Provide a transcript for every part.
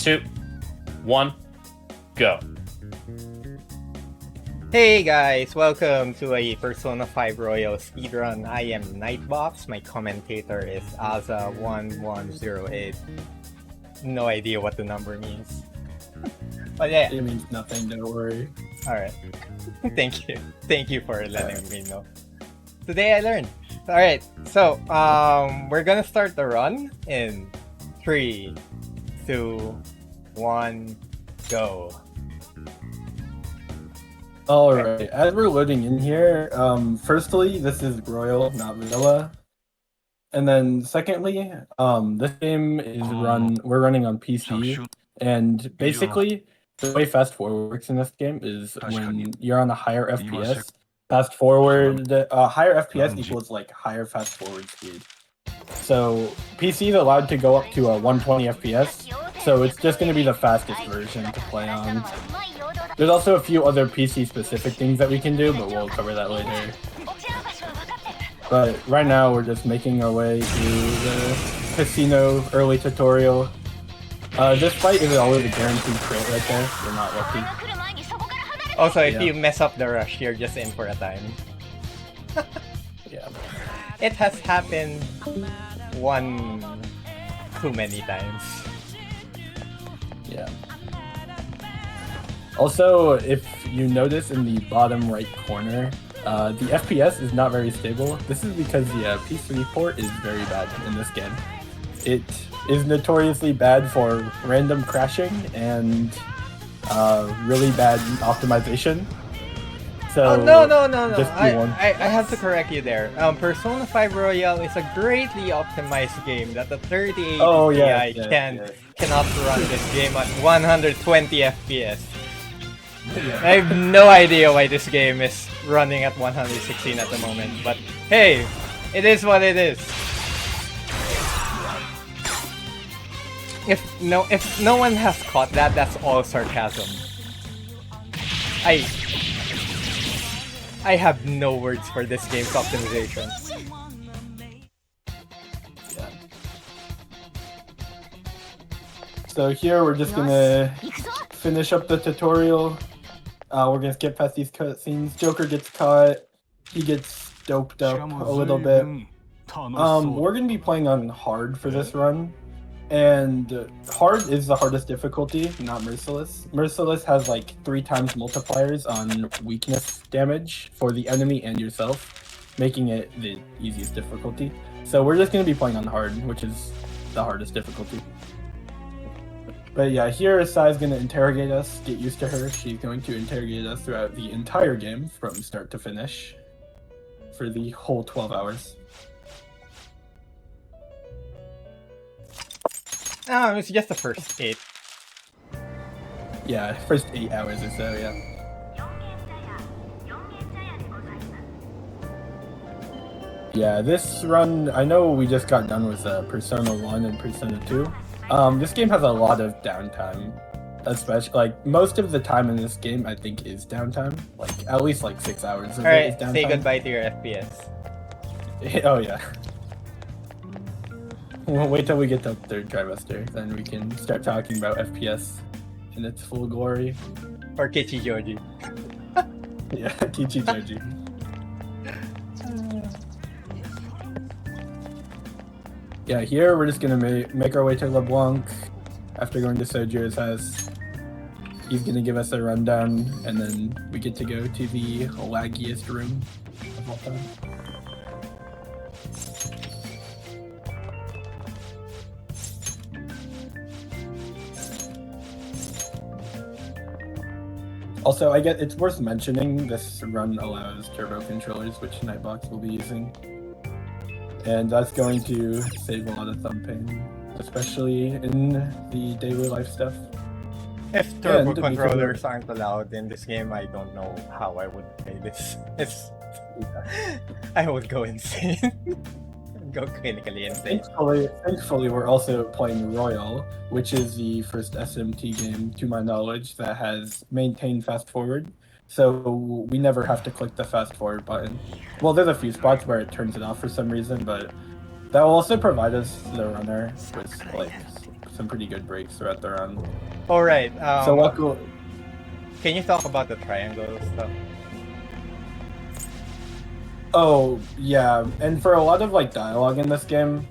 2, 1, go. Hey guys, welcome to a Persona 5 Royal speedrun. I am Nightbox, my commentator is Aza1108. No idea what the number means. But yeah. It means nothing, don't worry. Alright. Thank you. Thank you for letting me know. Today I learned. Alright, so we're gonna start the run in 3, 2, 1, go. Alright, as we're loading in here, firstly, this is Royal, not Vanilla. And then secondly, this game is we're running on PC, and basically, the way fast forward works in this game is when you're on a higher FPS, fast forward, higher FPS equals like higher fast forward speed. So PC is allowed to go up to a 120 FPS, so it's just going to be the fastest version to play on. There's also a few other PC specific things that we can do, but we'll cover that later. But right now we're just making our way through the casino early tutorial. This fight is always a guaranteed crit right there. We're not lucky. Also, if you mess up the rush, you're just in for a time. Yeah. It has happened one too many times. Yeah. Also, if you notice in the bottom right corner, the FPS is not very stable. This is because the P3 port is very bad in this game. It is notoriously bad for random crashing and really bad optimization. So no. just I have to correct you there. Persona 5 Royal is a greatly optimized game that the 3080 Ti cannot run this game at 120 FPS. I have no idea why this game is running at 116 at the moment, but hey, it is what it is. If no one has caught that, that's all sarcasm. I have no words for this game's optimization. Yeah. So here we're just gonna finish up the tutorial. We're gonna skip past these cutscenes. Joker gets caught. He gets doped up a little bit. We're gonna be playing on hard for this run. And hard is the hardest difficulty, not merciless. Merciless has like 3 times multipliers on weakness damage for the enemy and yourself, making it the easiest difficulty. So we're just going to be playing on hard, which is the hardest difficulty. But yeah, here Sai is going to interrogate us, get used to her. She's going to interrogate us throughout the entire game from start to finish for the whole 12 hours. It's just the first 8. Yeah, first 8 hours or so, yeah. Yeah, this run, I know we just got done with Persona 1 and Persona 2. This game has a lot of downtime, especially, like, most of the time in this game, I think, is downtime. Like, at least, like, 6 hours of it is downtime. Say goodbye to your FPS. Oh, yeah. We'll wait till we get to third trimester, then we can start talking about FPS in its full glory. Or Kichijoji. Yeah, Kichijoji. Yeah, here we're just gonna make our way to LeBlanc after going to Sojiro's house. He's gonna give us a rundown, and then we get to go to the laggiest room of all time. Also, I get it's worth mentioning this run allows turbo controllers, which Nightbox will be using. And that's going to save a lot of thumb pain, especially in the daily life stuff. If turbo controllers aren't allowed in this game, I don't know how I would play this. I would go insane. Go clinically insane. Thankfully, we're also playing Royal, which is the first SMT game, to my knowledge, that has maintained fast forward. So we never have to click the fast forward button. Well, there's a few spots where it turns it off for some reason, but that will also provide us the runner with like some pretty good breaks throughout the run. All right. So luckily, can you talk about the triangle stuff? Oh yeah, and for a lot of like dialogue in this game,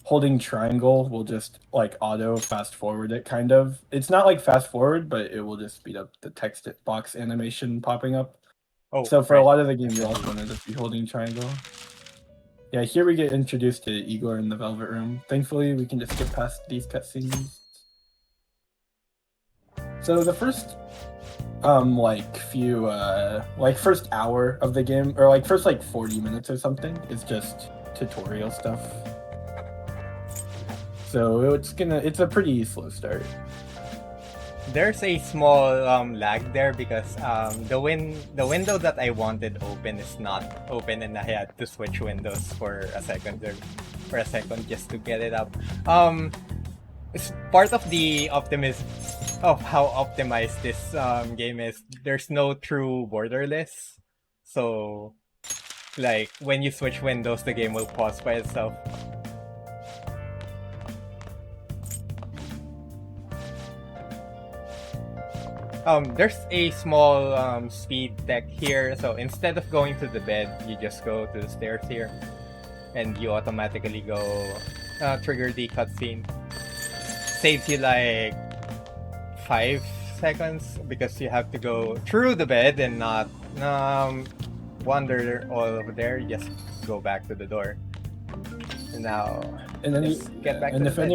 holding triangle will just like auto fast forward it kind of. It's not like fast forward, but it will just speed up the text box animation popping up. Oh, so for a lot of the game, you also want to just be holding triangle. Yeah, here we get introduced to Igor in the Velvet Room. Thankfully, we can just skip past these cutscenes. So the first first hour of the game, or like first like 40 minutes or something, is just tutorial stuff. So it's a pretty slow start. There's a small lag there because the window that I wanted open is not open, and I had to switch windows for a second just to get it up. It's part of the optimism of how optimized this game is. There's no true borderless, so like when you switch windows, the game will pause by itself. There's a small speed tech here, so instead of going to the bed, you just go to the stairs here, and you automatically go trigger the cutscene. Saves you like 5 seconds because you have to go through the bed and not wander all over there. You just go back to the door. And now, and then get back. And to if the bed.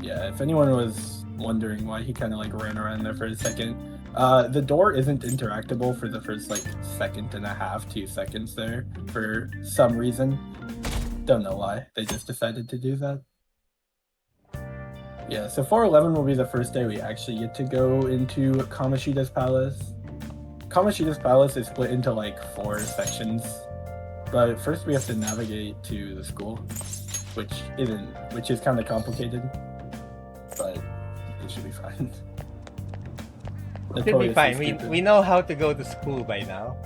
if anyone was wondering why he kind of like ran around there for a second, the door isn't interactable for the first like second and a half, 2 seconds there for some reason. Don't know why. They just decided to do that. Yeah, so 411 will be the first day we actually get to go into Kamoshida's palace. Kamoshida's palace is split into like 4 sections, but first we have to navigate to the school, which is kind of complicated, but it should be fine. It should be fine. We know how to go to school by now.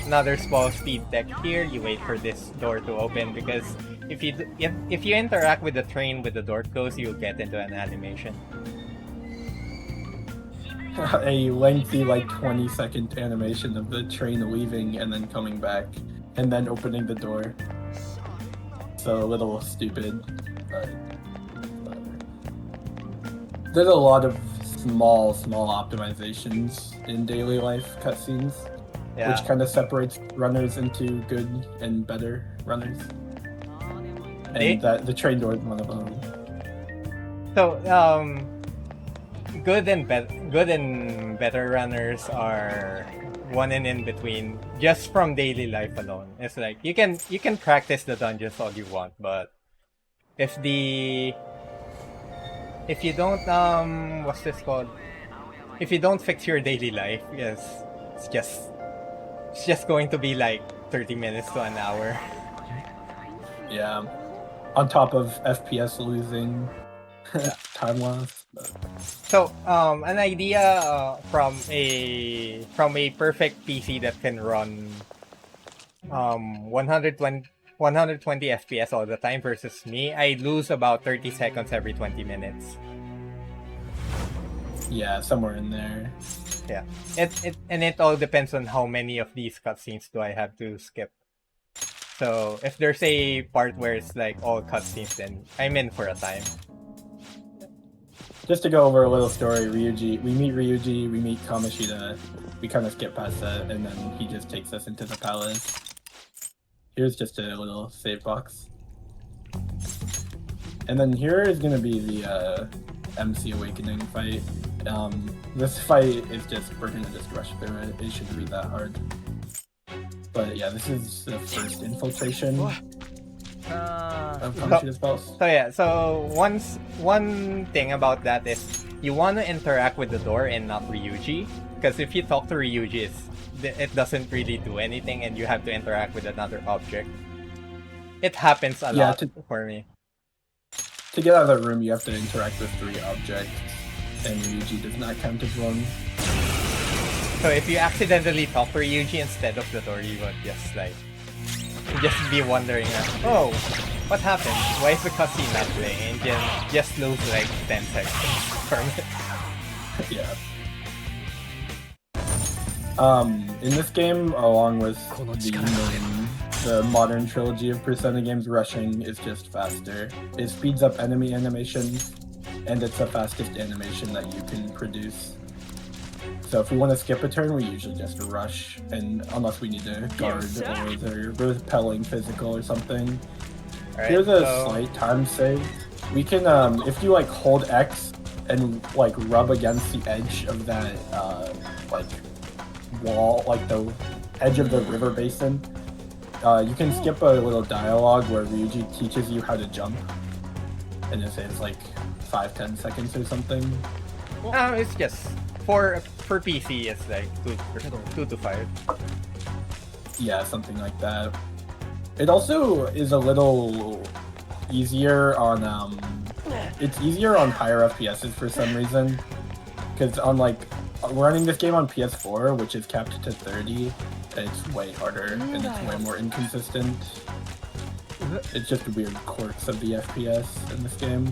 Another small speed tech here. You wait for this door to open because if you interact with the train with the door closed, you'll get into an animation. A lengthy like 20-second animation of the train leaving and then coming back and then opening the door. So a little stupid, but there's a lot of small optimizations in daily life cutscenes, which kind of separates runners into good and better runners. And that the train door is one of them. So, good and better runners are one and in between, just from daily life alone. It's like you can practice the dungeons all you want, but if you don't what's this called? If you don't fix your daily life, yes, it's just going to be like 30 minutes to an hour. Yeah. On top of FPS losing, time loss. So, an idea from a perfect PC that can run 120 FPS all the time versus me, I lose about 30 seconds every 20 minutes. Yeah, somewhere in there. Yeah, it all depends on how many of these cutscenes do I have to skip. So if there's a part where it's like all cutscenes, then I'm in for a time. Just to go over a little story, we meet Ryuji, we meet Kamoshida, we kind of skip past that, and then he just takes us into the palace. Here's just a little save box. And then here is going to be the MC Awakening fight. This fight is we're going to just rush through it. It shouldn't be that hard. But yeah, this is the first infiltration of Kamoshida's palace. So yeah, so one thing about that is you want to interact with the door and not Ryuji, because if you talk to Ryuji, it doesn't really do anything, and you have to interact with another object. It happens a lot for me. To get out of the room, you have to interact with 3 objects, and Ryuji does not count as one. So if you accidentally talk to Ryuji instead of the door, you would just be wondering, oh, What happened? Why is the cutscene not playing? And then just lose like 10 seconds per minute. Yeah. In this game, along with the modern trilogy of Persona games, rushing is just faster. It speeds up enemy animations, and it's the fastest animation that you can produce. So if we want to skip a turn, we usually just rush, and unless we need to guard or they're repelling physical or something. Right, here's a slight time save. We can, if you like hold X and like rub against the edge of that like wall, like the edge of the river basin, you can skip a little dialogue where Ryuji teaches you how to jump, and it saves like 5-10 seconds or something. It's just for PC, it's like 2 to 5. Yeah, something like that. It also is a little easier on it's easier on higher FPSs for some reason, because on like running this game on PS4, which is capped to 30, it's way harder and it's way more inconsistent. It's just weird quirks of the FPS in this game.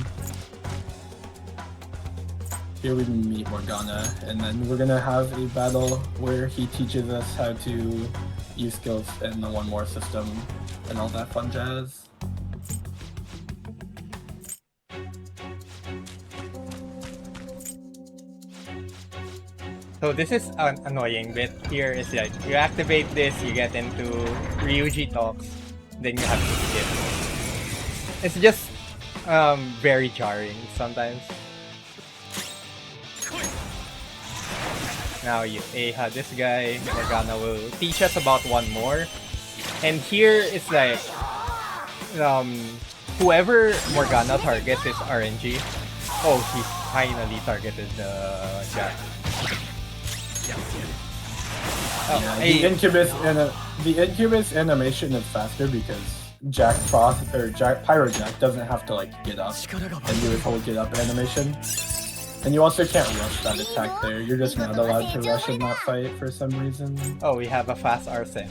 Here we meet Morgana, and then we're gonna have a battle where he teaches us how to use skills in the One More system and all that fun jazz. So this is an annoying bit. Here is like, you activate this, you get into Ryuji talks, then you have to skip. It's just very jarring sometimes. Now you Aha this guy, Morgana will teach us about One More. And here it's like, whoever Morgana targets is RNG. Oh, he finally targeted the Jack. Yeah, the Incubus animation is faster because Jack Frost or Pyro Jack doesn't have to like get up and do his whole get up animation. And you also can't rush that attack there. You're just not allowed to rush in that fight for some reason. Oh, we have a fast Arsene.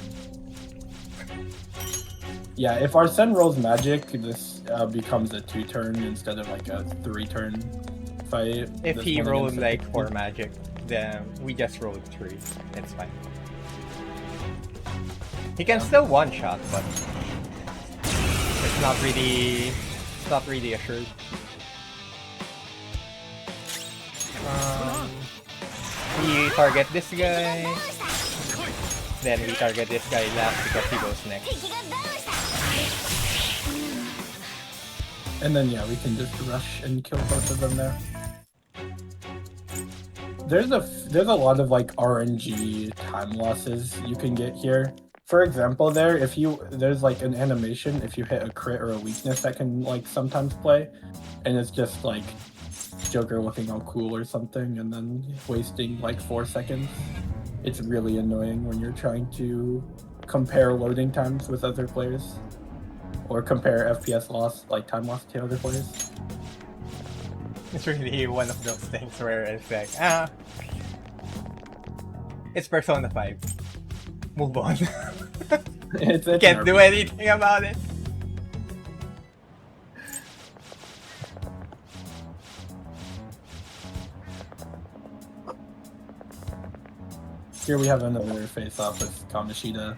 Yeah, if Arsene rolls magic, this becomes a 2-turn instead of like a 3-turn fight. If he rolled like 4 magic, then we just rolled 3. It's fine. He can still one-shot, but it's not really assured. We target this guy, then we target this guy last because he goes next. And then yeah, we can just rush and kill both of them there. There's a lot of like RNG time losses you can get here. For example, there's like an animation if you hit a crit or a weakness that can like sometimes play, and it's just like Joker looking all cool or something and then wasting like 4 seconds. It's really annoying when you're trying to compare loading times with other players or compare FPS loss, like time loss to other players. It's really one of those things where it's like, it's Persona 5. Move on. It's Can't do anything about it. Here we have another face-off with Kamoshida.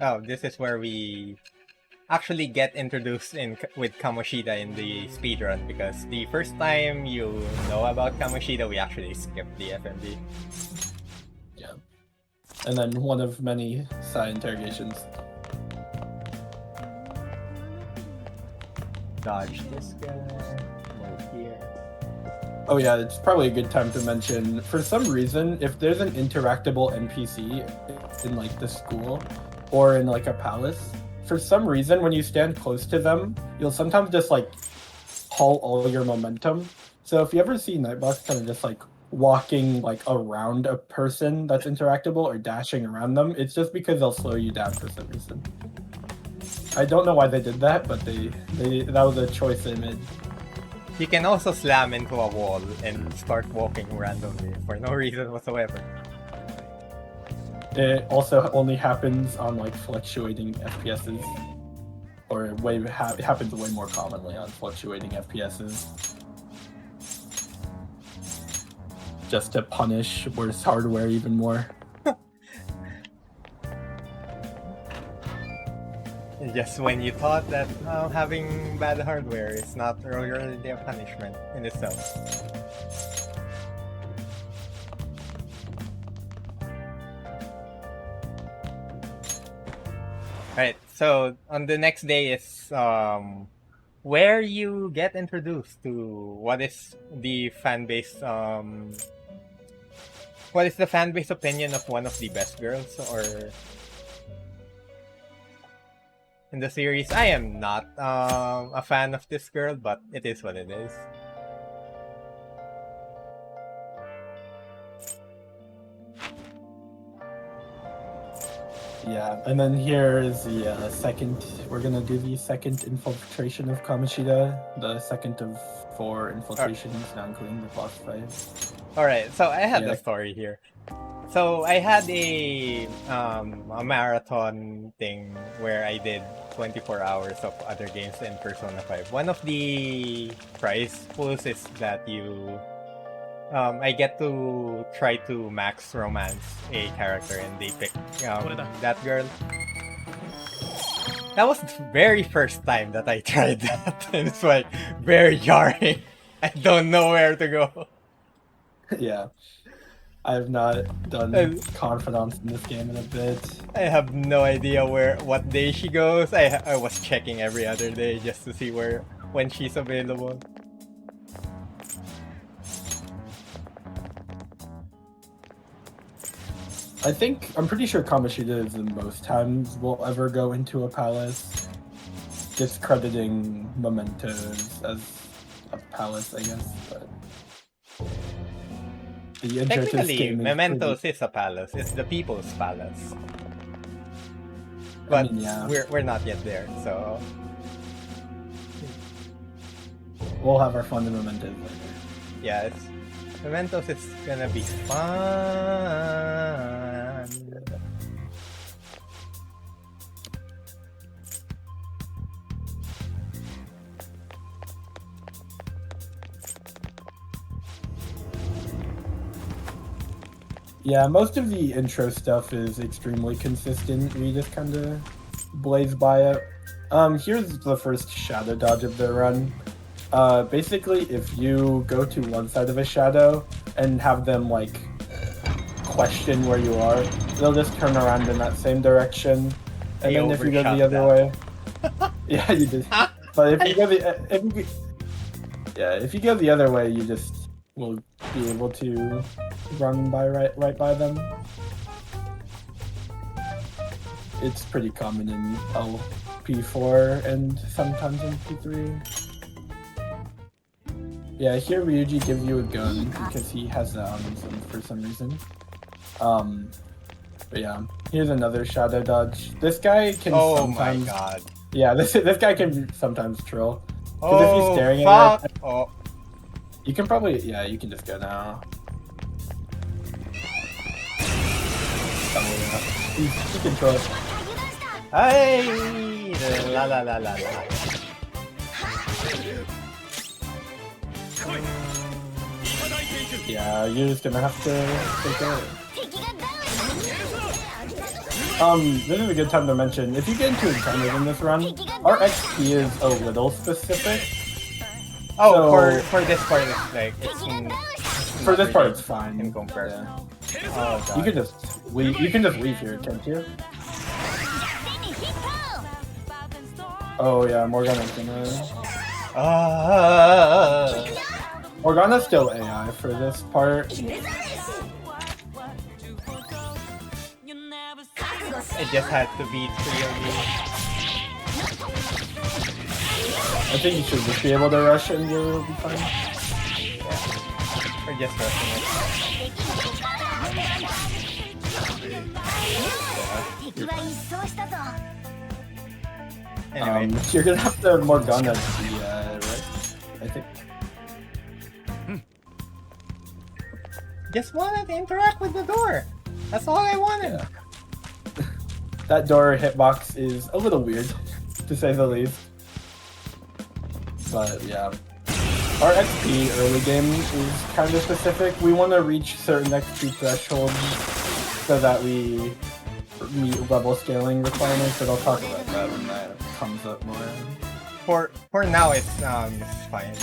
Oh, this is where we actually get introduced with Kamoshida in the speedrun, because the first time you know about Kamoshida, we actually skipped the FMV. Yeah. And then one of many side interrogations. Dodge this guy. Move here. Oh yeah, it's probably a good time to mention, for some reason, if there's an interactable NPC in like the school or in like a palace, for some reason when you stand close to them, you'll sometimes just like halt all your momentum. So if you ever see Nightbox kind of just like walking like around a person that's interactable or dashing around them, it's just because they'll slow you down for some reason. I don't know why they did that, but that was a choice they made. You can also slam into a wall and start walking randomly for no reason whatsoever. It also only happens on like fluctuating FPSs. or happens way more commonly on fluctuating FPSs. Just to punish worse hardware even more. Just when you thought that having bad hardware is not really a punishment in itself. Right, so on the next day is where you get introduced to what is the fan base opinion of one of the best girls or in the series. I am not a fan of this girl, but it is what it is. Yeah, and then here is the second. We're gonna do the second infiltration of Kamoshida, the second of 4 infiltrations, now including the boss fight. Alright, so I had the story here. So I had a marathon thing where I did 24 hours of other games in Persona 5. One of the prize pools is that I get to try to max romance a character and they pick that girl. That was the very first time that I tried that and it's like very jarring. I don't know where to go. Yeah. I have not done Confidants in this game in a bit. I have no idea what day she goes. I was checking every other day just to see when she's available. I'm pretty sure Kamoshida is the most times we'll ever go into a palace. Discrediting Mementos as a palace, I guess, but... Technically, Mementos is a palace. It's the people's palace. But we're not yet there, so... We'll have our fun in Mementos later. Yes. Mementos is gonna be fun. Yeah, most of the intro stuff is extremely consistent. We just kind of blaze by it. Here's the first shadow dodge of the run. Basically, if you go to one side of a shadow and have them, like, question where you are, they'll just turn around in that same direction. And then if you go the other way... Yeah, you did. But if you go if you go the other way, you just will be able to run by right by them. It's pretty common in LP4 and sometimes in P3. Yeah, here Ryuji gives you a gun because he has that on him for some reason. But yeah, here's another shadow dodge. This guy can sometimes... Oh my god. Yeah, this guy can sometimes troll. Because if he's staring at you... You can probably... Yeah, you can just go now. You can troll. Hey! La la la la la. Yeah, you're just gonna have to take care of it. This is a good time to mention, if you get into encounters in this run, our XP is a little specific. Oh, so, for this part, it's like, for this part, it's fine. In comparison. Yeah. Oh, God. You can just leave here, can't you? Oh yeah, Morgana's gonna... Morgana's still AI for this part. It just had to beat 3 of you. I think you should just be able to rush and you'll be fine. Yeah. Or just rushing it. Anyway. You're gonna have to Morgana to be, right? I think. Just wanted to interact with the door. That's all I wanted. Yeah. That door hitbox is a little weird, to say the least. But yeah. Our XP early game is kind of specific. We want to reach certain XP thresholds so that we meet level scaling requirements, but I'll talk about that when that comes up more. For now, it's fine.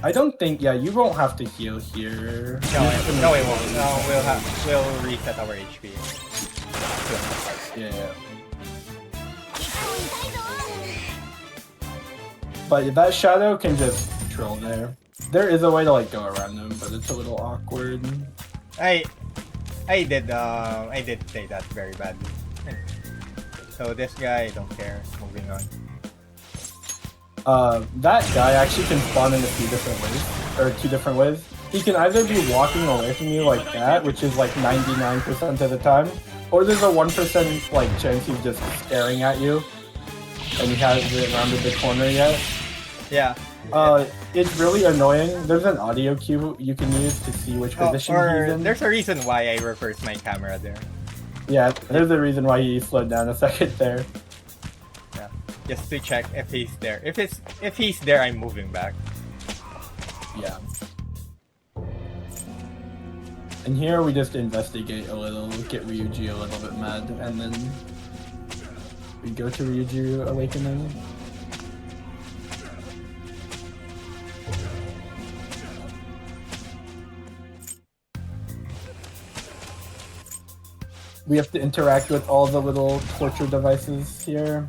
I don't think, yeah, you won't have to heal here. No, it won't. No, we'll reset our HP. Yeah. But that shadow can just troll there. There is a way to like go around them, but it's a little awkward. I did say that very badly. So this guy, I don't care. Moving on. That guy actually can spawn in a few different ways, or 2 different ways. He can either be walking away from you like that, which is like 99% of the time, or there's a 1% like chance he's just staring at you, and he hasn't rounded the corner yet. Yeah. It's really annoying. There's an audio cue you can use to see which position he's in. There's a reason why I reversed my camera there. Yeah, there's a reason why he slowed down a second there. Yeah, just to check if he's there. If he's there, I'm moving back. Yeah. And here we just investigate a little, get Ryuji a little bit mad, and then we go to Ryuji Awakening. We have to interact with all the little torture devices here.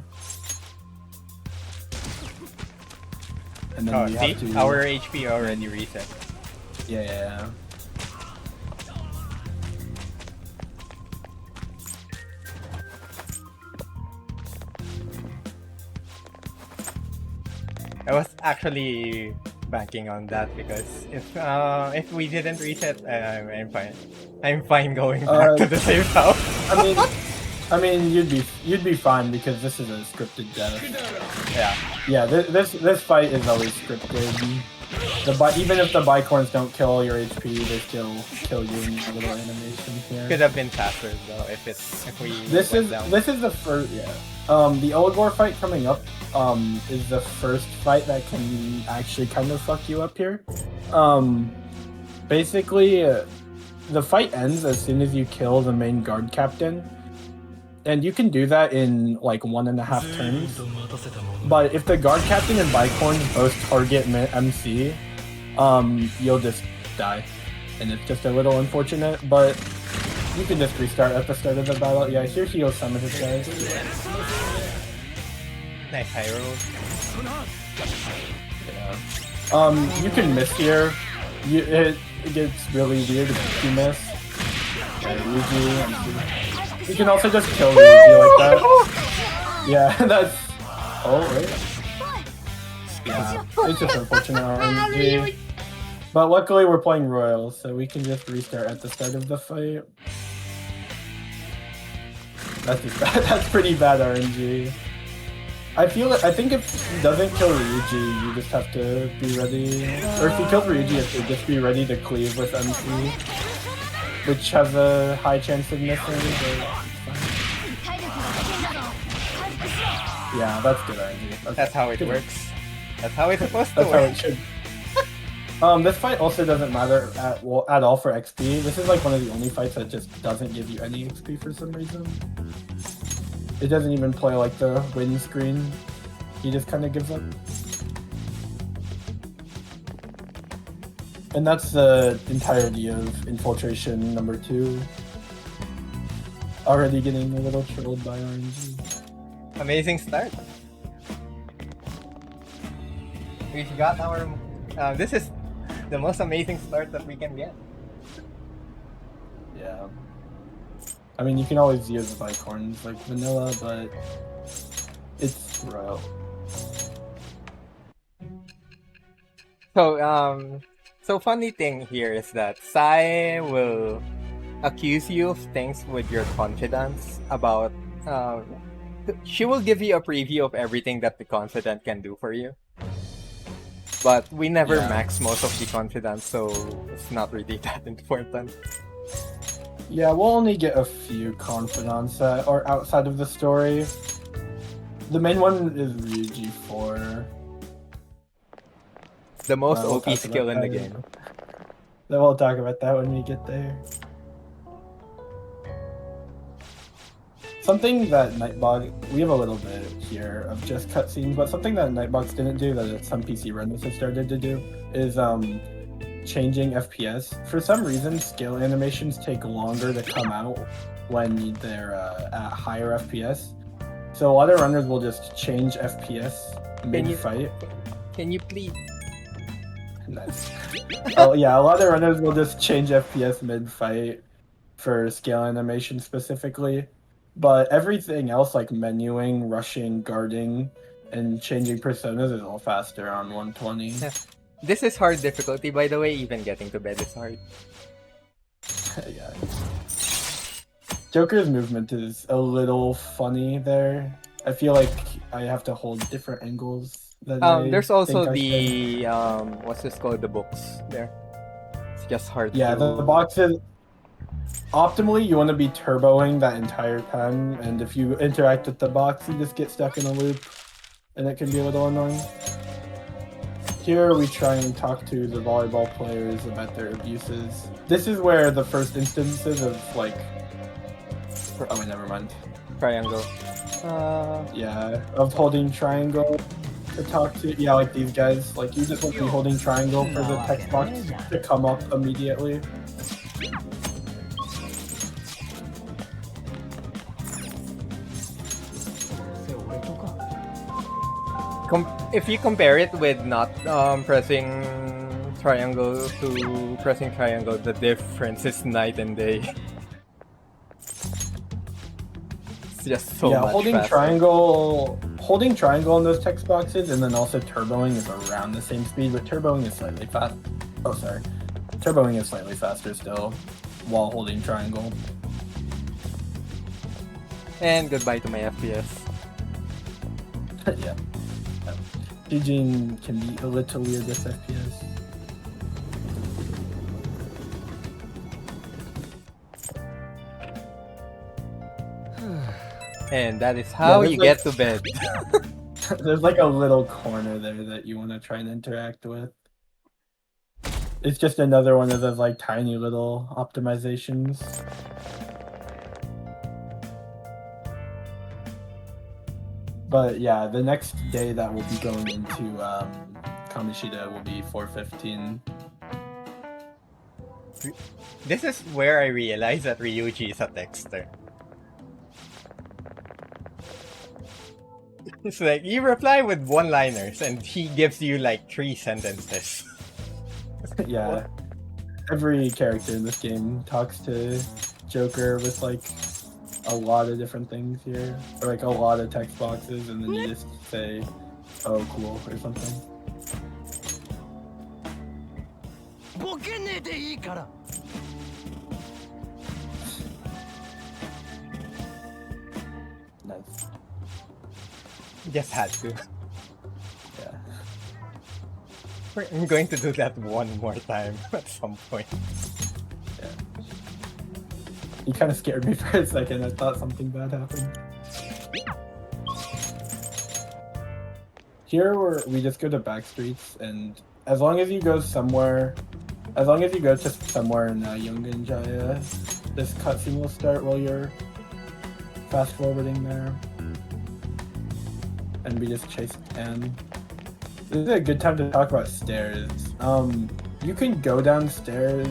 And then we have to... Our HP already reset. Yeah. I was actually banking on that because if we didn't reset, I'm fine. I'm fine going back to the safe house. I mean, you'd be fine because this is a scripted death. Yeah. Yeah, this fight is always scripted. Even if the bicorns don't kill your HP, they still kill you in a little animation here. Could have been faster though if we. This is the first. Yeah. The Oligor fight coming up is the first fight that can actually kind of fuck you up here. Basically, the fight ends as soon as you kill the main guard captain. And you can do that in like 1.5 turns. But if the guard captain and bicorn both target MC, you'll just die. And it's just a little unfortunate, but you can just restart at the start of the battle. Yeah, here he heals some of his guys. Nice high roll. Yeah. You can miss here. It gets really weird if you miss. Ryuji. You can also just kill Ryuji like that. Yeah, that's... Oh, wait. Yeah, it's just unfortunate RNG. But luckily we're playing Royal, so we can just restart at the start of the fight. That's just bad. That's pretty bad RNG. I think if he doesn't kill Ryuji, you just have to be ready. Or if you kill Ryuji, you have to just be ready to cleave with MC. Which has a high chance of missing, but yeah, that's good RNG. That's how it works. That's how it's supposed to work. That's how it should. This fight also doesn't matter at all for XP. This is like one of the only fights that just doesn't give you any XP for some reason. It doesn't even play like the win screen. He just kind of gives up. And that's the entirety of Infiltration number 2. Already getting a little trolled by RNG. Amazing start. We've got our... this is the most amazing start that we can get. Yeah. I mean, you can always use the bicorns like vanilla, but it's Royal. So funny thing here is that Sai will accuse you of things with your confidence about... she will give you a preview of everything that the confidant can do for you. But we never max most of the confidence, so it's not really that important. Yeah, we'll only get a few confidants that are outside of the story. The main one is Ryuji 4. The most OP skill in the game. Then we'll talk about that when we get there. Something that Nightbot, we have a little bit here of just cutscenes, but something that Nightbox didn't do that some PC runners have started to do is changing FPS. For some reason, scale animations take longer to come out when they're at higher FPS. So a lot of runners will just change FPS mid-fight. Can you please? Nice. Oh yeah, a lot of runners will just change FPS mid-fight for scale animation specifically. But everything else like menuing, rushing, guarding, and changing personas is all faster on 120. Yeah. This is hard difficulty, by the way. Even getting to bed is hard. Yeah. Joker's movement is a little funny there. I feel like I have to hold different angles. There's also the what's this called? The books there. It's just hard. Yeah, the boxes. Optimally, you want to be turboing that entire time, and if you interact with the box, you just get stuck in a loop, and it can be a little annoying. Here, we try and talk to the volleyball players about their abuses. This is where the first instances of, like... Oh, wait, never mind. Triangle. Yeah, of holding triangle to talk to... Yeah, like these guys. Like, you just want to be holding triangle for the text box to come up immediately. If you compare it with not pressing triangle to pressing triangle, the difference is night and day. It's just so much holding faster. holding triangle in those text boxes and then also turboing is around the same speed, but turboing is slightly fast. Oh, sorry. Turboing is slightly faster still while holding triangle. And goodbye to my FPS. Yeah. Eugene can be a little weird with FPS. And that is how you get to bed. There's like a little corner there that you want to try and interact with. It's just another one of those like tiny little optimizations. But yeah, the next day that we'll be going into Kamoshida will be 4:15. This is where I realized that Ryuji is a texter. It's like, you reply with one-liners and he gives you like 3 sentences. Yeah. Every character in this game talks to Joker with like a lot of different things here. Or like a lot of text boxes and then you just say, oh cool, or something. Nice. Just had to. Yeah. I'm going to do that one more time at some point. Yeah. You kind of scared me for a second. I thought something bad happened. Here we just go to back streets, and as long as you go somewhere, as long as you go to somewhere in Yongen Jaya, this cutscene will start while you're fast forwarding there. And we just chase Anne. This is a good time to talk about stairs. You can go downstairs,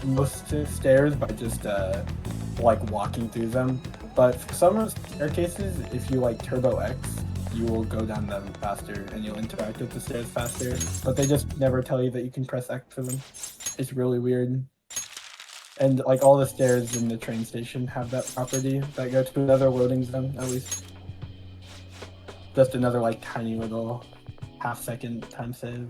most stairs, by just like walking through them. But for some staircases, if you like Turbo X, you will go down them faster and you'll interact with the stairs faster. But they just never tell you that you can press X for them. It's really weird. And like all the stairs in the train station have that property that go to another loading zone, at least. Just another like tiny little half-second time save.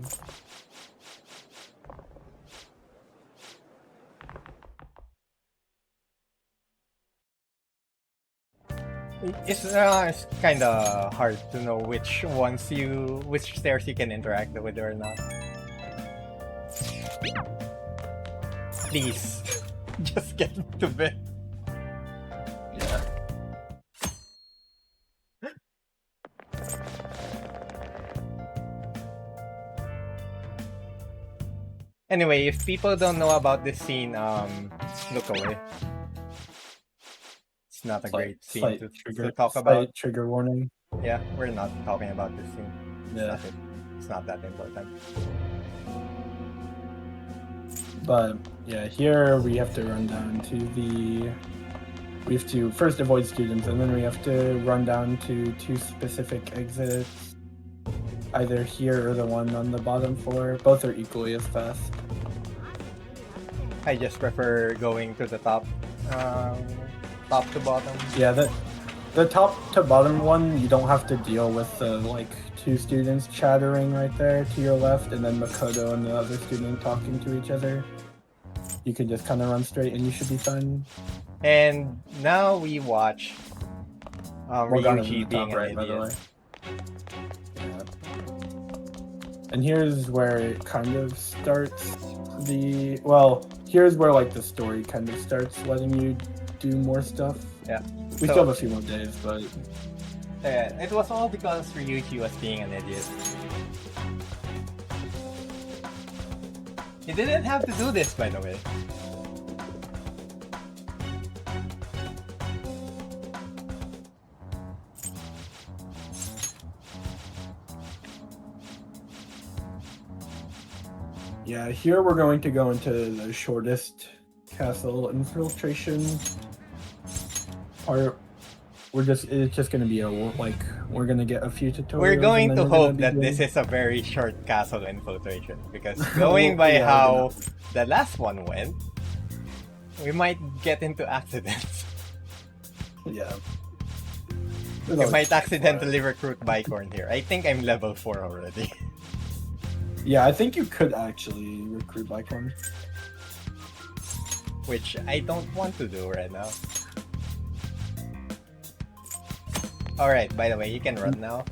It's kind of hard to know which stairs you can interact with or not. Please, just get to bed. Yeah. Anyway, if people don't know about this scene, look away. It's not a great scene to talk about. Trigger warning. Yeah, we're not talking about this scene. Yeah. It's not that important. But yeah, here we have to run down to the... We have to first avoid students, and then we have to run down to 2 specific exits. Either here or the one on the bottom floor. Both are equally as fast. I just prefer going to the top to bottom. Yeah, the top to bottom one, you don't have to deal with the like 2 students chattering right there to your left, and then Makoto and the other student talking to each other. You can just kind of run straight and you should be fine. And now we watch Ryuji being an idiot. By the way. Yeah. And here's where it kind of starts here's where like the story kind of starts letting you do more stuff. Yeah. We still have a few more days, but... Yeah, it was all because Ryuji was being an idiot. He didn't have to do this, by the way. Yeah, here we're going to go into the shortest castle infiltration part. It's just gonna be we're gonna get a few tutorials. We're going to hope that this is a very short castle infiltration, because going by how the last one went, we might get into accidents. Yeah. We might accidentally recruit Bicorn here. I think I'm level 4 already. Yeah, I think you could actually recruit Bicorn. Which I don't want to do right now. Alright, by the way, you can run now.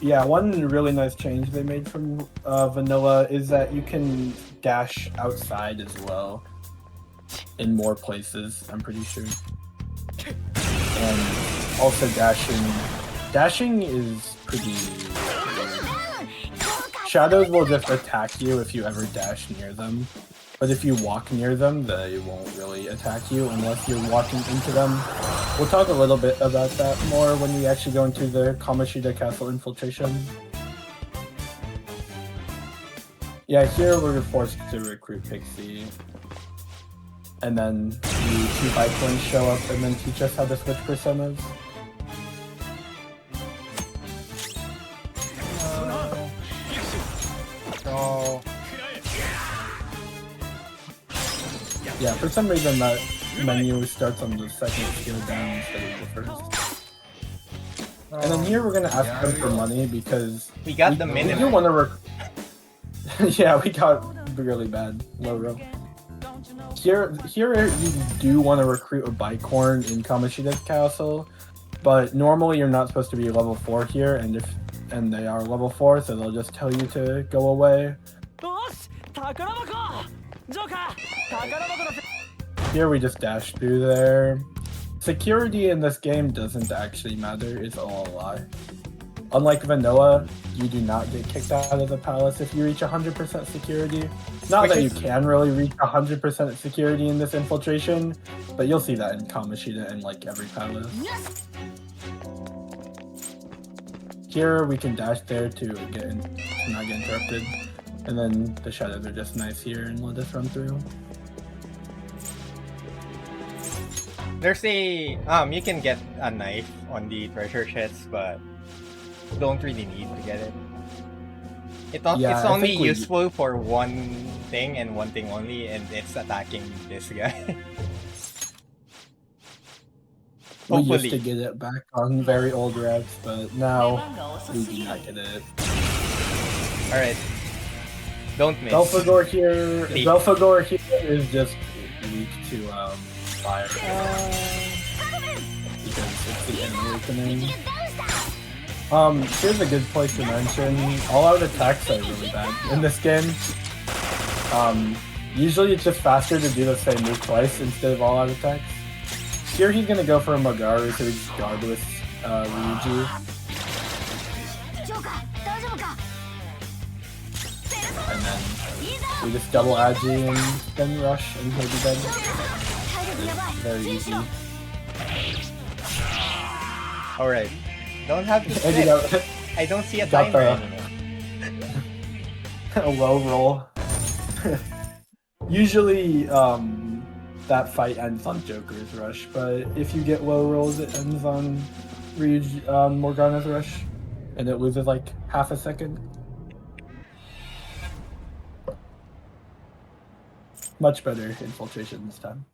Yeah, one really nice change they made from vanilla is that you can dash outside as well. In more places, I'm pretty sure. And also dashing is pretty... Shadows will just attack you if you ever dash near them. But if you walk near them, they won't really attack you unless you're walking into them. We'll talk a little bit about that more when we actually go into the Kamoshida Castle infiltration. Yeah, here we're forced to recruit Pixie. And then the 2 Bicorns show up and then teach us how to switch personas. Yeah, for some reason that menu starts on the second skill down instead of the first. And then here we're gonna ask them for money because we got the minimum. We do want to yeah, we got really bad low row. Here you do want to recruit a Bicorn in Kamoshida's castle, but normally you're not supposed to be level 4 here, and they are level 4, so they'll just tell you to go away. Here we just dash through there. Security in this game doesn't actually matter, it's all a lie. Unlike vanilla, you do not get kicked out of the palace if you reach 100% security. Not that you can really reach 100% security in this infiltration, but you'll see that in Kamoshida and like every palace. Here we can dash there to not get interrupted. And then the shadows are just nice here and let us run through. There's a you can get a knife on the treasure chests, but don't really need to get it. It's only useful for one thing and one thing only, and it's attacking this guy. We used to get it back on very old revs, but now we do not get it. Alright. Don't miss. Belphegor here is just weak to fire. Because it's the enemy opening. Here's a good place to mention. All-out attacks are really bad in this game. Usually it's just faster to do the same move twice instead of all-out attacks. Here he's gonna go for a Magaru, so he's guard with Ryuji. then we just double agi and then rush and he'll be dead. It's very easy. Alright. Don't have to And you split. know, I don't see a got timer the- anymore. a low roll. Usually, that fight ends on Joker's rush, but if you get low rolls, it ends on Morgana's rush, and it loses like half a second. Much better infiltration this time.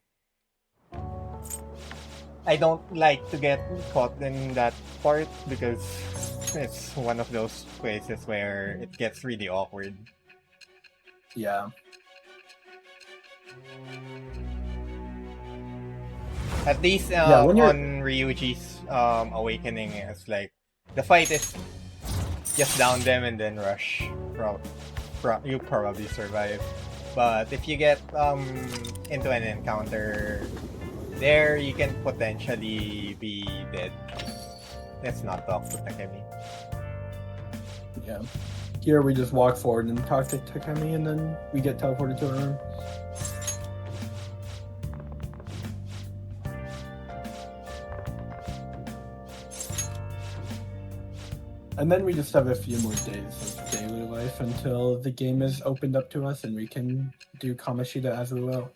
I don't like to get caught in that part because it's one of those places where it gets really awkward. Yeah. At least when you're- on Ryuji's awakening, it's like the fight is just down them and then rush. You probably survive. But if you get into an encounter there, you can potentially be dead. Let's not talk to Takemi. Yeah. Here we just walk forward and talk to Takemi, and then we get teleported to our room. And then we just have a few more days of daily life until the game is opened up to us and we can do Kamoshida as we will.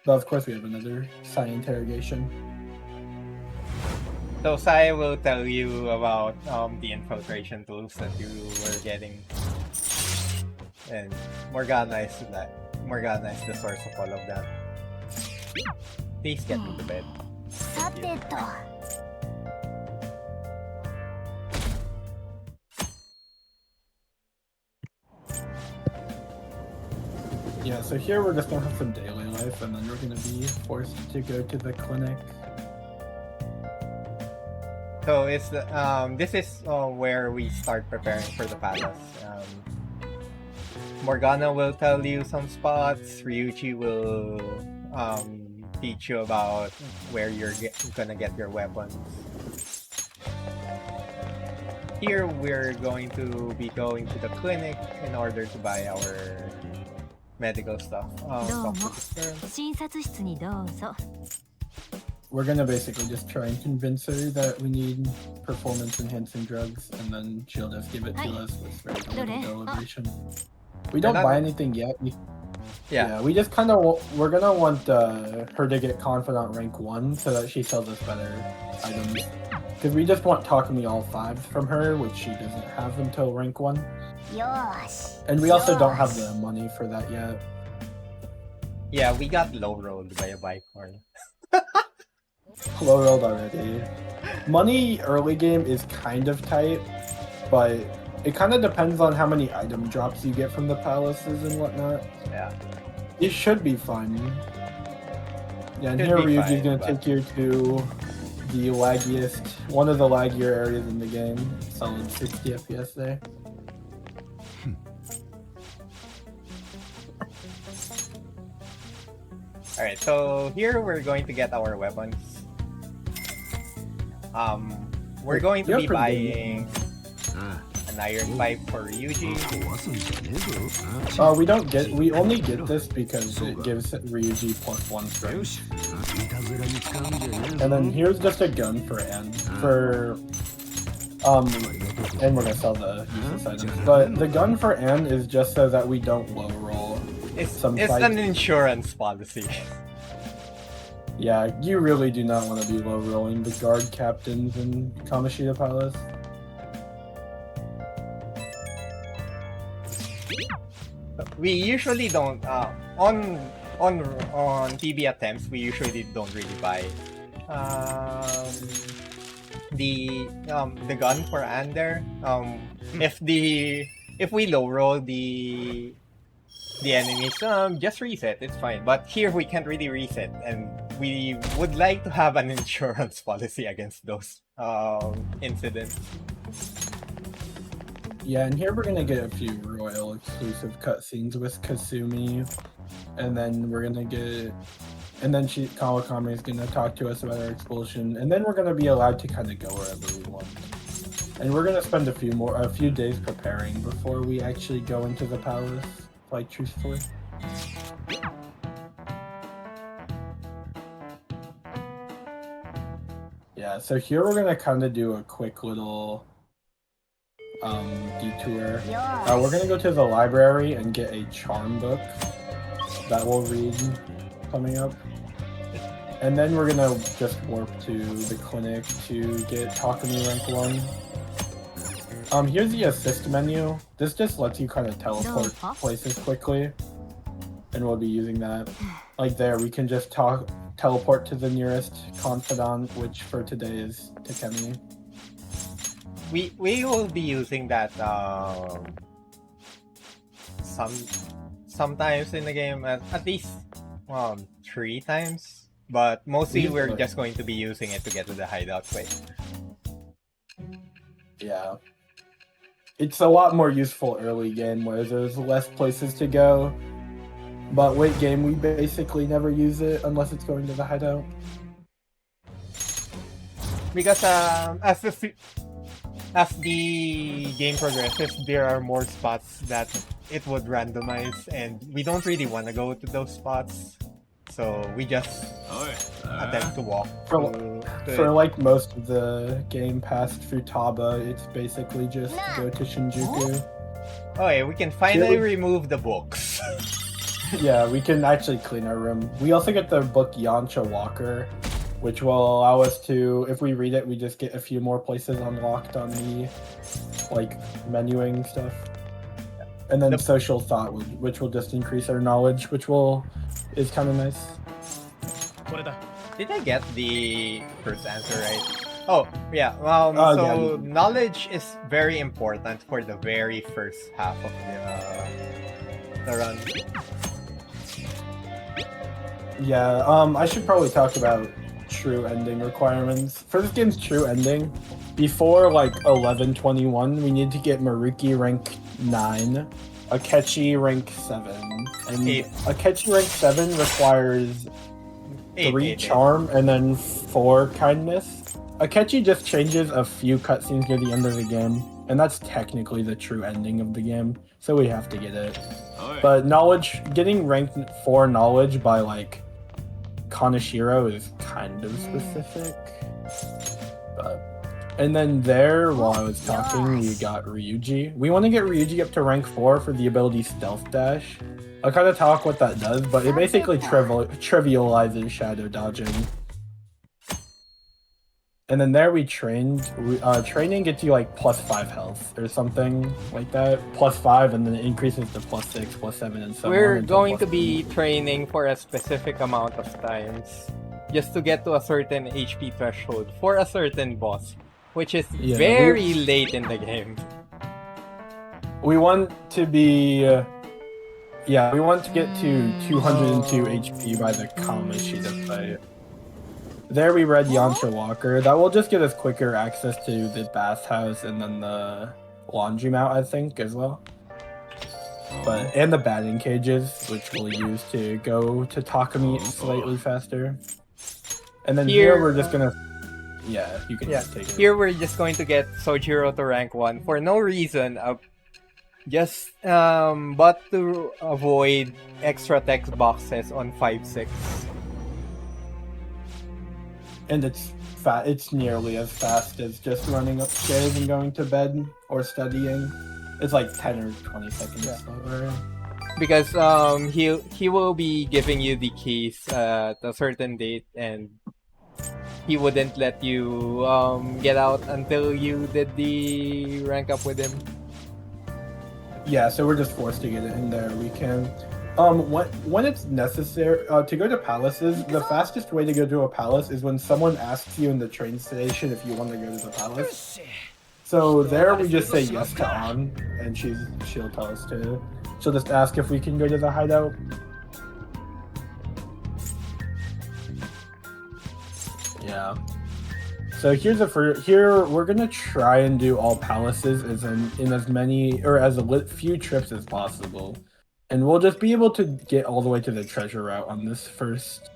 But of course we have another Sai interrogation. So Sai will tell you about the infiltration tools that you were getting. And Morgana is the source of all of that. Please get me to bed. Yeah, so here we're just gonna have some daily life and then we're gonna be forced to go to the clinic. So it's the this is where we start preparing for the palace. Morgana will tell you some spots. Ryuji will teach you about where you're gonna get your weapons. Here we're going to be going to the clinic in order to buy our medical stuff. Talk to this girl. 診察室にどうぞ。 We're gonna basically just try and convince her that we need performance enhancing drugs, and then she'll just give it to us with very little deliberation. We don't buy anything yet. Yeah, we just kind of we're gonna want her to get confidant rank 1 so that she sells us better items. Because we just want Takumi all 5s from her, which she doesn't have until rank 1. よーし。 And we also don't have the money for that yet. Yeah, we got low rolled by a bicorn. Low rolled already. Money early game is kind of tight, but it kind of depends on how many item drops you get from the palaces and whatnot. Yeah. It should be fun. Yeah, and Should here be Ryuji's fine, gonna but- take you to the laggiest, one of the laggier areas in the game. Solid 60 FPS there. Alright, so here we're going to get our weapons. We're going to You're be pretty buying an iron pipe for Ryuji. We don't get, we only get this because it gives Ryuji +1 strength. And then here's just a gun for N. And we're gonna sell the useless items. But the gun for N is just so that we don't low roll. It's Some an fight- insurance policy. Yeah, you really do not want to be low rolling the guard captains in Kamoshida Palace. We usually don't on TB attempts we usually don't really buy the gun for Ander. If we low roll the enemies, just reset, it's fine. But here we can't really reset, and we would like to have an insurance policy against those incidents. Yeah, and here we're gonna get a few royal exclusive cutscenes with Kasumi, and then we're gonna get, and then Kawakami is gonna talk to us about our expulsion, and then we're gonna be allowed to kind of go wherever we want. And we're gonna spend a few days preparing before we actually go into the palace. like truthfully. Yeah, so here we're gonna kind of do a quick little detour. We're gonna go to the library and get a charm book that we'll read coming up. And then we're gonna just warp to the clinic to get Takumi rank 1. Here's the assist menu. This just lets you kind of teleport places quickly. And we'll be using that. Like there, we can just teleport to the nearest confidant, which for today is Takemi. We will be using that sometimes in the game, at least 3 times. But mostly we're just going to be using it to get to the hideout quick. Yeah. It's a lot more useful early game where there's less places to go. But late game, we basically never use it unless it's going to the hideout. Because as the game progresses, there are more spots that it would randomize, and we don't really want to go to those spots. So we just attempt to walk. For like most of the game past Futaba, it's basically just go to Shinjuku. Okay, we can finally remove the books. Yeah, we can actually clean our room. We also get the book Yancha Walker, which will allow us to, if we read it, we just get a few more places unlocked on the, like, menuing stuff. And then Social Thought, which will just increase our knowledge, which is kind of nice. Did I get the first answer right? Oh, yeah. So knowledge is very important for the very first half of the run. Yeah, I should probably talk about true ending requirements. For this game's true ending, before like 11:21, we need to get Maruki rank 9, Akechi rank 7, and 8. Akechi rank 7 requires 3 charm and then 4 kindness. Akechi just changes a few cutscenes near the end of the game, and that's technically the true ending of the game, so we have to get it. But knowledge, getting rank 4 knowledge by like Kaneshiro is kind of specific. And then there, while I was talking, we got Ryuji. We want to get Ryuji up to rank 4 for the ability Stealth Dash. I'll kind of talk what that does, but it basically trivializes shadow dodging. And then there we trained. Training gets you like +5 health or something like that. +5, and then it increases to +6, +7, and so on. We're going to be training for a specific amount of times just to get to a certain HP threshold for a certain boss, which is very late in the game. We want to be... we want to get to 202 HP by the Kamoshida fight. There we read Yancha Walker. That will just give us quicker access to the bathhouse and then the laundromat, I think, as well. And the batting cages, which we'll use to go to Takumi slightly faster. And then here we're just gonna... Yeah, you can just take it. Here we're just going to get Sojiro to rank 1 for no reason. But to avoid extra text boxes on 5-6. And it's nearly as fast as just running upstairs and going to bed or studying. It's like 10 or 20 seconds slower. Because he will be giving you the keys at a certain date, and he wouldn't let you get out until you did the rank up with him. Yeah, so we're just forced to get it in there. We can. When it's necessary to go to palaces, the fastest way to go to a palace is when someone asks you in the train station if you want to go to the palace. So there we just say yes to An, and she'll tell us to. She'll just ask if we can go to the hideout. Yeah. So here we're gonna try and do all palaces in as many or as few trips as possible. And we'll just be able to get all the way to the treasure route on this first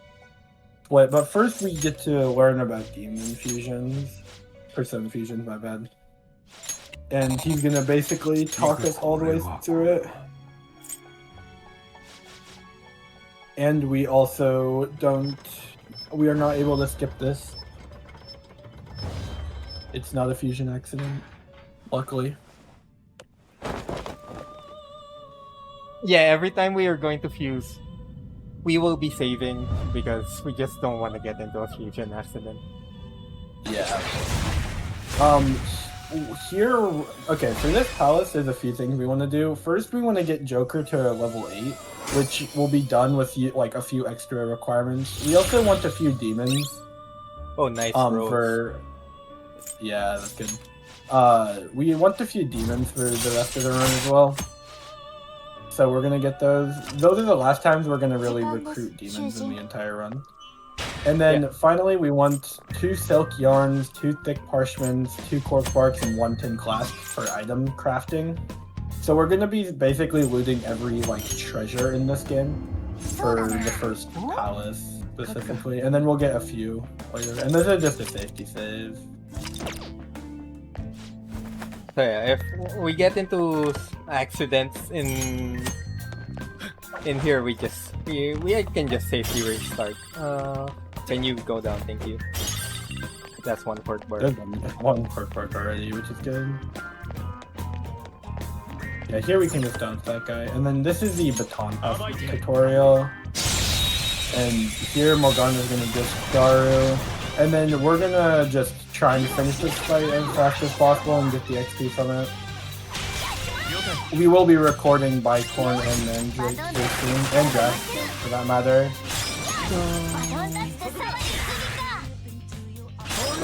split. But first we get to learn about demon fusions. Persona fusions, my bad. And he's gonna basically talk us all the way through it. And we also we are not able to skip this. It's not a fusion accident, luckily. Yeah, every time we are going to fuse, we will be saving because we just don't want to get into a fusion accident. Yeah. Here, okay, for this palace, there's a few things we want to do. First, we want to get Joker to level 8, which will be done with like a few extra requirements. We also want a few demons. Oh, nice. Rose. Yeah, that's good. We want a few demons for the rest of the run as well. So we're gonna get those. Those are the last times we're gonna really recruit demons in the entire run. And then finally, we want 2 silk yarns, 2 thick parchments, 2 cork barks, and 1 tin clasp for item crafting. So we're gonna be basically looting every like treasure in this game for the first palace specifically, and then we'll get a few later. And this is just a safety save. So yeah, if we get into accidents in here, we can just safely restart. Can you go down? Thank you. That's 1 cork bar. There's one cork bar already, which is good. Yeah, here we can just dance that guy. And then this is the baton pass tutorial. And here Morgana's gonna just Daru. And then we're gonna just try and finish this fight as fast as possible and get the XP from it. We will be recording Bicorn and Mandrake soon, and Jack, for that matter.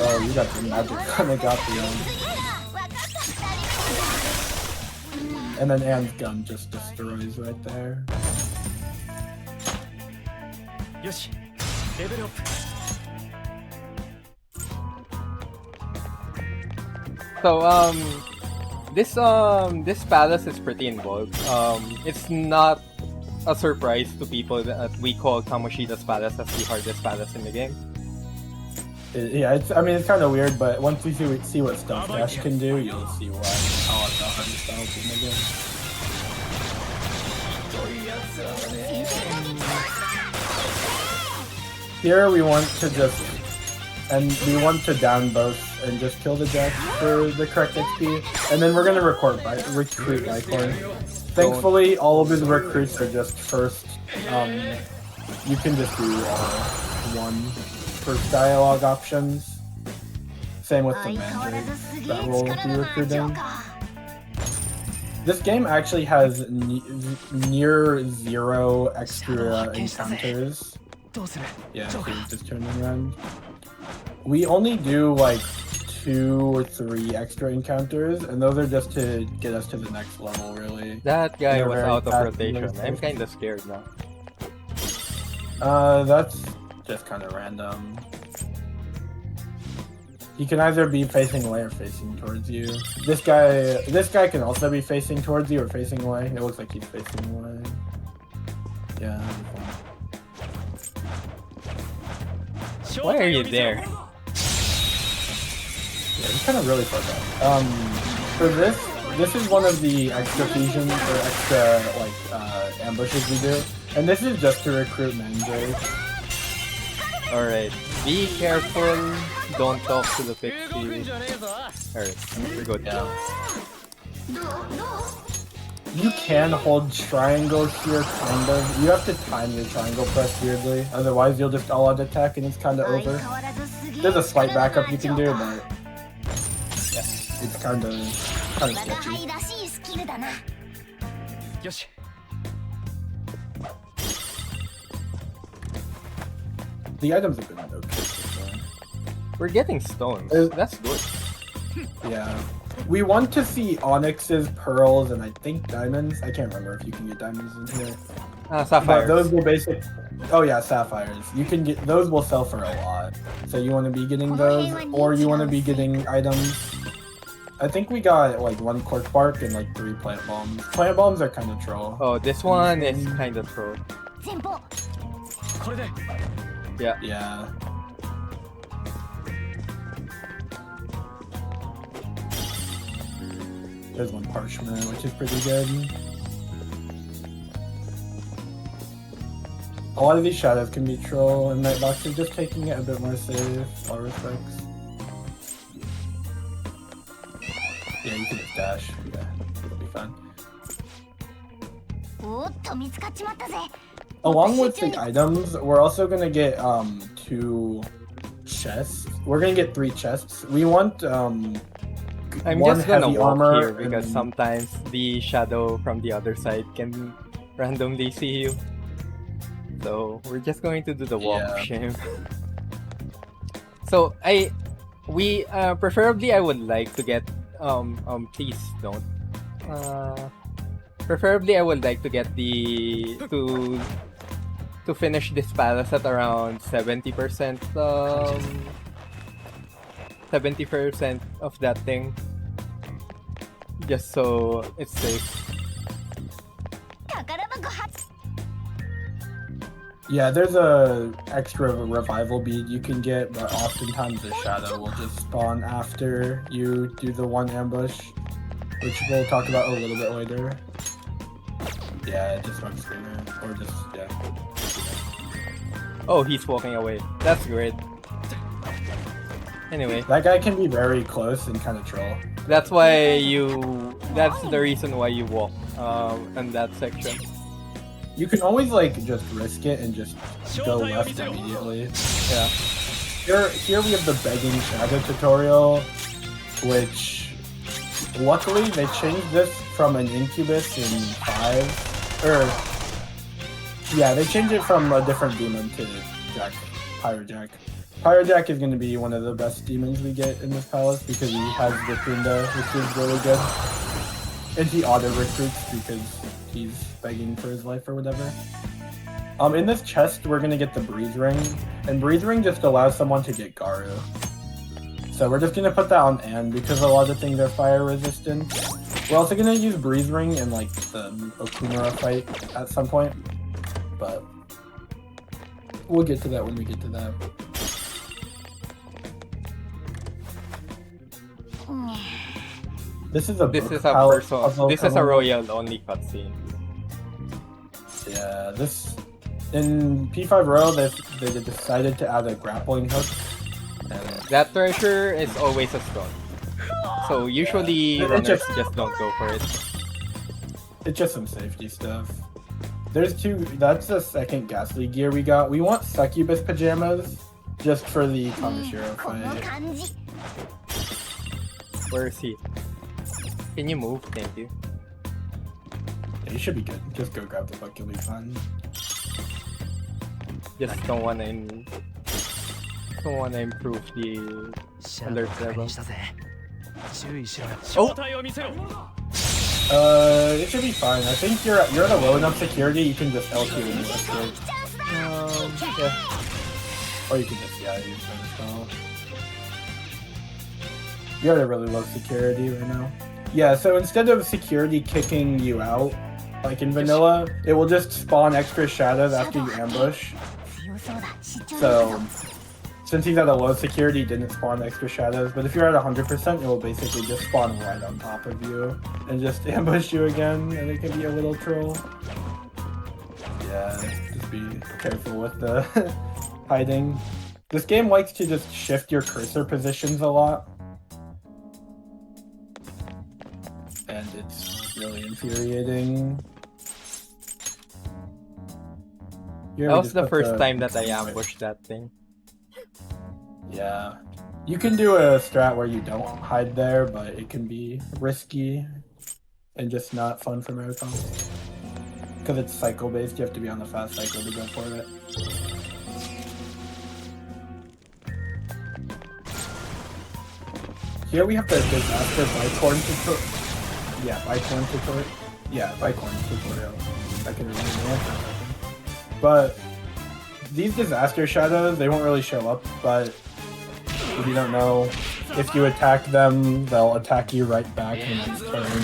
Oh, you got the magic gun, I got the And then Anne's gun just destroys right there. So this palace is pretty involved. It's not a surprise to people that we call Kamoshida's palace as the hardest palace in the game. Yeah, it's kind of weird, but once you see what Stealth Dash can do, you'll see why how it's the hardest palace in the game. Here we want to down both and just kill the Jack for the correct XP, and then we're gonna recruit Bicorn. Thankfully, all of his recruits are just first. You can just do one first dialogue options. Same with the Mandrakes that will be recruiting. This game actually has near 0 extra encounters. Yeah, so just turning around. We only do like 2 or 3 extra encounters, and those are just to get us to the next level, really. That guy was out of rotation. I'm kinda scared now. That's just kind of random. He can either be facing away or facing towards you. This guy can also be facing towards you or facing away. It looks like he's facing away. Yeah. Why are you there? Yeah, it's kind of really far back. For this is one of the extra fusions or extra ambushes we do, and this is just to recruit Mandrake. All right, be careful. Don't talk to the pixie. All right, we go down. You can hold triangle here, kind of. You have to time your triangle press weirdly, otherwise you'll just all-out attack and it's kind of over. There's a slight backup you can do, but yeah, it's kind of sketchy. The items have been okay so far. We're getting stones. That's good. Yeah. We want to see onyxes, pearls, and I think diamonds. I can't remember if you can get diamonds in here. Sapphires. But those will Oh yeah, sapphires. You can get those. Will sell for a lot. So you want to be getting those, or you want to be getting items. I think we got like 1 cork bark and like 3 plant bombs. Plant bombs are kind of troll. Oh, this one is kind of troll. Yeah. Yeah. There's 1 parchment, which is pretty good. A lot of these shadows can be troll, and Nightbox is just taking it a bit more safe. All respects. Yeah, you can just dash. Yeah, it'll be fine. おっと見つかっちまったぜ。 Along with the items, we're also gonna get 2 chests. We're gonna get 3 chests. We want I'm one just gonna heavy walk armor here because and- sometimes the shadow from the other side can randomly see you. So we're just going to do the walk Yeah. shame. So preferably I would like to get please don't. Preferably I would like to get to finish this palace at around 70% 70% of that thing. Just so it's safe. 宝箱発 Yeah, there's a extra revival bead you can get, but oftentimes the shadow will just spawn after you do the one ambush, which we'll talk about a little bit later. Yeah, it just runs screamer, or just, yeah. Oh, he's walking away. That's great. Anyway, That guy can be very close and kind of troll. that's the reason why you walk in that section. You can always, like, just risk it and just go left immediately. Yeah. Here we have the begging shadow tutorial, which luckily they changed this from an incubus in 5. Yeah, they changed it from a different demon to Jack, Pyrojack. Pyrojack is going to be one of the best demons we get in this palace because he has Vicunda, which is really good. And he auto recruits because he's begging for his life or whatever. In this chest, we're gonna get the Breeze Ring, and Breeze Ring just allows someone to get Garu. So we're just gonna put that on Anne because a lot of things are fire resistant. We're also gonna use Breeze Ring in like the Okumura fight at some point, but we'll get to that when we get to that. This is a royal only cutscene. Yeah, this in P5 Royal they decided to add a grappling hook. And That treasure is always a stun. So usually It runners just- just don't go for it. it's just some safety stuff. There's 2. That's the second ghastly gear we got. We want succubus pajamas just for the Kamishiro この fight. 感じ Where is he? Can you move? Thank you. Yeah, you should be good. Just go grab the book. You'll be fine. Just don't wanna improve the alert level. Oh, It should be fine. I think you're at a low enough security. You can just LQ and escape, yeah. or you can just use them as well. You're at a really low security right now. Yeah, so instead of security kicking you out, like in vanilla, it will just spawn extra shadows after you ambush. 強そうだ視聴 So, since he's at a low security, he didn't spawn extra shadows, but if you're at 100%, it will basically just spawn right on top of you and just ambush you again, and it can be a little troll. Yeah, just be careful with the hiding. This game likes to just shift your cursor positions a lot. And it's really infuriating. Here we That was just the put first time that I ambushed that thing. Yeah. You can do a strat where you don't hide there, but it can be risky and just not fun for Marathon. Because it's cycle based, you have to be on the fast cycle to go for it. Here we have the disaster Bicorn tutorial. Yeah, Bicorn tutorial. Yeah, Bicorn tutorial. I can remember the answer. But these disaster shadows, they won't really show up, but if you don't know, if you attack them, they'll attack you right back the next turn.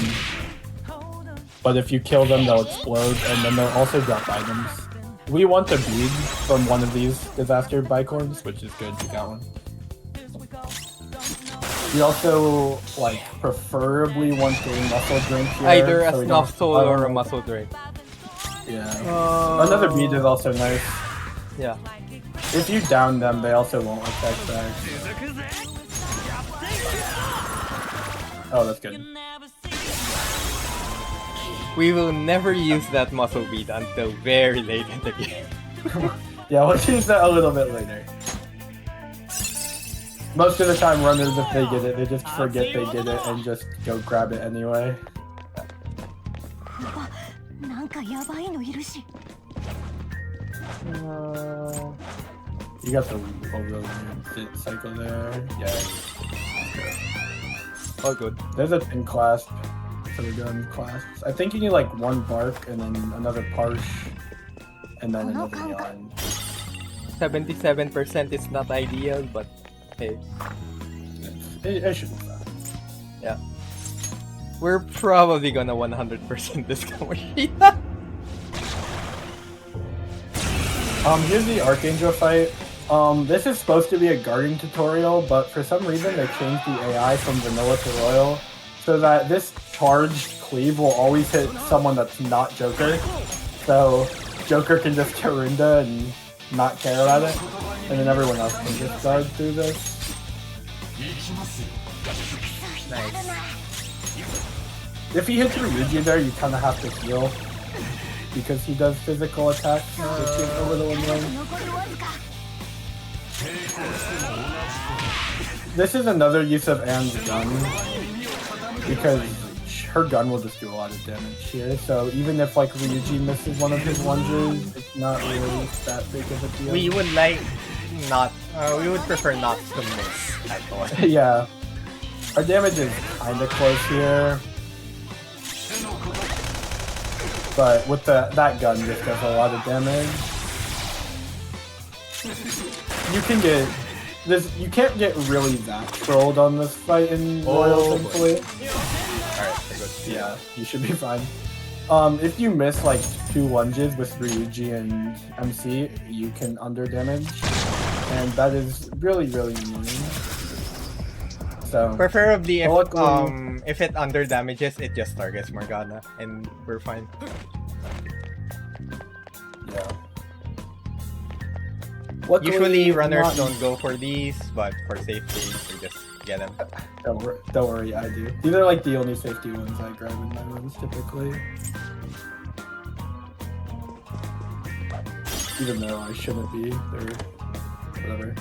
But if you kill them, they'll explode, and then they'll also drop items. We want the bead from one of these disaster bicorns, which is good, we got one. We also, like, preferably want a muscle drink here. Either so a we snuff don't- soul or a muscle drink. Yeah. Another bead is also nice. Yeah. If you down them, they also won't attack back. Oh, that's good. We will never use that muscle beat until very late in the game. Yeah, we'll use that a little bit later. Most of the time, runners, if they get it, they just forget they get it and just go grab it anyway. なんかやばいのいるし。 You got the overload cycle there. Yeah. All good. There's a pin clasp for the gun clasps. I think you need like one bark and then another parsh and then another yawn. 77% is not ideal, but hey. It should be fine. Yeah. We're probably gonna 100% this Kamoshida. Here's the Archangel fight. This is supposed to be a guarding tutorial, but for some reason they changed the AI from vanilla to royal, so that this charged cleave will always hit someone that's not Joker. So Joker can just Karunda and not care about it, and then everyone else can just guard through this. Nice. If he hits Ryuji there, you kind of have to heal, because he does physical attacks, which is a little annoying. This is another use of Anne's gun, because her gun will just do a lot of damage here, so even if like Ryuji misses one of his lunges, it's not really that big of a deal. We would like not, we would prefer not to miss at all. Yeah. Our damage is kinda close here. But with that gun just does a lot of damage. You can get this. You can't get really that trolled on this fight in Royal, thankfully. Alright, very good. Yeah, you should be fine. If you miss like 2 lunges with Ryuji and MC, you can under damage, and that is really annoying. So Preferably if it under damages, it just targets Morgana, and we're fine. yeah. Luckily, Usually runners don't go for these, but for safety, we just get them. Don't worry, I do. These are like the only safety ones I grab in my runs typically. Even though I shouldn't be, or whatever.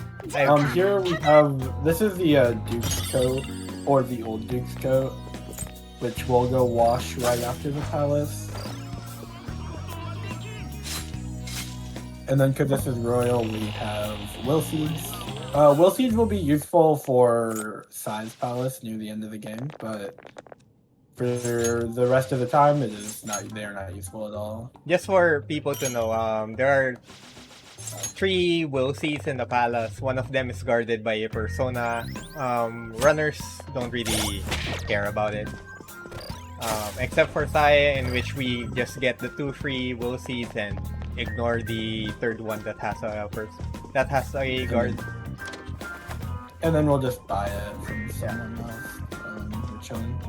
Here we have, this is the Duke's coat, or the old Duke's coat, which will go wash right after the palace. And then because this is royal, we have Will Seeds. Will Seeds will be useful for Sai's Palace near the end of the game, but for the rest of the time, they are not useful at all. Just for people to know, there are 3 Will Seeds in the palace. One of them is guarded by a persona. Runners don't really care about it. Except for Sai, in which we just get the 2 free Will Seeds and ignore the 3rd one that has a a guard. And then we'll just buy it from someone else. We're chilling.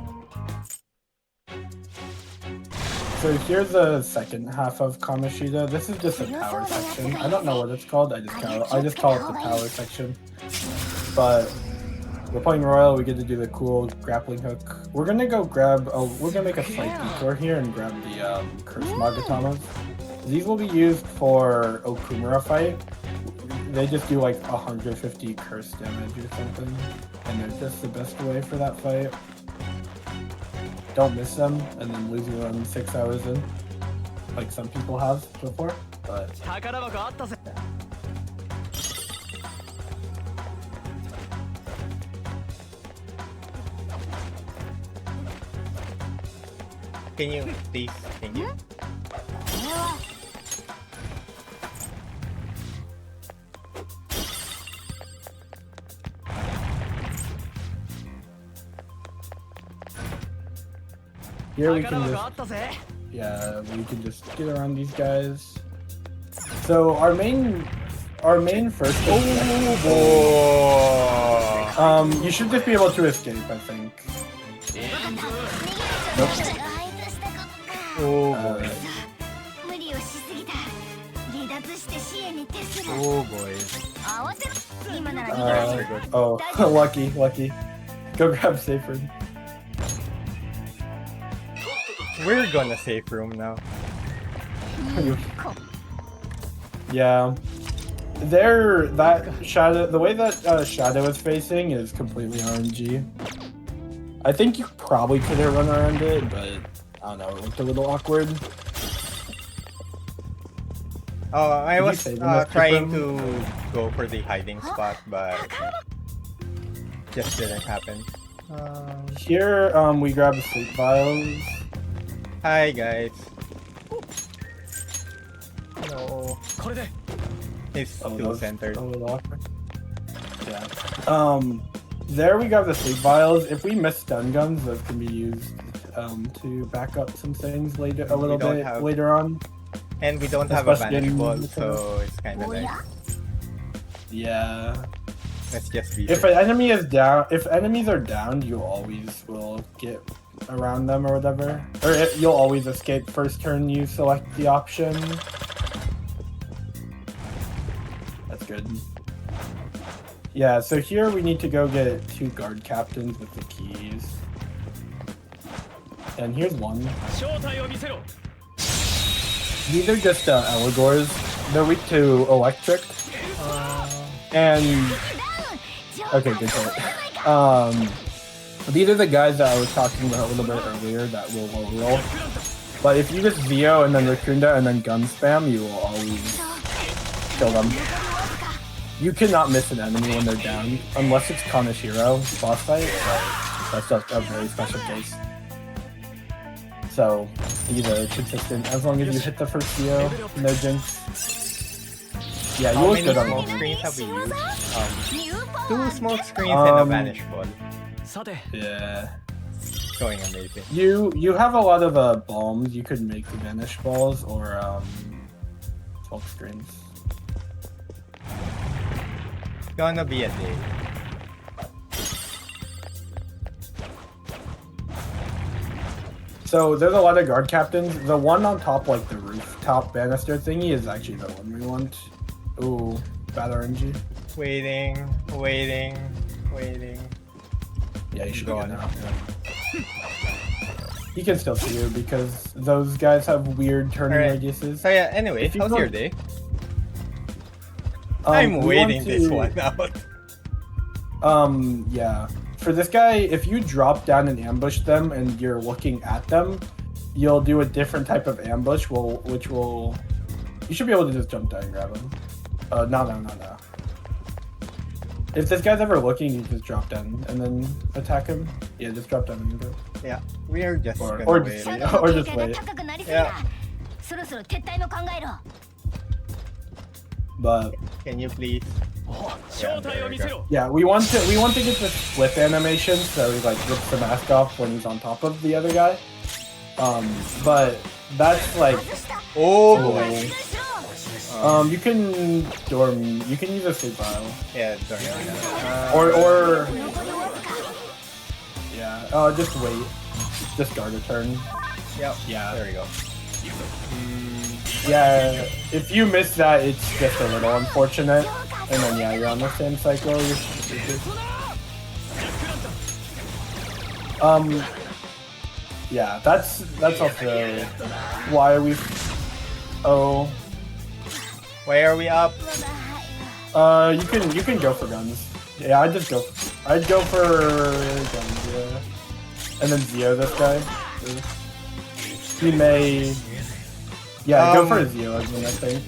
So here's the second half of Kamoshida. This is just a tower section. I don't know what it's called. I just call it the tower section. But we're playing Royal. We get to do the cool grappling hook. We're gonna go grab. We're gonna make a slight detour here and grab the Curse Magatamas. These will be used for Okumura fight. They just do like 150 curse damage or something, and they're just the best way for that fight. Don't miss them and then lose your run 6 hours in, like some people have before. But Can you please? Thank you. here we can just get around these guys. So our main first. You should just be able to escape, I think. Nope. Oh boy. Oh boy. 慌てろ今なら逃げ Alright, られ we're る good. Oh, lucky. Go grab safe room. We're gonna safe room now. Yeah. That Shadow, the way that Shadow is facing is completely RNG. I think you probably could have run around it, but I don't know, it looked a little awkward. Oh, I Did you was save him as trying Kipper? to go for the hiding spot, but just didn't happen. Here, we grab the sleep vials. Hi guys. No. It's Oh, too those- centered. a little awkward. Yeah. There we got the sleep vials. If we miss stun guns, those can be used to back up some things later, a little don't bit have- later on. And we don't have a Especially vanish in ball, the so it's kind of nice. Yeah. Let's just be If sure. an enemy is down, if enemies are downed, you always will get around them or whatever. Or you'll always escape first turn you select the option. That's good. Yeah, so here we need to go get 2 guard captains with the keys. And here's one. These are just Eligors. They're weak to electric. And okay, good point. These are the guys that I was talking about a little bit earlier that will low roll. But if you just Zio and then Raccoonda and then gun spam, you will always kill them. You cannot miss an enemy when they're down, unless it's Kaneshiro boss fight, but that's just a very special case. So, either consistent, as long as you hit the first Zio, no jinx. Yeah, you How look many good on smoke all. screens have we used? 2 smoke screens and a Um, vanish ball. Yeah. Going amazing. You have a lot of bombs. You could make the vanish balls or smoke screens. Gonna be a day. So there's a lot of guard captains. The one on top, like the rooftop banister thingy, is actually the one we want. Ooh, bad RNG. Waiting. Yeah, you should Go go on. now. He can still see you because those guys have weird turning Alright. radiuses. So yeah, anyway, If you how's don't- your day? we I'm want waiting this to- one out. Yeah. For this guy, if you drop down and ambush them and you're looking at them, you'll do a different type of ambush, which will... You should be able to just jump down and grab him. No. If this guy's ever looking, you just drop down and then attack him. Yeah, just drop down and go. Yeah, we are just Or- gonna or wait. just- シャドウ or の just 警戒 wait. が高くなりすぎ Yeah. だそろそろ撤退も考えろ But Can you please? Yeah, there we go. yeah, we want to get the flip animation so he like rips the mask off when he's on top of the other guy. But that's like Oh Oh. boy. 撤退しろ you can use a sleep vial. Yeah, sorry. Or 残りわずか yeah, just wait. Just guard a turn. Yep. Yeah. There we go. Yeah, if you miss that, it's just a little unfortunate. And then yeah, you're on the same cycle. Yeah, that's also why we. Oh, Why are we up? you can go for guns. Yeah, I'd go for guns. Yeah, and then Zio this guy. He may. Yeah, go for a Zio. I think.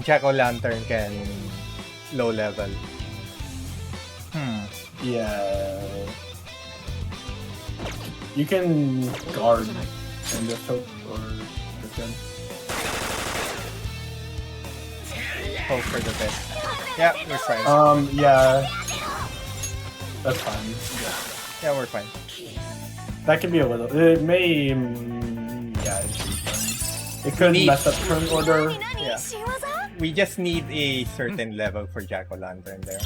Jack-o'-lantern can low level. Yeah. You can guard and just hope or defend. Hope for the best. Yeah, we're fine. Yeah. That's fine. Yeah, we're fine. That can be a little. It may. Yeah, it should be fine. It could Neat. mess up turn order. 何 Yeah. 仕業 We just need a certain level for Jack-o'-lantern there.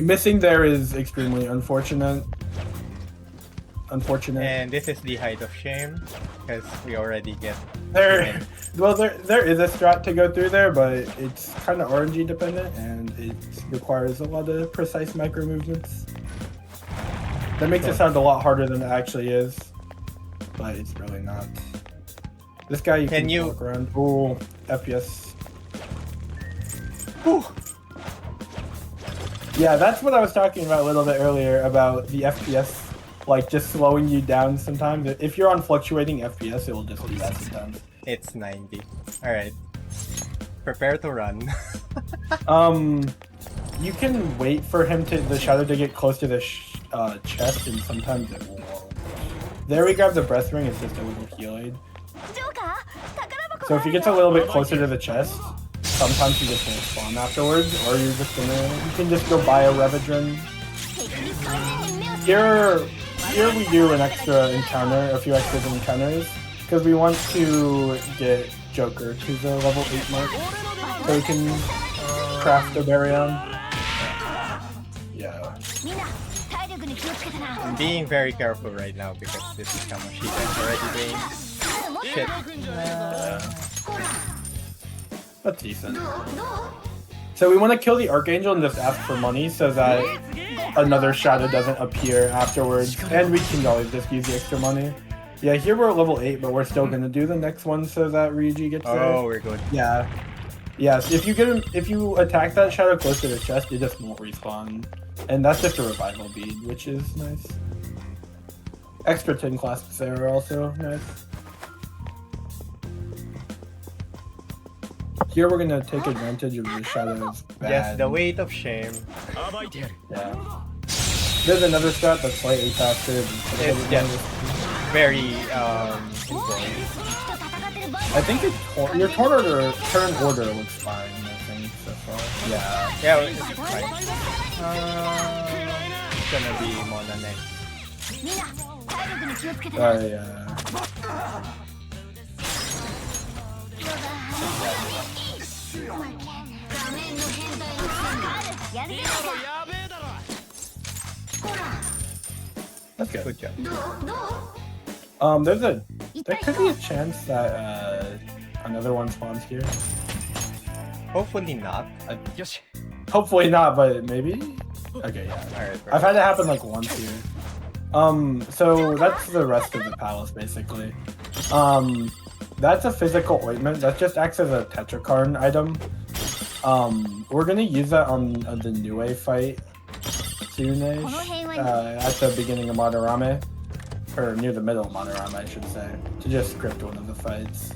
Missing there is extremely unfortunate. unfortunate. And this is the height of shame, because we already get... There is a strat to go through there, but it's kind of RNG dependent, and it requires a lot of precise micro movements. That makes it sound a lot harder than it actually is, but it's really not. This guy you can walk around. Ooh, FPS. Ooh. Yeah, that's what I was talking about a little bit earlier about the FPS, like just slowing you down sometimes. If you're on fluctuating FPS, it will just do that sometimes. It's 90. Alright. Prepare to run. You can wait for the shadow to get close to the chest, and sometimes it won't. There we grab the breath ring, it's just a little heal aid. So if you get a little bit closer to the chest, sometimes you just won't spawn afterwards, or you can just go buy a Revadrin. Here we do an extra encounter, a few extra encounters, because we want to get Joker to the level 8 mark, so we can craft a Baryon. Yeah. I'm being very careful right now because this is Kamoshida is already doing shit. That's decent. So we want to kill the Archangel and just ask for money so that another shadow doesn't appear afterwards, and we can always just use the extra money. Yeah, here we're at level 8, but we're still gonna do the next one so that Ryuji gets there. Oh, we're good. Yeah. Yes, if you attack that shadow close to the chest, it just won't respawn. And that's just a revival bead, which is nice. Extra 10 clasps there are also nice. Here we're gonna take advantage of the shadow's bad. Yes, the weight of shame. Yeah. There's another strat that's slightly faster. It's just very important. I think your turn order looks fine, I think, so far. Yeah. Yeah, it's fine. It's gonna be Mona next. Yeah. That's good. Good job. There could be a chance that another one spawns here. Hopefully not. Hopefully not, but maybe? Okay, yeah. Alright, I've had it happen like once here. So that's the rest of the palace basically. That's a physical ointment. That just acts as a Tetrakarn item. We're gonna use that on the Nue fight soonish. At the beginning of Madarame. Or near the middle of Madarame, I should say. To just script one of the fights.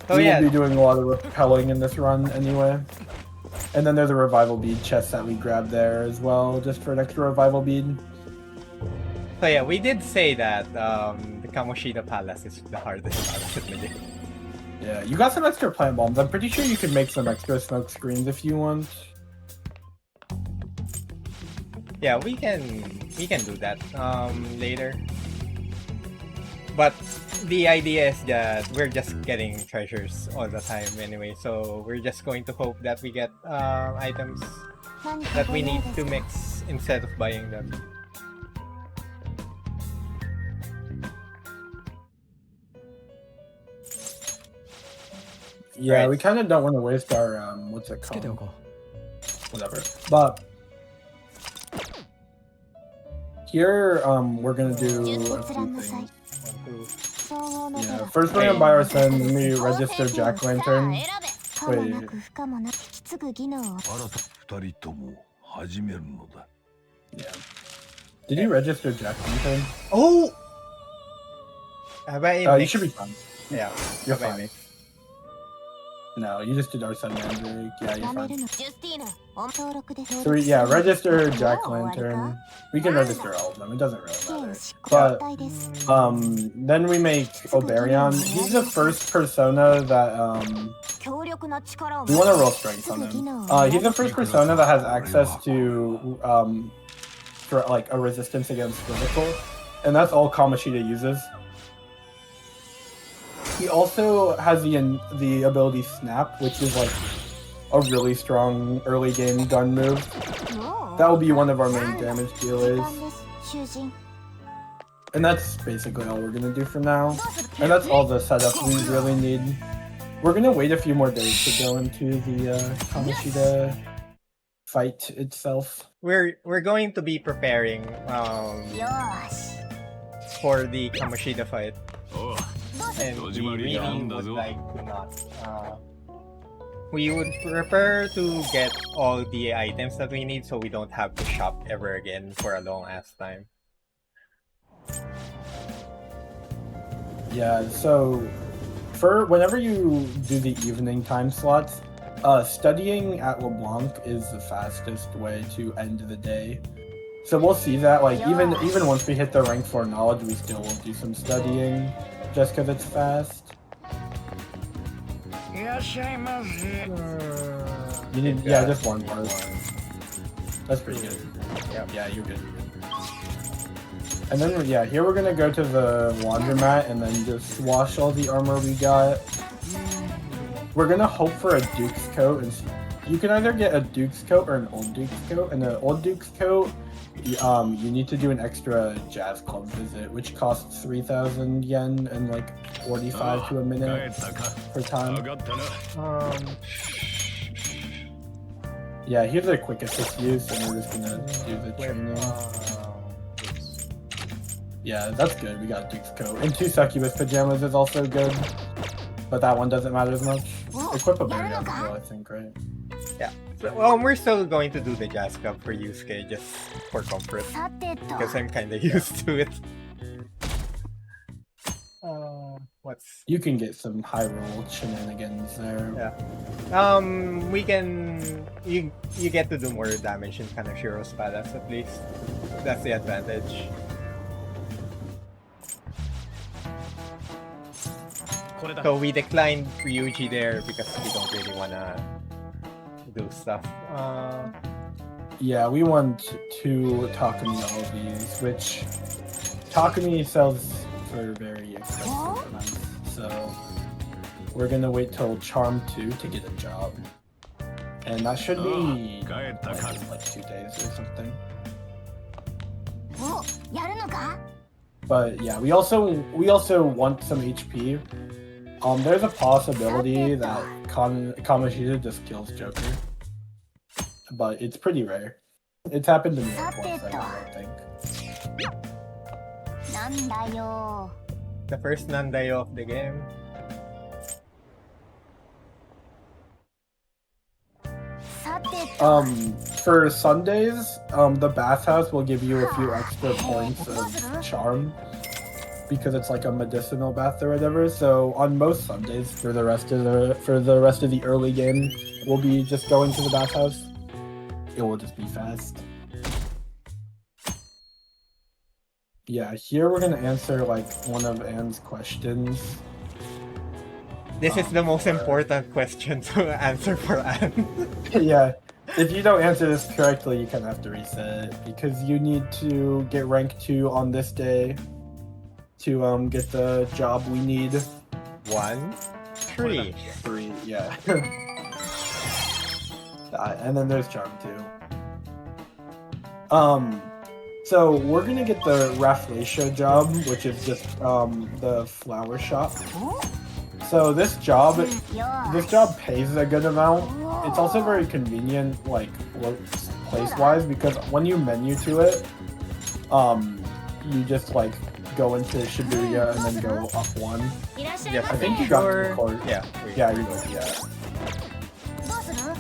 Oh, we yeah. will be doing a lot of repelling in this run anyway. And then there's a revival bead chest that we grabbed there as well, just for an extra revival bead. So yeah, we did say that the Kamoshida Palace is the hardest palace in the game. Yeah, you got some extra plant bombs. I'm pretty sure you can make some extra smoke screens if you want. Yeah, we can do that later. But the idea is that we're just getting treasures all the time anyway, so we're just going to hope that we get items that we need to mix instead of buying them. Yeah, Right. we kind of don't want to waste our what's it called? Whatever. But here we're gonna do a few things. Yeah, first we're gonna buy our Sen, then we register Jack Lantern. Wait. Yeah. Did you register Jack Lantern? Oh! How about You should be fine. Yeah, You're how about fine. No, you just did Arsene Mandrake. Yeah, you're fine. So register Jack Lantern. We can register all of them. It doesn't really matter. But then we make Oberion. He's the first persona that we want to roll strength on him. He's the first persona that has access to for like a resistance against physical, and that's all Kamoshida uses. He also has the ability Snap, which is like a really strong early game gun move. That will be one of our main damage dealers. 囚人 And that's basically all we're gonna do for now. And that's all the setup we really need. We're gonna wait a few more days to go into the Kamoshida fight itself. We're going to be preparing よーし for the Kamoshida fight, おう and we 戸締まりな really んだ would ぞ like to not. We would prepare to get all the items that we need, so we don't have to shop ever again for a long ass time. Yeah, so for whenever you do the evening time slots, studying at LeBlanc is the fastest way to end the day. So we'll see that, like, even once we hit the rank 4 knowledge, we still will do some studying, just because it's fast. You need, yeah, just one part. That's pretty good. Yeah, you're good. And then, yeah, here we're gonna go to the laundromat and then just wash all the armor we got. We're gonna hope for a Duke's coat, and you can either get a Duke's coat or an old Duke's coat. And the old Duke's coat, you need to do an extra jazz club visit, which costs 3,000 yen and like 45 to a minute per time. Yeah, here's a quick assist use, and we're just gonna do the training. Yeah, that's good. We got Duke's coat. And 2 succubus pajamas is also good, but that one doesn't matter as much. Equip a berry as well, I think, right? Yeah. So, well, we're still going to do the Jazz Cup for Yusuke just for comfort, さてと because I'm kind of used to it. What's You can get some high roll shenanigans there. Yeah. We can you get to do more damage in Kanashiro Spadas at least. That's the advantage. So we declined Ryuji there because we don't really wanna do stuff. Yeah, we want 2 Takumi LVs, which Takumi sells for very expensive amounts. So we're gonna wait till Charm 2 to get a job. And that should be like 2 days or something. おやるのか But yeah, we also want some HP. There's a possibility that Kamoshida just kills Joker, but it's pretty rare. It's happened to me like once, I think. なんだよ The first Nandayo of the game. さてと For Sundays, the bathhouse will give you a few extra points of charm because it's like a medicinal bath or whatever. So on most Sundays for the rest of the early game, we'll be just going to the bathhouse. It will just be fast. Yeah, here we're gonna answer like one of Anne's questions. This is the most important question to answer for Anne. Yeah, if you don't answer this correctly, you kind of have to reset it because you need to get rank 2 on this day to get the job we need. 1, 3. 3, yeah. And then there's charm 2. So we're gonna get the Rafflesia job, which is just the flower shop. So this job pays a good amount. It's also very convenient, like place-wise, because when you menu to it, you just like go into Shibuya and then go up 1. いらっしゃい Yes, ま I せ think you got to the Sure. court. Yeah. Yeah, you go. Yeah. どうする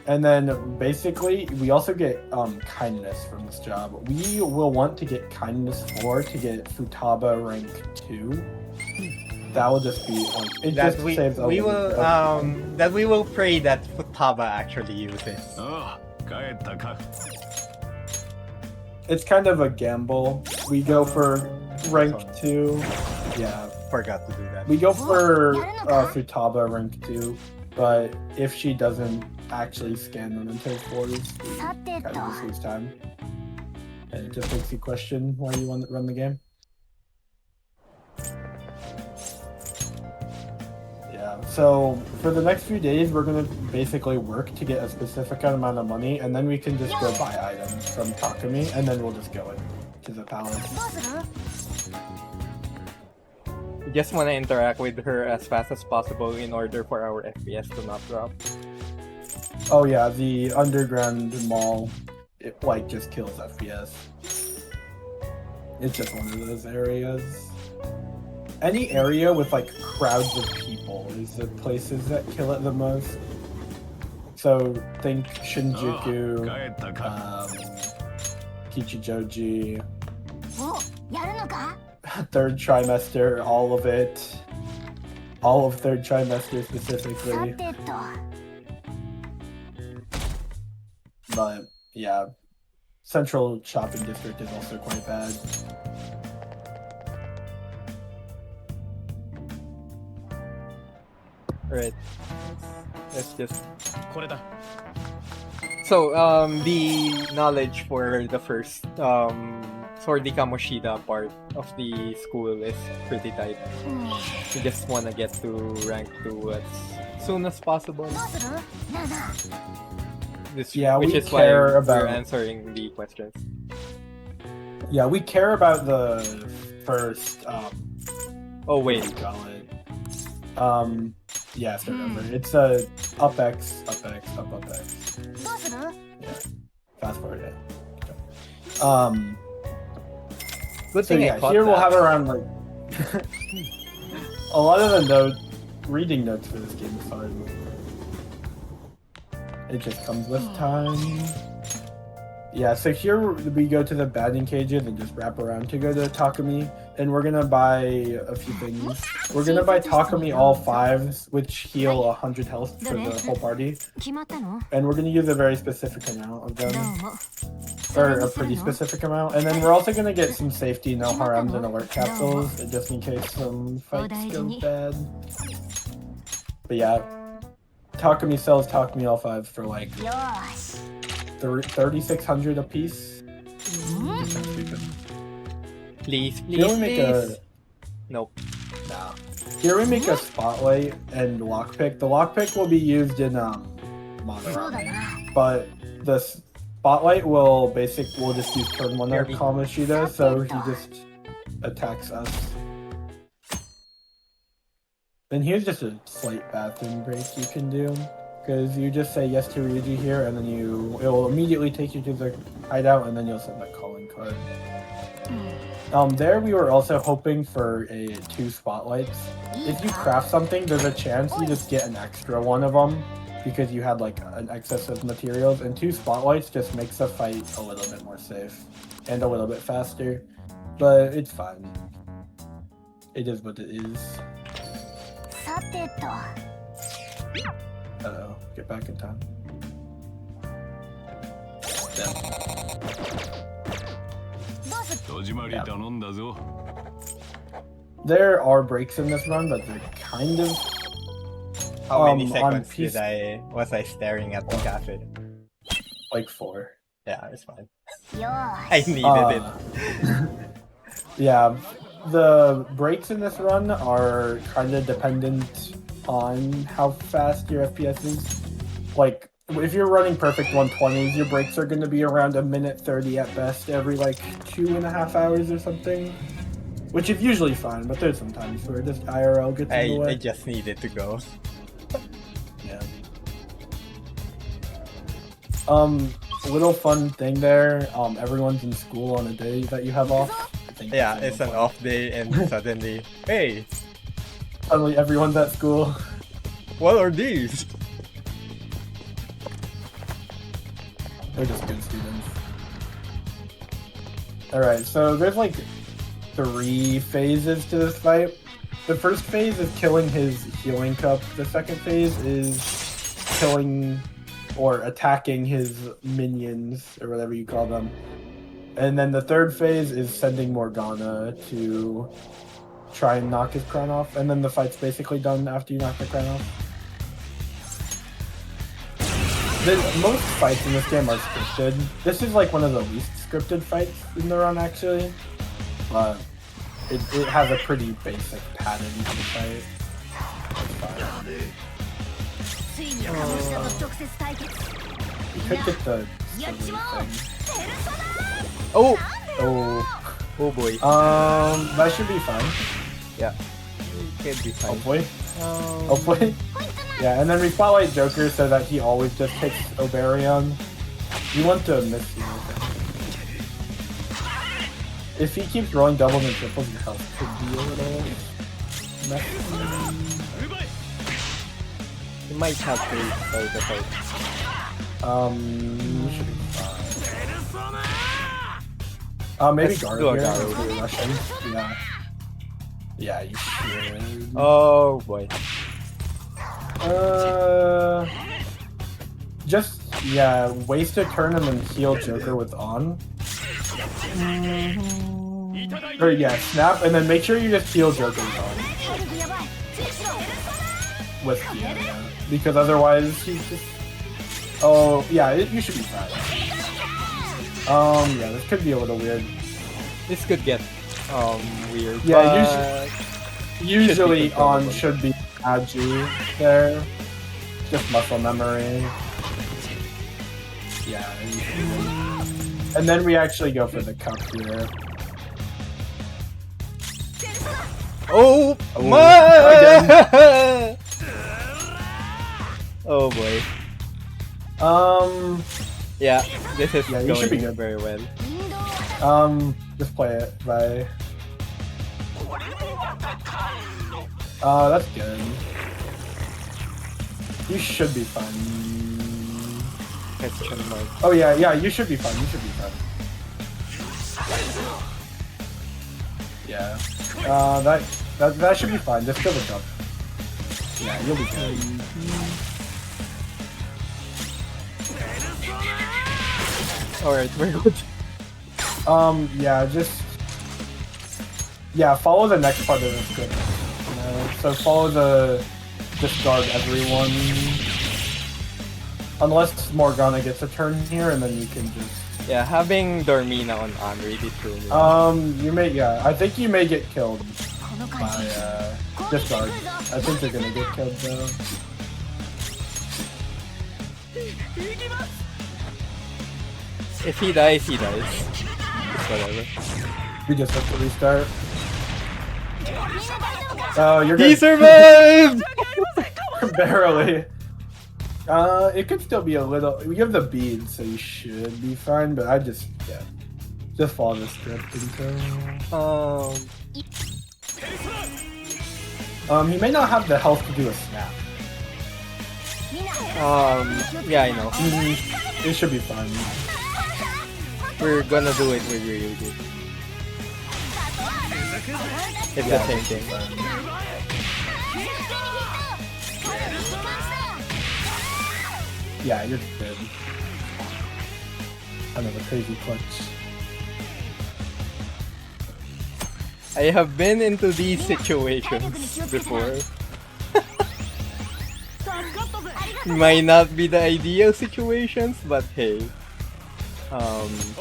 And then basically, we also get kindness from this job. We will want to get kindness 4 to get Futaba rank 2. That will just be like it That just we saves a will little bit. that we will pray that Futaba actually uses. ああ帰ったか It's kind of a gamble. We go for rank 2. Yeah, Forgot to do that. we go for Futaba rank 2. But if she doesn't actually scan them into 4s, we さて kind と of just lose time. And it just makes you question why you want to run the game. Yeah, Yeah, so for the next few days, we're gonna basically work to get a specific amount of money, and then we can just go buy items from Takumi, and then we'll just go into the palace. どうする We just want to interact with her as fast as possible in order for our FPS to not drop. Oh yeah, the underground mall, it like just kills FPS. It's just one of those areas. Any area with like crowds of people is the places that kill it the most. So think Shinjuku, 帰ったか Kichijoji, おやるのか third trimester, all of it. All of third trimester さ specifically. てと But yeah, Central Shopping District is also quite bad. Right. Let's just これだ So, the knowledge for the first Sword Kamoshida part of the school is pretty tight. うん We just wanna get to rank 2 as soon as possible. どうするなあなあ This, Yeah, which we is why care we're about- answering the questions. Yeah, we care about the first Oh what wait, do you call it? Yeah, start over. It's a up X, up X, up X. どうする Fast forward it. good So thing yeah, I caught here we'll that. have around like a lot of the reading notes for this game is hard. It just comes with time. Yeah, so here we go to the batting cages and just wrap around to go to Takumi, and we're gonna buy a few things. We're gonna buy Takumi all 5s, which heal 100 health for the whole party, 決まったの and we're gonna use a very specific amount of どう them, も or a pretty specific amount, and then we're also gonna get some safety no harems and alert capsules, just in case some fights go bad. But yeah, Takumi sells Takumi all 5s for like よーし 3,600 a piece. うん Stupid. Please, Here please, we make please. a Nope. Here we make a spotlight and lockpick. The lockpick will be used in そうだ Monoramen, な but the spotlight will we'll just use turn 1 of Kirby. Kamoshida, so he just attacks us. Then here's just a slight bathroom break you can do. Because you just say yes to Ryuji here, and then it will immediately take you to the hideout, and then you'll send that calling card. There we were also hoping for 2 spotlights. If you craft something, there's a chance you just get an extra one of them, because you had like an excess of materials, and 2 spotlights just makes the fight a little bit more safe, and a little bit faster. But it's fine. It is what it is. さてと Uh-oh, get back in time. どうする戸締まり頼んだぞ There are breaks in this run, but they're kind of How many on seconds was I staring at the cafe? like 4. Yeah, it's fine. よー I し needed it. Yeah, the breaks in this run are kind of dependent on how fast your FPS is. Like, if you're running perfect 120s, your breaks are going to be around 1:30 at best every like 2.5 hours or something. Which is usually fine, but there's some times where just IRL gets in the way. I just needed to go. Yeah. Little fun thing there. Everyone's in school on a day that you have off. I think Yeah, that's it's an fun. off day and suddenly, hey, Suddenly everyone's at school. what are these? They're just good students. Alright, so there's like 3 phases to this fight. The first phase is killing his healing cup. The second phase is killing or attacking his minions, or whatever you call them. And then the third phase is sending Morgana to try and knock his crown off. And then the fight's basically done after you knock the crown off. Most fights in this game are scripted. This is like one of the least scripted fights in the run, actually. But it has a pretty basic pattern to the fight. You could get the thing. Oh! Oh. Oh boy. That should be fine. Yeah. It could be fine. Hopefully. Hopefully. Yeah, and then we spotlight Joker so that he always just takes Oberion. You want to miss you. If he keeps rolling doubles and triples, your health could be a little messy. You might have to restart the fight. Should be fine. Maybe Let's Garo do a here. Garo. If you're Russian. Yeah. Yeah, you should. Oh boy. Just, yeah, waste a turn and then heal Joker with On. Or yeah, snap, and then make sure you just heal Joker with On. With yeah. Because otherwise he's just... Oh, yeah, you should be fine. Yeah, this could be a little weird. This could get weird. Yeah, but usually be On controllable. should be Agi there. Just muscle memory. Yeah. And then we actually go for the cup here. Oh, Oh, my! Oh boy. Yeah, this is Yeah, you should be going good. very well. Just play it. Bye. That's good. You should be fine. Question mark. Oh yeah, you should be fine. You should be fine. Yeah. That should be fine. Just kill the jump. Yeah, you'll be good. Alright, we're good. Yeah, just... Yeah, follow the next part of this script. You know? So follow the... Discard everyone. Unless Morgana gets a turn here, and then you can just... Yeah, having Dormina on really true. You may... Yeah, I think you may get killed by, Discard. I think you're gonna get killed, though. If he dies, he dies. It's whatever. We just have to restart. Oh, you're He good. survived! Barely. It could still be a little... We have the bead, so you should be fine, but I just... Yeah. Just follow the script until... he may not have the health to do a snap. Yeah, I know. It should be fine. We're gonna do it with Ryuji. It's the same thing. Yeah, you're good. Another crazy clutch. I have been into these situations before. Might not be the ideal situations, but hey.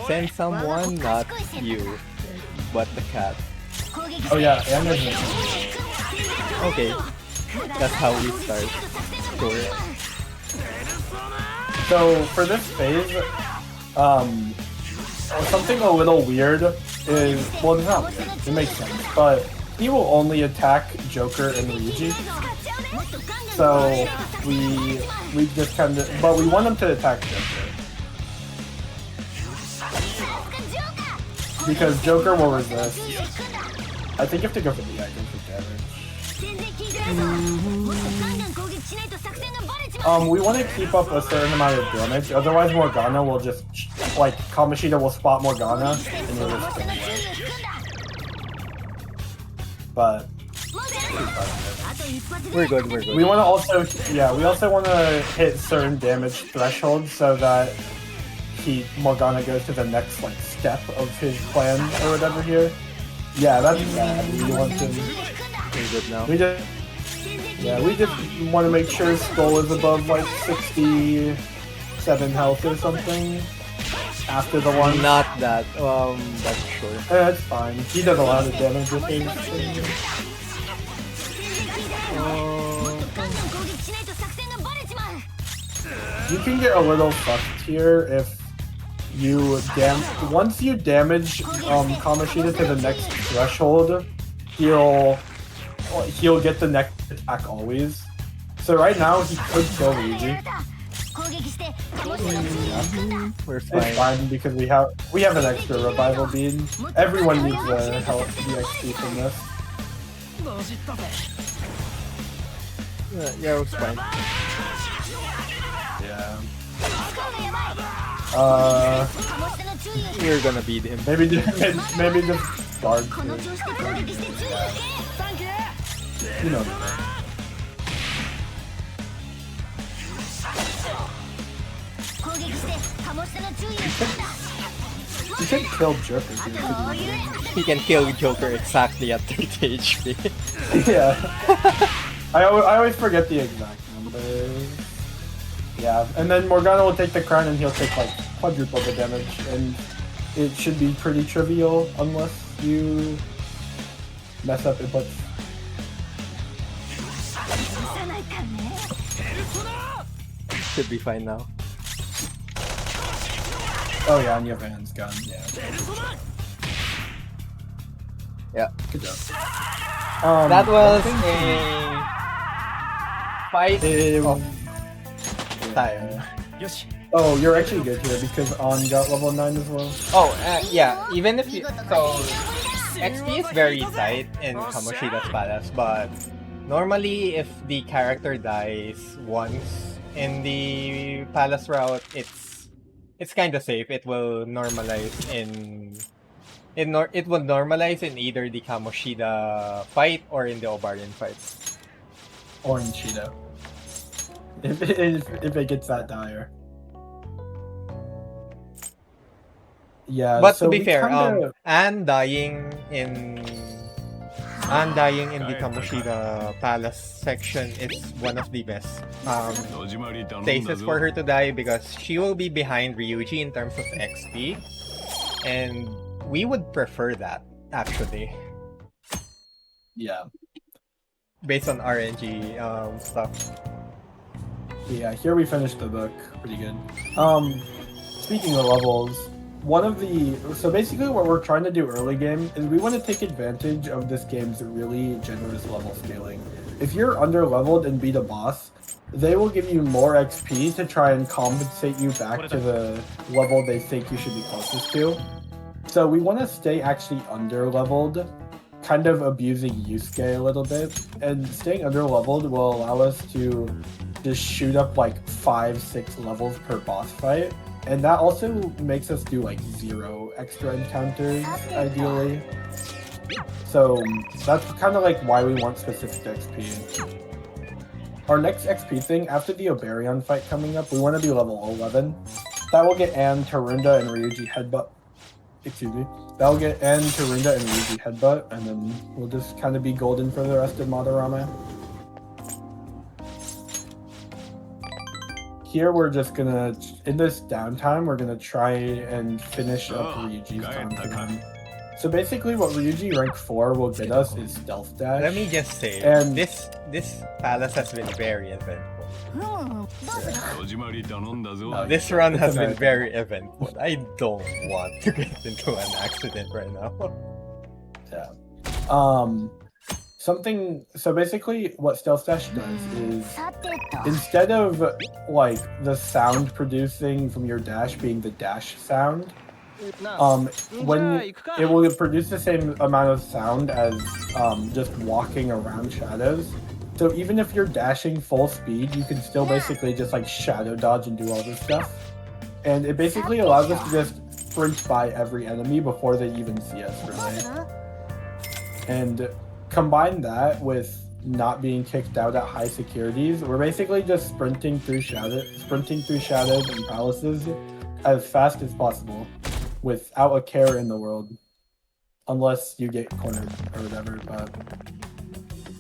Send someone, not you, but the cat. Oh yeah, and there's me. Okay, that's how we start. Sure. So for this phase, something a little weird is, well, it's not weird, it makes sense, but he will only attack Joker and Ryuji. So we just kind of, but we want him to attack Joker. Because Joker will resist. I think you have to go for the icon for damage. We want to keep up a certain amount of damage, otherwise Morgana will just, like, Kamoshida will spot Morgana, and you'll just get away. But... We're good, we're good. We want to also, yeah, we also want to hit certain damage thresholds so that Morgana goes to the next, like, step of his plan or whatever here. Yeah, that's bad. We want to... We're good now. We just want to make sure Skull is above like 67 health or something after the one. Not that, that's sure. Yeah, it's fine. He does a lot of damage with his. you can get a little fucked here if you once you damage Kamoshida to the next threshold, he'll get the next attack always. So right now he could kill Ryuji. We're It's fine. fine because we have an extra revival bead. Everyone needs the health DXP from this. Yeah, it's fine. Yeah. We're gonna beat him. Maybe just guard. You know. You can kill Joker. He can kill Joker exactly at 30 HP. Yeah. I always forget the exact numbers. Yeah, and then Morgana will take the crown and he'll take like quadruple the damage, and it should be pretty trivial unless you mess up inputs. Should be fine now. Oh yeah, and you have a hands gun. Yeah. Yeah. Good job. That was I a fight think of time. Oh, you're actually good here because On got level 9 as well. Oh, yeah. Even if you XP is very tight in Kamoshida's Palace, but normally if the character dies once in the Palace route, it's kind of safe. It will normalize it will normalize in either the Kamoshida fight or in the Obarian fight. Or in Cheeto. If it gets that dire. Yeah, But so to be we fair, kinda- Anne dying in the Kamoshida Palace section is one of the best places for her to die because she will be behind Ryuji in terms of XP, and we would prefer that actually Yeah. based on RNG stuff. Yeah, here we finished the book. Pretty good. Speaking of levels, so basically what we're trying to do early game is we want to take advantage of this game's really generous level scaling. If you're under leveled and beat a boss, they will give you more XP to try and compensate you back to the level they think you should be closest to. So we want to stay actually under leveled, kind of abusing Yusuke a little bit, and staying under leveled will allow us to just shoot up like 5-6 levels per boss fight, and that also makes us do like 0 extra encounters ideally. So that's kind of like why we want specific XP. Our next XP thing after the Obarion fight coming up, we want to be level 11. That will get Anne, Tarunda, and Ryuji headbutt. Excuse me. That'll get Anne, Tarunda, and Ryuji headbutt, and then we'll just kind of be golden for the rest of Madarame. Here we're just gonna, in this downtime, we're gonna try and finish up Ryuji's time. So basically what Ryuji rank 4 will get us is Stealth Dash. Let me just say, And- this palace has been very eventful. This run has been very eventful. I don't want to get into an accident right now. So basically what Stealth Dash does is, instead of like the sound producing from your dash being the dash sound, when it will produce the same amount of sound as just walking around shadows. So even if you're dashing full speed, you can still basically just like shadow dodge and do all this stuff. And it basically allows us to just sprint by every enemy before they even see us, really. And combine that with not being kicked out at high securities, we're basically just sprinting through shadows and palaces as fast as possible without a care in the world, unless you get cornered or whatever. But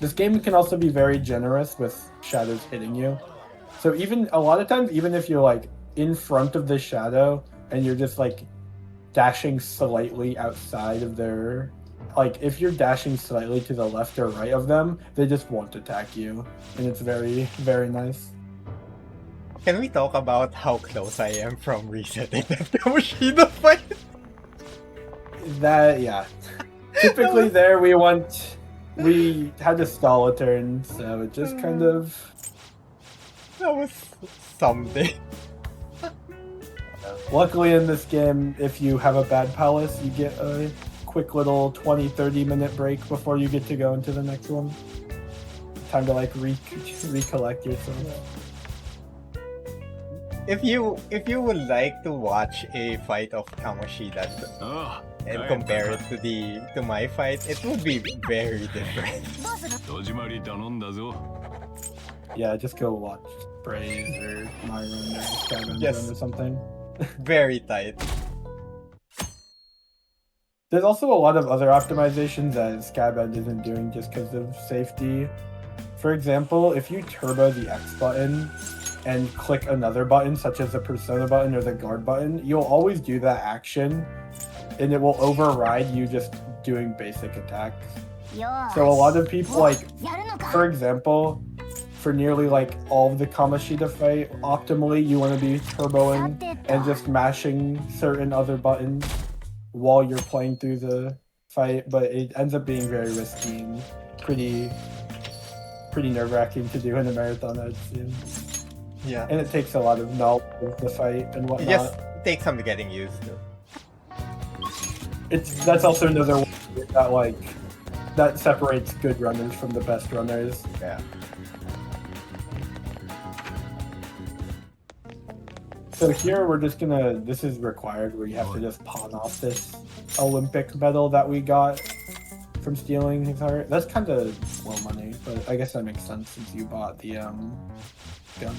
this game can also be very generous with shadows hitting you. So even a lot of times, even if you're like in front of the shadow and you're just like dashing slightly outside of their, like if you're dashing slightly to the left or right of them, they just won't attack you, and it's very, very nice. Can we talk about how close I am from resetting the Kamoshida fight? That, yeah. Typically there we had to stall a turn, so it just kind of... That was something. Luckily in this game, if you have a bad palace, you get a quick little 20-30 minute break before you get to go into the next one. Time to like recollect yourself. If you would like to watch a fight of Kamoshida and compare it to my fight, it would be very different. 戸締まり頼んだぞ Yeah, just go watch Brave or Myron or Skyrim Yes. or something. Very tight. There's also a lot of other optimizations that Skybend isn't doing just because of safety. For example, if you turbo the X button and click another button, such as the Persona button or the Guard button, you'll always do that action, and it will override you just doing basic attacks. So a lot of people, like, for example, for nearly like all of the Kamoshida fight, optimally you want to be turboing and just mashing certain other buttons while you're playing through the fight, but it ends up being very risky and pretty nerve-wracking to do in a marathon, I'd assume. Yeah. And it takes a lot of knowledge of the fight and It whatnot. just takes some getting used to. That's also another way that separates good runners from the best runners. Yeah. So here we're just gonna, this is required where you have to just pawn off this Olympic medal that we got from stealing his heart. That's kind of low money, but I guess that makes sense since you bought the gun.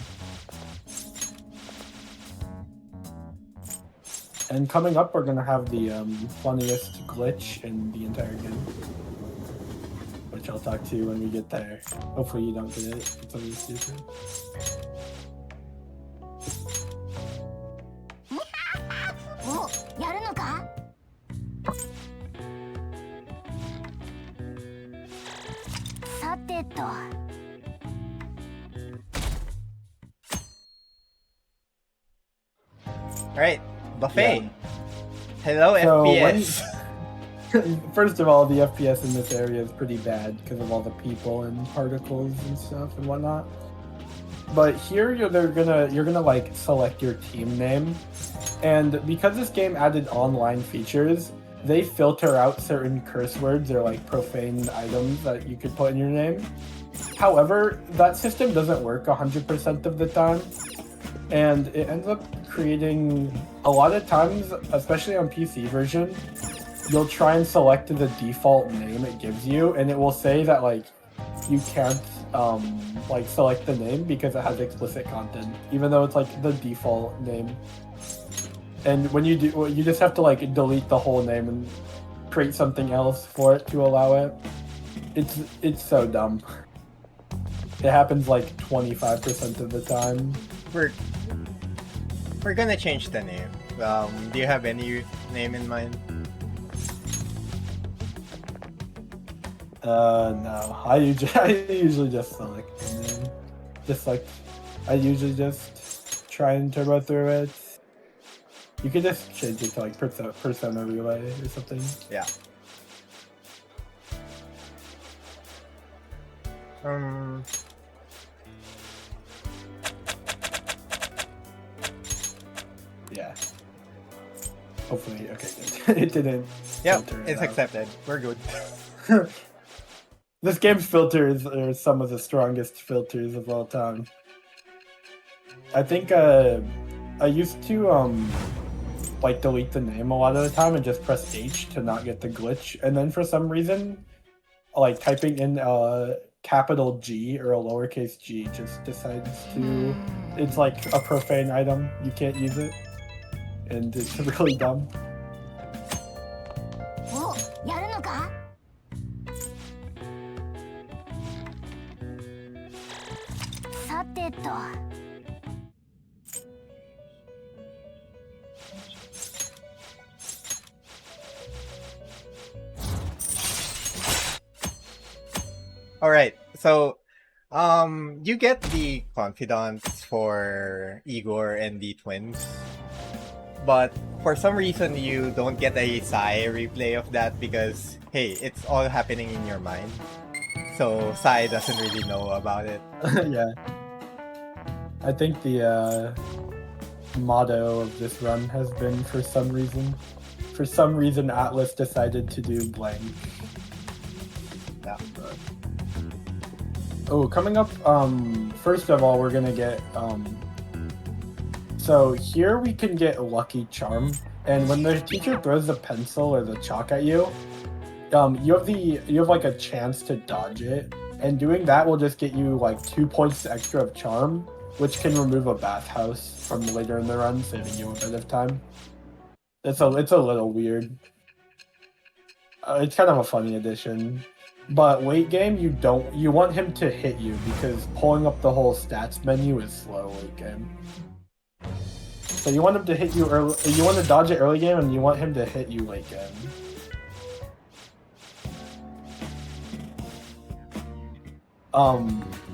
And coming up, we're gonna have the funniest glitch in the entire game, which I'll talk to you when we get there. Hopefully you don't get it. It's always stupid. Alright, Buffet. Yeah. Hello, So FPS. First of all, the FPS in this area is pretty bad because of all the people and particles and stuff and whatnot. But here you're gonna like select your team name, and because this game added online features, they filter out certain curse words or like profane items that you could put in your name. However, that system doesn't work 100% of the time, and it ends up creating a lot of times, especially on PC version, you'll try and select the default name it gives you, and it will say that like you can't like select the name because it has explicit content, even though it's like the default name. And when you do, you just have to like delete the whole name and create something else for it to allow it. It's so dumb. It happens like 25% of the time. We're gonna change the name. Do you have any name in mind? No. I usually just select the name. Just like, I usually just try and turbo through it. You could just change it to like Persona Relay or something. Yeah. Yeah. Hopefully, okay, good. It didn't. Yep, filter it it's out. accepted. We're good. This game's filters are some of the strongest filters of all time. I think I used to like delete the name a lot of the time and just press H to not get the glitch, and then for some reason, like typing in a capital G or a lowercase g just decides to, it's like a profane item, you can't use it, and it's really dumb. Alright, so You get the confidants for Igor and the twins, but for some reason you don't get a Sai replay of that because, hey, it's all happening in your mind. So Sai doesn't really know about it. Yeah. I think the motto of this run has been for some reason Atlas decided to do blank. Yeah. Oh, coming up, first of all, we're gonna get, so here we can get Lucky Charm, and when the teacher throws the pencil or the chalk at you, you have like a chance to dodge it, and doing that will just get you like 2 points extra of charm, which can remove a bathhouse from later in the run, saving you a bit of time. It's a little weird. It's kind of a funny addition. But late game, you want him to hit you because pulling up the whole stats menu is slow late game. So you want him to hit you early. You want to dodge it early game, and you want him to hit you late game.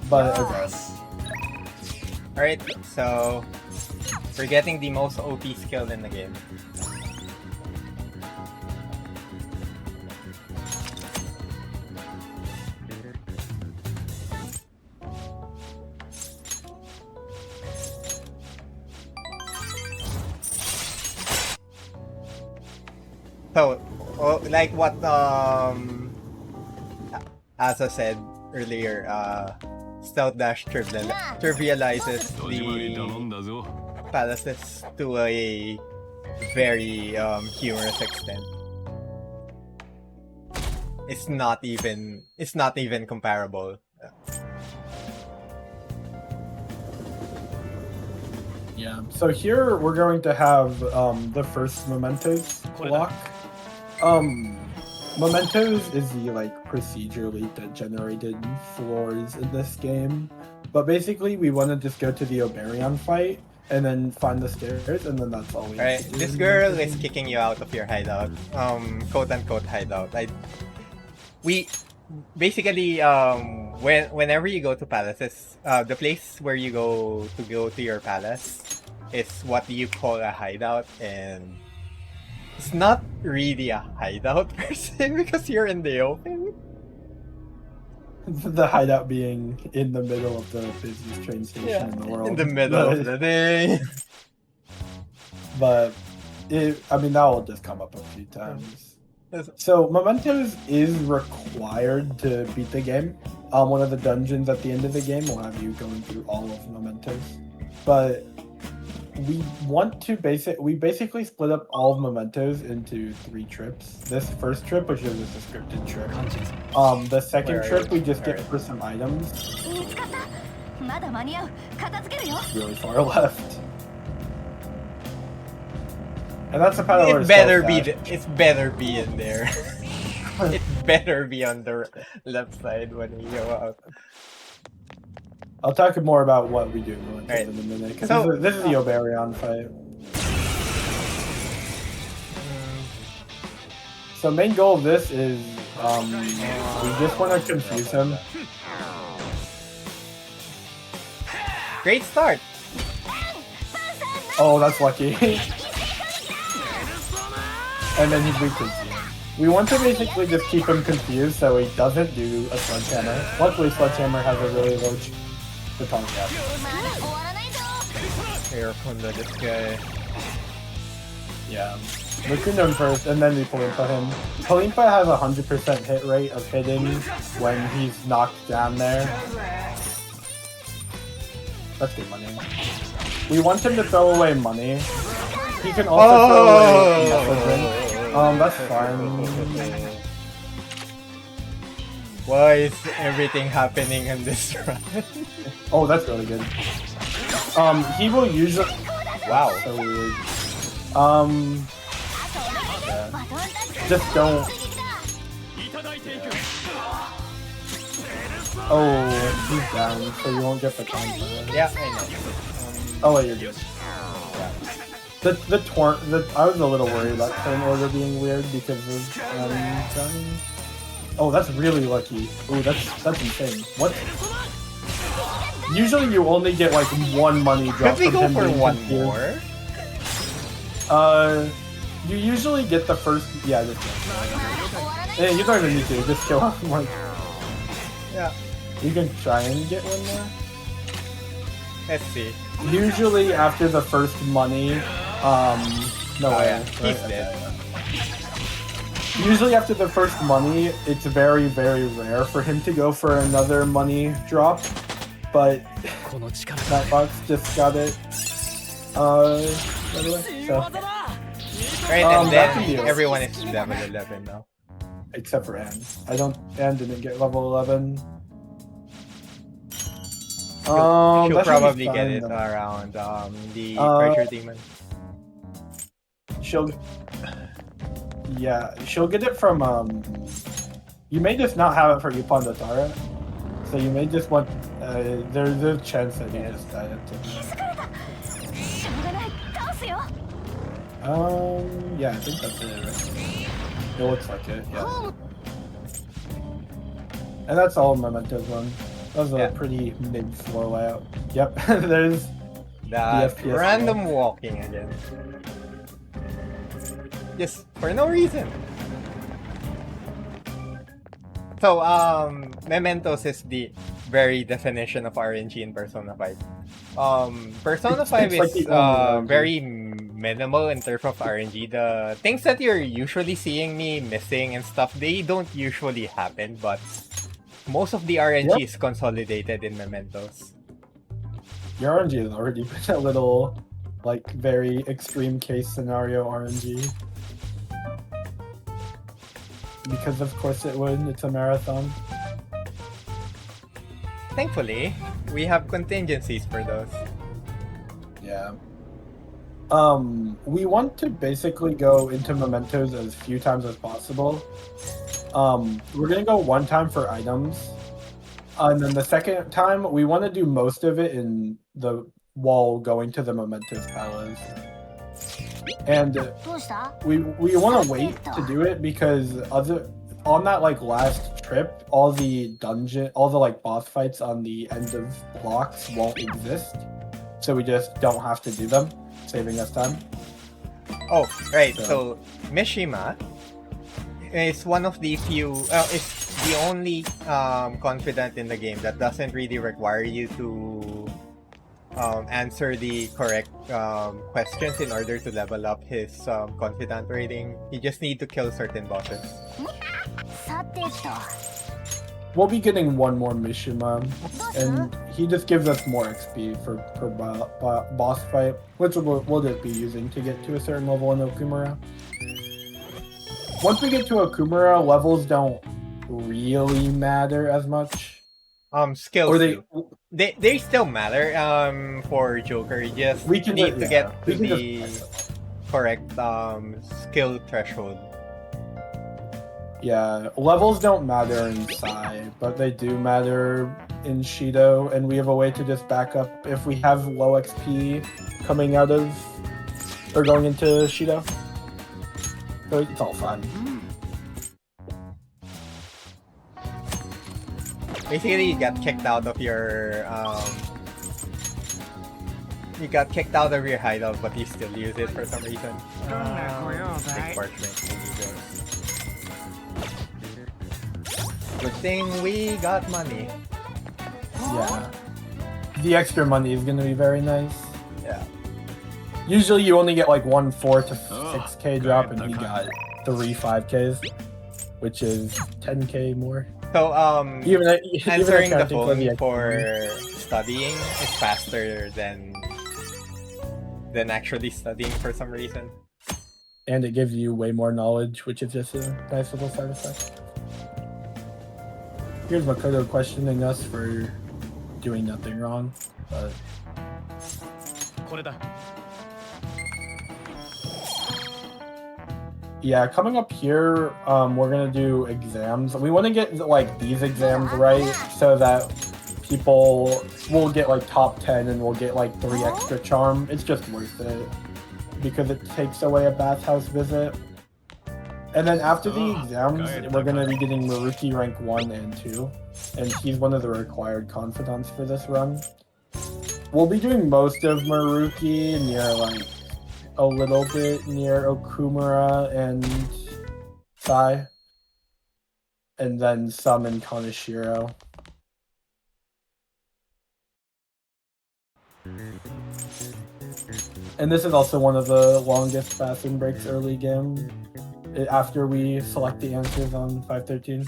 But okay. Alright, so we're getting the most OP skill in the game. So, like what Asa said earlier, Stealth Dash trivializes the palaces to a very humorous extent. It's not even comparable. Yeah. So here we're going to have the first Mementos block. Mementos is the like procedurally generated floors in this game, but basically we want to just go to the Oberion fight and then find the stairs, and then that's all we Right, have to do. this girl is kicking you out of your hideout, quote unquote hideout. We basically whenever you go to palaces, the place where you go to your palace is what you call a hideout, and it's not really a hideout per se because you're in the open. The hideout being in the middle of the busiest train station in the world. In the middle of the day. But I mean, that will just come up a few times. So Mementos is required to beat the game. One of the dungeons at the end of the game will have you going through all of Mementos. But we want to basically split up all of Mementos into 3 trips. This first trip, which is just a scripted trip. The second trip we just get for some items. Really far left. And that's a paddle. It better be in there. It better be on the left side when we go out. I'll talk more about what we do in a minute. So, this is the Oberion fight. So main goal of this is we just want to confuse him. Great start. Oh, that's lucky. And then he's weak to you. We want to basically just keep him confused so he doesn't do a sledgehammer. Luckily, sledgehammer has a really low baton cap. Here, Honda, this guy. Yeah. Mukunda him first, and then we Palimpa him. Palimpa has a 100% hit rate of hitting when he's knocked down there. That's good money. We want him to throw away money. He can also throw away messaging. That's fine. Why is everything happening in this run? Oh, that's really good. He will usually... Wow. So weird. Yeah. Just don't... Oh, he's down, so you won't get the counter. Yeah, I know. Oh wait, you're good. Yeah. I was a little worried about turn order being weird because of dying. Oh, that's really lucky. Oh, that's insane. What? Usually you only get like one money drop. Could we from go him for being one confused. more? You usually get the first. Yeah, this one. Hey, you don't even need to. Just kill off one. Yeah. You can try and get one more. Let's see. Usually after the first money, no way. Yeah. He's Right, dead. okay. Usually after the first money, it's very, very rare for him to go for another money drop, but that box just got it. By the way, so Right, and that can be then it. everyone is level 11 now. except for Anne. Anne didn't get level 11. She'll that should be probably get fine, it though. around the Treasure Demon. She'll get it from you may just not have it for Yupon Datara. So you may just want there's a chance that you just die it too. しょうがない倒すよ Yeah, I think that's it, right? It looks like it, yeah. And that's all Memento's one. That was a Yeah. pretty mid-floor layout. Yep, there's That FPS random walking again. Just for no reason. So, Mementos is the very definition of RNG in Persona 5. Persona 5 it's like is the only RNG. very minimal in terms of RNG. The things that you're usually seeing me missing and stuff, they don't usually happen, but most of the RNG Yep. is consolidated in Mementos. your RNG has already been a little like very extreme case scenario RNG. Because of course it would, it's a marathon. Thankfully, we have contingencies for those. Yeah. We want to basically go into mementos as few times as possible. We're gonna go one time for items, and then the second time we want to do most of it in the while going to the mementos palace. And どうした we want to wait to do it because on that like last trip, all the like boss fights on the end of blocks won't exist, so we just don't have to do them, saving us time. Oh, right. So- So, Mishima is one of the few, is the only confidant in the game that doesn't really require you to answer the correct questions in order to level up his confidant rating. You just need to kill certain bosses. さてと We'll be getting one more Mishima, and he just gives us more XP per boss fight, which we'll just be using to get to a certain level in Okumura. Once we get to Okumura, levels don't really matter as much. Skills. Or do. They still matter for Joker. You just We can need just- to yeah, get we to can the just- correct skill threshold. Yeah, levels don't matter in Sai, but they do matter in Shido, and we have a way to just back up if we have low XP coming out of or going into Shido. So it's all fine. Basically, you got kicked out of your you got kicked out of your hideout, but you still use it for some reason. Big parchment. We need those. Good thing we got money. Yeah. The extra money is gonna be very nice. Yeah. Usually you only get like 1 4 to Oh, 6k drop, and okay. he got 3 5ks, which is 10k more. So Even answering the accounting for phone the for extra studying is faster than actually studying for some reason. money. And it gives you way more knowledge, which is just a nice little side effect. Here's Makoto questioning us for doing nothing wrong, but これだ yeah, coming up here, we're gonna do exams. We want to get like these exams right so that people will get like top 10 and we'll get like 3 extra charm. It's just worth it because it takes away a bathhouse visit. And then after the exams, we're gonna be getting Maruki rank 1 and 2. and he's one of the required confidants for this run. We'll be doing most of Maruki near like a little bit near Okumura and Sai, and then some in Kaneshiro. And this is also one of the longest bathroom breaks early game after we select the answers on 513.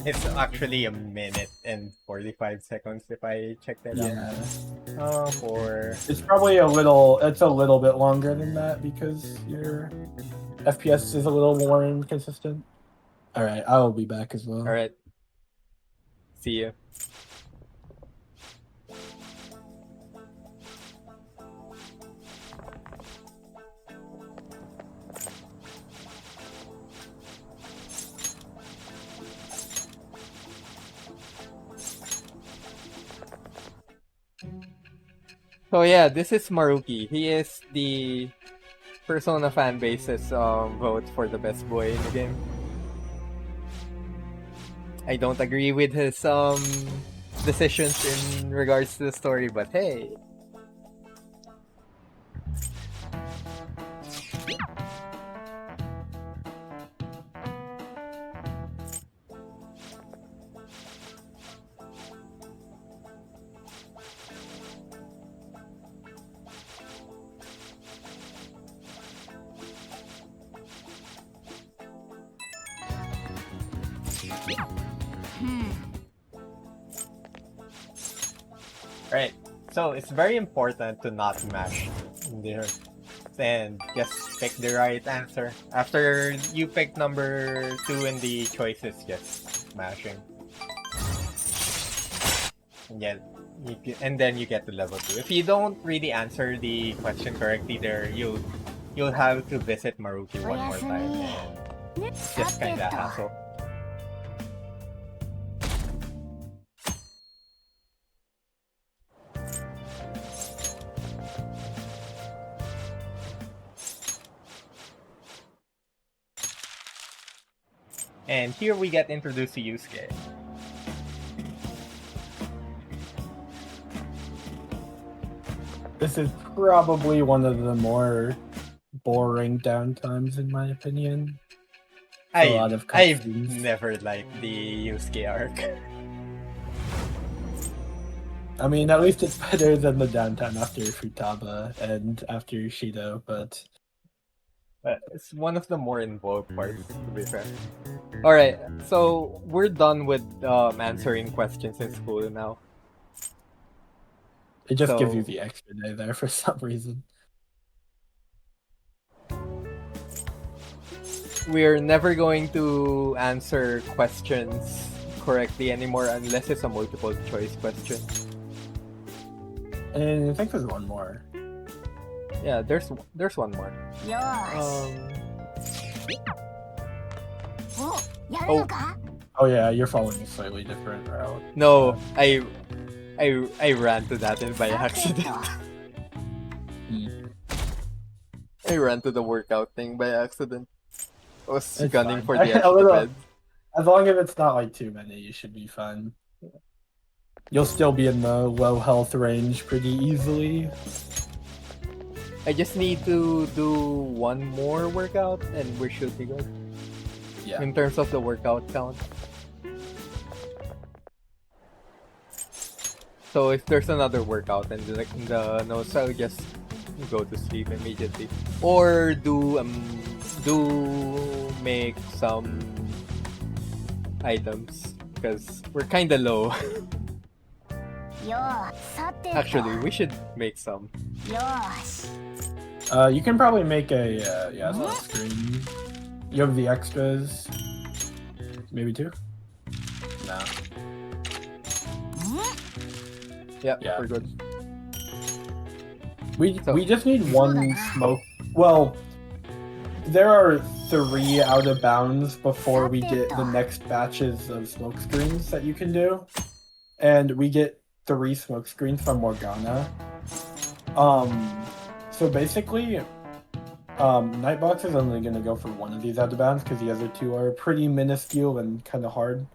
It's actually 1:45 if I check that Yeah. out. It's probably a little bit longer than that because your FPS is a little more inconsistent. Alright, I will be back as well. Alright. See you. So yeah, this is Maruki. He is the Persona fanbase's vote for the best boy in the game. I don't agree with his decisions in regards to the story, but hey. Right. So it's very important to not mash in there and just pick the right answer. After you pick number 2 in the choices, just mashing. And then you get to level 2. If you don't really answer the question correctly there, you'll have to visit Maruki one more time and just kinda hassle. And here we get introduced to Yusuke. This is probably one of the more boring downtimes in my opinion. I've never liked the Yusuke arc. I mean, at least it's better than the downtime after Futaba and after Shido, but it's one of the more involved parts, to be fair. Alright, so we're done with answering questions in school now. it just gives you the extra day there for some reason. We're never going to answer questions correctly anymore unless it's a multiple choice question. And I think there's one more. Yeah, there's one more. Oh yeah, you're following a slightly different route. No, I ran to that and by accident. I ran to the workout thing by accident. I was It's gunning fine. for the A little- extra bed. As long as it's not like too many, you should be fine. You'll still be in the low health range pretty easily. I just need to do one more workout and we should be good. Yeah. In terms of the workout count. So if there's another workout and the notes, I'll just go to sleep immediately. Or do make some items because we're kinda low. Actually, we should make some. You can probably make a screen. You have the extras. Maybe two? No. Yeah, Yeah. we're good. We just need one smoke. Well, there are 3 out of bounds before we get the next batches of smoke screens that you can do, and we get 3 smoke screens from Morgana. So basically, Nightbox is only going to go for one of these out of bounds because the other two are pretty minuscule and kind of hard.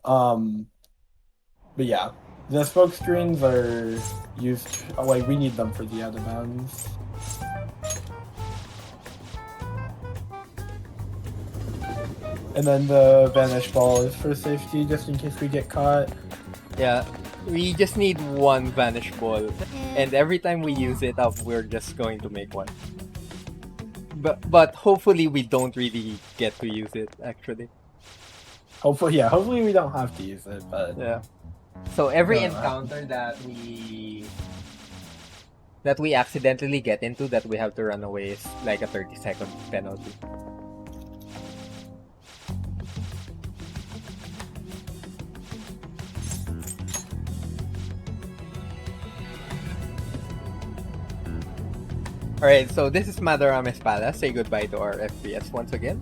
But yeah, the smoke screens are used. Like we need them for the out of bounds. And then the vanish ball is for safety, just in case we get caught. Yeah, we just need one vanish ball, and every time we use it up, we're just going to make one. But hopefully we don't really get to use it actually. Hopefully we don't have to use it, but yeah. So every encounter that we accidentally get into that we have to run away is like a 30-second penalty. Alright, so this is Madarame's Palace. Say goodbye to our FPS once again.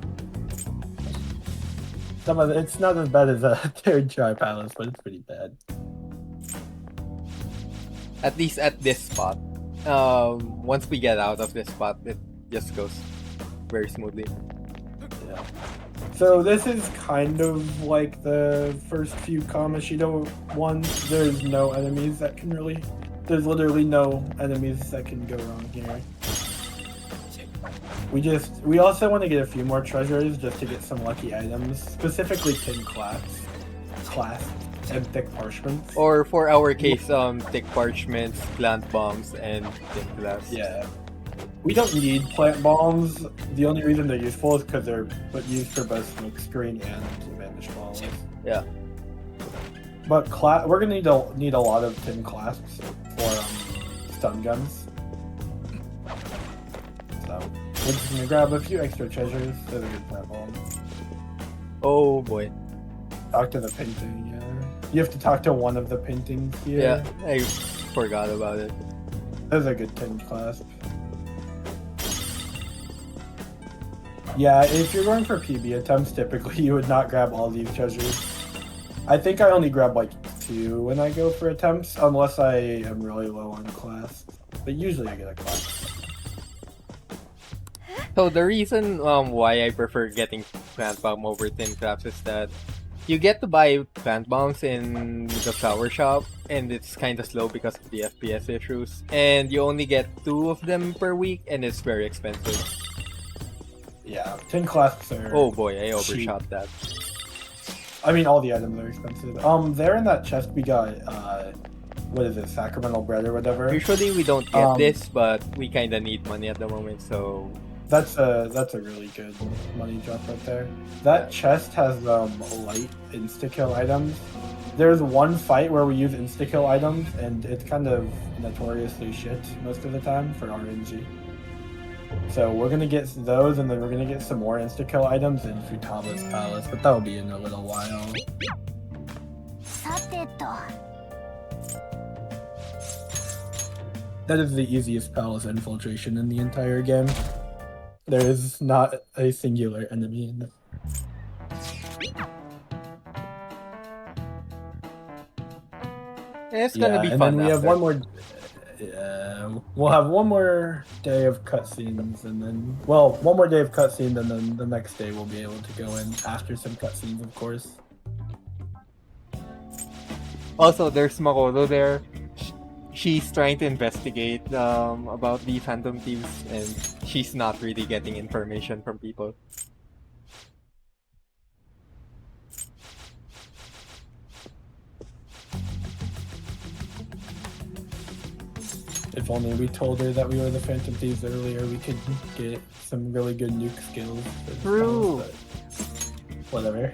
It's not as bad as a third try palace, but it's pretty bad. At least at this spot. Once we get out of this spot, it just goes very smoothly. Yeah. So this is kind of like the first few Kamoshida ones. There's no enemies that can really... There's literally no enemies that can go wrong here. We also want to get a few more treasures just to get some lucky items, specifically tin clasps and thick parchments. Or for our case, thick parchments, plant bombs, and tin clasps. Yeah. We don't need plant bombs. The only reason they're useful is because they're used for both smoke screen and vanish balls. Yeah. But we're gonna need a lot of tin clasps for stun guns. So we're just gonna grab a few extra treasures. Those are good plant bombs. Oh boy. Talk to the painting, yeah. You have to talk to one of the paintings here. Yeah, I forgot about it. Those are good tin clasp. Yeah, if you're going for PB attempts, typically you would not grab all these treasures. I think I only grab like 2 when I go for attempts, unless I am really low on class. But usually I get a class. So the reason why I prefer getting plant bomb over tin clasps is that you get to buy plant bombs in the flower shop, and it's kind of slow because of the FPS issues. And you only get 2 of them per week, and it's very expensive. Yeah, tin clasps are... Oh boy, I overshot cheap. that. I mean, all the items are expensive. There in that chest we got, what is it, sacramental bread or whatever. Usually we don't get this, but we kind of need money at the moment, so... That's a really good money drop right there. That chest has light insta-kill items. There's one fight where we use insta-kill items, and it's kind of notoriously shit most of the time for RNG. So we're gonna get those, and then we're gonna get some more insta-kill items in Futaba's Palace, but that'll be in a little while. That is the easiest palace infiltration in the entire game. There is not a singular enemy in it. It's gonna be and fun. Then we have one more. We'll have one more day of cutscenes, and then one more day of cutscenes, and then the next day we'll be able to go in after some cutscenes, of course. Also, there's Makoto there. She's trying to investigate about the Phantom Thieves, and she's not really getting information from people. If only we told her that we were the Phantom Thieves earlier, we could get some really good nuke skills. True. Whatever.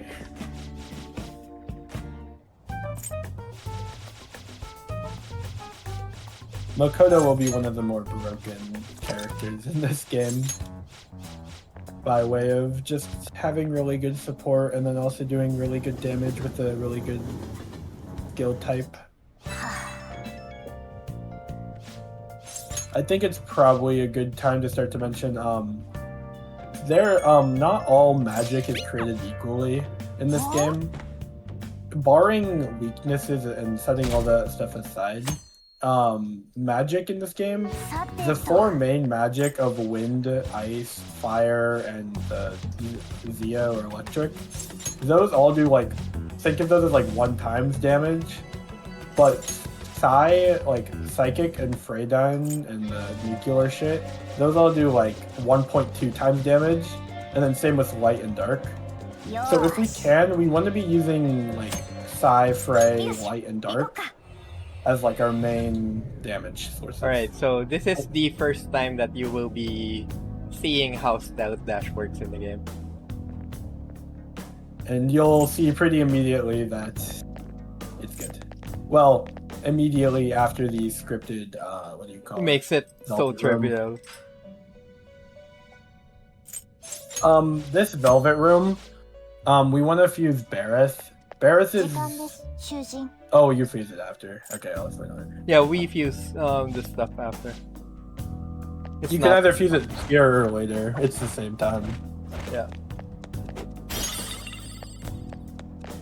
Makoto will be one of the more broken characters in this game, by way of just having really good support and then also doing really good damage with a really good skill type. I think it's probably a good time to start to mention not all magic is created equally in this game. Barring weaknesses and setting all that stuff aside, magic in this game. さて The と four main magic of wind, ice, fire, and Zia or electric. Those all do like, think of those as like 1 times damage. But Psy, like Psychic and Freydyne and the nuclear shit, those all do like 1.2 times damage. And then same with light and dark. So if we よし can, we want to be using like Psy, Frey, light, and 行こう dark か as like our main damage sources. Alright, so this is the first time that you will be seeing how Stealth Dash works in the game. And you'll see pretty immediately that it's good. Well, immediately after the scripted, what do you call It it? makes it so Velvet room. trivial. This Velvet Room, we want to fuse Bareth. Bareth 時 is... 間です囚人 Oh, you fuse it after. Okay, I'll explain later. Yeah, we fuse the stuff after. It's You can not- either fuse it here or later. It's the same time. Yeah.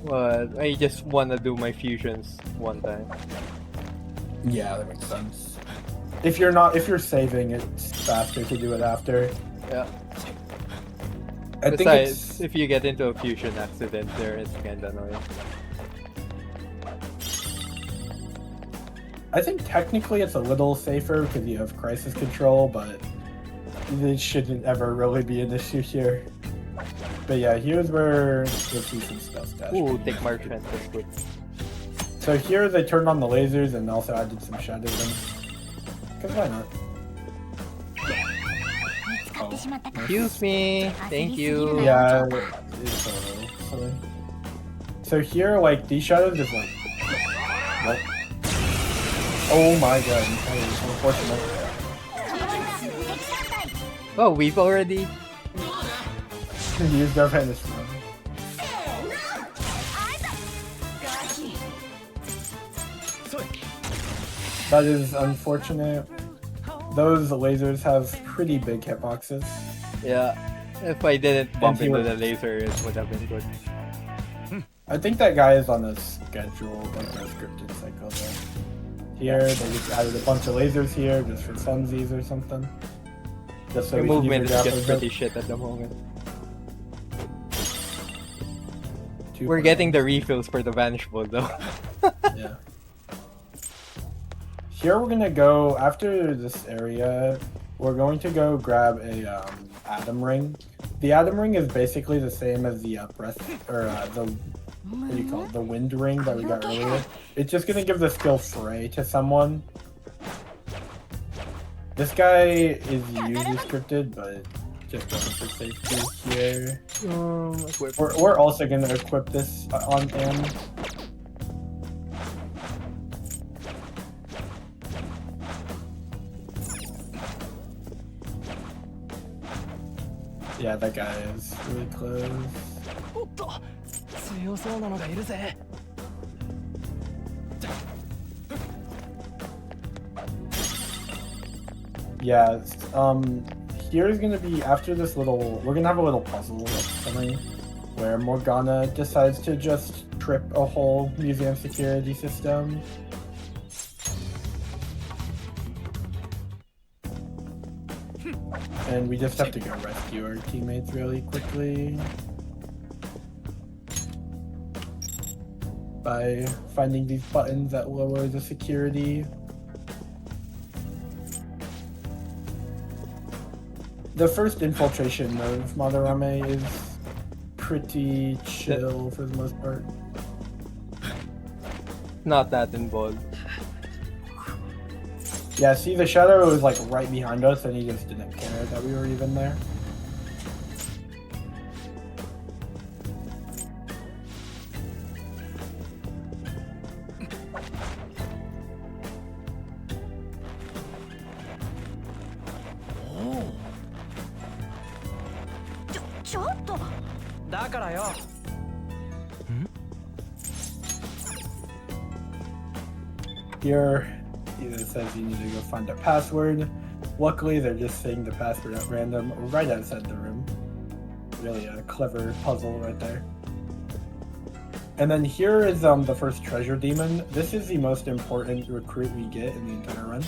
But I just wanna do my fusions one time. Yeah, that makes sense. If you're saving, it's faster to do it after. Yeah. I think Besides, it's... if you get into a fusion accident there, it's kinda annoying. I think technically it's a little safer because you have crisis control, but it shouldn't ever really be an issue here. But yeah, here's where you'll see some stuff. Dash. Ooh, take Marchant, that's good. So here they turned on the lasers and also added some shadows in. Because why not? 見つかってしまったか Excuse me, thank you. Yeah, it's a little silly. So here, like, these shadows just like... What? Oh my god, that is unfortunate. 敵艦隊 Oh, we've already... Use their vanish room. ガキ That is unfortunate. Those lasers have pretty big hitboxes. Yeah. If I didn't bump he into was- the laser, it would have been good. I think that guy is on a schedule, like a scripted cycle though. Here, they just added a bunch of lasers here just for funsies or something. Just so The we can use movement is our just grappling pretty hook. shit at the moment. Two We're points. getting the refills for the Vanish Ball though. Yeah. Here we're gonna go, after this area, we're going to go grab a Atom Ring. The Atom Ring is basically the same as the breath, or the, what do you call it, the Wind Ring that we got earlier. It's just gonna give the skill Frey to someone. This guy is usually scripted, but just going for safety here. Equip. We're also gonna equip this on him. Yeah, that guy is really close. おっと強そうなのがいるぜ Yeah, here's gonna be, after this little, we're gonna have a little puzzle that's coming, where Morgana decides to just trip a whole museum security system. And we just have to go rescue our teammates really quickly. By finding these buttons that lower the security. The first infiltration of Madarame is pretty chill for the most part. Not that involved. Yeah, see, the shadow was like right behind us and he just didn't care that we were even there. Oh. ちょっとだからよ Here, it says you need to go find a password. Luckily, they're just saying the password at random right outside the room. Really a clever puzzle right there. And then here is the first treasure demon. This is the most important recruit we get in the entire run.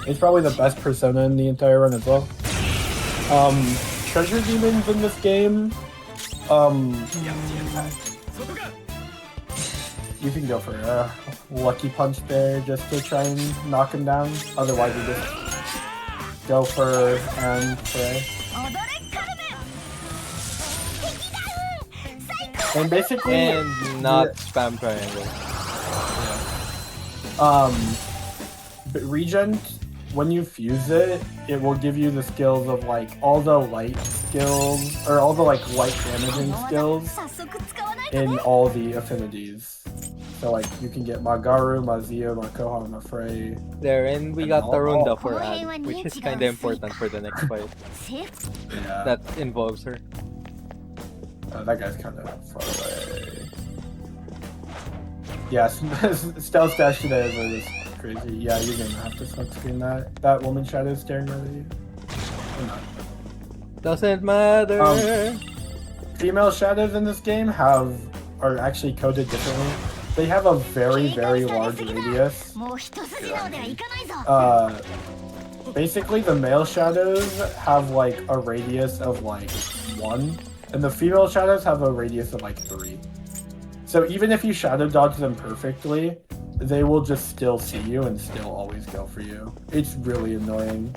It's probably the best persona in the entire run as well. Treasure demons in this game, you can go for a lucky punch there just to try and knock him down. Otherwise, you just go for and pray. And basically, And not spam triangle. But Regent, when you fuse it, it will give you the skills of like all the light skills, or all the like light damaging skills in all the affinities. So like you can get Magaru, Mazio, Makoha, Mafrey. There, and we And got all- Tarunda all- for Anne, which is kinda important for the next fight. Yeah, That involves her. that guy's kind of far away. Yeah, stealth dash today is just crazy. Yeah, you're gonna have to smoke screen that. That woman shadow staring right at you. Or not. Doesn't matter. Female shadows in this game are actually coded differently. They have a very, very large radius. Basically, the male shadows have like a radius of like 1, and the female shadows have a radius of like 3. So even if you shadow dodge them perfectly, they will just still see you and still always go for you. It's really annoying.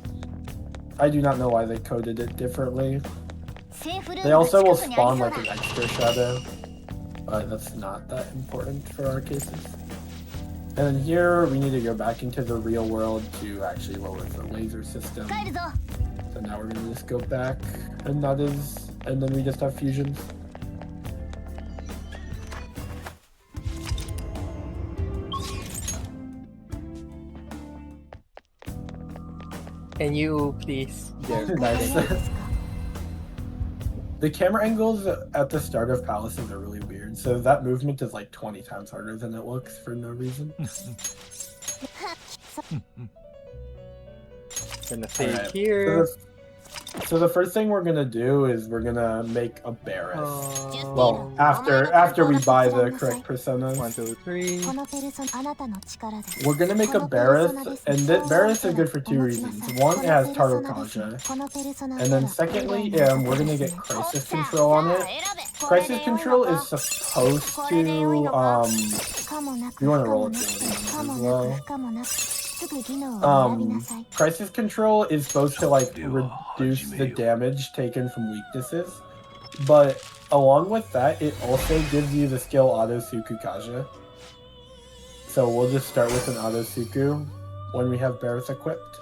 I do not know why they coded it differently. They also will spawn like an extra shadow, but that's not that important for our cases. And then here, we need to go back into the real world to actually lower the laser system. So now we're gonna just go back, and then we just have fusions. Can you please? Nice. The camera angles at the start of Palaces are really weird, so that movement is like 20 times harder than it looks for no reason. Gonna save Alright, here. So the first thing we're gonna do is we're gonna make a Barris. Uh, Well, after we buy the correct personas. 1, 2, 3. We're gonna make a Barris, and Barris is good for 2 reasons. One, it has Taro Kaja, and then secondly, we're gonna get Crisis Control on it. Crisis Control is supposed to, you wanna roll ability on it as well. Crisis Control is supposed to like reduce the damage taken from weaknesses, but along with that, it also gives you the skill Auto Suku Kaja. So we'll just start with an Auto Suku when we have Barris equipped.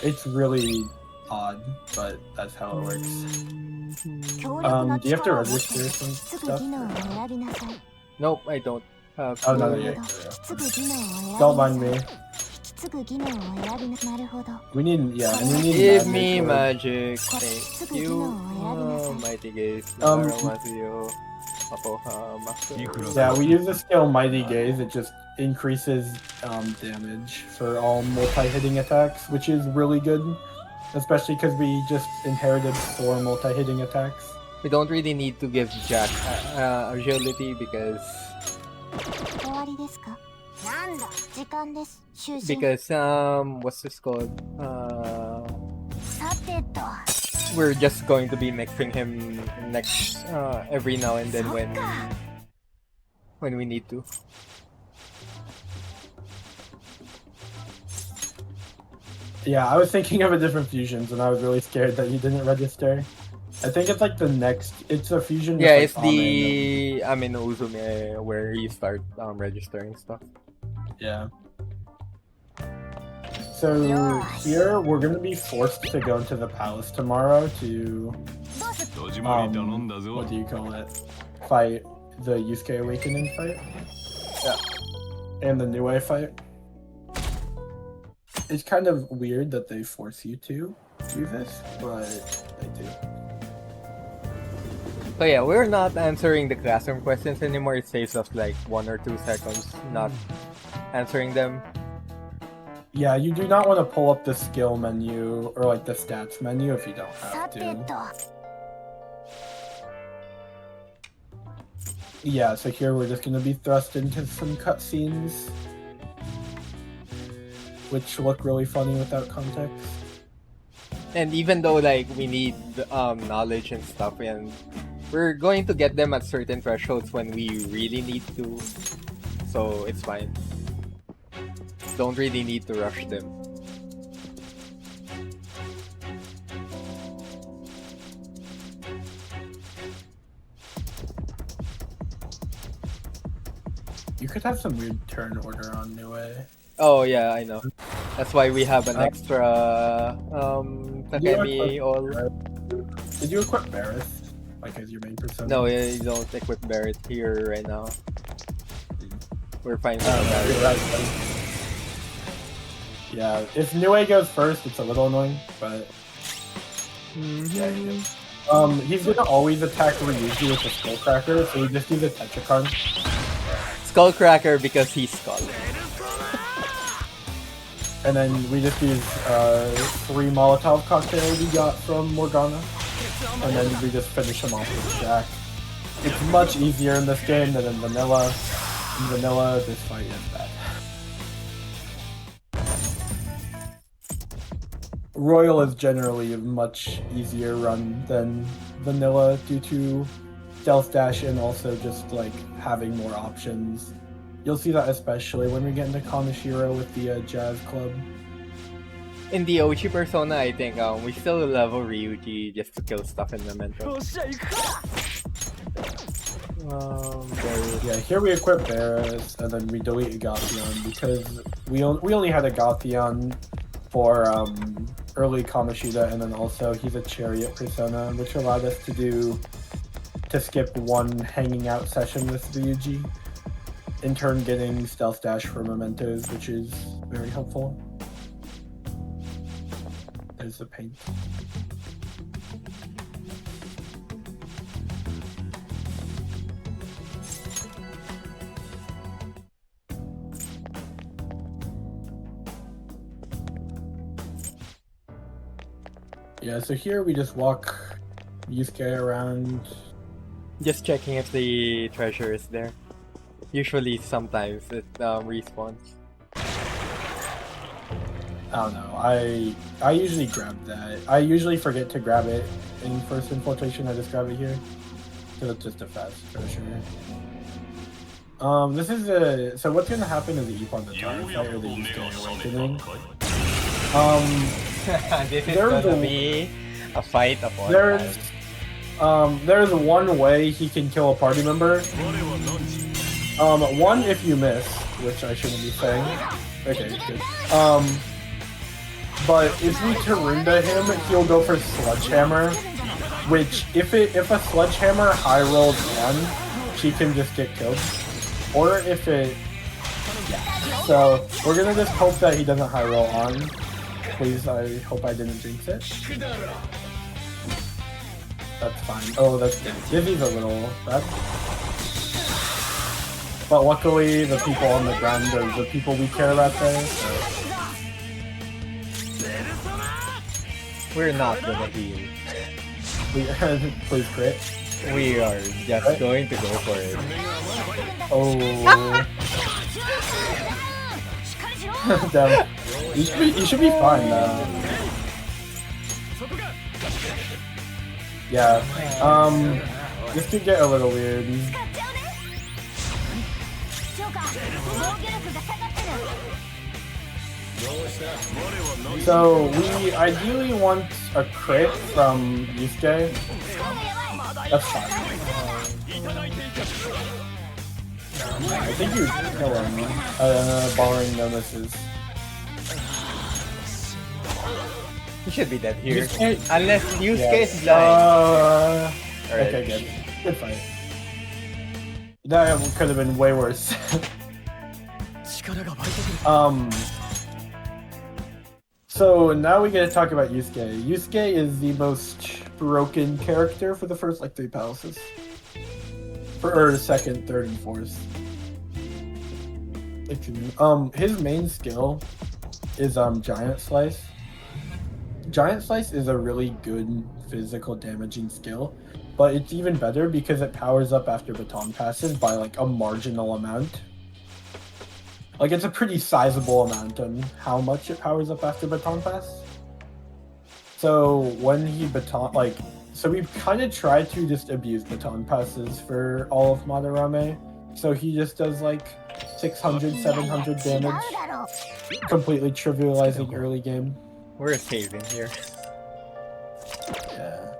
It's really odd, but that's how it works. Do you have to register some stuff? Nope, I don't have. Oh no, to- yeah. Don't mind me. We need, and we need Give me magic. magic. Thank you. Oh, Mighty Gaze. Um, Mazio. Apoha, Master. Yeah, we use the skill Mighty Gaze. It just increases damage for all multi-hitting attacks, which is really good, especially because we just inherited 4 multi-hitting attacks. We don't really need to give Jack agility because what's this called? We're just going to be mixing him next every now and then when we need to. Yeah, I was thinking of a different fusions, and I was really scared that you didn't register. I think it's like the next. It's a fusion. Yeah, with, it's like, the Amino Uzume where you start registering stuff. Yeah. So here we're gonna be forced to go into the palace tomorrow to what do you call it? Fight the Yusuke Awakening fight. Yeah. And the New Eye fight. It's kind of weird that they force you to do this, but they do. So yeah, we're not answering the classroom questions anymore. It saves us like 1 or 2 seconds not answering them. Yeah, you do not want to pull up the skill menu or like the stats menu if you don't have to. Yeah, so here we're just gonna be thrust into some cutscenes, which look really funny without context. And even though like we need knowledge and stuff, and we're going to get them at certain thresholds when we really need to, so it's fine. Don't really need to rush them. You could have some weird turn order on Niue. Oh yeah, I know. That's why we have an extra Takemi all. Did you equip Barret, like as your main persona? No, you don't equip Barret here right now. We're fine with Barret. Yeah, if Niue goes first, it's a little annoying, but yeah, he's gonna always attack Ryuji with the Skullcracker, so we just use a Tetracon. Skullcracker because he's Skull. And then we just use 3 Molotov cocktails we got from Morgana. And then we just finish him off with Jack. It's much easier in this game than in Vanilla. In Vanilla, this fight is bad. Royal is generally a much easier run than Vanilla due to Stealth Dash and also just like having more options. You'll see that especially when we get into Kaneshiro with the Jazz Club. In the OG Persona, I think we still level Ryuji just to kill stuff in Memento. Yeah, here we equip Barret and then we delete Agathion because we only had Agathion for early Kamoshida, and then also he's a Chariot Persona, which allowed us to skip one hanging out session with Ryuji. In turn getting Stealth Dash for Mementos, which is very helpful. There's the paint. Yeah, so here we just walk Yusuke around. Just checking if the treasure is there. Usually, sometimes it respawns. I don't know. I usually grab that. I usually forget to grab it in first infiltration. I just grab it here because it's just a fast treasure. This is a. So what's gonna happen is the Ippon the Tar fight or the Yusuke Awakening. This is gonna be a fight of all There's one way he can kill a party member. One if you miss, which I shouldn't be saying. Okay, good. But if we Tarunda him, he'll go for Sledgehammer, which if a Sledgehammer high rolls on, she can just get killed. Or if it, yeah. So we're gonna just hope that he doesn't high roll on. Please, I hope I didn't jinx it. That's fine. Oh, that's good. Dizzy's a little bad. But luckily, the people on the ground are the people we care about there, so. We're not gonna heal. Please crit. We are just going to go for it. Oh. Damn. You should be fine now. Yeah. This could get a little weird. So we ideally want a crit from Yusuke. That's fine. I think you kill him, barring no misses. He should be dead here. Yusuke? Unless Yusuke is blind. Alright. Okay, good. Good fight. That could have been way worse. So now we get to talk about Yusuke. Yusuke is the most broken character for the first like 3 palaces. Or second, third, and fourth. His main skill is Giant Slice. Giant Slice is a really good physical damaging skill, but it's even better because it powers up after baton passes by like a marginal amount. Like it's a pretty sizable amount on how much it powers up after baton pass. So when he baton so we've kind of tried to just abuse baton passes for all of Madarame. So he just does like 600, 700 damage, completely trivializing early game. We're saving here. Yeah.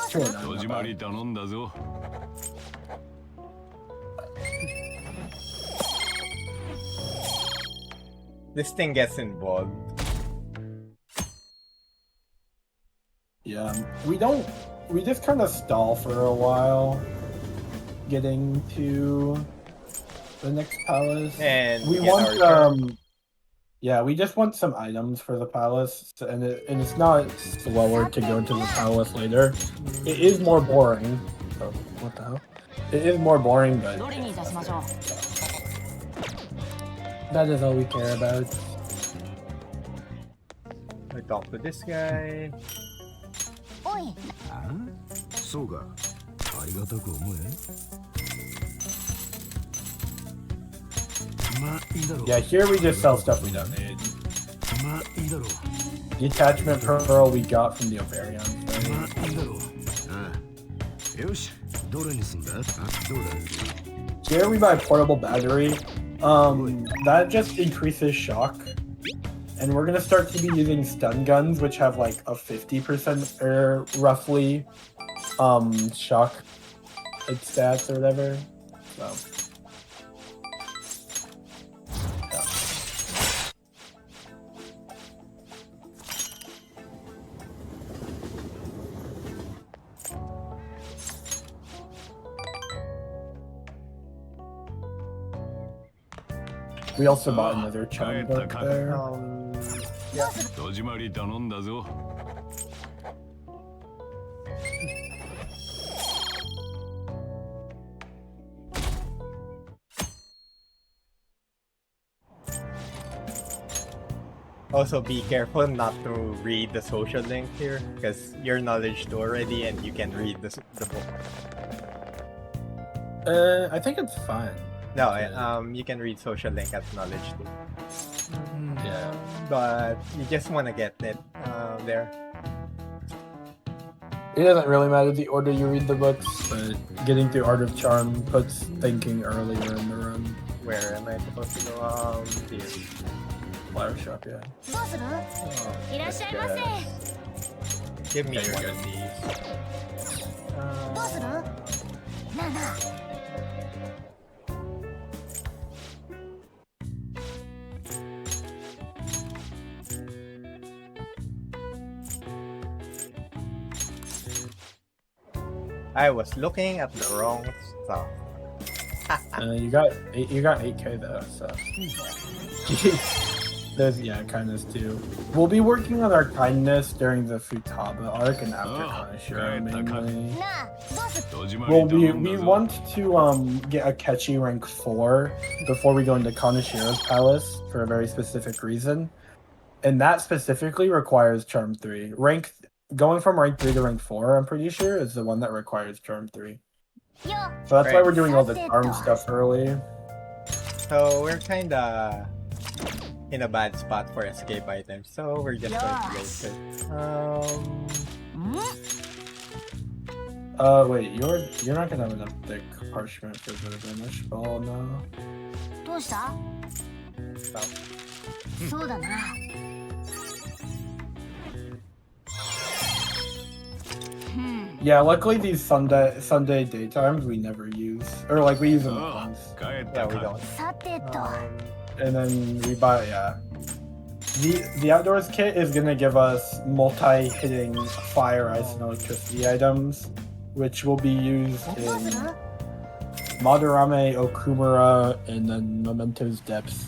Sure, 戸締まり頼んだぞ This thing gets involved. Yeah, we just kind of stall for a while getting to the next palace. And we get want our turn. yeah, we just want some items for the palace, and it's not slower to go to the palace later. It is more boring. Oh, what the hell? It is more boring, but that is all we care about. I talk to this guy. おいそうかありがたく思えまあいいだろう Yeah, here we just sell stuff we don't need. まあいいだろう The attachment pearl we got from the Ovarian. まあいいだろうああよしどれにすんだあどうだ Here we buy a portable battery. That just increases shock. And we're gonna start to be using stun guns, which have like a 50% or roughly shock stats or whatever. So yeah. We also bought another chum book there. 戸締まり頼んだぞ Also, be careful not to read the social link here, because you're knowledge 2 already, and you can read the book. I think it's fine. No, you can read social link at knowledge 2. Yeah. But you just want to get it there. It doesn't really matter the order you read the books, but getting through Art of Charm puts thinking earlier in the run. Where am I supposed to go? Here. Flower shop, yeah. どうする Oh, いらっしゃいませ give me There you one go. of these. どうするなあなあ I was looking at the wrong stuff. You got 8K though, so. There's kindness too. We'll be working on our kindness during the Futaba arc and after Kanashiro mainly. なあどうする 戸締ま Well, り we 頼んだ we ぞ want to get a catchy rank 4 before we go into Kanashiro's palace for a very specific reason, and that specifically requires Charm 3. Going from rank 3 to rank 4, I'm pretty sure, is the one that requires Charm 3. よ So that's why Right. we're doing all the charm stuff early. So we're kinda in a bad spot for escape items, so we're just going to waste it. ん Wait, you're not gonna have enough thick parchment for the vanish ball now. どうした Stop. そうだな Yeah, luckily these Sunday daytimes we never use, or like we use them あ once, あ帰っ Yeah, た we か don't. さてと and then we buy The outdoors kit is gonna give us multi-hitting fire, ice, and electricity items, which will be used どうす in る Madarame, Okumura, and then Memento's Depths.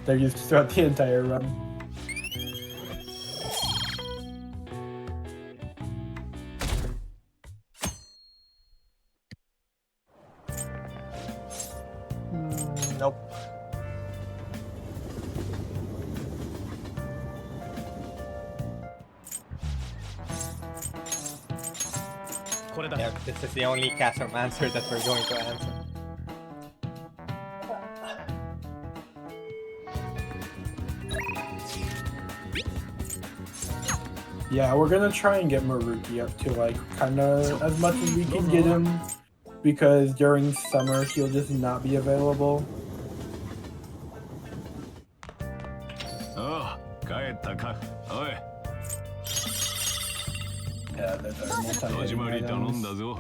They're used throughout the entire run. Nope. これだ。 Yeah, this is the only Chasm answer that we're going to answer. Yeah, we're gonna try and get Maruki up to like kind of as much as we can get him, because during summer he'll just not be available. ああ、帰ったか。おい、 Yeah, there's our 戸締まり multi-hitting 頼ん items. だぞ。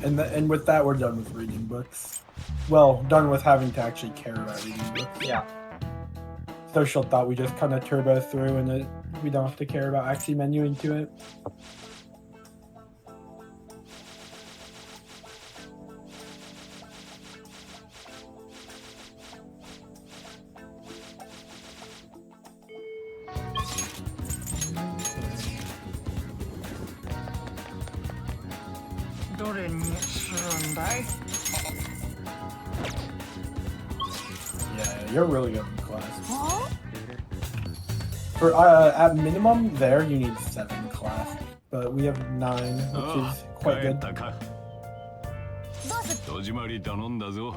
And with that, we're done with reading books. Well, done with having to actually care about reading books. Yeah. Social thought we just kind of turbo through and we don't have to care about actually menuing to it. Yeah, you're really good in class. For at minimum, there you need 7 class, but we have 9, which is 帰 quite っ good. たか。戸締まり頼んだぞ。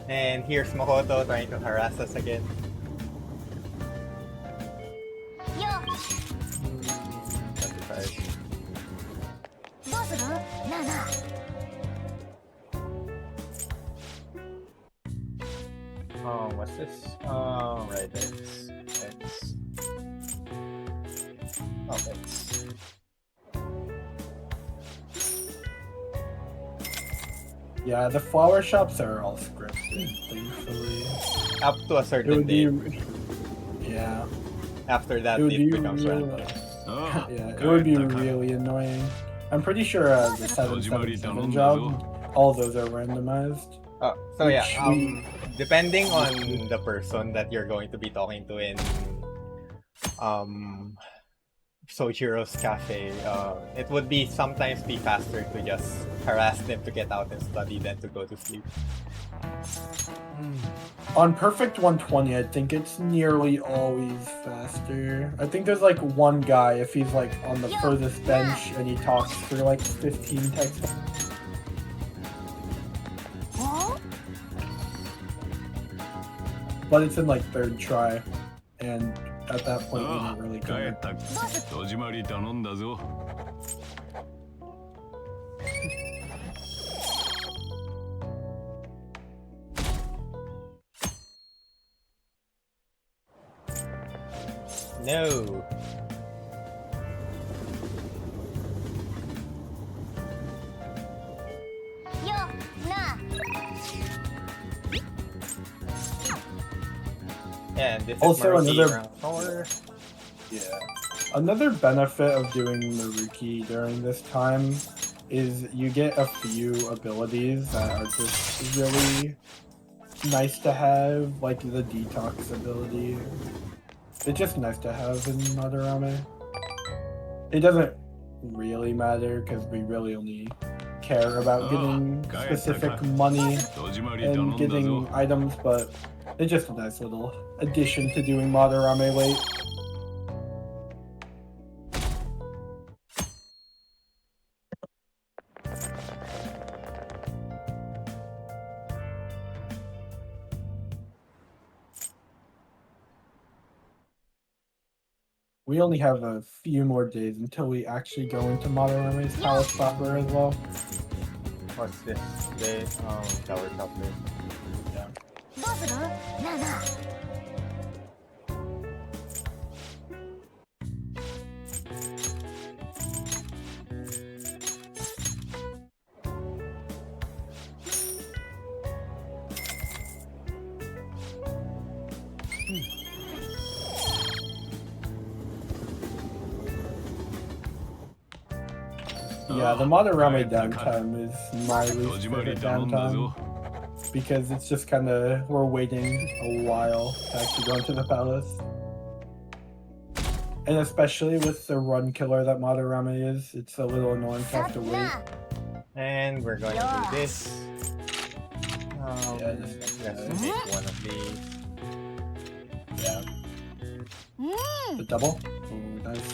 And here's Makoto trying to harass us again. よ 25. どうする？なあなあ。 Oh, what's this? Oh, right, it's... Oh, it's... Yeah, the flower shops are all scripted, thankfully. Up to a It certain would be, date. yeah, After that, it would it be becomes real, random. ああ、 yeah, it 帰 would be ったか。 really annoying. I'm pretty sure the 777 job, all those are randomized. Oh, so yeah, Which depending on the person that you're going to be talking to in Sojiro's cafe, it would be sometimes be faster to just harass them to get out and study than to go to sleep. On Perfect 120, I think it's nearly always faster. I think there's like one guy, if he's like on the furthest bench and he talks for like 15 texts. But it's in like 3rd try, and at that point we're あ not really あ、帰 good. ったか。戸締まり頼んだぞ。 No. And this Also is Maruki another- round 4. Yeah. Another benefit of doing Maruki during this time is you get a few abilities that are just really nice to have, like the detox ability. It's just nice to have in Madarame. It doesn't really matter because we really only care about getting specific money 戸締まり頼ん and だ getting ぞ。 items, but it's just a nice little addition to doing Madarame late. We only have a few more days until we actually go into Madarame's palace proper as well. What's this? Day? Tower Topper. どうする？なあなあ。 Yeah, Yeah, the Madarame downtime is my least favorite downtime. Because it's just kind of, we're waiting a while to actually go into the palace. And especially with the run killer that Madarame is, it's a little annoying to have to wait. And we're going to do this. Yeah, Let's make one of these. Yeah. The double? Oh, nice.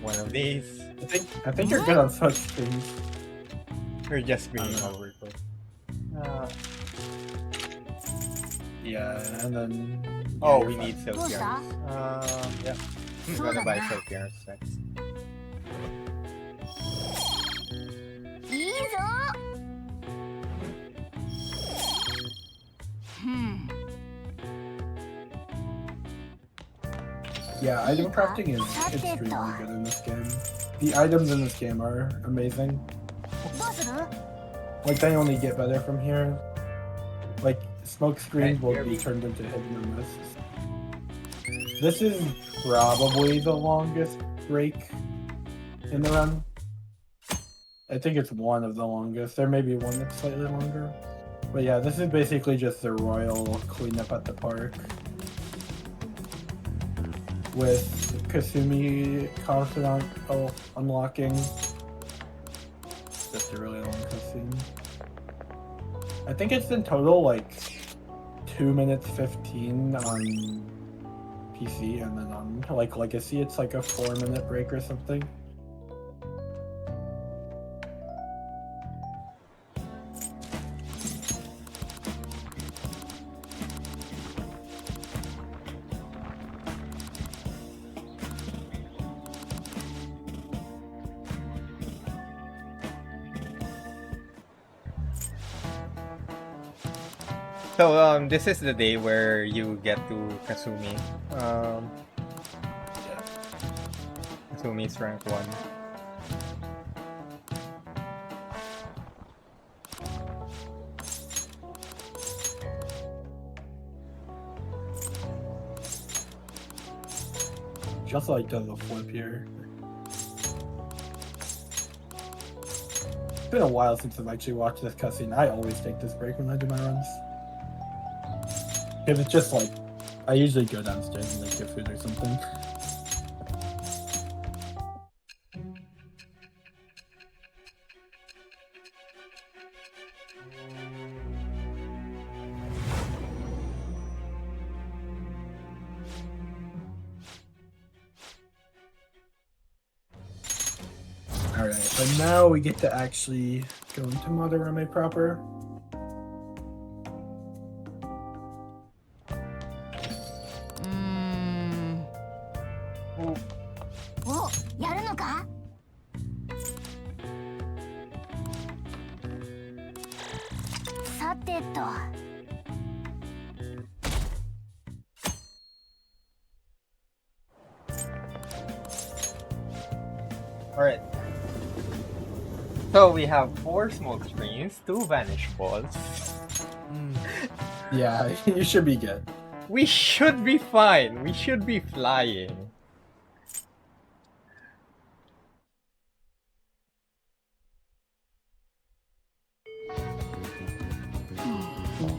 One of these. I think you're good on such things. We're just being overcooked. Yeah, and then... Oh, yeah, we you're need fine. silk yarns. Yeah. I'm gonna buy silk yarns next. いいぞ。Yeah, item crafting is extremely good in this game. The items in this game are amazing. どうする？ Like, they only get better from here. Like, smoke screens will Right, be turned into hidden mists. This is probably the longest break in the run. I think it's one of the longest. There may be one that's slightly longer. But yeah, this is basically just the royal cleanup at the park. With Kasumi Confidant unlocking. Just a really long cutscene. I think it's in total like 2 minutes 15 on PC, and then on like Legacy it's like a 4-minute break or something. So this is the day where you get to Kasumi. Kasumi's rank 1. She also like does a flip here. It's been a while since I've actually watched this cutscene. I always take this break when I do my runs. Because it's just like, I usually go downstairs and like get food or something. Alright, so now we get to actually go into Madarame proper. お、やるのか？さてと。Alright. So we have 4 smoke screens, 2 vanish balls. Yeah, you should be good. We should be fine. We should be flying.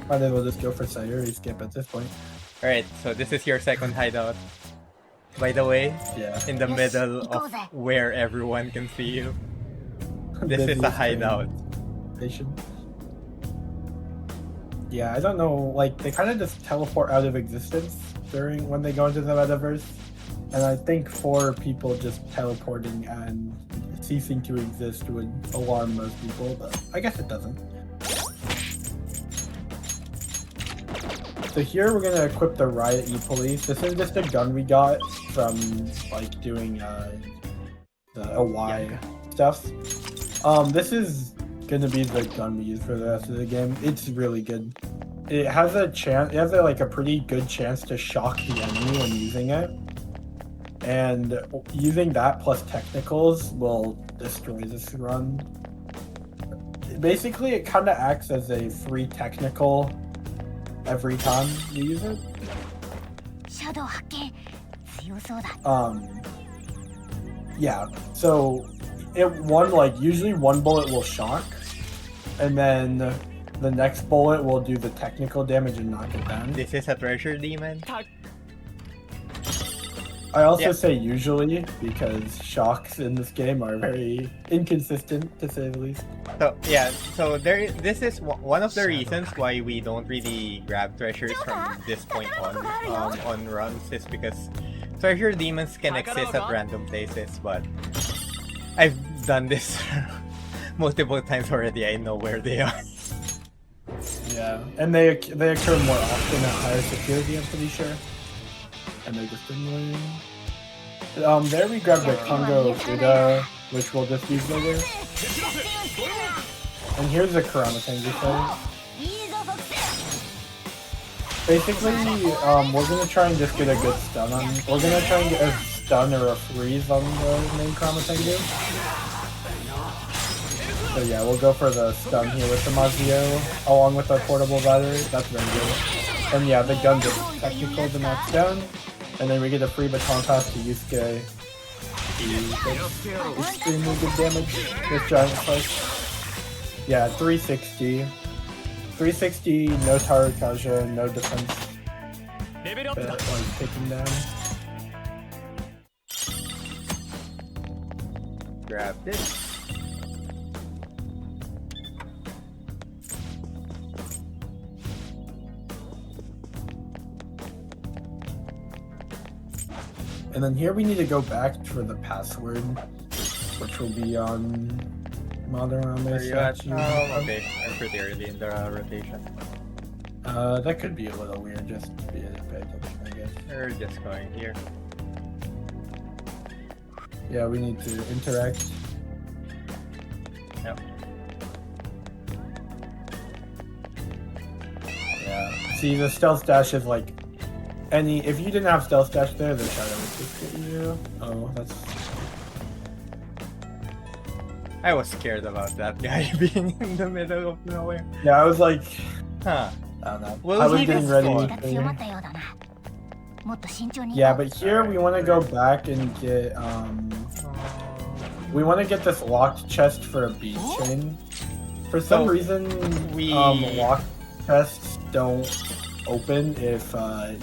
Might as well just go for Sayuri skip at this point. Alright, so this is your second hideout. By the way, Yeah. in the middle of where everyone can see you. This is a hideout. Station. Yeah, I don't know, like, they kind of just teleport out of existence during when they go into the metaverse. And I think 4 people just teleporting and ceasing to exist would alarm most people, but I guess it doesn't. So here we're gonna equip the Riot E-Police. This is just a gun we got from like doing the OY stuff. This is gonna be the gun we use for the rest of the game. It's really good. It has a chance. It has like a pretty good chance to shock the enemy when using it, and using that plus technicals will destroy this run. Basically, it kind of acts as a free technical every time you use it. シャドウ発見。強そうだ。Yeah, so usually one bullet will shock, and then the next bullet will do the technical damage and knock it down. This is a treasure demon. I also say usually because shocks in this game are very inconsistent, to say the least. So yeah, so this is one of the reasons why we don't really grab treasures from this point on runs, is because treasure demons can exist at random places, but I've done this multiple times already. I know where they are. Yeah, and they occur more often at higher security, I'm pretty sure. And they're just annoying. There we grab the Kongo Fuda, which we'll just use later. And here's the Kurama Tengu fight. Basically, we're gonna try and just get a good stun on. We're gonna try and get a stun or a freeze on the main Kurama Tengu. So yeah, we'll go for the stun here with the Mazio, along with our portable battery. That's very good. And yeah, the gun just technical to knock down. And then we get a free baton pass to Yusuke. Extremely good damage with Giant Spike. Yeah, 360. 360, no Taru Kaja, no defense. Like taking down. Grab this. And then here we need to go back for the password, which will be on Madarame statue. Oh, okay. I'm pretty early in the rotation. That could be a little weird, just to pay attention, I guess. We're just going here. Yeah, we need to interact. Yep. Yeah. See, the stealth dash is like if you didn't have stealth dash there, the shadow would just get you. Oh, that's. I was scared about that guy being in the middle of nowhere. Yeah, I was like, huh. I don't know. Will I was he getting just ready. Yeah, but here we want to go back and get we want to get this locked chest for a bead chain. For some reason, locked chests don't open if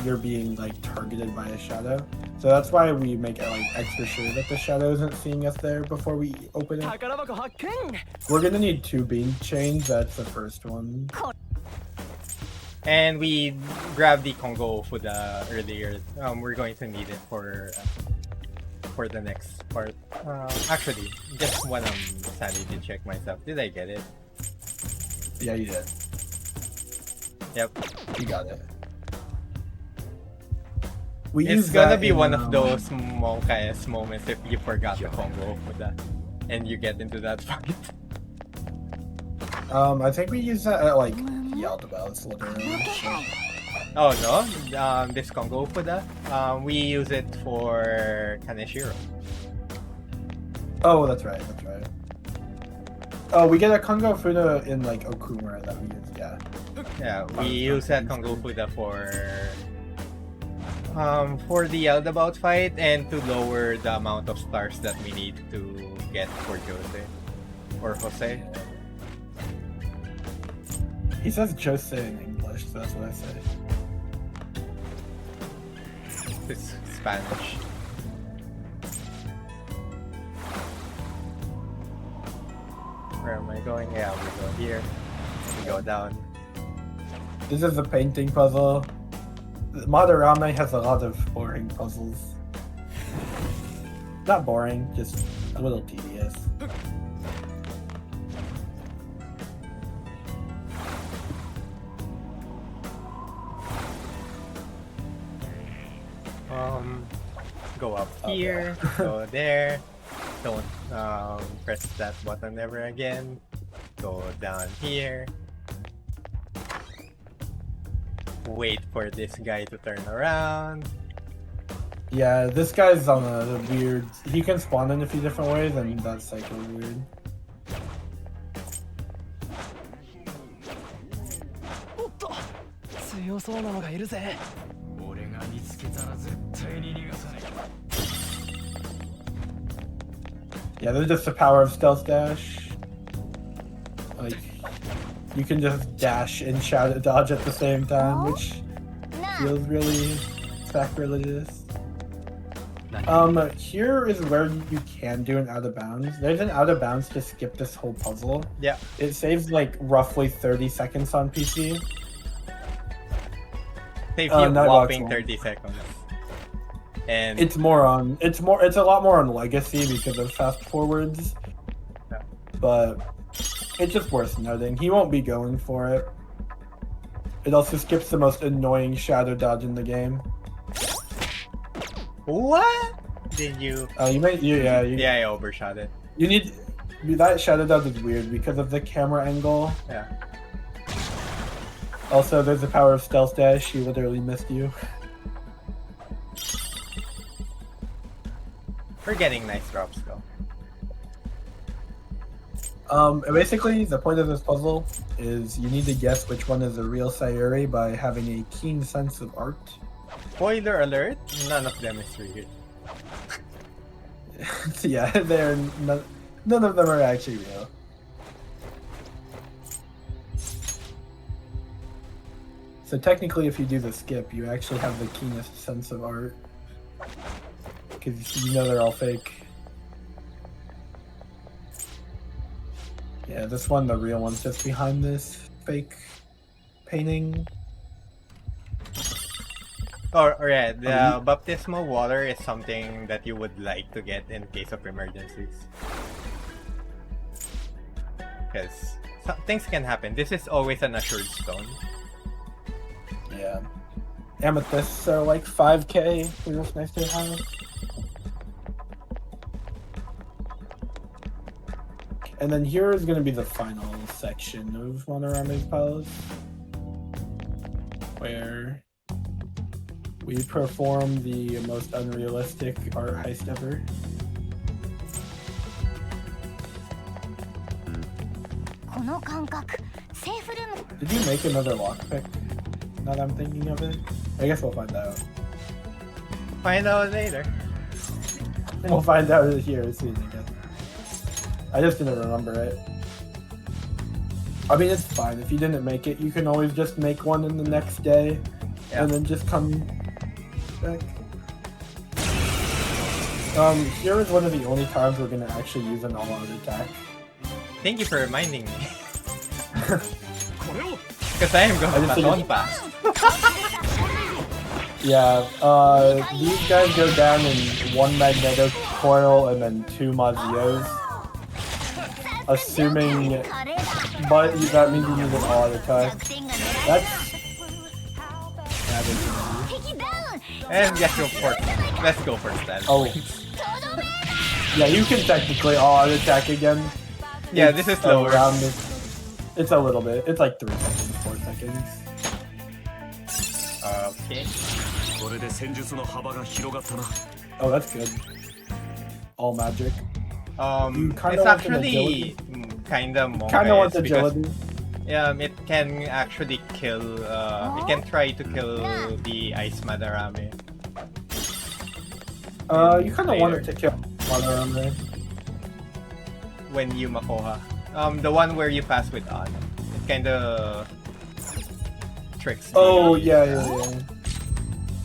you're being like targeted by a shadow. So that's why we make it like extra sure that the shadow isn't seeing us there before we open it. We're gonna need 2 bead chains. That's the first one. And we grabbed the Kongo Fuda earlier. We're going to need it for the next part. Actually, just one sanity check myself. Did I get it? Yeah, you did. Yep. You got it. It's gonna be one of those Monka-esque moments if you forgot the Kongo Fuda and you get into that fight. I think we use that at like Yaldabaoth literally. So. Oh no, this Kongo Fuda, we use it for Kaneshiro. Oh, that's right, that's right. Oh, we get a Kongo Fuda in like Okumura that we use, yeah. Yeah, we use that Kongo Fuda for the Yaldabaoth fight and to lower the amount of stars that we need to get for Jose or Jose. He says Jose in English, so that's what I say. It's Spanish. Where am I going? Yeah, we go here. We go down. This is a painting puzzle. Madarame has a lot of boring puzzles. Not boring, just a little tedious. Go up here, go there. Don't press that button ever again. Go down here. Wait for this guy to turn around. Yeah, this guy's on a weird... He can spawn in a few different ways, and that's like weird. Yeah, there's just the power of stealth dash. Like, you can just dash and shadow dodge at the same time, which feels really sacrilegious. Here is where you can do an out of bounds. There's an out of bounds to skip this whole puzzle. Yeah. It saves like roughly 30 seconds on PC. Save you not whopping Xbox 30 seconds. And it's a lot more on Legacy because of fast forwards. Yeah. But it's just worth noting. He won't be going for it. It also skips the most annoying shadow dodge in the game. what? Did you? Yeah, I overshot it. You need that shadow dodge is weird because of the camera angle. Yeah. Also, there's the power of stealth dash. She literally missed you. We're getting nice drops though. Basically, the point of this puzzle is you need to guess which one is a real Sayuri by having a keen sense of art. Spoiler alert: none of them is real. Yeah, none of them are actually real. So technically, if you do the skip, you actually have the keenest sense of art. Because you know they're all fake. Yeah, this one, the real one's just behind this fake painting. Or yeah, the baptismal water is something that you would like to get in case of emergencies. Because things can happen. This is always an assured stone. Yeah. Amethysts are like 5k. They're just nice to have. And then here is going to be the final section of Monarame's Palace, where we perform the most unrealistic art heist ever. Did you make another lockpick? Now that I'm thinking of it? I guess we'll find out. Find out later. We'll find out here soon, I guess. I just didn't remember it. I mean, it's fine. If you didn't make it, you can always just make one in the next day, and then just come back. Here is one of the only times we're gonna actually use an all-out attack. Thank you for reminding me. Because I am going to on fast. Yeah, these guys go down in one Magneto coil and then 2 Mazios. Assuming, but that means you need an all-out attack. That's... And let's go first then. Oh. Yeah, you can technically all-out attack again. Yeah, this is slower. It's a little bit. It's like 3 seconds, 4 seconds. Okay. Oh, that's good. All magic. It's actually kinda more. Kinda want agility. It can actually kill. It can try to kill the Ice Madarame. You kinda want it to kill Madarame. When you makoha. The one where you pass with on. It kinda tricks. Oh, yeah.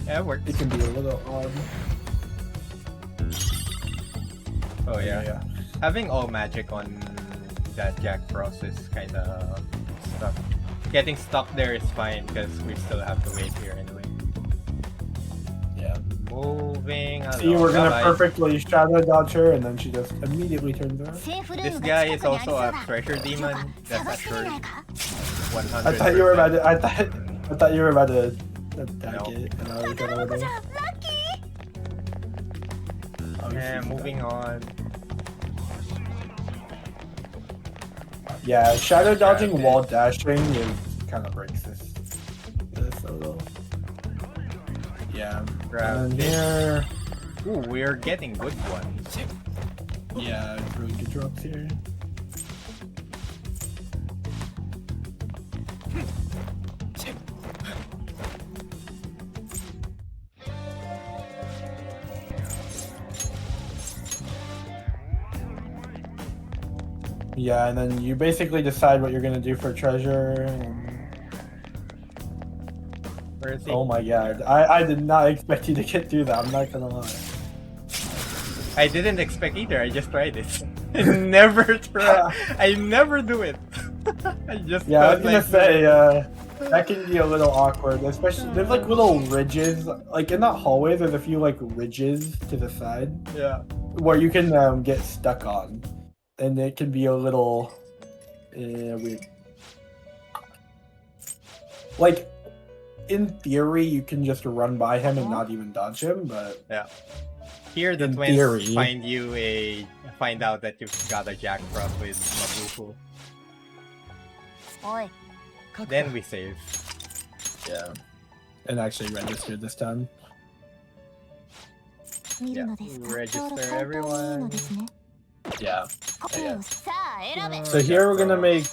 Yeah, it works. It can be a little odd. Oh yeah. Having all magic on that Jack Frost is kinda stuck. Getting stuck there is fine because we still have to wait here anyway. Yeah. Moving along. See, we're gonna perfectly shadow dodge her and then she just immediately turns around. This guy is also a treasure demon. That's assured. 100%. I thought you were about to attack it and I was gonna And moving on. Yeah, shadow dodging while dashing is kind of breaks this a little. Yeah. Grab here. Ooh, we're getting good ones. Yeah, it's really good drops here. Yeah, and then you basically decide what you're gonna do for treasure. Where is he? Oh my god, I did not expect you to get through that, I'm not gonna lie. I didn't expect either, I just tried it. I never try. I never do it. I just Yeah, I was felt gonna like say, that can be a little awkward, especially, there's like little ridges, like in that hallway there's a few like ridges to the side. Yeah. Where you can get stuck on. And it can be a little weird. Like, in theory, you can just run by him and not even dodge him, but Yeah. Here the In twins theory. find out that you've got a Jack Frost with Mabufu. おい Then we save. yeah. And actually registered this time. 見るのですか Register ちょうど簡単にいいのですね Yeah. 答えをさあ選べ So here we're gonna make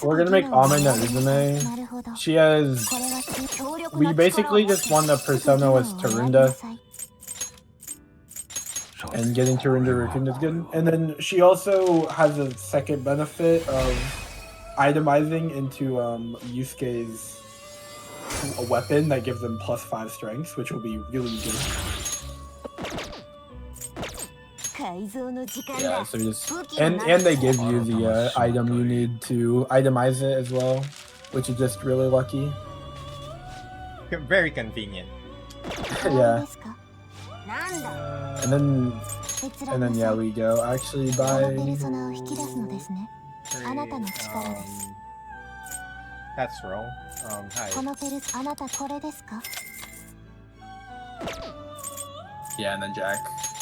Amina Uzume. なるほど She has これは強力 we な basically just won the persona with Tarunda, and getting Tarunda Rukun is good. And then she also has a second benefit of itemizing into Yusuke's a weapon that gives them +5 strength, which will be really good. 改造の時間 Yeah, だ so just and they give you the item you need to itemize it as well, which is just really lucky. Very convenient. 終わり Yeah, ですかなんだ and then yeah, we go actually この by ペルソナを引き出すのですね あなたの力です That's wrong. Hi. このペルソあなたこれですか yeah, and then Jack.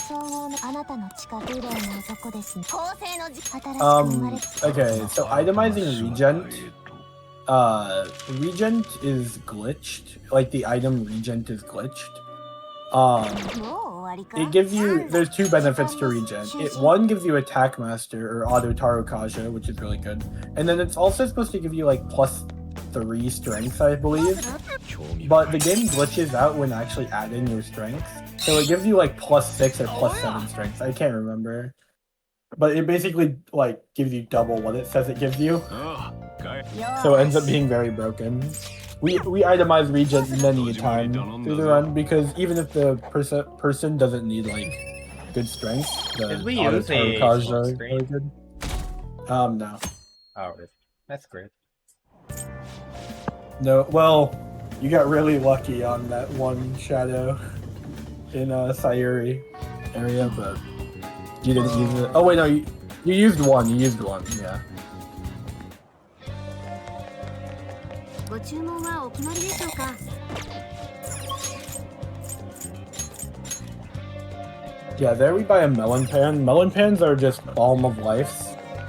総合のあなたの力幽霊の男ですね構成の新しく生まれ Okay, so itemizing Regent is glitched. Like the item Regent is glitched. もう終わりか It gives you there's two benefits to Regent. One gives you Attack Master or Auto Tarukaja, which is really good. And then it's also supposed to give you like +3 strength, I believe. But the game glitches out when actually adding your strength. So it gives you like +6 or +7 strength. I can't remember. But it basically like gives you double what it says it gives you. So it ends up being very broken. We itemize Regent many a time through the run because even if the person doesn't need like good strength, the Did we auto use a Tarukaja smoke is screen? really good. No. Oh, that's great. No, well, you got really lucky on that one shadow in Sayuri area, but you didn't use it. Oh wait, no, you used one. You used one, yeah. ご注文はお決まりでしょうか Yeah, there we buy a melon pan. Melon pans are just balm of life,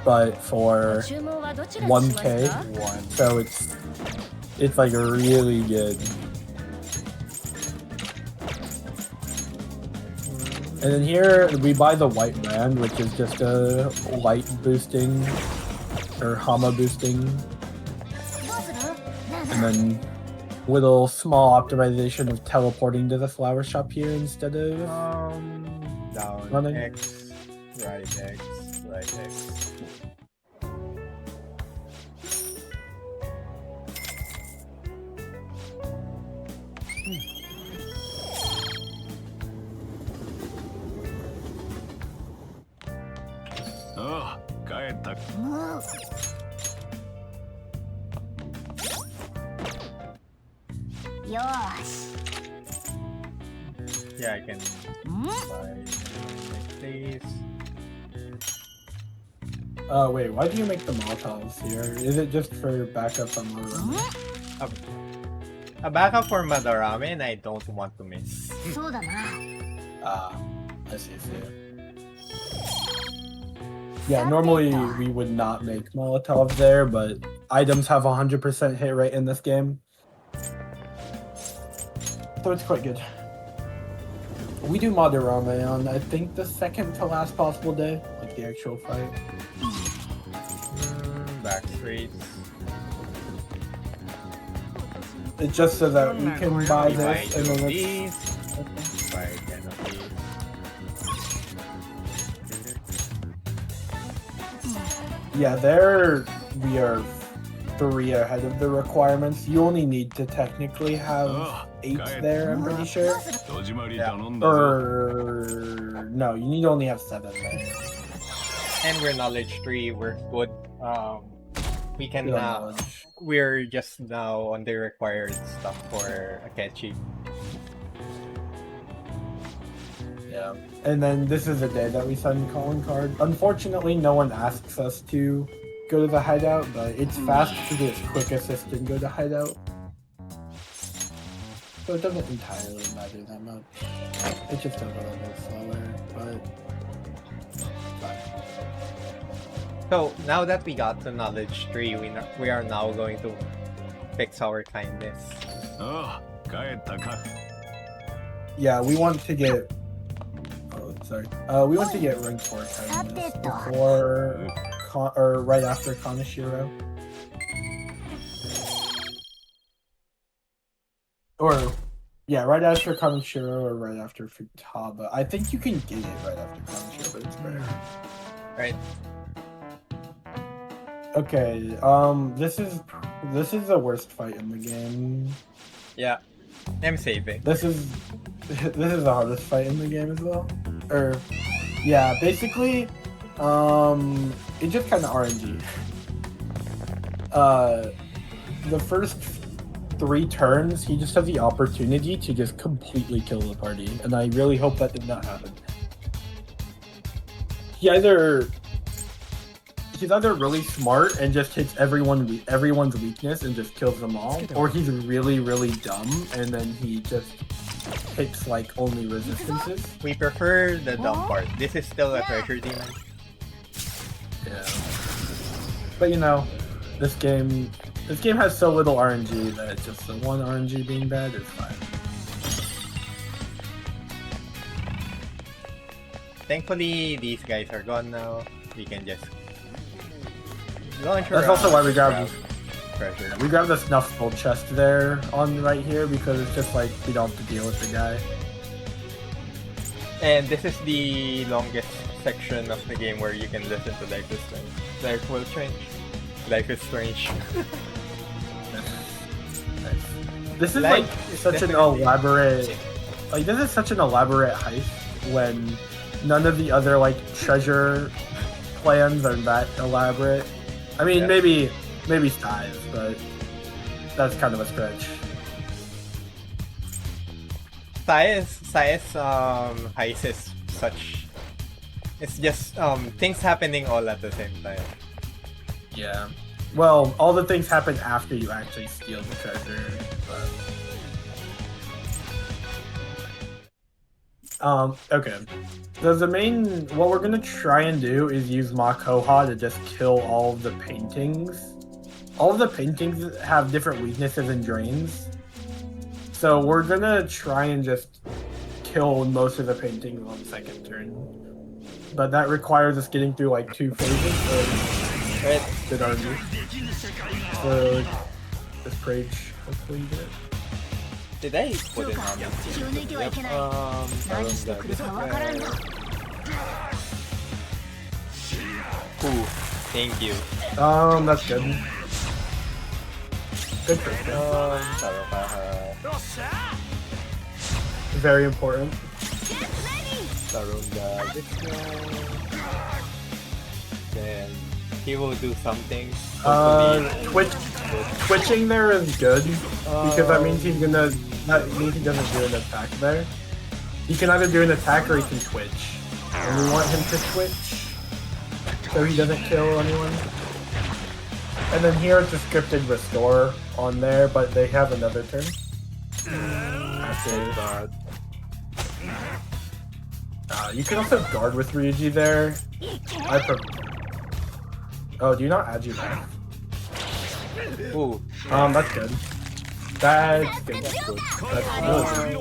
but for 注文はどちらにしますか 1k. So it's like really good. And then here we buy the white brand, which is just a light boosting or Hama boosting, どうする and then little small optimization of teleporting to the flower shop here instead of Down Running. X, right X, right X. Move. Yosh. Yeah, I can buy like this. wait, why do you make the Molotovs here? Is it just for backup on Madarame? A backup for Madarame, and I don't want to miss. そうだな I see. Yeah, normally we would not make Molotovs there, but items have 100% hit rate in this game. So it's quite good. We do Madarame on, I think, the second to last possible day, like the actual fight. Back streets. It's just so that we can buy We buy this and then these. it's... Buy 10 of these. Yeah, we are 3 ahead of the requirements. You only need to technically have 8 there, I'm pretty sure. Or no, you need to only have 7 there. And we're knowledge 3, we're good. We can Good on now. knowledge. We're just now on the required stuff for Akechi. Yeah. And then this is the day that we send calling card. Unfortunately, no one asks us to go to the hideout, but it's fast to do its quick assist and go to hideout. So it doesn't entirely matter that much. It's just a little bit slower, but fine. So now that we got to knowledge 3, we are now going to fix our kindness. Yeah, we want to get. Oh, sorry. We want to get rank 4 kindness before, or right after Kaneshiro. Or, yeah, right after Kaneshiro or right after Futaba. I think you can get it right after Kaneshiro, but it's better. Right. Okay, this is the worst fight in the game. Yeah. I'm saving. This is the hardest fight in the game as well. Or, yeah, basically, it's just kind of RNG. The first 3 turns, he just has the opportunity to just completely kill the party, and I really hope that did not happen. He's either really smart and just hits everyone's weakness and just kills them all, or he's really, really dumb and then he just hits like only resistances. We prefer the dumb part. This is still a treasure demon. Yeah. But you know, this game has so little RNG that just the one RNG being bad is fine. Thankfully, these guys are gone now. We can just launch That's around, also why we grabbed treasure. We grabbed the Snuffle chest there on right here because it's just like we don't have to deal with the guy. And this is the longest section of the game where you can listen to Life is Strange. Life will change. Life is Strange. This is Like, like such an definitely- elaborate, like this is such an elaborate heist when none of the other like treasure plans are that elaborate. I mean, Yeah. maybe size, but that's kind of a stretch. Sias heist is such. It's just things happening all at the same time. Yeah. Well, all the things happen after you actually steal the treasure. But... okay. What we're gonna try and do is use Makoha to just kill all of the paintings. All of the paintings have different weaknesses and drains. So we're gonna try and just kill most of the paintings on the second turn. But that requires us getting through like 2 phases. Right. Good RNG. So this Prage, hopefully you get it. Did I put it on? Ooh, thank you. That's good. Good for very important. Then he will do something. Twitching there is good because that means that means he doesn't do an attack there. He can either do an attack or he can twitch, and we want him to twitch so he doesn't kill anyone. And then here it's a scripted restore on there, but they have another turn. Okay. You can also guard with Ryuji there. Oh, do you not add you back? Ooh, That's good. That's good. That's good. That's good.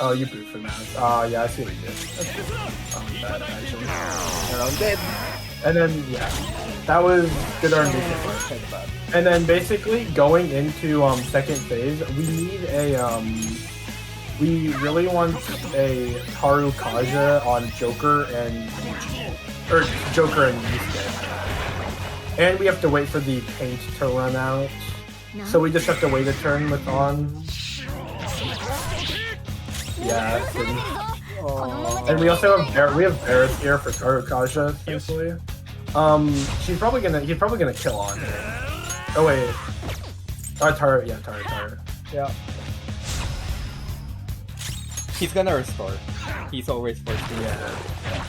Oh, you boot for that. Yeah, I see what you did. That's good. Bad actually. and I'm dead. And then, yeah, that was good RNG so far. And then basically going into second phase, we need a we really want a Haru Kaja on Joker and Yusuke. And we have to wait for the paint to run out. So we just have to wait a turn with on. Yeah. And we also have Varus here for Tarukasha, thankfully. He's probably gonna kill on here. Oh wait. Tara. Yeah. He's gonna restore. He's always forced to Yeah.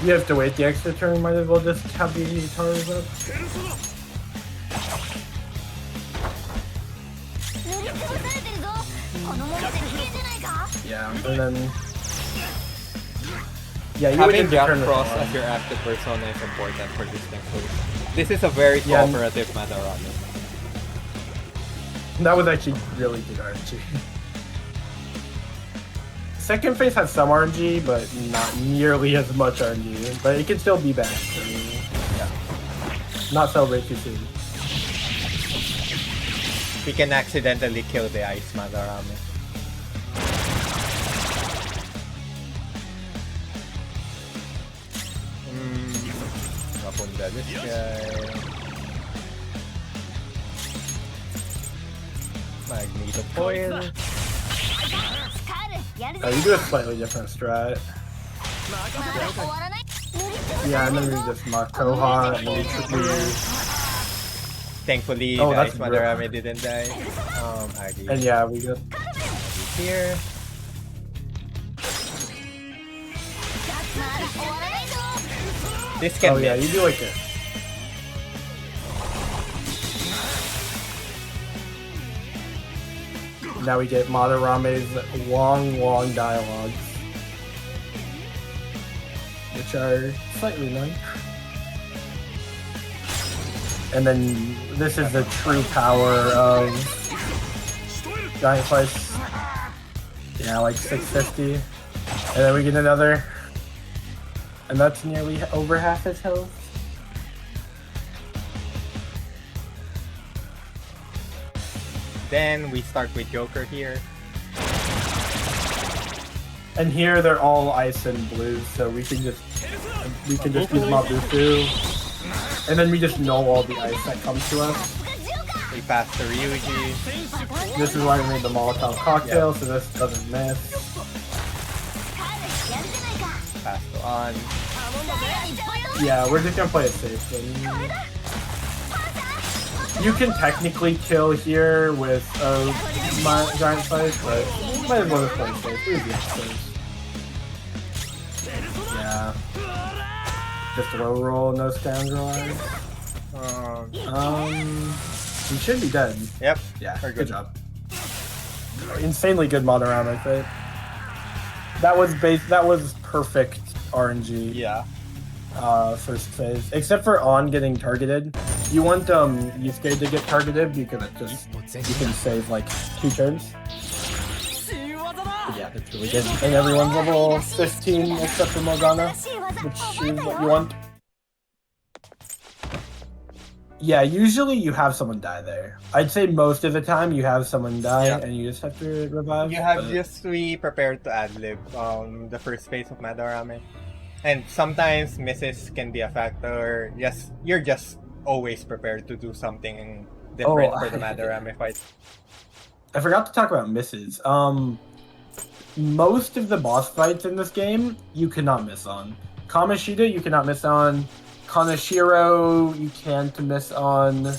You have to wait the extra turn, might as well just have the Taras up. Yeah, and then... Yeah, you having would Jack turn Frost as your active persona is important for this next phase. This is a very cooperative Madarame. That was actually really good RNG. Second phase has some RNG, but not nearly as much RNG. But it can still be bad. I mean, yeah. Not celebrate too soon. We can accidentally kill the Ice Madarame. Mapunda this guy. Magneto Foil. You do a slightly different strat. Yeah, and then we just Makoha and then we thankfully the Ice Madarame didn't die. Aggie. And yeah, we just here. This can yeah, you do like it. Now we get Madarame's long dialogues, which are slightly annoying. And then this is the true power of Giant Slice. Yeah, like 650. And then we get another. And that's nearly over half his health. Then we start with Joker here. And here they're all ice and blue, so we can just use Mabufu. And then we just know all the ice that comes to us. We pass the Ryuji. This is why we made the Molotov cocktail, so this doesn't miss. Pass to on. Yeah, we're just gonna play it safe. You can technically kill here with my Giant Slice, but might as well just play it safe. Yeah. Just low roll, no scoundrel eyes. He should be dead. Yep. Yeah, Very good job. Insanely good Madarame fight. That was perfect RNG. Yeah. First phase. Except for On getting targeted. You want Yusuke to get targeted because it just you can save like 2 turns. But yeah, that's really good. And everyone's level 15 except for Morgana, which is what you want. Yeah, usually you have someone die there. I'd say most of the time you have someone die and you just have to revive. You have just to be prepared to ad-lib the first phase of Madarame. And sometimes misses can be a factor. Yes, you're just always prepared to do something different for the Madarame fight. I forgot to talk about misses. Most of the boss fights in this game, you cannot miss on. Kamoshida, you cannot miss on. Kaneshiro, you can't miss on.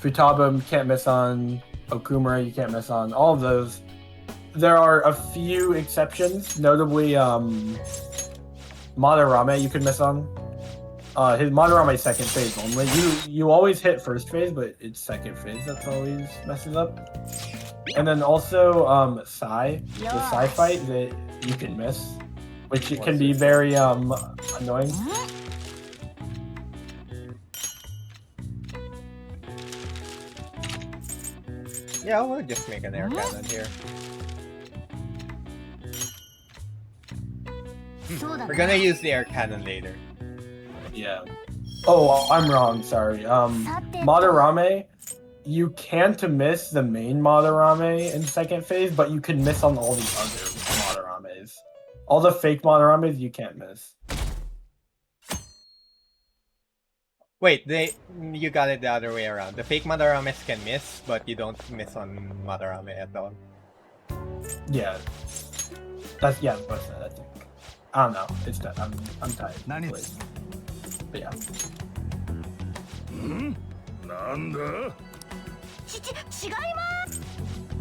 Futaba, you can't miss on. Okumura, you can't miss on. All of those. There are a few exceptions, notably Madarame you can miss on. His Madarame second phase only. You always hit first phase, but it's second phase that's always messes up. And then also Sai, the Sai fight that you can miss, which can be very annoying. Yeah, we'll just make an air cannon here. We're gonna use the air cannon later. Yeah. Oh, I'm wrong. Sorry. Madarame, you can't miss the main Madarame in second phase, but you can miss on all the other Madarames. All the fake Madarames you can't miss. Wait, you got it the other way around. The fake Madarames can miss, but you don't miss on Madarame at all. Yeah. That's what's that, I think. I don't know. It's that I'm tired. But yeah.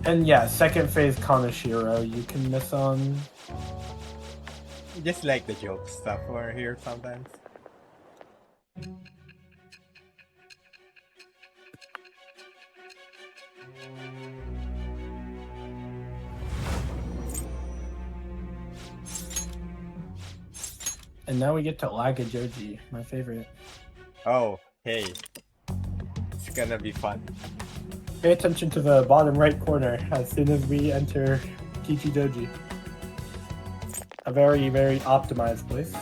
And yeah, second phase Kanashiro you can miss on. Just like the joke stuff over here sometimes. And now we get to Laga Joji, my favorite. Oh, hey. It's gonna be fun. Pay attention to the bottom right corner as soon as we enter Kichijoji. A very, very optimized place.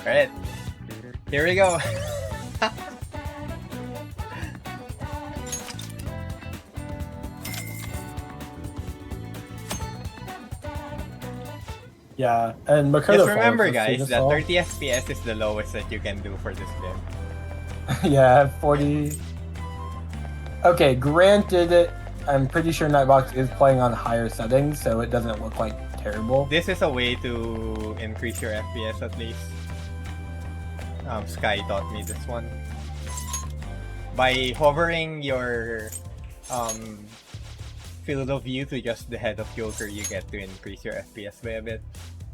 Alright. Here we go. Yeah, and Makoto Just remember, Falls, guys, that all. 30 FPS is the lowest that you can do for this game. Yeah, 40. Okay, granted, I'm pretty sure Nightbox is playing on higher settings, so it doesn't look like terrible. This is a way to increase your FPS at least. Sky taught me this one. By hovering your field of view to just the head of Joker, you get to increase your FPS by a bit.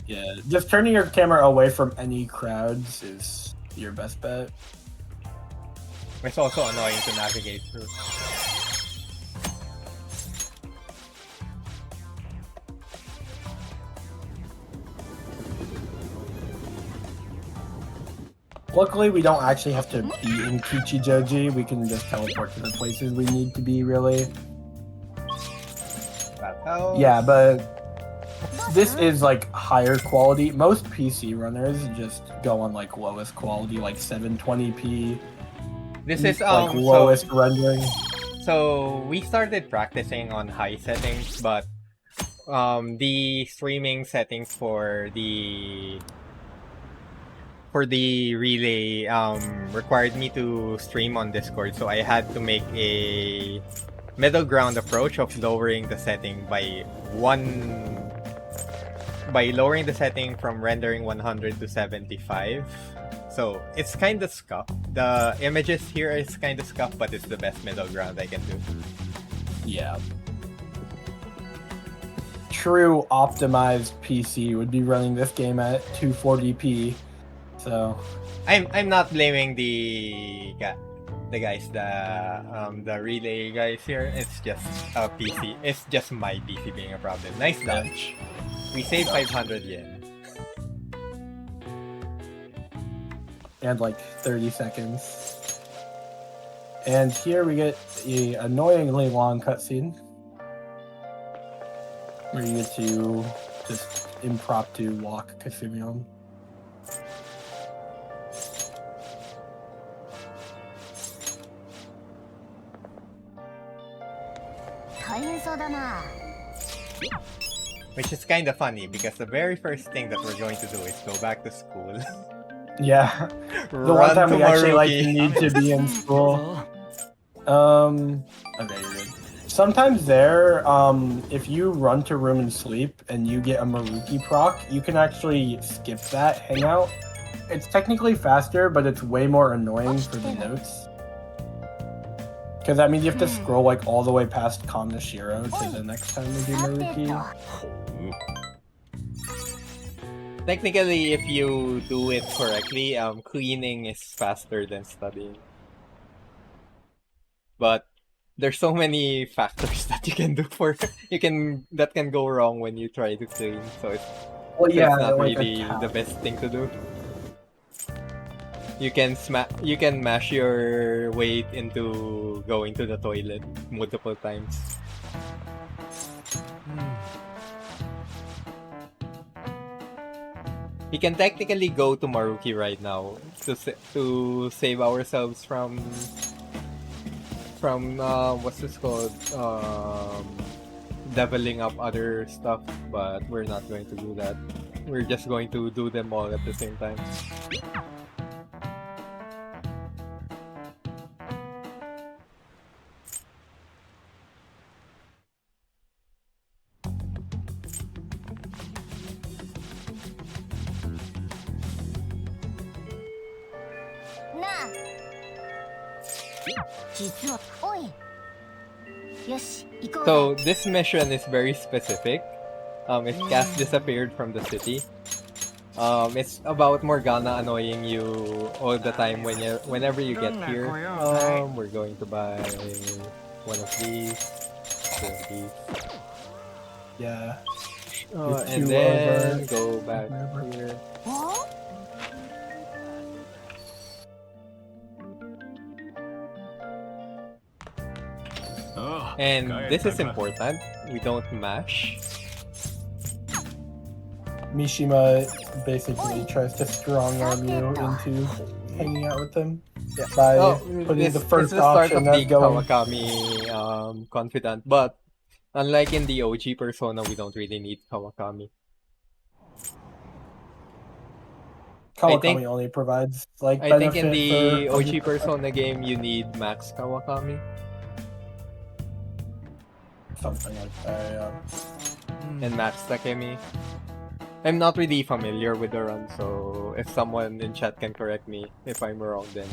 Yeah, just turning your camera away from any crowds is your best bet. It's also annoying to navigate through. Luckily, we don't actually have to be in Kichijoji. We can just teleport to the places we need to be, really. Yeah, but this is like higher quality. Most PC runners just go on like lowest quality, like 720p. This is like lowest rendering. So we started practicing on high settings, but the streaming settings for the relay required me to stream on Discord, so I had to make a middle ground approach of lowering the setting by lowering the setting from rendering 100 to 75. So it's kind of scuffed. The images here is kind of scuffed, but it's the best middle ground I can do. Yeah. True optimized PC would be running this game at 240p. So I'm not blaming the guys, the relay guys here. It's just a PC. It's just my PC being a problem. Nice dodge. We saved 500 yen. And like 30 seconds. And here we get the annoyingly long cutscene where you get to just impromptu walk Kasumion. Which is kind of funny because the very first thing that we're going to do is go back to school. Yeah, the one time we actually like need to be in school. Okay, you're good. Sometimes there, if you run to room and sleep and you get a Maruki proc, you can actually skip that hangout. It's technically faster, but it's way more annoying for the notes. Because that means you have to scroll like all the way past Kanashiro to the next time we do Maruki. Technically, if you do it correctly, cleaning is faster than studying. But there's so many factors that you can do that can go wrong when you try to clean. So it's not like really the best thing to do. You can mash your way into going to the toilet multiple times. We can technically go to Maruki right now to save ourselves from from what's this called? Leveling up other stuff, but we're not going to do that. We're just going to do them all at the same time. So this mission is very specific. If Cass disappeared from the city, it's about Morgana annoying you all the time whenever you get here. We're going to buy one of these, two of these. Yeah. And then go back here. And this is important. We don't mash. Mishima basically tries to strong arm you into hanging out with him by putting the first option of the going. Kawakami confidant, but unlike in the OG Persona, we don't really need Kawakami. Kawakami only provides like I think in benefit the OG Persona game, you need max Kawakami. Something like that, yeah. And max Takemi. I'm not really familiar with the run, so if someone in chat can correct me if I'm wrong, then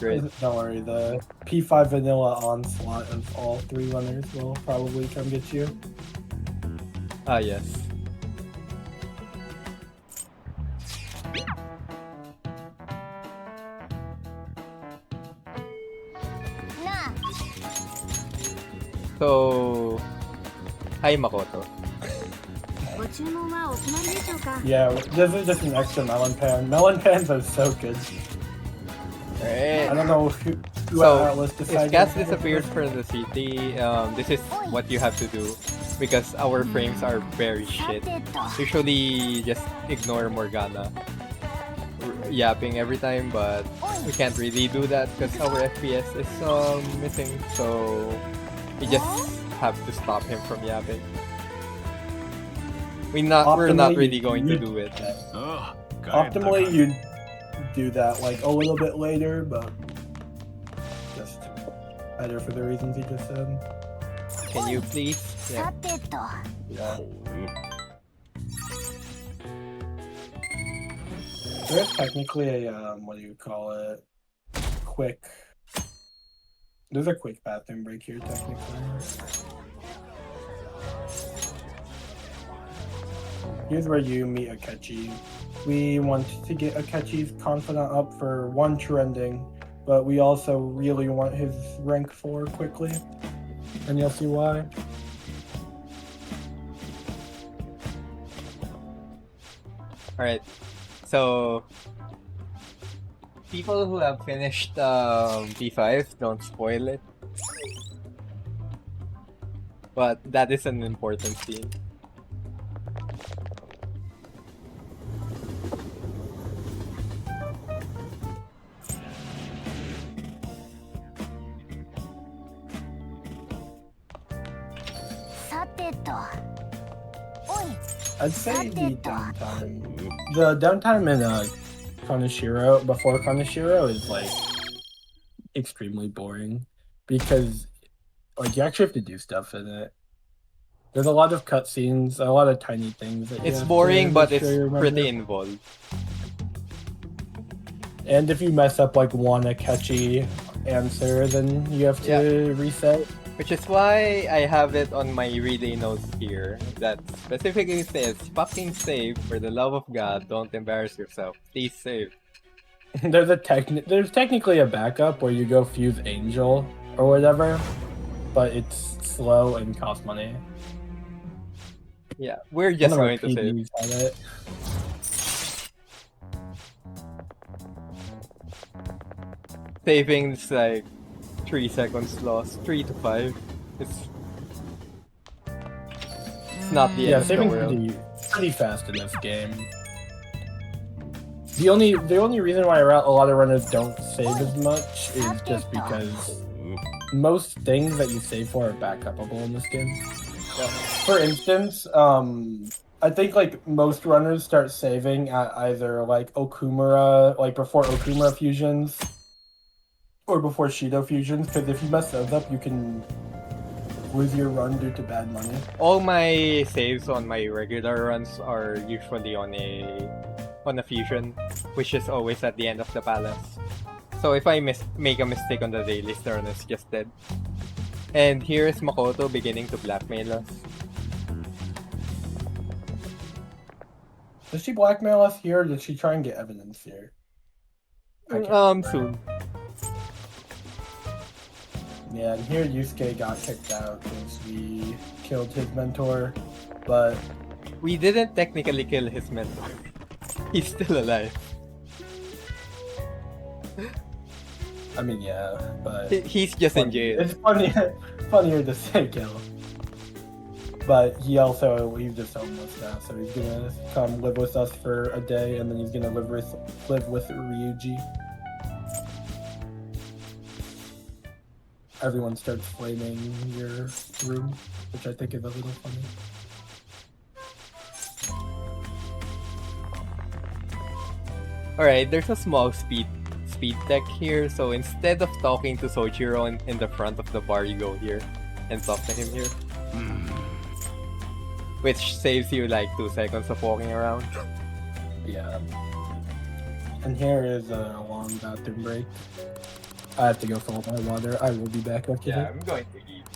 great. Don't worry, the P5 vanilla onslaught of all three runners will probably come get you. Ah, yes. So, hi Makoto. Yeah, this is just an extra melon pan. Melon pans are so good. Right. I don't know who So, Atlas decided. if Cass disappears from the city, this is what you have to do. Because our frames are very shit. Usually, just ignore Morgana yapping every time, but we can't really do that because our FPS is missing. So, we just have to stop him from yapping. We're not really going to do it. Optimally, you'd do that like a little bit later, but just better for the reasons you just said. Can you please? Yeah. Yeah. There's technically a what do you call it? There's a quick bathroom break here technically. Here's where you meet Akechi. We want to get Akechi's confidant up for 1 trending, but we also really want his rank 4 quickly. And you'll see why. Alright, so people who have finished P5, don't spoil it. But that is an important scene. I'd say the downtime in Konoshiro, before Konoshiro, is like extremely boring because like you actually have to do stuff in it. There's a lot of cutscenes, a lot of tiny things. That it's boring, but it's pretty involved. And if you mess up like one Akechi answer, then you have to reset. Which is why I have it on my relay notes here that specifically says, fucking save, for the love of God, don't embarrass yourself. Please save. There's technically a backup where you go fuse Angel or whatever, but it's slow and costs money. Yeah, we're just going to save. It. Saving's like 3 seconds lost, 3 to 5. It's not the end of the world. Saving's pretty fast in this game. The only reason why a lot of runners don't save as much is just because most things that you save for are backupable in this game. For instance, I think like most runners start saving at either like Okumura, like before Okumura fusions, or before Shido fusions, because if you mess those up, you can lose your run due to bad money. All my saves on my regular runs are usually on a fusion, which is always at the end of the palace. So if I make a mistake on the dailies, the run is just dead. And here is Makoto beginning to blackmail us. Did she blackmail us here, or did she try and get evidence here? Soon. Yeah, and here Yusuke got kicked out because we killed his mentor, but... We didn't technically kill his mentor. He's still alive. I mean, yeah, but... He's just in jail. It's funnier to say kill. But he's just homeless now, so he's gonna come live with us for a day, and then he's gonna live with Ryuji. Everyone starts flaming your room, which I think is a little funny. Alright, there's a small speed deck here, so instead of talking to Sojiro in the front of the bar, you go here and talk to him here. Which saves you like 2 seconds of walking around. Yeah. And here is a long bathroom break. I have to go fill up my water. I will be back after that. I'm going to eat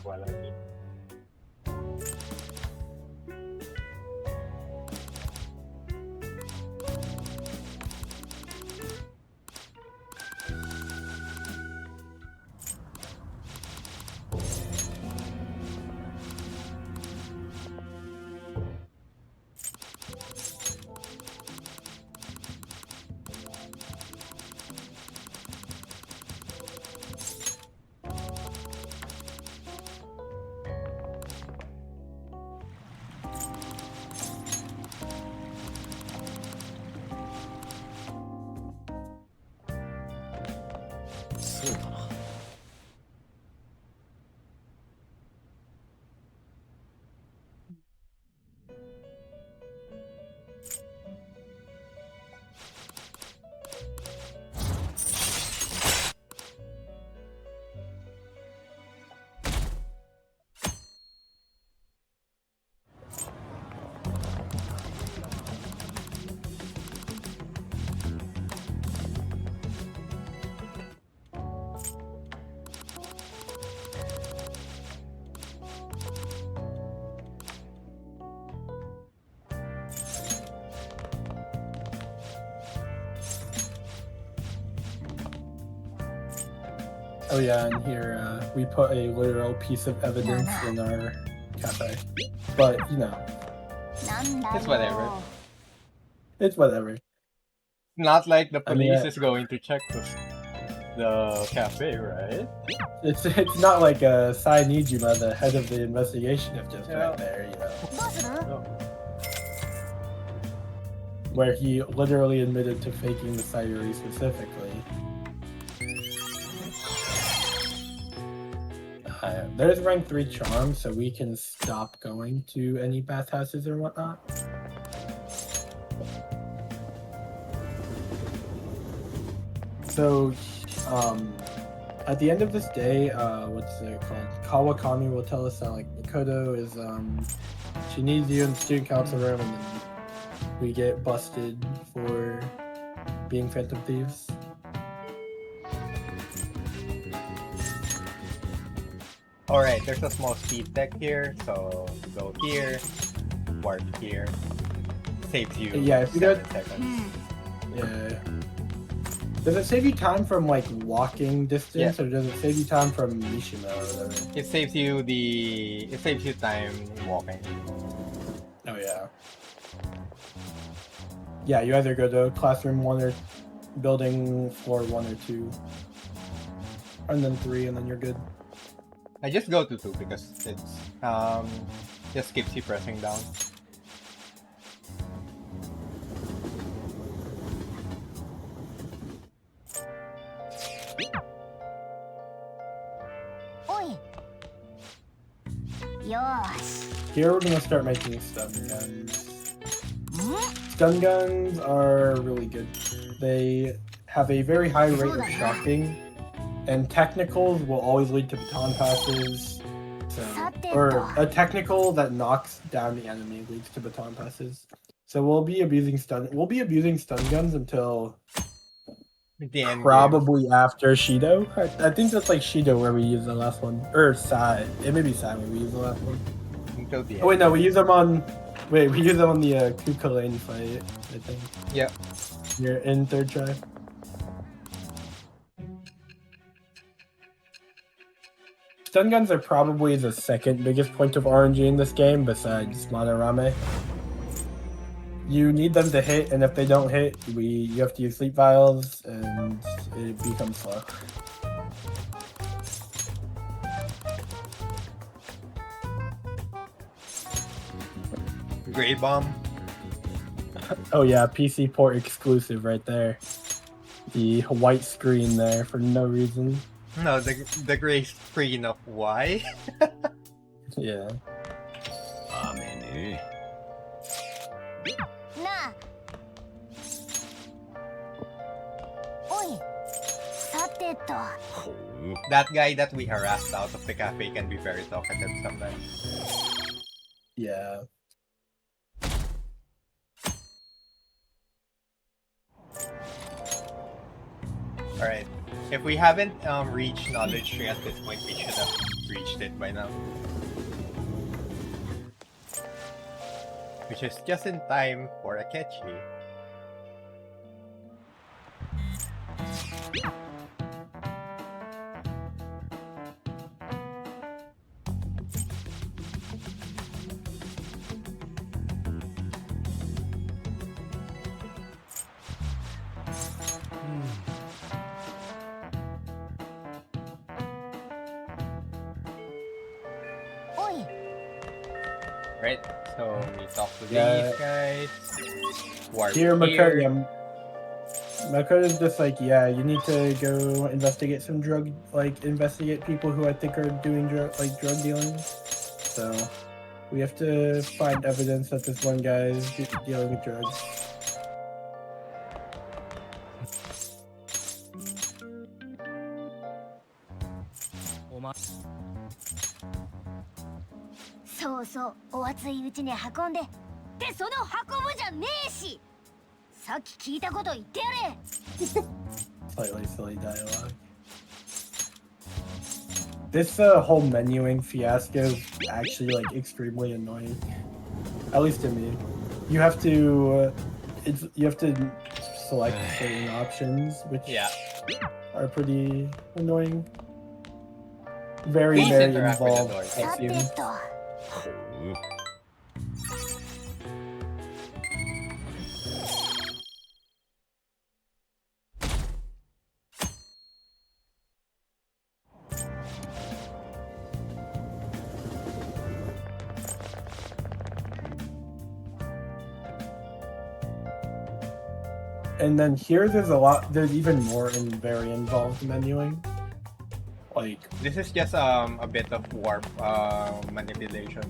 while I eat. Oh yeah, and here we put a literal piece of evidence in our cafe. But, you know. It's whatever. It's whatever. Not like the police is going to check the cafe, right? It's not like Sainijima, the head of the investigation, is just right there, you know. Where he literally admitted to faking the Sayuri specifically. There's rank 3 charm, so we can stop going to any bathhouses or whatnot. So, at the end of this day, what's it called? Kawakami will tell us that like Makoto is she needs you in the student council room, and then we get busted for being Phantom Thieves. Alright, there's a small speed deck here, so go here, warp here. Saves you if you 7 seconds. Yeah. Does it save you time from like walking distance, or does it save you time from Mishima or whatever? It saves you time walking. Oh yeah. Yeah, you either go to classroom 1 or building floor 1 or 2. And then 3, and then you're good. I just go to 2 because it's just keeps you pressing down. Here we're gonna start making stun guns. Stun guns are really good. They have a very high rate of shocking, and technicals will always lead to baton passes. Or a technical that knocks down the enemy leads to baton passes. So we'll be abusing stun guns until probably after Shido. I think that's like Shido where we use the last one. Or Sai. It may be Sai where we use the last one. Oh wait, no, we use them on the Kuka Lane fight, I think. Yep. You're in third try. Stun guns are probably the second biggest point of RNG in this game besides Madarame. You need them to hit, and if they don't hit, you have to use sleep vials, and it becomes slow. Grey Bomb. Oh yeah, PC port exclusive right there. The white screen there for no reason. No, the gray screen of why? Yeah. That guy that we harassed out of the cafe can be very talkative sometimes. Yeah. Alright. If we haven't reached knowledge tree at this point, we should have reached it by now. Which is just in time for Akechi. Right, so we talk to these guys. Warp Here, Makota is just like, yeah, you need to go investigate some investigate people who I think are doing drug dealing. So we have to find evidence that this one guy is dealing with drugs. Slightly silly dialogue. This whole menuing fiasco is actually like extremely annoying. At least to me. You have to select certain options, which are pretty annoying. Very involved, it seems. And then here there's even more very involved menuing. Like, this is just a bit of warp manipulation.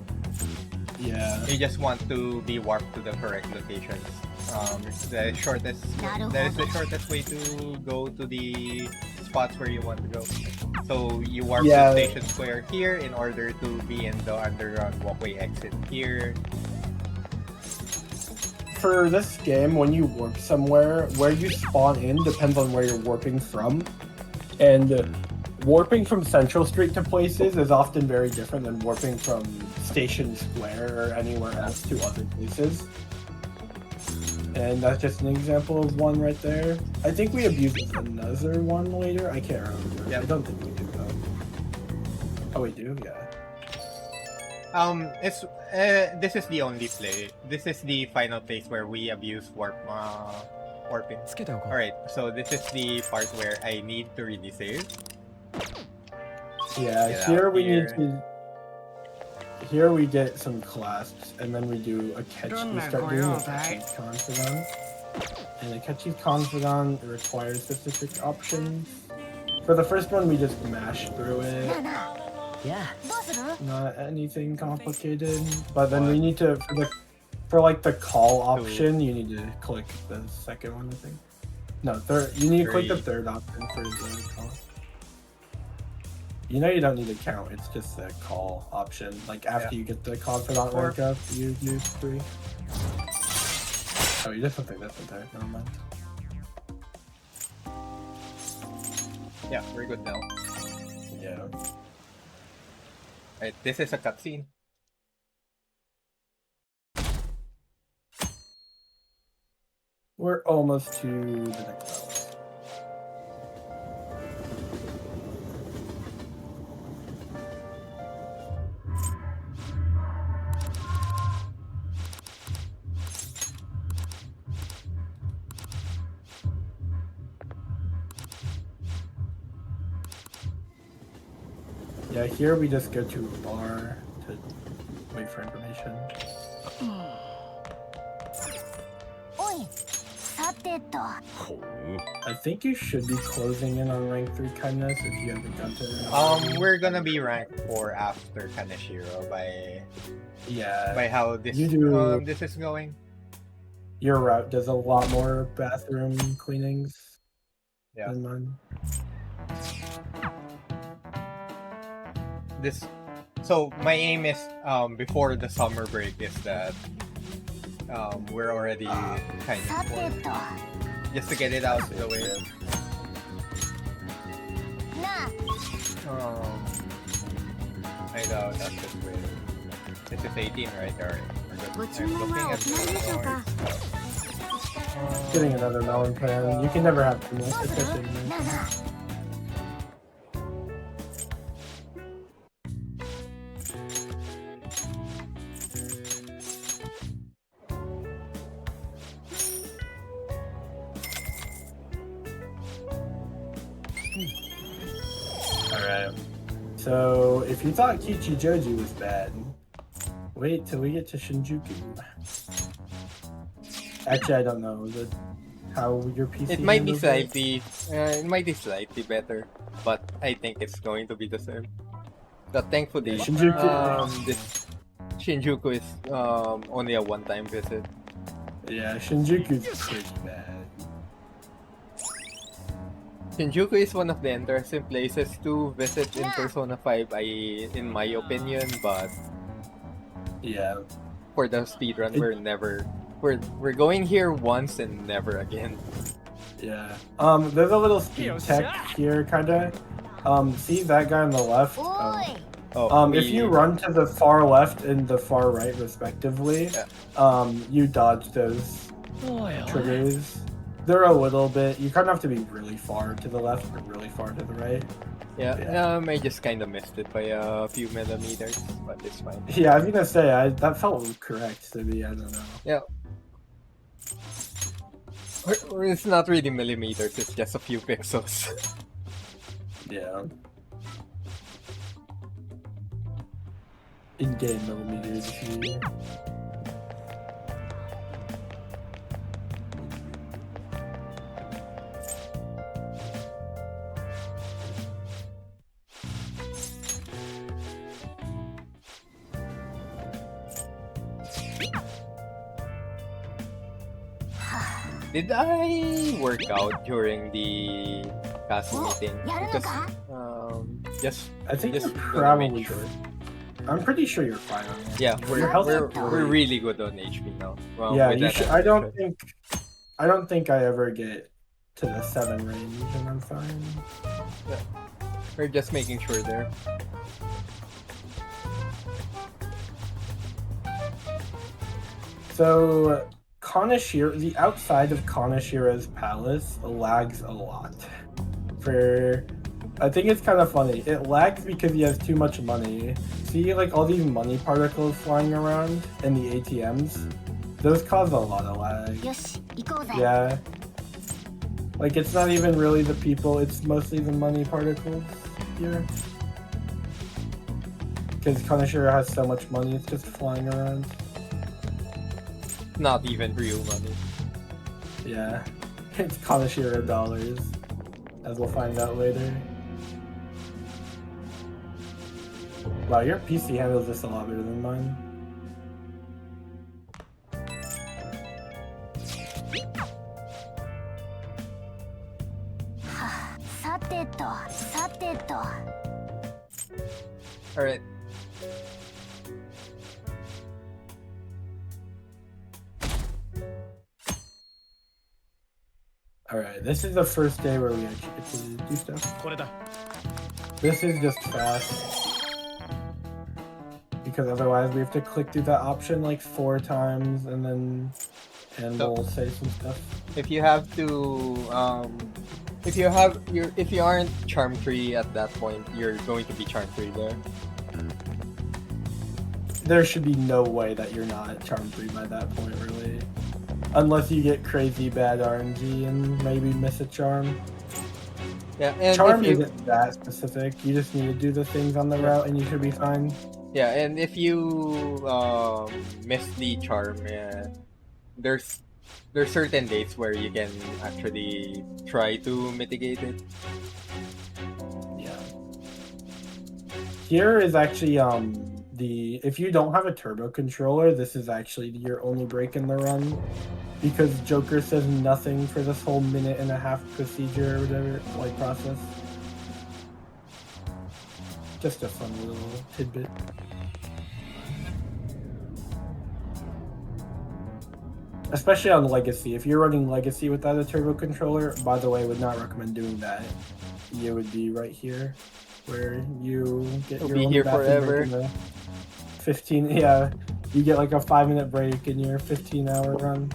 Yeah. You just want to be warped to the correct locations. That is the shortest way to go to the spots where you want to go. So you warp to Station Square here in order to be in the underground walkway exit here. For this game, when you warp somewhere, where you spawn in depends on where you're warping from. And warping from Central Street to places is often very different than warping from Station Square or anywhere else to other places. And that's just an example of one right there. I think we abuse another one later. I can't remember. Yeah. I don't think we do though. Oh, we do? Yeah. This is the only play. This is the final place where we abuse warping. Alright, so this is the part where I need to really save. Yeah, here we get some clasps, and then we do a catch. We start doing a Akechi's Confidant. And Akechi's Confidant requires specific options. For the first one, we just mash through it. どうする？ Not anything complicated. But then we need to for like the call option, you need to click the second one, I think. No, third. You need to click the third option for the call. You know you don't need to count. It's just the call option. Like after you get the confidant rank up, you use 3. Oh, you did something different there. Never mind. Yeah, we're good now. Yeah. Right, this is a cutscene. We're almost to the next level. Yeah, here we just go to a bar to wait for information. おい、さてと。 I think you should be closing in on rank 3 kindness if you haven't got to. We're gonna be rank 4 after Kaneshiro by how this this is going. Your route does a lot more bathroom cleanings than mine. So my aim is before the summer break is that we're already kind of full. Just to get it out of the way. I know that's this way. This is 18, right? Alright. I'm looking at the Getting another melon pan. You can never have too much, especially in this. Alright. So, if you thought Kichijoji was bad, wait till we get to Shinjuku. Actually, I don't know how your PC. It might be slightly better, but I think it's going to be the same. But thankfully, this Shinjuku is only a one-time visit. Yeah, Shinjuku's pretty bad. Shinjuku is one of the interesting places to visit in Persona 5, in my opinion, but yeah, for the speedrun, we're going here once and never again. Yeah. There's a little speed tech here, kinda. See that guy on the left? If you run to the far left and the far right, respectively, you dodge those triggers. They're a little bit. You kind of have to be really far to the left or really far to the right. Yeah. I just kind of missed it by a few millimeters, but it's fine. Yeah, I was gonna say that felt correct to me. I don't know. Yeah. Or it's not really millimeters. It's just a few pixels. Yeah. In-game millimeters. Did I work out during the castle meeting? Because I think just you're probably sure. I'm pretty sure you're fine on that. Yeah, we're really good on HP now. Well, yeah, you should. I don't think I ever get to the 7 range, and I'm fine. Yeah, we're just making sure there. So, Kaneshiro, the outside of Kaneshiro's palace lags a lot. I think it's kind of funny. It lags because he has too much money. See, like all these money particles flying around in the ATMs? Those cause a lot of lag. Yeah. Like it's not even really the people, it's mostly the money particles here. Because Kaneshiro has so much money, it's just flying around. Not even real money. Yeah, it's Kaneshiro dollars, as we'll find out later. Wow, your PC handles this a lot better than mine. Alright. Alright, this is the first day where we actually get to do stuff. This is just fast. Because otherwise we have to click through that option like 4 times and then we'll say some stuff. If you have to if you aren't charm 3 at that point, you're going to be charm 3 there. There should be no way that you're not charm 3 by that point, really. Unless you get crazy bad RNG and maybe miss a charm. Yeah, and charm isn't that specific. You just need to do the things on the route and you should be fine. Yeah, and if you miss the charm, there's certain days where you can actually try to mitigate it. Yeah. Here is actually if you don't have a turbo controller, this is actually your only break in the run, because Joker says nothing for this whole 1.5-minute procedure or whatever, like, process. Just a fun little tidbit. Especially on Legacy. If you're running Legacy without a turbo controller, by the way, would not recommend doing that. You would be right here, where you get your own bathroom break in the 15. Yeah, you get like a 5-minute break in your 15-hour run,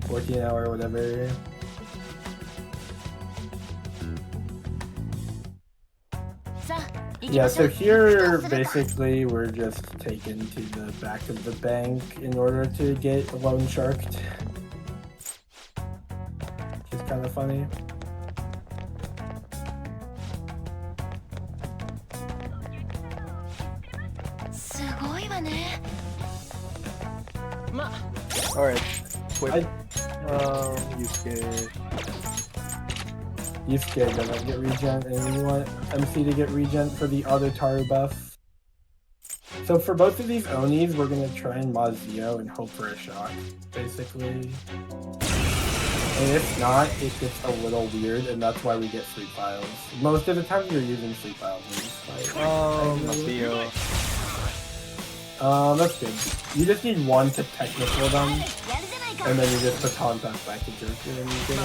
14-hour, whatever. Yeah, so here basically we're just taken to the back of the bank in order to get loan sharked. Which is kind of funny. Alright. Yusuke doesn't get regen, and we want MC to get regen for the other Taru buff. So for both of these Onis, we're gonna try and Mazio and hope for a shock, basically. And if not, it gets a little weird, and that's why we get sleep files. Most of the time you're using sleep files in this fight. Mazio. That's good. You just need one to technical them. And then you just baton pass back to Joker and you get a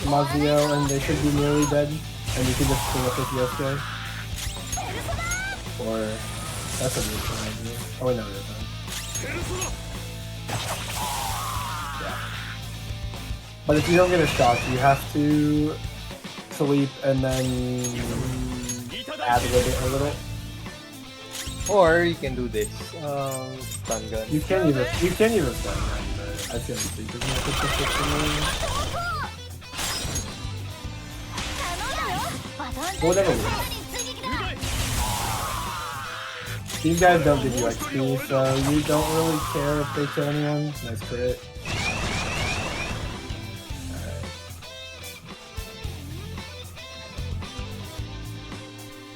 Mazio and they should be nearly dead. And you can just swing up with Yosuke. Or... that's a really fun idea. Oh wait, no, it isn't. Yeah. But if you don't get a shock, you have to sleep and then add with it a little. Or you can do this. Stun gun. You can use a stun gun. I feel like this is not specific for me. Whatever. These guys don't give you XP, so you don't really care if they kill anyone. Nice crit.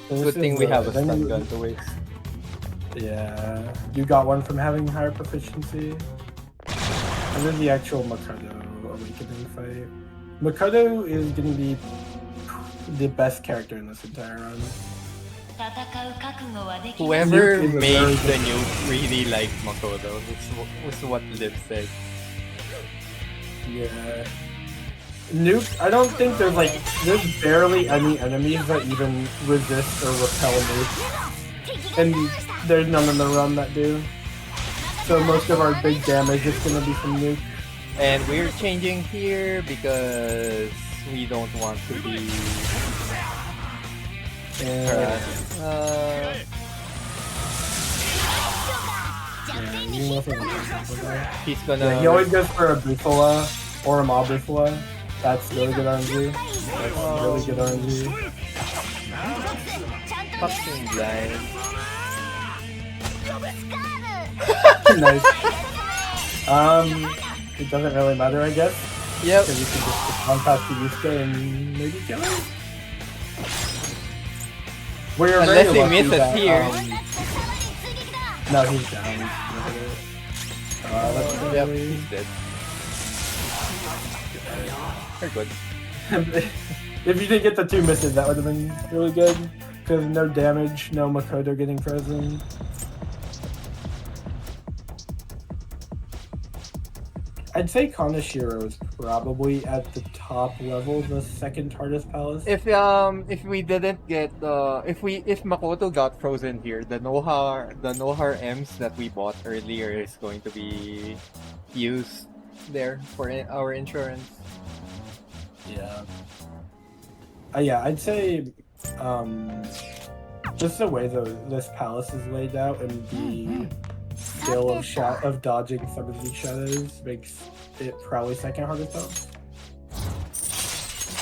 Alright. Good thing we have a stun gun to waste. Yeah, you got one from having higher proficiency. And then the actual Makoto Awakening fight. Makoto is going to be the best character in this entire run. Whoever made the nuke really liked Makoto. That's what Liv said. Yeah. Nuke, I don't think there's barely any enemies that even resist or repel nuke. And there's none in the run that do. So most of our big damage is going to be from nuke. And we're changing here because we don't want to be... he's gonna... Yeah, he always goes for a Bufala or a Mob Bufala. That's really good RNG. That's really good RNG. Fucking blind. Nice. It doesn't really matter, I guess. Yep. Because you can just one pass to Yusuke and maybe kill him. We're Unless very he lucky misses that, here. No, he's down. That's Yep, really... he's dead. Very good. If you didn't get the 2 misses, that would have been really good. Because no damage, no Makoto getting frozen. I'd say Kaneshiro is probably at the top level, the second hardest palace. If we didn't get if Makoto got frozen here, the Nohar M's that we bought earlier is going to be used there for our insurance. Yeah. Yeah, I'd say just the way this palace is laid out and the skill of dodging some of these shadows makes it probably second hardest palace,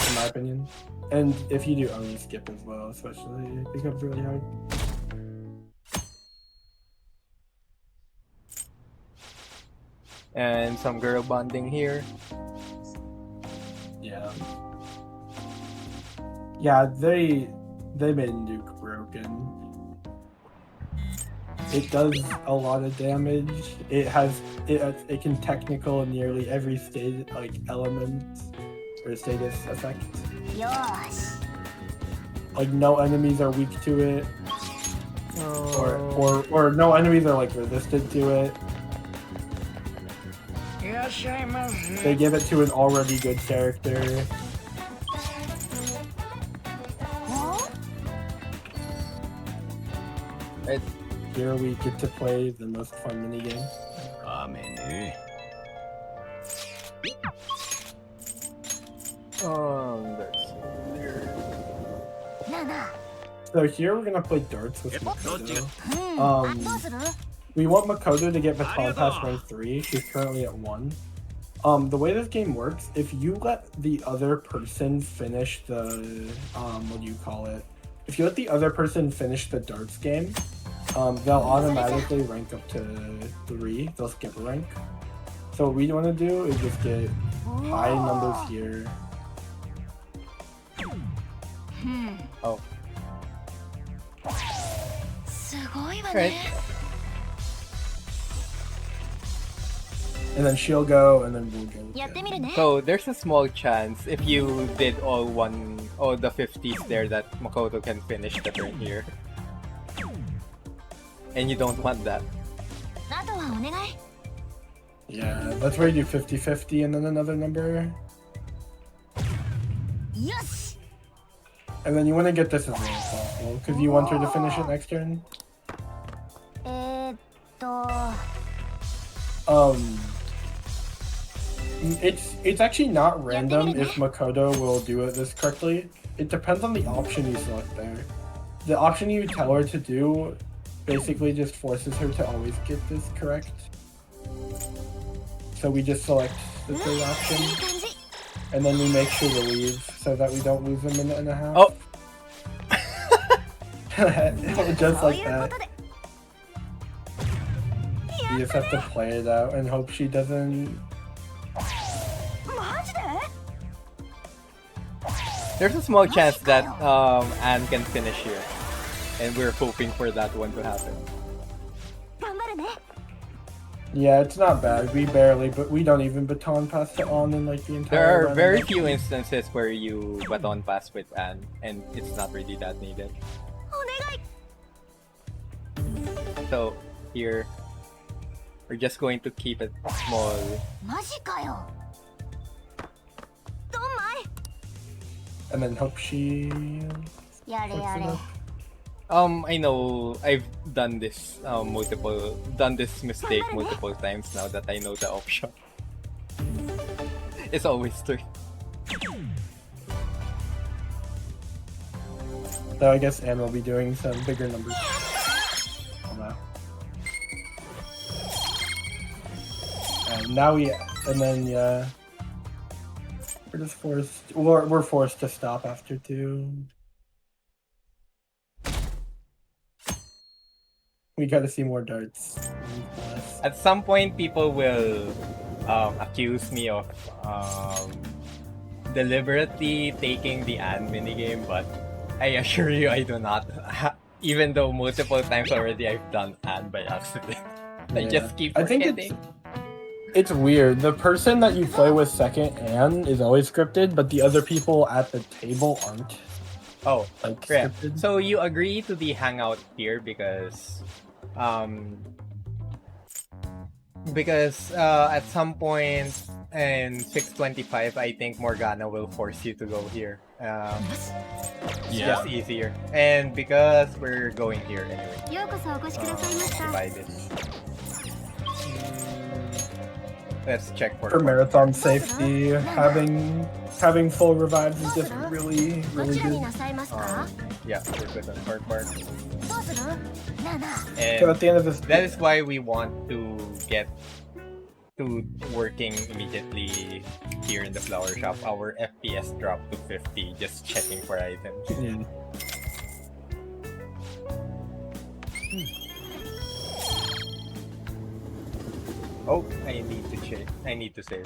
in my opinion. And if you do only skip as well, especially, it becomes really hard. And some girl bonding here. Yeah. Yeah, they made Nuke broken. It does a lot of damage. It can technical nearly every state element or status effect. Like no enemies are weak to it. Or no enemies are resistant to it. They give it to an already good character. Here we get to play the most fun minigame. Let's see here. So here we're gonna play darts with Makoto. We want Makoto to get Baton Pass rank 3. She's currently at 1. The way this game works, if you let the other person finish the what do you call it? If you let the other person finish the darts game, they'll automatically rank up to 3. They'll skip a rank. So what we want to do is just get high numbers here. Oh. Right. And then she'll go, and then we'll go. So there's a small chance if you did all the 50s there that Makoto can finish the turn here. And you don't want that. Yeah, that's where you do 50-50 and then another number. And then you want to get this as low as possible, because you want her to finish it next turn. It's actually not random if Makoto will do it this correctly. It depends on the option you select there. The option you tell her to do basically just forces her to always get this correct. So we just select the third option, and then we make sure to leave so that we don't lose a minute and a half. Oh! Just like that. You just have to play it out and hope she doesn't... There's a small chance that Anne can finish here. And we're hoping for that one to happen. Yeah, it's not bad. We don't even baton pass to On in the entire There are run. very few instances where you baton pass with Anne, and it's not really that needed. So, here, we're just going to keep it small. And then hope she... I know I've done this mistake multiple times now that I know the option. It's always 3. So I guess Anne will be doing some bigger numbers. We're just forced. We're forced to stop after 2. We gotta see more darts. At some point, people will accuse me of deliberately taking the Anne minigame, but I assure you I do not. Even though multiple times already I've done Anne by accident. I Yeah. just keep I think forgetting. it's weird. The person that you play with second Anne is always scripted, but the other people at the table aren't. Oh, Like yeah. scripted. So you agree to the hangout here because at some point in 625 I think Morgana will force you to go here. It's Yeah. just easier. And because we're going here anyway. ようこそお越しくださいました Buy this. Let's check for For marathon safety, having full revives is just really どちらに good. なさいますか Yeah, we're good on Park Park. どうするなあなあ So And at the end of this, that is why we want to get to working immediately here in the flower shop. Our FPS dropped to 50 just checking for items. Yeah. Oh, I need to check. I need to save.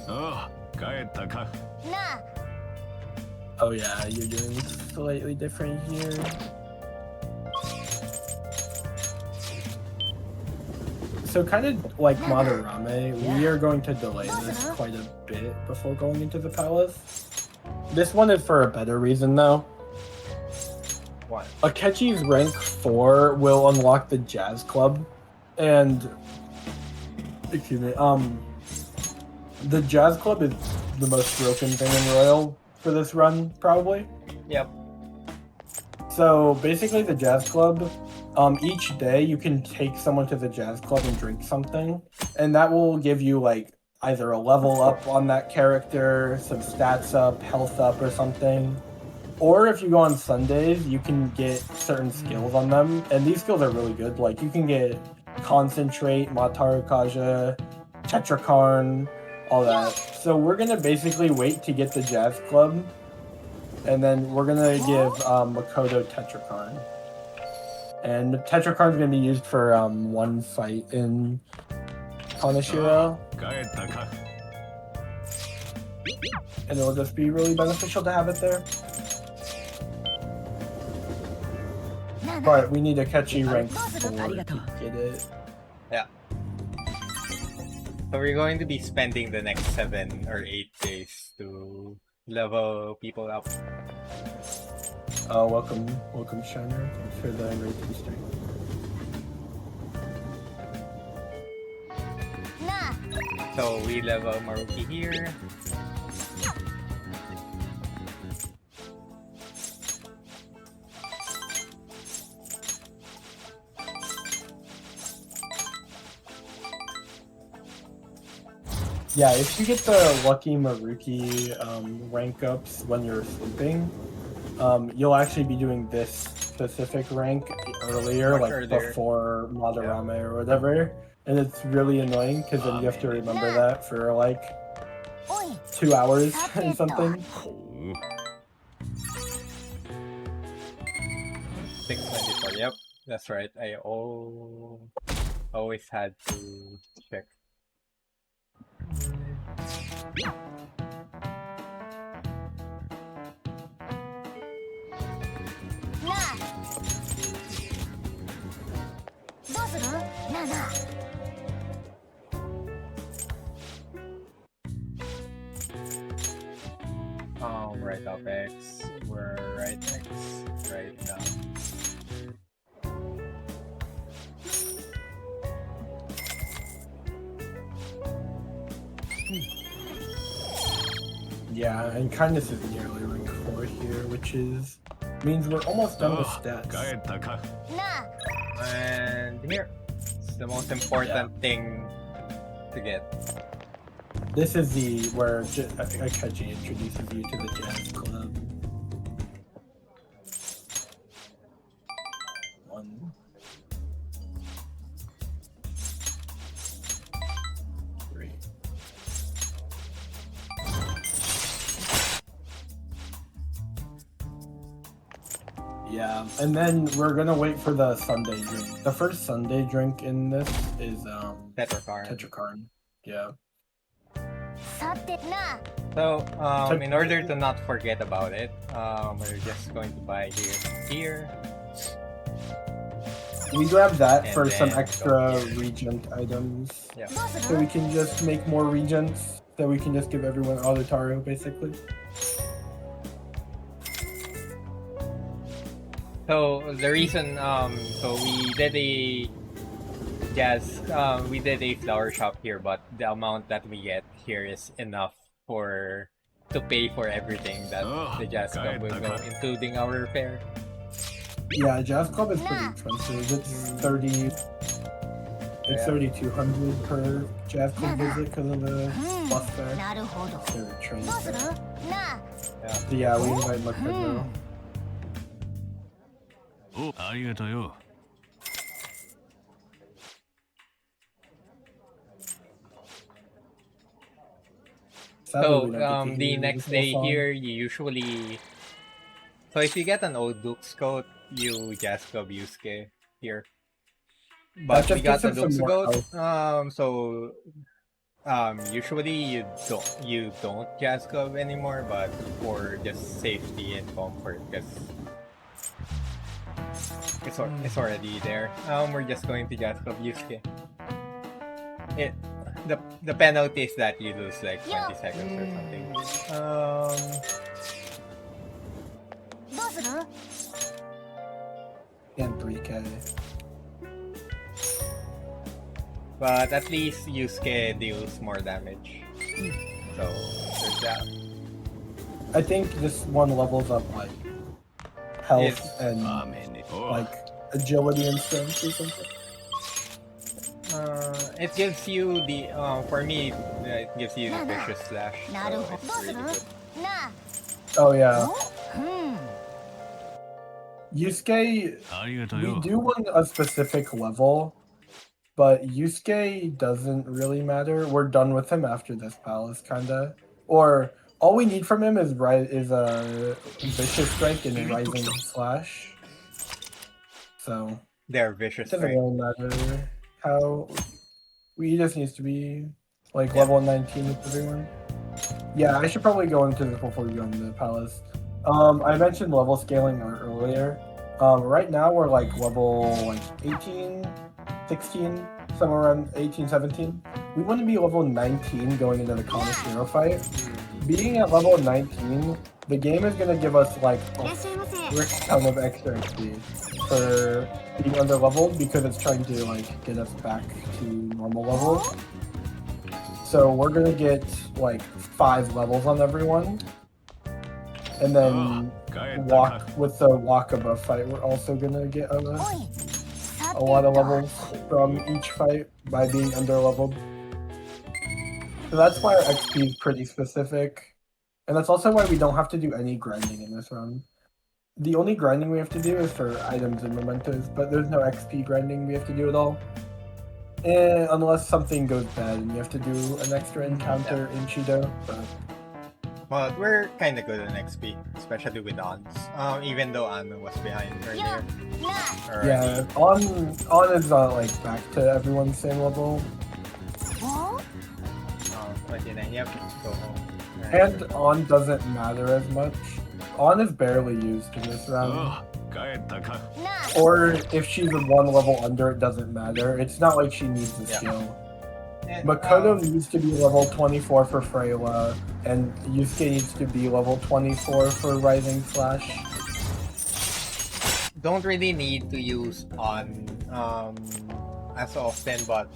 ああ帰ったかなあ Oh yeah, you're doing slightly different here. So kind of like Madarame, we are going to delay this quite a bit before going into the palace. This one is for a better reason though. One. Akechi's rank 4 will unlock the Jazz Club, and excuse me, the Jazz Club is the most broken thing in Royal for this run, probably. Yep. So basically, the Jazz Club, each day you can take someone to the Jazz Club and drink something, and that will give you like either a level up on that character, some stats up, health up, or something. Or if you go on Sundays, you can get certain skills on them, and these skills are really good. Like you can get Concentrate, Mataru Kaja, Tetrakarn, all that. So we're gonna basically wait to get the Jazz Club, and then we're gonna give Makoto Tetrakarn. And Tetrakarn's gonna be used for one fight in Kaneshiro, 帰ったか and it'll just be really beneficial to have it there. なあなあ But we need Akechi rank 4 to Arigato. get it. So we're going to be spending the next 7 or 8 days to level people up. Welcome, Shiner. Thanks for the rating stream. なあ So we level Maruki here. Yeah, if you get the lucky Maruki rank ups when you're sleeping, you'll actually be doing this specific rank earlier, Much like earlier. before Madarame or whatever. And it's really annoying because then you have to remember that for like おい 2 hours and something. ほう 624. Yep, that's right. I always had to check. Right up X. We're right X. Right down. Yeah, and kindness is nearly rank 4 here, which means we're almost done with ああ stats. 帰ったか And here, it's the most important thing to get. This is where Akechi introduces you to the Jazz Club. 1, 3. Yeah, and then we're gonna wait for the Sunday drink. The first Sunday drink in this is Tetrakarn. Tetrakarn. Yeah. さてなあ So, in order to not forget about it, we're just going to buy here. We grab that And for some then extra go here. regent items. Yeah. So we can just make more regents. So we can just give everyone Auditario, basically. So the reason, so we did a we did a flower shop here, but the amount that we get here is enough to pay for everything that the Jazz Club will go, including our repair. Yeah, Jazz Club is pretty expensive. It's 3,200 per Jazz Club visit because of the bus fare. なるほど Their train どうする fare. なあ So yeah, we invite Mukadno. おありがとうよ Sadly, So we don't get to the hear next full day song. here, you usually, so if you get an old Duke's coat, you Jazz Club Yusuke here. But That we just got the gives him Duke's some more coat, so usually you don't Jazz Club anymore, but for just safety and comfort, because it's already there. We're just going to Jazz Club Yusuke. The penalty is that you lose like 20 seconds or something. どうする And 3K. But at least Yusuke deals more damage. So there's that. I think this one levels up like health Yes. and アーメンねお like agility and strength or something. It gives you the for me it gives you the vicious slash. なる So ほど it's どうする really good. なあ Oh yeah, うん Yusuke. ありがとう We よ do want a specific level, but Yusuke doesn't really matter. We're done with him after this palace, kinda. Or all we need from him is a vicious strike and a rising slash. So They're it vicious doesn't strength. really matter how. We just needs to be like level 19 with everyone. Yeah, I should probably go into this before we go into the palace. I mentioned level scaling earlier. Right now we're like level 18, 16, somewhere around 18, 17. We want to be level 19 going into the Common Hero fight. Being at level 19, the game is gonna give us like いらっしゃいませ a ton of extra XP for being under leveled because it's trying to like get us back to normal level. So we're gonna get like 5 levels on everyone. And then 帰ったか with the Wakaba fight, we're also gonna get おいさて a lot of と levels from each fight by being under leveled. So that's why our XP is pretty specific. And that's also why we don't have to do any grinding in this run. The only grinding we have to do is for items and mementos, but there's no XP grinding we have to do at all. Unless something goes bad and you have to do an extra encounter in Chido. But Well, we're kind of good on XP, especially with Ons. Even though Anu was behind よ earlier. なあ Alright. yeah, on is not like back to everyone's same level. お 29, yep, go home. And on doesn't matter as much. On is barely used in this お round. 帰ったか なあ Or if she's one level under, it doesn't matter. It's not like she needs the Yeah. skill. And, Makoto needs to be level 24 for Freyla, and Yusuke needs to be level 24 for Rising Slash. don't really need to use on as often, but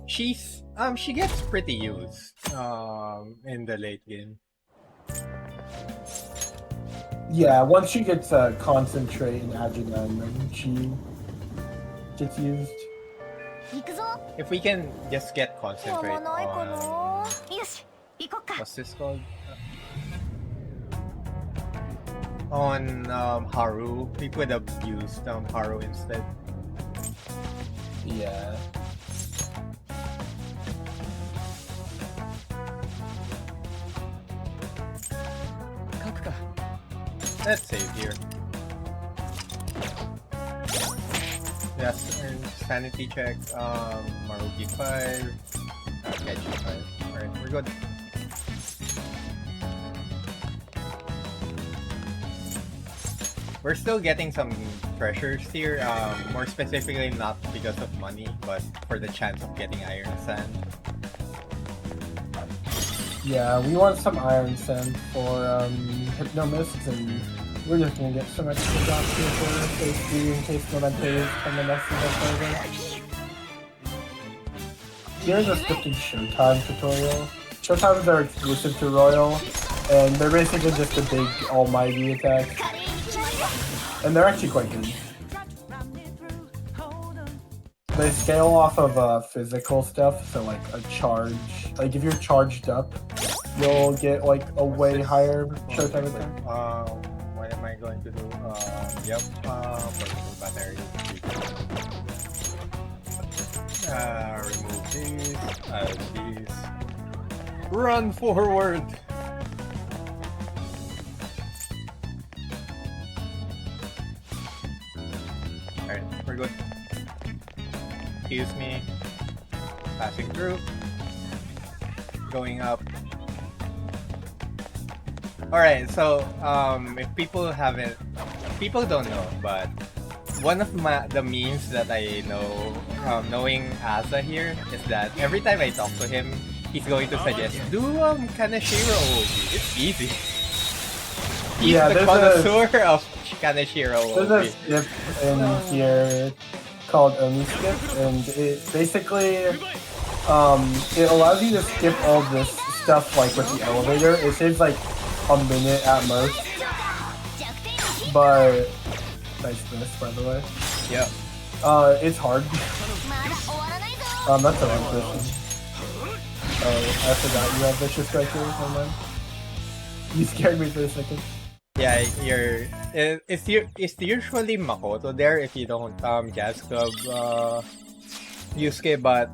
she gets pretty used in the late game. Yeah, once she gets Concentrate and Ajudan, then she gets used. 行くぞ If we can just get 今日 concentrate もないか on なよし行こっか what's this called? On Haru, we could have used Haru instead. Yeah. Let's save here. Yes, and sanity check. Marugi 5, Keiji 5. Alright, we're good. we're still getting some treasures here. More specifically, not because of money, but for the chance of getting iron sand. Yeah, we want some iron sand for Hypnomists, and we're just gonna get some extra drops here for safety in case Momentos come and mess with us over. Here's a scripted Showtime tutorial. Showtimes are exclusive to Royal, and they're basically just a big almighty attack. And they're actually quite good. They scale off of physical stuff, so like a charge. Like if you're charged up, you'll get like a way higher Showtime attack. What am I going to do? Yep. Portable battery. Remove these. These. Run forward. Alright, we're good. Excuse me. Passing through. Going up. Alright, so if people don't know, but one of the memes that I know, knowing Asa here, is that every time I talk to him, he's going to suggest, do Kaneshiro OOB. It's easy. He's the connoisseur of Kaneshiro OOB. There's a skip in here called Oni Skip, and it basically it allows you to skip all this stuff like with the elevator. It saves like a minute at most. But nice miss, by the way. Yeah. It's hard. That's the wrong person. Oh, I forgot you have Vicious Strikers on them. You scared me for a second. Yeah, it's usually Makoto there if you don't Jazz Club Yusuke, but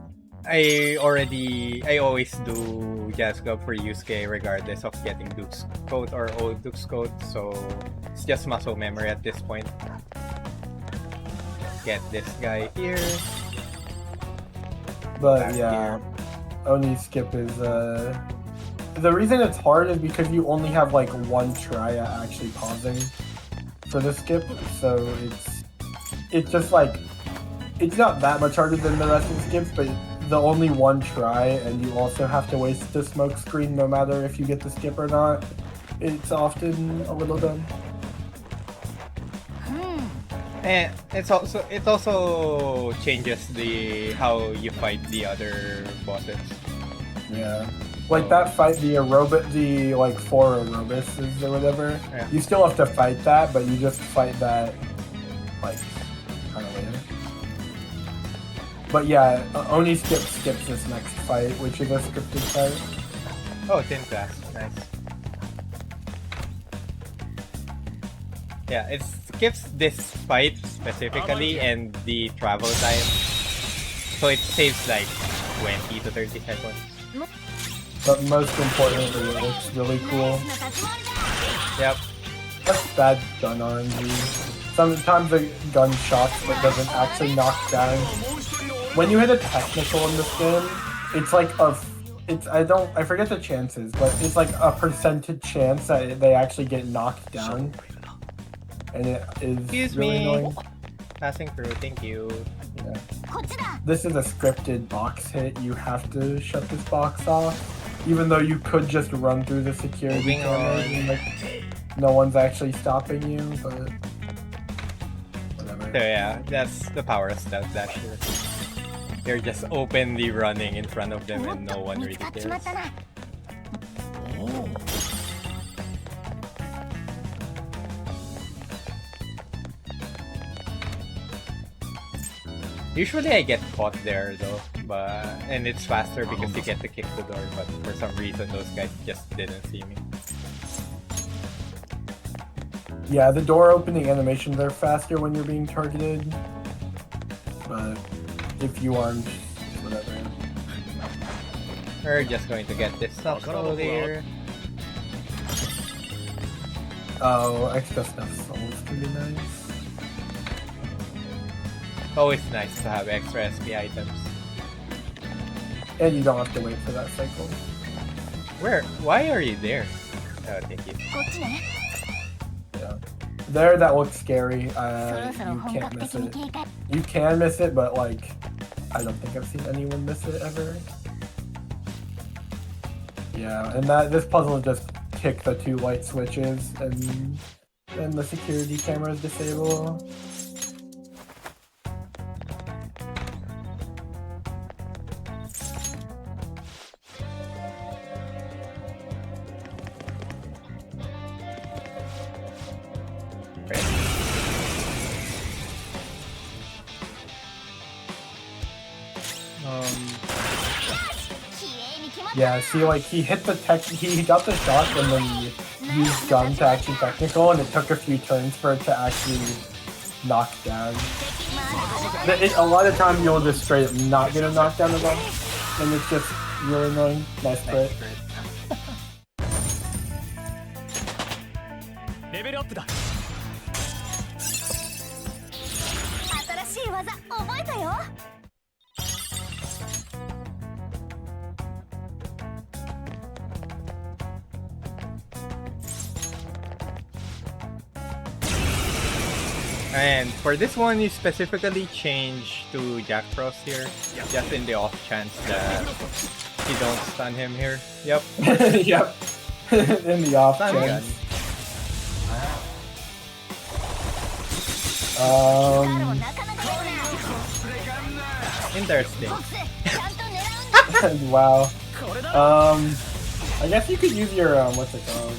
I always do Jazz Club for Yusuke regardless of getting Duke's Coat or old Duke's Coat, so it's just muscle memory at this point. Get this guy here. But yeah, Oni Skip is the reason it's hard is because you only have like one try at actually pausing for the skip, so it's just like it's not that much harder than the rest of the skips, but the only one try, and you also have to waste the smoke screen no matter if you get the skip or not. It's often a little dumb. And it also changes how you fight the other bosses. Yeah. Like that fight, the like 4 Aerobuses or whatever, yeah. You still have to fight that, but you just fight that like kind of later. But yeah, Oni skips this next fight, which is a scripted fight. Oh, Tin Class, nice. Yeah, it skips this fight specifically and the travel time, so it saves like 20 to 30 seconds. But most importantly, it looks really cool. Yep. That's bad gun RNG. Sometimes the gun shocks but doesn't actually knock down. When you hit a technical in this game, it's like I forget the chances, but it's like a percentage chance that they actually get knocked down. And it is really annoying. Passing through, thank you. Yeah. This is a scripted box hit. You have to shut this box off. Even though you could just run through the security cameras and like no one's actually stopping you, but whatever. So yeah, that's the power of Stealth Dasher. They're just openly running in front of them and no one really cares. Usually I get caught there though, and it's faster because you get to kick the door, but for some reason those guys just didn't see me. Yeah, the door opening animations are faster when you're being targeted, but if you aren't, whatever. We're just going to get this stuff here. Oh, extra stuff souls can be nice. Always nice to have extra SP items. And you don't have to wait for that cycle. Why are you there? Oh, thank you. Yeah. There, that looks scary. You can't miss it. You can miss it, but like, I don't think I've seen anyone miss it ever. Yeah, and this puzzle is just kick the 2 light switches and then the security cameras disable. Yeah, see, like, he hit the he got the shot and then he used gun to actually technical, and it took a few turns for it to actually knock down. A lot of times you'll just straight up not get a knockdown at all, and it's just really annoying. Nice crit. Level up だ 新しい技覚えたよ And for this one, you specifically change to Jack Frost here, just in the off chance that you don't stun him here. Yep. Yep. In the off Stun gun. chance. Interesting. Wow. I guess you could use your what's it called?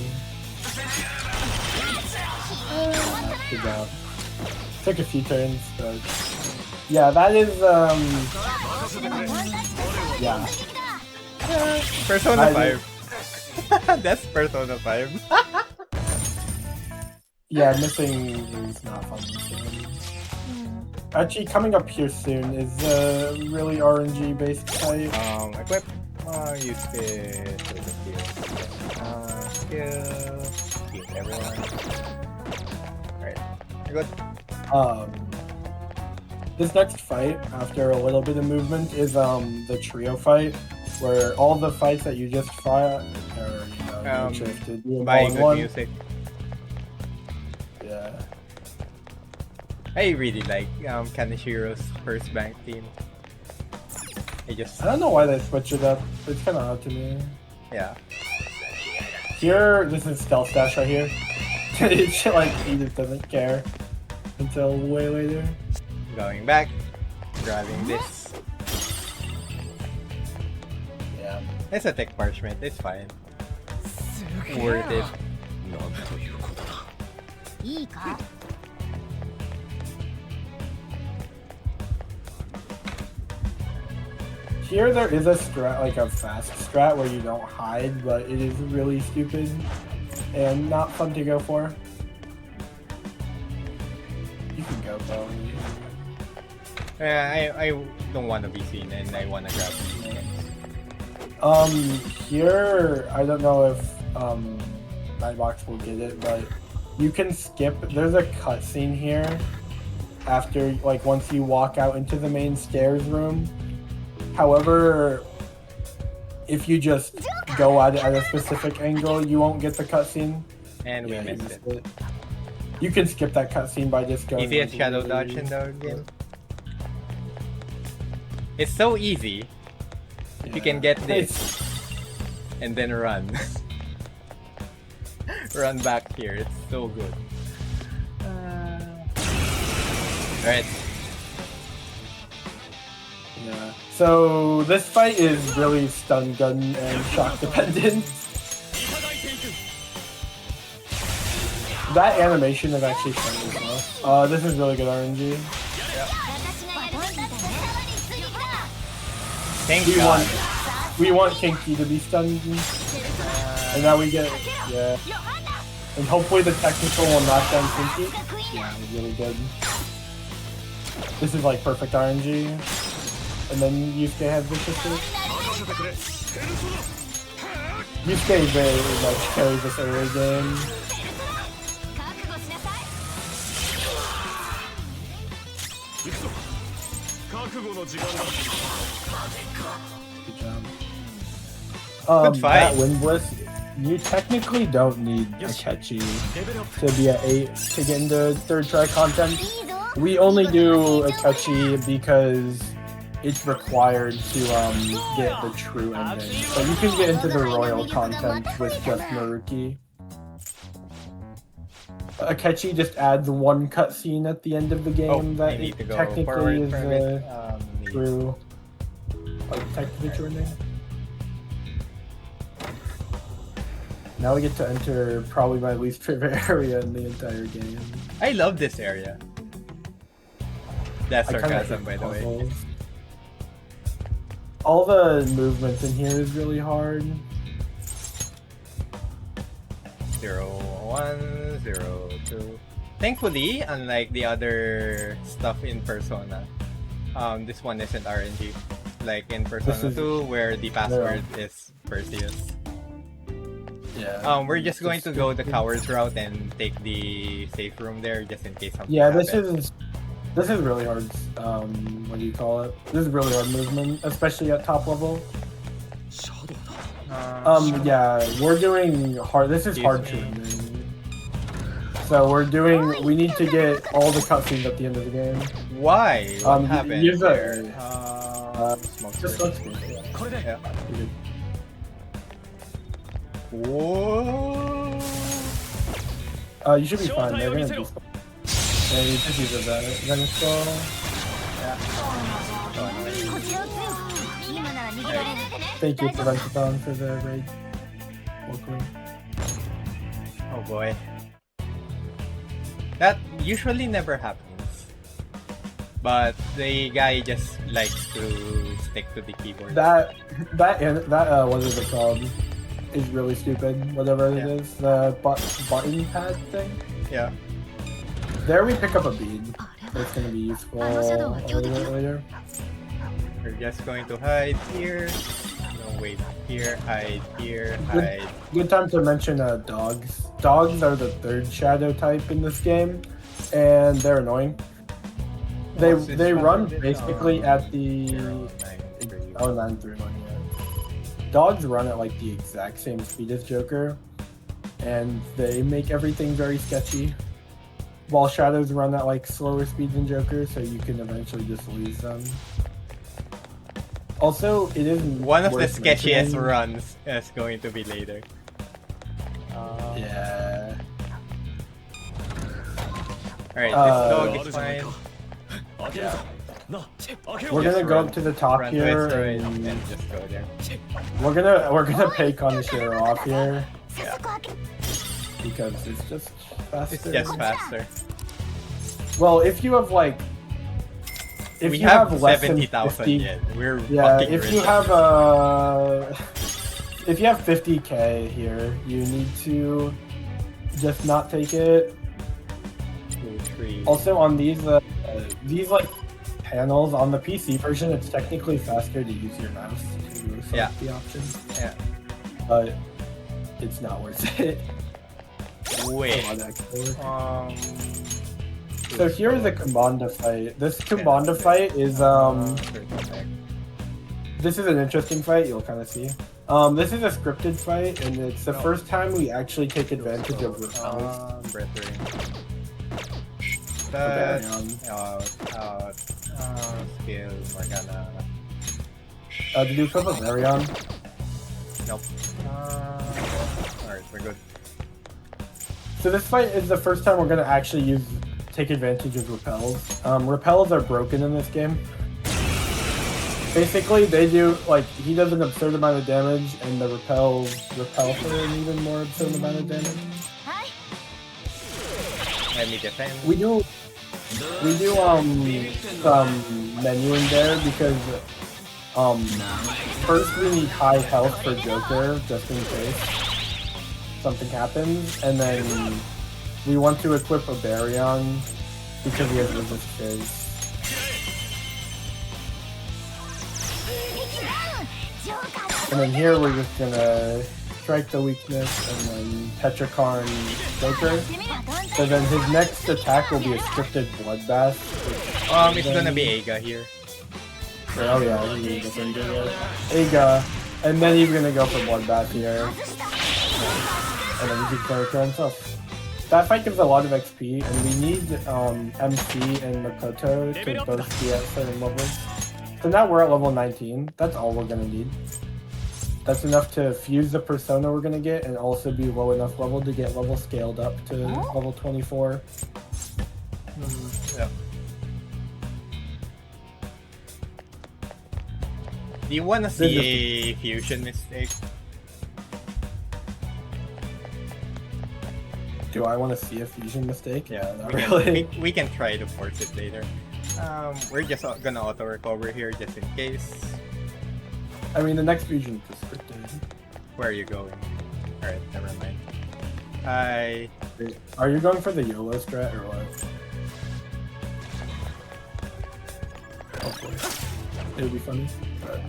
Good job. Took a few turns, but yeah, that is yeah. Persona 5. That's Persona 5. Yeah, missing is not fun. Actually, coming up here soon is a really RNG based fight. Equip. Use it. Skill. Keep everyone. Alright, you're good. This next fight, after a little bit of movement, is the trio fight, where all the fights that you just fought are, you to do by all in good one. music. Yeah. I really like Kaneshiro's first bank team. I don't know why they switched it up. It's kind of odd to me. Yeah. Here, this is Stealth Dash right here. It's like, he just doesn't care until way later. Going back, grabbing this. Yeah. It's a tech parchment, it's fine. Worth it. いいか Here there is a strat, like a fast strat where you don't hide, but it is really stupid and not fun to go for. You can go though. I don't want to be seen and I want to grab these. Here, I don't know if Nightbox will get it, but you can skip. There's a cutscene here after, like, once you walk out into the main stairs room. However, if you just go at it at a specific angle, you won't get the cutscene. And we missed it. You can skip that cutscene by just going. Easiest shadow dodge in the game. It's so easy. If you can get this and then run. Run back here, it's so good. Alright. Yeah. So this fight is really stun gun and shock dependent. That animation is actually fun as well. This is really good RNG. Thank God. We want Kinky to be stunned. And now we get, yeah. And hopefully the technical will knock down Kinky. Yeah, really good. This is like perfect RNG. And then Yusuke has Vicious. Yusuke very much carries this early game. Good job. Good fight. That Wind Bliss, You technically don't need a catchy to be at 8 to get into third try content. We only do a catchy because it's required to get the true ending. So you can get into the royal content with just Maruki. Akechi just adds one cutscene at the end of the game that technically is true. Technically true ending. Now we get to enter probably my least favorite area in the entire game. I love this area. That's sarcasm, by the way. All the movements in here is really hard. 0, 1, 0, 2. Thankfully, unlike the other stuff in Persona, this one isn't RNG. Like in Persona 2, where the password is Perseus. Yeah. We're just going to go the coward's route and take the safe room there, just in case something Yeah, happens. this is really hard. What do you call it? This is really hard movement, especially at top level. Yeah, we're doing hard. This is hard training. So we need to get all the cutscenes at the end of the game. Why? What happened use there? Just smoke screen. Yeah. Whoa! You should be fine. They're gonna be. Yeah, you just use a Venice ball. Thank you, Preventathon, for the raid. Welcome. Oh boy. That usually never happens. But the guy just likes to stick to the keyboard. That what is it called? Is really stupid. Whatever it is, the button pad thing. Yeah. There we pick up a bead. That's gonna be useful a little bit later. We're just going to hide here. No, wait. Here, hide. Here, hide. Good time to mention dogs. Dogs are the third shadow type in this game, and they're annoying. They run basically at the 931. Yeah. Dogs run at like the exact same speed as Joker, and they make everything very sketchy. While shadows run at like slower speeds than Joker, so you can eventually just lose them. Also, it is one of the sketchiest runs is going to be later. Yeah. Alright, this dog is fine. We're gonna go up to the top here and just go there. We're gonna pay Kaneshiro off here. Yeah. Because it's just faster. It's just faster. Well, if you have like, if we you have less 70,000 than 50, yen. We're yeah. fucking If rich. you have if you have 50k here, you need to just not take it. 2, 3. Also, on these like panels on the PC version, it's technically faster to use your mouse to select the options. Yeah. But it's not worth it. Wait. So here is a Kumbanda fight. This Kumbanda fight is this is an interesting fight. You'll kind of see. This is a scripted fight, and it's the first time we actually take advantage of repels. Skill, Morgana. Did you equip a Varion? Nope. Alright, we're good. So this fight is the first time we're gonna actually take advantage of repels. Repels are broken in this game. Basically, they do like he does an absurd amount of damage, and the repels repel for an even more absurd amount of damage. Let me defend. We do some menuing there because first we need high health for Joker just in case something happens, and then we want to equip a Baryon because he has resist phase. And then here we're just gonna strike the weakness and then Tetrakarn Joker. So then his next attack will be a scripted bloodbath. It's gonna be Eiga here. Oh yeah, he's gonna go for Eiga. And then he's gonna go for bloodbath here. and then he can kill himself. That fight gives a lot of XP, and we need MC and Makoto to both be at certain levels. So now we're at level 19. That's all we're gonna need. That's enough to fuse the persona we're gonna get, and also be low enough level to get level scaled up to level 24. Yeah. Do you want to see a fusion mistake? Do I want to see a fusion mistake? Yeah, not we, really. we can try to force it later. We're just gonna auto recover here just in case. I mean, the next fusion perspective. Where are you going? Alright, never mind. Are you going for the YOLO strat or what? Hopefully. It would be funny. But...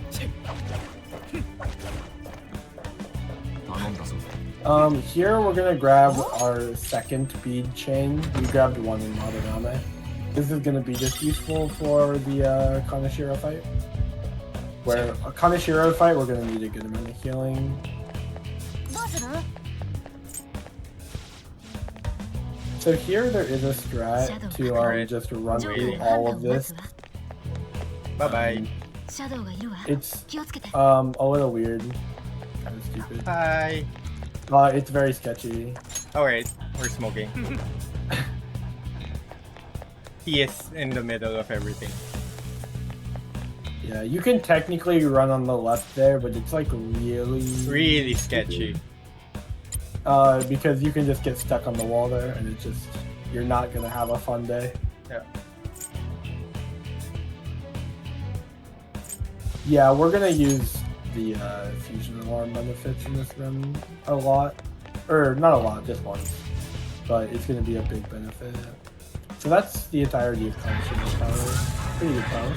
here we're gonna grab our second bead chain. We grabbed one in Madarame. This is gonna be just useful for the Kaneshiro fight. Where a Kaneshiro fight, we're gonna need a good amount of healing. So here there is a strat to just run through all of this. Bye bye. It's a little weird, kind of stupid. Hi. It's very sketchy. Alright, we're smoking. He is in the middle of everything. Yeah, you can technically run on the left there, but it's like really sketchy. Because you can just get stuck on the wall there, and it's just you're not gonna have a fun day. Yeah. Yeah, we're gonna use the fusion alarm benefits in this run a lot, or not a lot, just once. But it's gonna be a big benefit. So that's the entirety of Kaneshiro power. Pretty good power.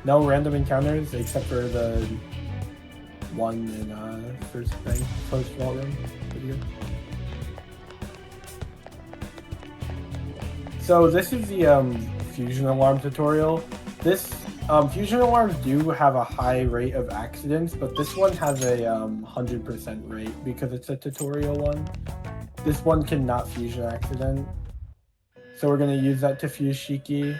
No random encounters except for the one in first thing, post vault room. Pretty good. So this is the fusion alarm tutorial. This fusion alarms do have a high rate of accidents, but this one has a 100% rate because it's a tutorial one. This one cannot fusion accident. So we're gonna use that to fuse Shiki.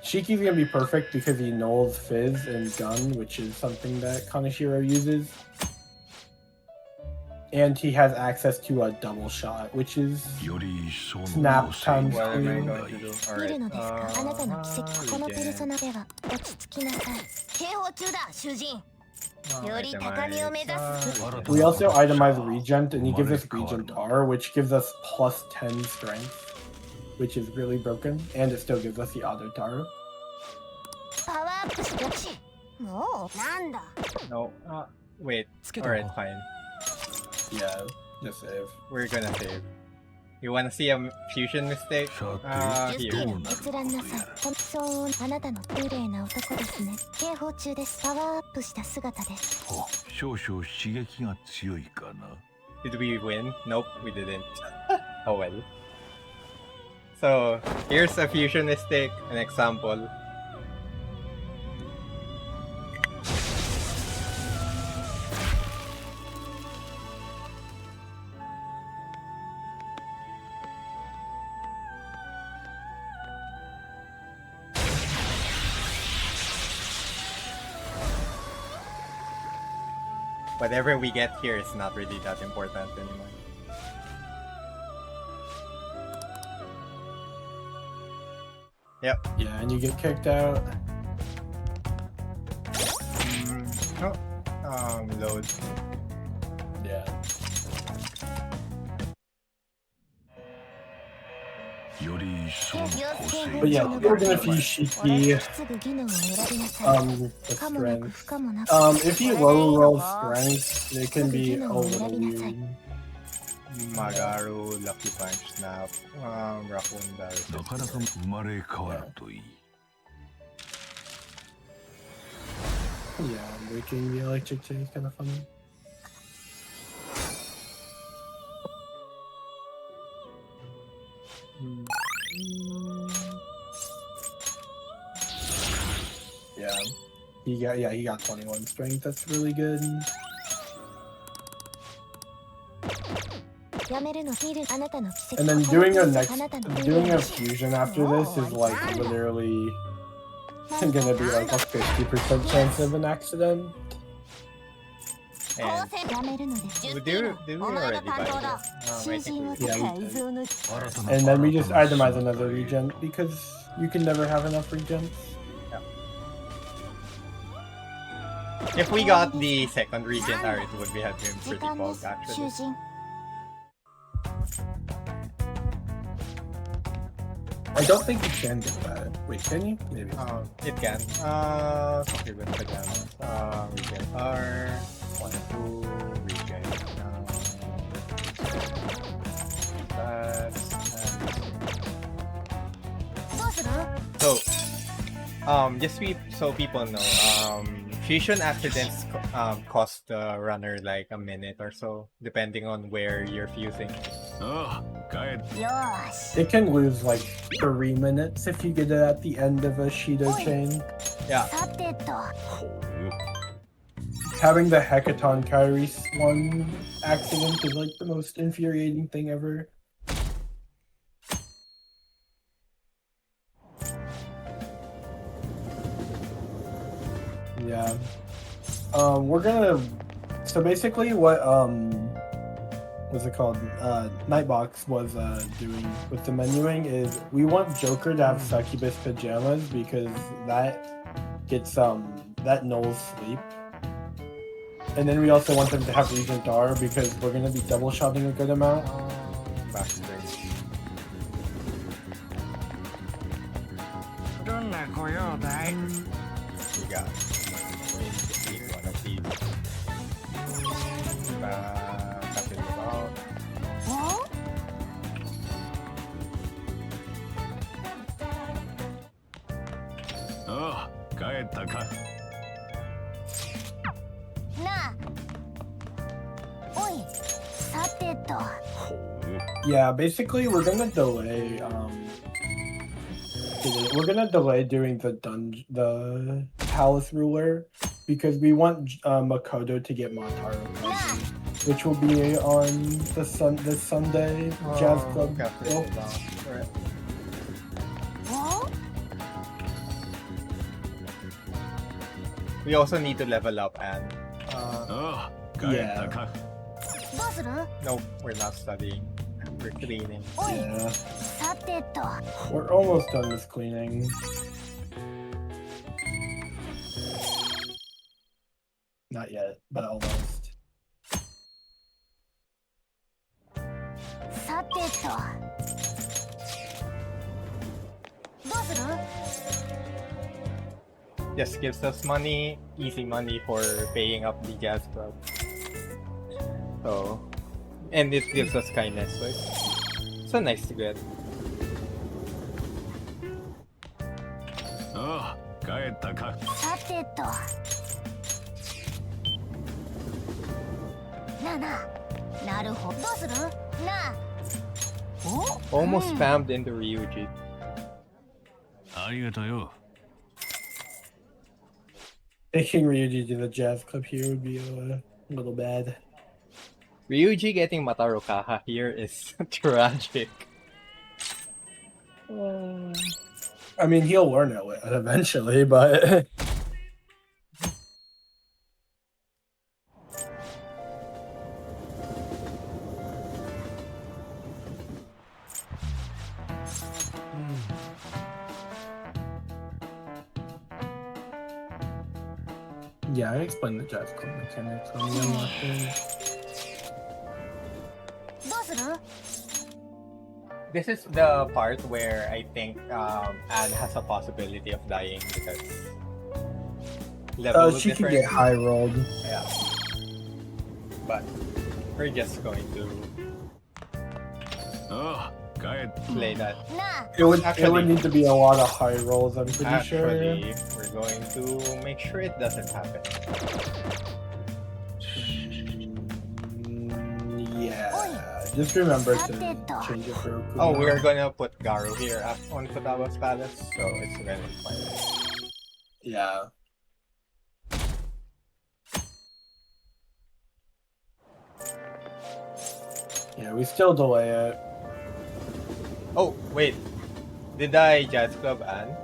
Shiki's gonna be perfect because he nulls Fizz and Gun, which is something that Kaneshiro uses. And he has access to a double shot, which is snap times What am I 2. going to do? 見るのですか、あなたの奇跡、このペルソナでは落ち着きなさい。警報中だ、主人。より高みを目指す。 We also itemize Regent, and he gives us Regent R, which gives us plus 10 strength, which is really broken, and it still gives us the other Taru. パワーアップしてほしい。もう、なんだ。 No. Wait. Alright, fine. Yeah, just save. We're gonna save. You wanna see a fusion mistake? 10 Here. 分閲覧なさい。騒音、あなたの綺麗な男ですね。警報中です。パワーアップした姿です。少々刺激が強いかな。 Did we win? Nope, we didn't. Oh well. So, here's a fusion mistake, an example. Whatever we get here is not really that important anymore. Yep. Yeah, and you get kicked out. Load. Yeah. But yeah, we're gonna fuse Shiki. The strength. If you low roll strength, it can be a little weird. Magaru, Lucky Punch, Snap, Raccoon Barrel. なかなか生まれ変わるといい。 Yeah, breaking the electric chain is kind of funny. Yeah, he got 21 strength. That's really good. And then doing a fusion after this is like literally gonna be like a 50% chance of an accident. And do we already buy it? I think we Yeah, we did. And then we just itemize another regen because you can never have enough regens. If we got the second regen, it would have been pretty cold actually. I don't think you can get that. Wait, can you? Maybe. It can. Okay, with pajamas. Regen R, 1, 2, regen. That. So, just so people know, fusion accidents cost the runner like a minute or so, depending on where you're fusing. It can lose like 3 minutes if you get it at the end of a Shido chain. Yeah. Having the Hecaton Kairis one accident is like the most infuriating thing ever. Yeah. We're gonna. So basically, what what's it called? Nightbox was doing with the menuing is we want Joker to have succubus pajamas because that gets that nulls sleep. And then we also want them to have Regent R because we're gonna be double shotting a good amount. Backstage. We got one of these. Cutting it out. Yeah, basically we're gonna delay doing the Palace Ruler because we want Makoto to get Montaro Cousin, which will be on this Sunday Jazz Club. We also need to level up and yeah. no, we're not studying. We're cleaning. Yeah. We're almost done with cleaning. Not yet, but almost. Just gives us money, easy money for paying up the Jazz Club. So, and it gives us kindness, so it's so nice to get. Almost spammed into Ryuji. Taking Ryuji to the Jazz Club here would be a little bad. Ryuji getting Mataru Kaha here is tragic. I mean, he'll learn it eventually, but... Yeah, I explained the Jazz Club mechanics on the unlocked. This is the part where I think Anne has a possibility of dying because level she difference. could get high rolled. Yeah, but we're just going to play that. It would need to be a lot of high rolls, I'm pretty sure. We're going to make sure it doesn't happen. Yeah, just remember to change it for Okuma. Oh, we're gonna put Garu here on Futaba's Palace, so it's gonna be fine. Yeah. Yeah, we still delay it. Oh, wait. Did I Jazz Club Ann?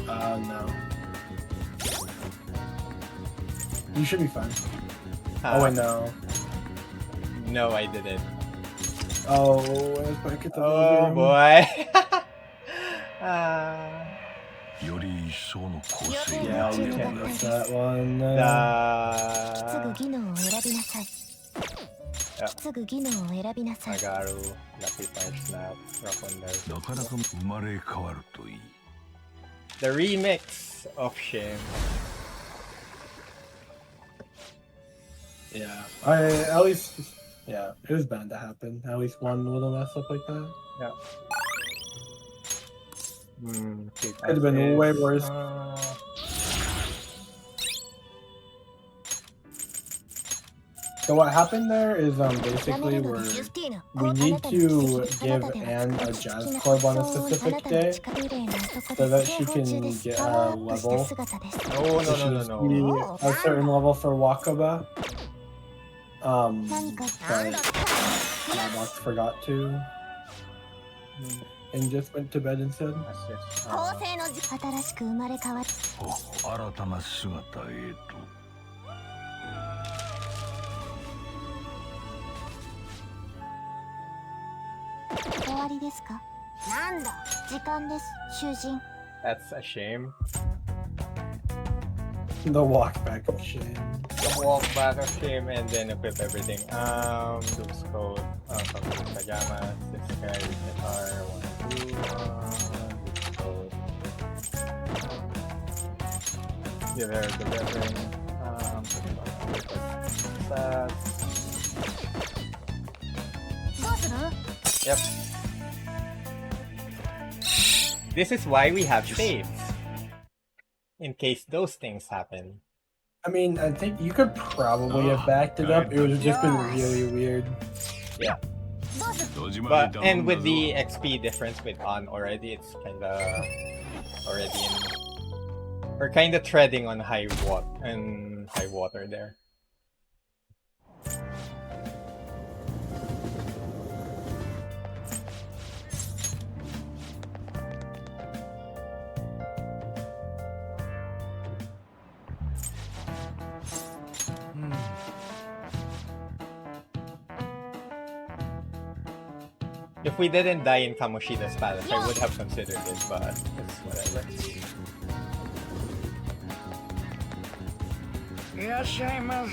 No. You should be fine. Uh, Oh, wait, no. No, I didn't. Oh, I was back at the Oh room. boy. より一層の個性 Yeah, が you 出る can't んだ miss that one. すぐ技能を選びなさい。 Yeah. すぐ技能を選びなさい。 Nagaru, Lucky Punch Snap, Rock on Nerve. なかなか生まれ変わるといい The remix of Shame. Yeah, at least, yeah, it was bound to happen. At least one little mess up like that. Yeah. Could have been way worse. So what happened there is basically we need to give Anne a jazz club on a specific day so that she can get a level. No, So she needs to be a certain level for Wakaba. But Box forgot to and just went to bed instead. 新しく生まれ変わる。お新たな姿へと 終わりですか？なんだ。時間です、囚人。 That's a shame. The walk back of shame. The walk back of shame and then equip everything. Luke's code, Luke's pajamas, this guy, guitar, 1, 2, Luke's code. Give her the weapon. Stats. どうする？ Yep. This is why we have saves. In case those things happen. I mean, I think you could probably have backed it up. It would have just been really weird. Yeah. 戸締ま But り頼 and んだ with ぞ the XP difference with On already, it's kinda already in. We're kinda treading on high water there. If we didn't die in Kamoshida's palace, I would have considered it, but it's whatever. いらっしゃいませ。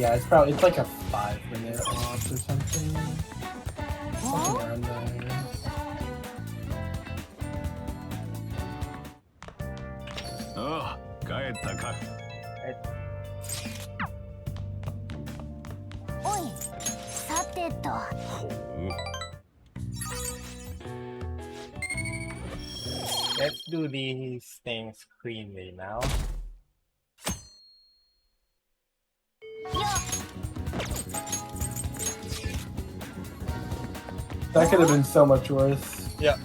Yeah, it's like a 5-minute off or something. Something around there. ああ帰ったか おい、さてと。 ほう Let's do these things cleanly now. That could have been so much worse. Yeah.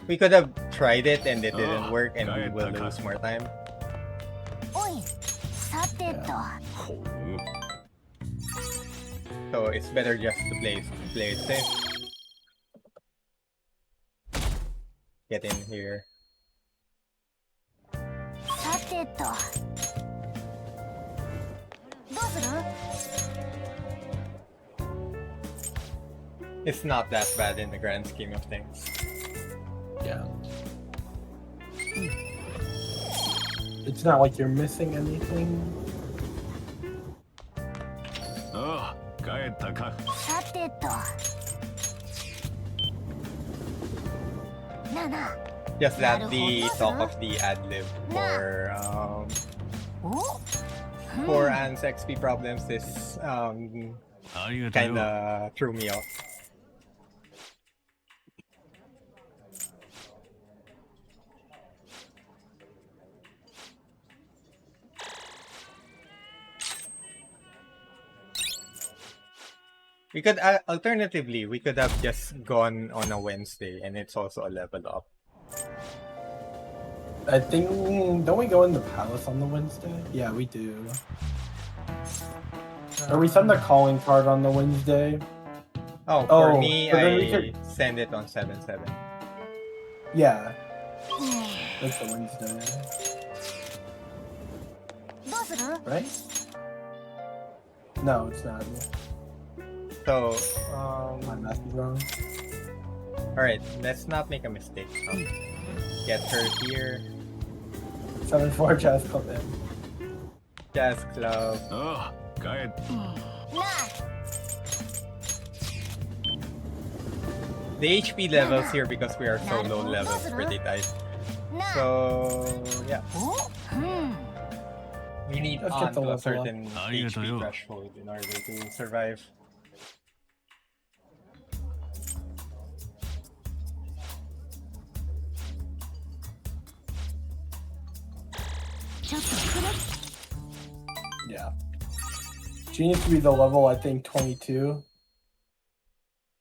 We could have tried it and it didn't work and we will lose more time. おい、さてと。 ほう So it's better just to play it safe. Get in here. さてと。どうする？ It's not that bad in the grand scheme of things. Yeah. It's not like you're missing anything. ああ帰ったか さてと。なあなあ。 Just that the talk of the ad lib for Anne's XP problems is ありがとうよ kinda threw me off. We could alternatively we could have just gone on a Wednesday and it's also a level up. I think, don't we go in the palace on the Wednesday? Yeah, we do. Or we send the calling card on the Wednesday. Oh, for Oh, me, but then I we could- send it on 7/7. Yeah. That's the Wednesday, どうする right? No, it's not. So, My math is wrong. alright, let's not make a mistake. Get her here. 7-4 Jazz Club in. Jazz Club. ああ帰っなあ The HP levels here, because we are so low level, is pretty tight. なあ So, yeah. うん We need Let's on get the to a level certain up. HP threshold in order to survive. Yeah. She needs to be the level, I think, 22.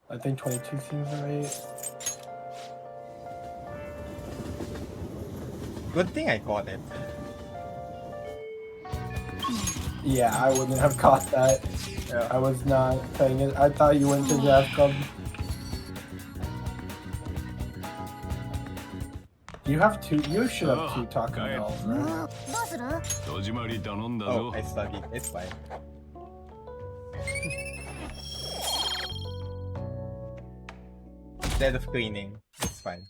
I think 22 seems right. Good thing I caught it. Yeah, I wouldn't have caught that. Yeah. I was not paying it. I thought you went to Jazz Club. You have two. You should have two Taco Okay. Bells, うん right? どうする 戸締まり頼んだ Oh, ぞ I studied. It's fine. Instead of cleaning, it's fine.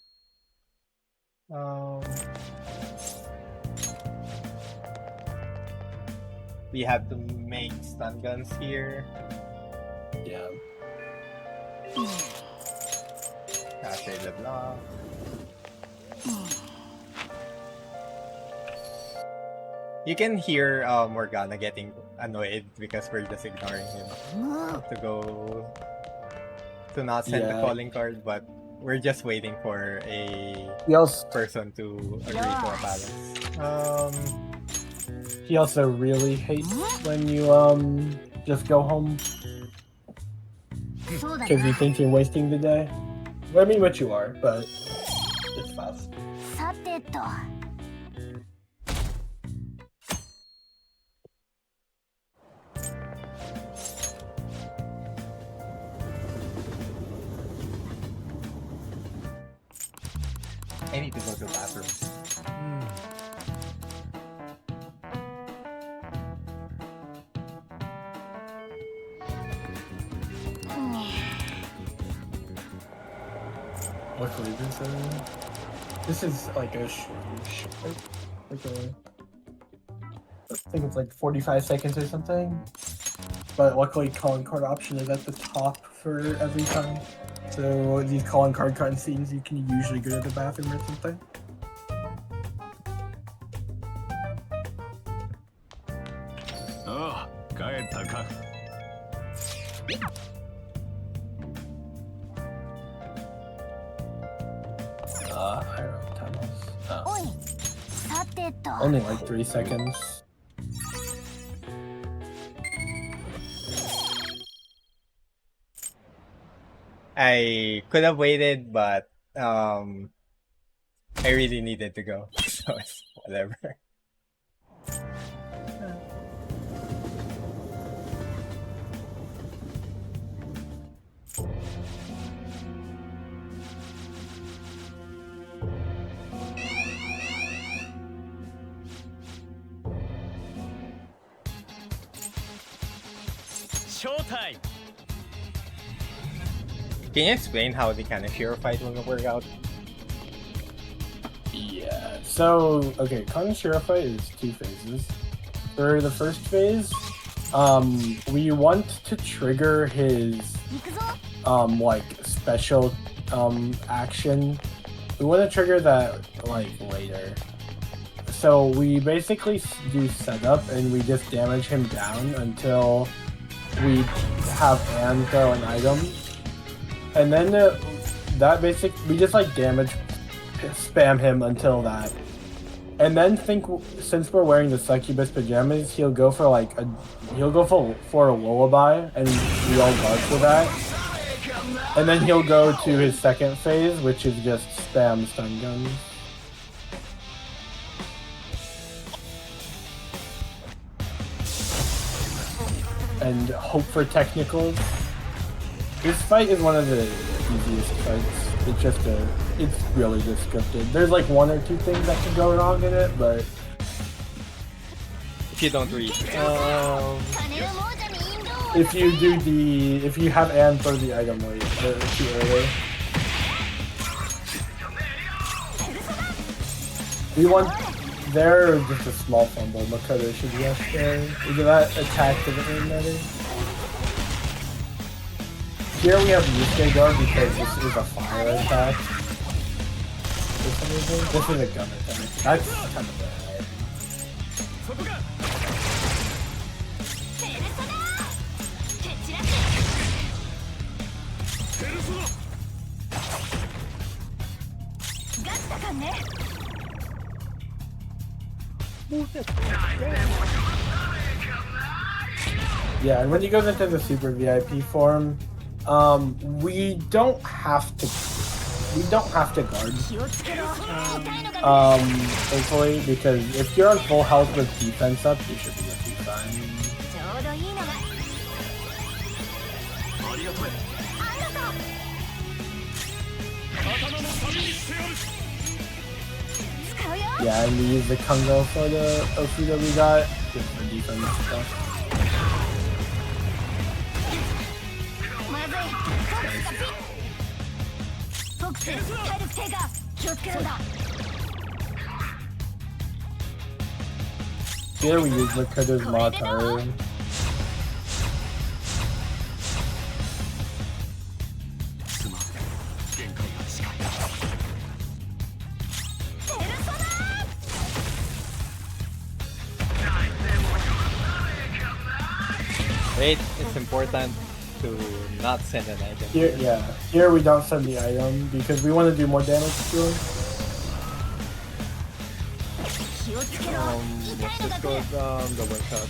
We have to make stun guns here. Yeah. Cache LeBlanc. You can hear Morgana getting annoyed because we're just ignoring him to go to not send the Yeah. calling card, but we're just waiting for a He also person to agree to a balance. he also really hates when you just go home そうだ because な you think you're wasting the day. Well, I mean, what you are, but it's fast. さてと I need to go to the bathroom. Luckily, this is like a like a. I think it's like 45 seconds or something. But luckily, calling card option is at the top for every time. So these calling card cutscenes, you can usually go to the bathroom or something. Ah, 帰ったか I don't know what time it is. おいさてと Only like 3 seconds. I could have waited, but I really needed to go, so it's whatever. Showtime! Can you explain how the Kaneshiro fight will work out? Yeah. So okay, Kaneshiro fight is 2 phases. For the first phase, we want to trigger his 行くぞ like special action. We want to trigger that like later. So we basically do setup and we just damage him down until we have Anne throw an item, and then we just like damage spam him until that, and then since we're wearing the succubus pajamas, he'll go for for a lullaby, and we all guard for that, and then he'll go to his second phase, which is just spam stun guns. and hope for technicals. This fight is one of the easiest fights. It's really just scripted. There's like one or two things that can go wrong in it, but if you don't read. If you have Anne throw the item late, too early. We want there just a small fumble. Makoto should rush there. Either that attack didn't really matter. Here we have Yusuke guard because this is a fire attack. For some reason. This is a gun attack. That's kind of bad. Yeah, and when he goes into the super VIP form, we don't have to guard. Thankfully, because if you're on full health with defense up, you should be fine. Yeah, and we use the Kungo for the Ofu that we got, just for defense stuff. Here we use Makoto's Mataru. Wait, it's important to not send an item. Here we don't send the item because we want to do more damage to him. Let's just go double shot.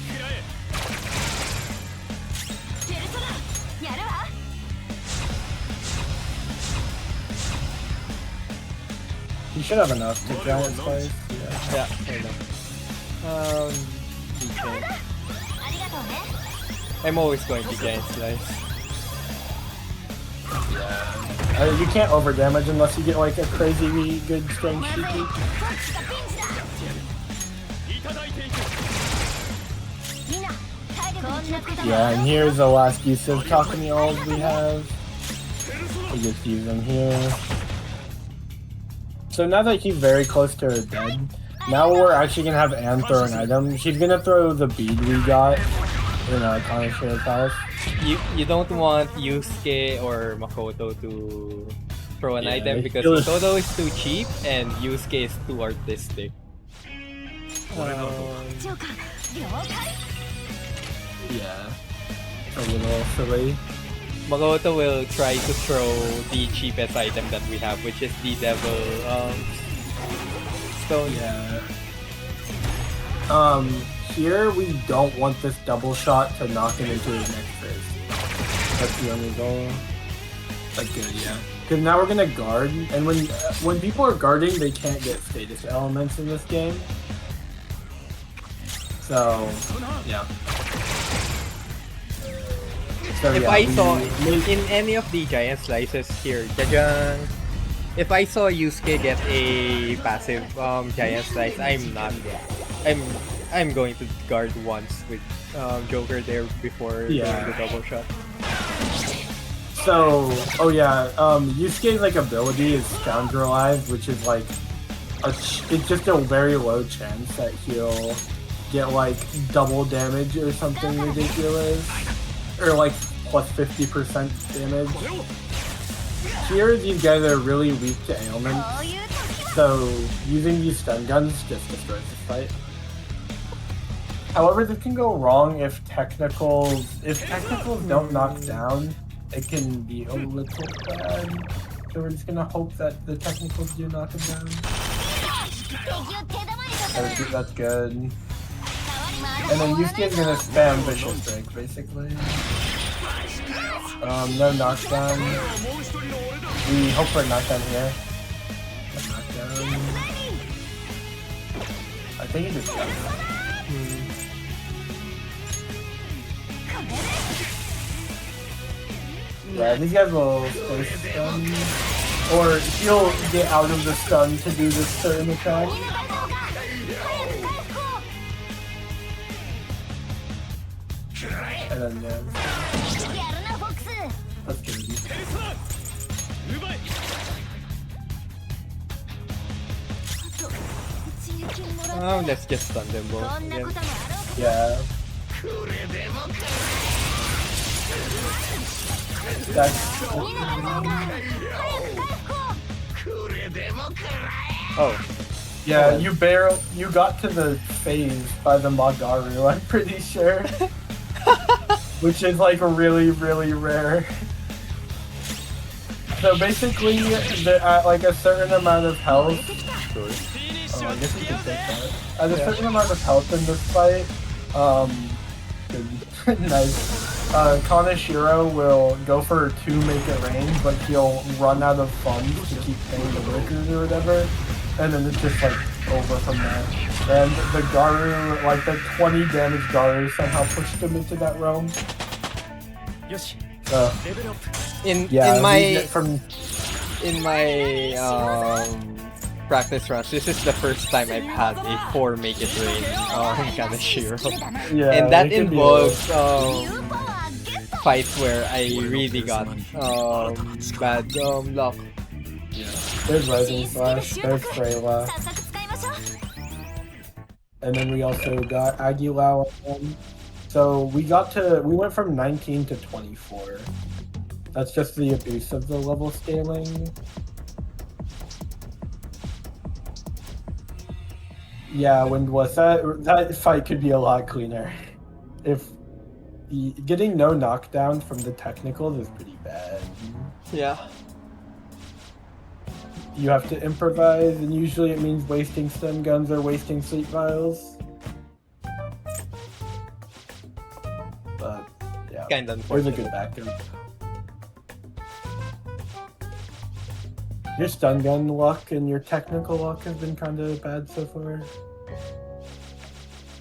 He should have enough to giant slice. Yeah, decent. I'm always going to giant slice. Yeah. You can't over damage unless you get like a crazy good strength Shiki. Yeah, and here's the last use of Takumi Alls we have. We just use them here. So now that he's very close to her dead, now we're actually gonna have Anne throw an item. She's gonna throw the bead we got in Kanashiro's house. You don't want Yusuke or Makoto to throw an item because Makoto is too cheap and Yusuke is too artistic. Yeah, a little silly. Makoto will try to throw the cheapest item that we have, which is the Devil Stone. Yeah. Here we don't want this double shot to knock him into his next phase. That's the only goal. Like good, yeah. Because now we're gonna guard, and when people are guarding, they can't get status elements in this game. So, yeah. So, if yeah, I saw in any of the giant slices here, jajang, if I saw Yusuke get a passive giant slice, I'm going to guard once with Joker there before doing the double shot. So, Yusuke's like ability is Scoundrelize, which is like it's just a very low chance that he'll get like double damage or something ridiculous, or like plus 50% damage. Here, these guys are really weak to ailments, so using these stun guns just destroys the fight. However, this can go wrong if technicals don't knock down. It can be a little bad. So we're just gonna hope that the technicals do knock him down. That's good. And then Yusuke is gonna spam Vicious Drink, basically. No knockdown. We hope for a knockdown here. A knockdown. I think he just got it. Yeah, these guys will stay stunned. Or he'll get out of the stun to do this certain attack. And then, yeah. That's gonna be. Oh, let's just stun them both again. Yeah. That's. Oh. Yeah, you got to the phase by the Magaru, I'm pretty sure. Which is like really, really rare. So basically, at like a certain amount of health, oh, I guess you can take that. At a certain amount of health in this fight, nice. Kaneshiro will go for 2 make it rain, but he'll run out of funds to keep paying the workers or whatever, and then it's just like over from there. And the Garu, like the 20 damage Garu somehow pushed him into that realm. In my practice runs, this is the first time I've had a 4 make it rain Kaneshiro. Yeah, and that involves fights where I really got bad luck. There's Rising Slash, there's Freyla. And then we also got Aguilau again. So we went from 19 to 24. That's just the abuse of the level scaling. Yeah, when was that fight could be a lot cleaner. If getting no knockdown from the technicals is pretty bad. Yeah. You have to improvise, and usually it means wasting stun guns or wasting sleep vials. But yeah, Kinda there's a unfortunate. good backup. Your stun gun luck and your technical luck have been kind of bad so far.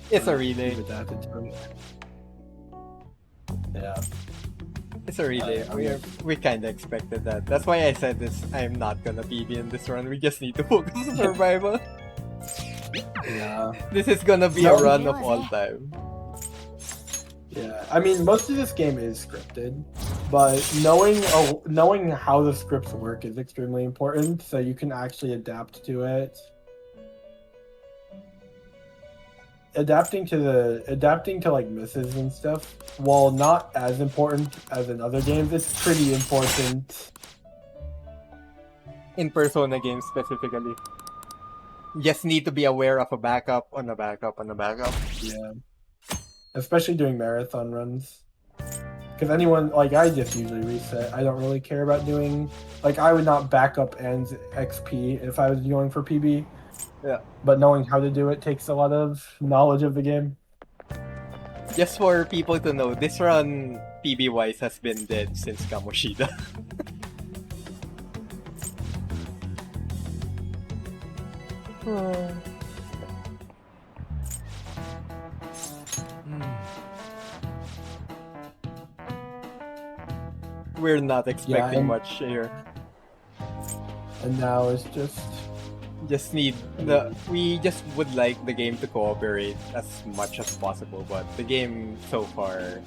It's a relay. You've adapted to it. Yeah. It's a relay. We kinda expected that. That's why I said this. I'm not gonna PB in this run. We just need to focus on survival. Yeah. This is gonna be a run of all time. Yeah. I mean, most of this game is scripted, but knowing how the scripts work is extremely important, so you can actually adapt to it. Adapting to like misses and stuff, while not as important as in other games, it's pretty important. In Persona games specifically. You just need to be aware of a backup on a backup on a backup. Yeah. Especially doing marathon runs. Because anyone, like, I just usually reset. I don't really care about doing, like, I would not back up N's XP if I was going for PB. Yeah. But knowing how to do it takes a lot of knowledge of the game. Just for people to know, this run, PB-wise, has been dead since Kamoshida. We're not expecting and- much here. And now it's just... We just would like the game to cooperate as much as possible, but the game so far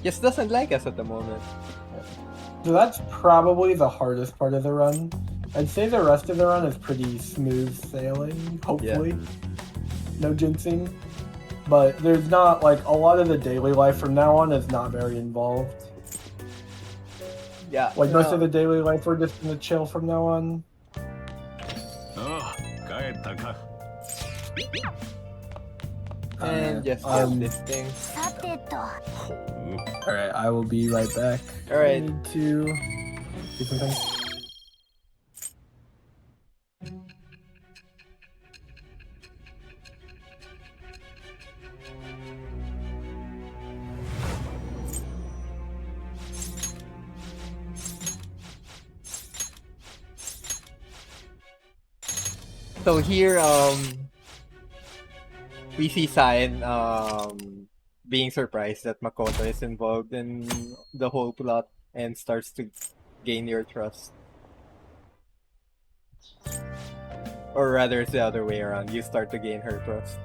just doesn't like us at the moment. So that's probably the hardest part of the run. I'd say the rest of the run is pretty smooth sailing, hopefully. No jinxing. But there's not, like, a lot of the daily life from now on is not very involved. Yeah. Like, most of the daily life, we're just gonna chill from now on. And just get this thing. Alright, I will be right back. Alright. I need to do something. So here, we see Cyan being surprised that Makoto is involved in the whole plot. and starts to gain your trust. Or rather, it's the other way around. You start to gain her trust.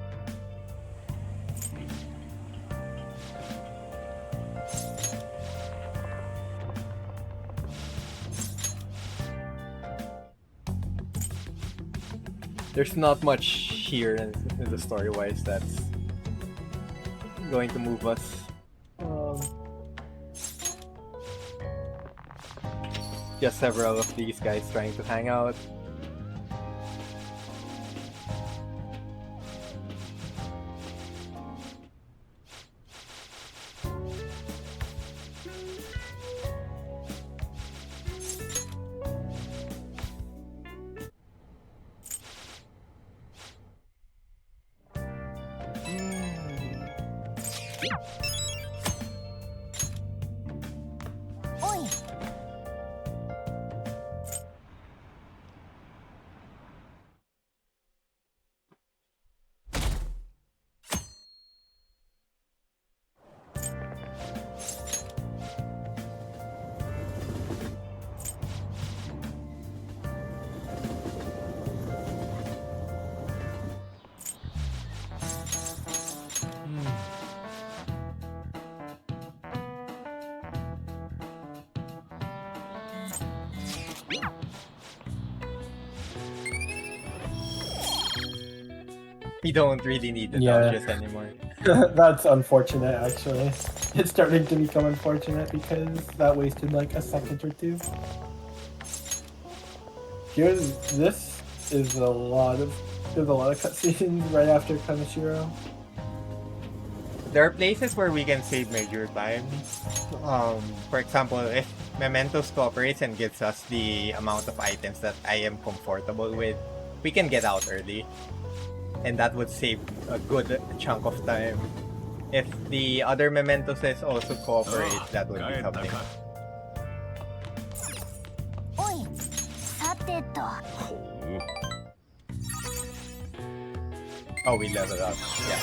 There's not much here in the story-wise that's going to move us. Just several of these guys trying to hang out. We don't really need the dodges anymore. That's unfortunate, actually. It's starting to become unfortunate because that wasted like a second or two. This is a lot of cutscenes right after Kaneshiro. There are places where we can save major time. For example, if Mementos cooperates and gives us the amount of items that I am comfortable with, we can get out early. And that would save a good chunk of time. If the other Mementos also cooperate, that would be something. Oh, we leveled up. Yeah.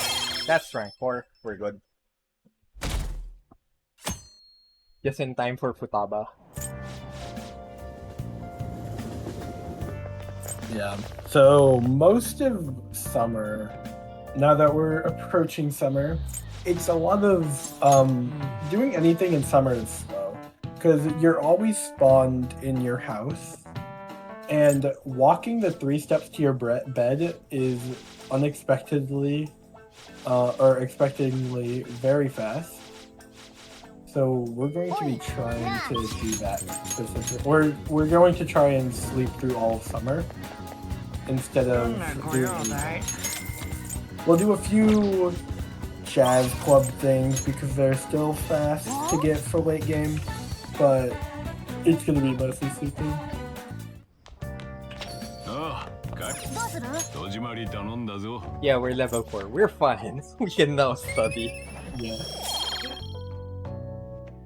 That's rank 4. We're good. Just in time for Futaba. Yeah. So most of summer, now that we're approaching summer, it's a lot of doing anything in summer is slow because you're always spawned in your house, and walking the 3 steps to your bed is unexpectedly or expectedly very fast. So we're going to be trying to do that specifically. We're going to try and sleep through all of summer instead of doing anything. We'll do a few jazz club things because they're still fast to get for late game, but it's gonna be mostly sleeping. Yeah, we're level 4. We're fine. We can now study. Yeah.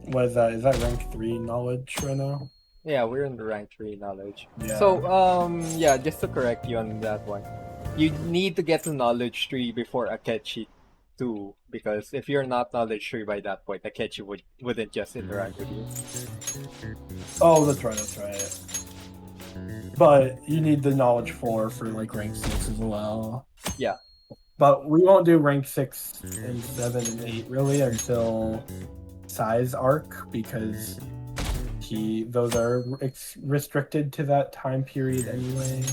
What is that? Is that rank 3 knowledge right now? Yeah, we're in the rank 3 knowledge. Yeah. So, yeah, just to correct you on that one. You need to get to knowledge 3 before Akechi 2, because if you're not knowledge 3 by that point, Akechi wouldn't just interact with you. Oh, that's right. But you need the knowledge 4 for like rank 6 as well. Yeah. But we won't do rank 6 and 7 and 8 really until Sai's arc, because those are restricted to that time period anyway.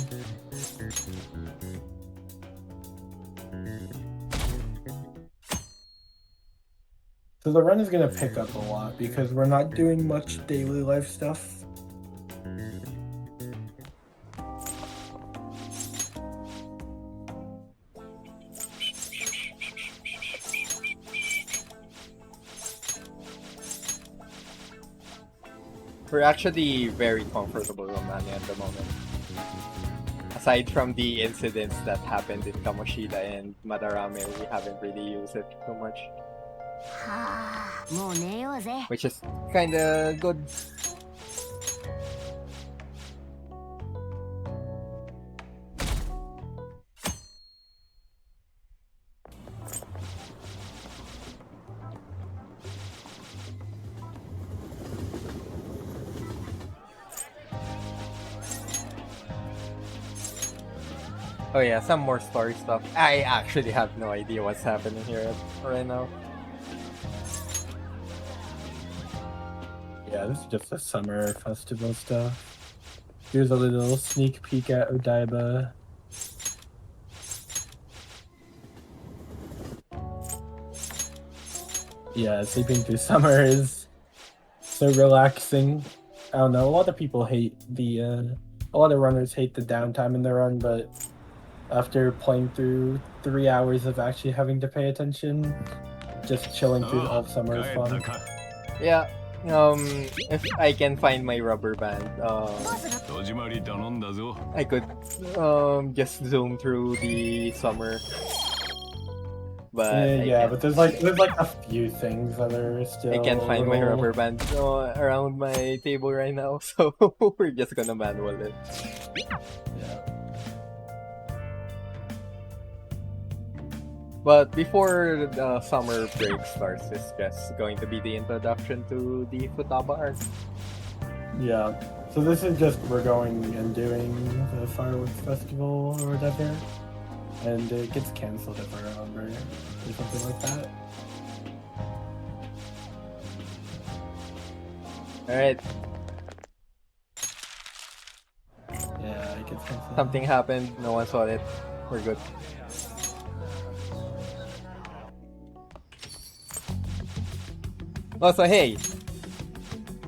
So the run is going to pick up a lot because we're not doing much daily life stuff. We're actually very comfortable with Romania at the moment. Aside from the incidents that happened in Kamoshida and Madarame, we haven't really used it too much. Which is kinda good. Oh yeah, some more story stuff. I actually have no idea what's happening here right now. Yeah, this is just the summer festival stuff. Here's a little sneak peek at Odaiba. Yeah, sleeping through summer is so relaxing. I don't know, a lot of people hate the, a lot of runners hate the downtime in the run, but after playing through 3 hours of actually having to pay attention, just chilling through all summer is fun. Yeah, if I can find my rubber band, I could just zoom through the summer. But but there's like a few things that are still. I can't find my rubber band around my table right now, so we're just gonna manual it. Yeah. But before the summer break starts, it's just going to be the introduction to the Futaba arc. Yeah. So this is just we're going and doing the fireworks festival or whatever, and it gets cancelled if I remember, or something like that. Alright, Yeah, it gets cancelled. something happened, no one saw it. We're good. Also, hey,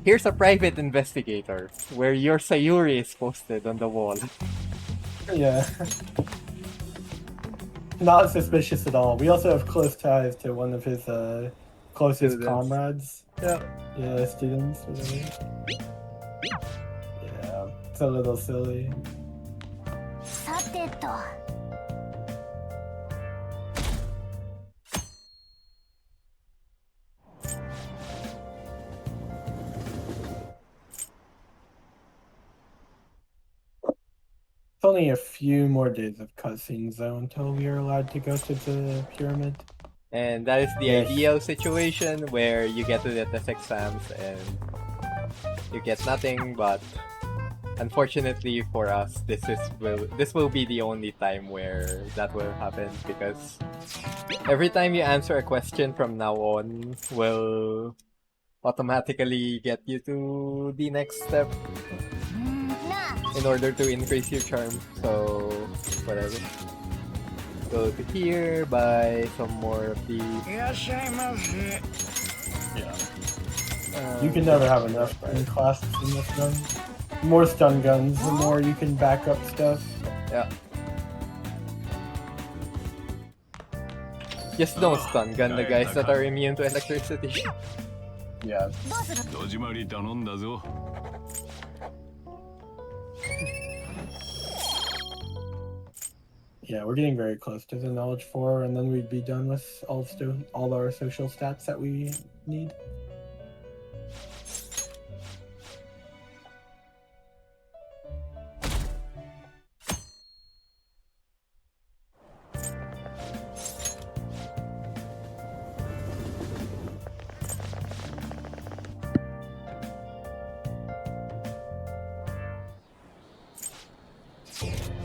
here's a private investigator where your Sayuri is posted on the wall. Yeah. Not suspicious at all. We also have close ties to one of his closest Students. comrades. Yeah. Yeah, students. Whatever. Yeah, it's a little silly. さてと It's only a few more days of cutscenes though until we are allowed to go to the pyramid. And that is the Yes. ideal situation where you get to the test exams and you get nothing, but unfortunately for us, this will be the only time where that will happen, because every time you answer a question from now on will automatically get you to the next step なあ in order to increase your charm. So whatever. Go to here, buy some more of these. Yeah. You can never have enough in classes in this gun. More stun guns, the more you can back up stuff. Yeah. Just don't stun gun the guys that are immune to electricity. Yeah. どうする 戸締まり頼んだぞ。 Yeah, we're getting very close to the knowledge 4, and then we'd be done with all our social stats that we need.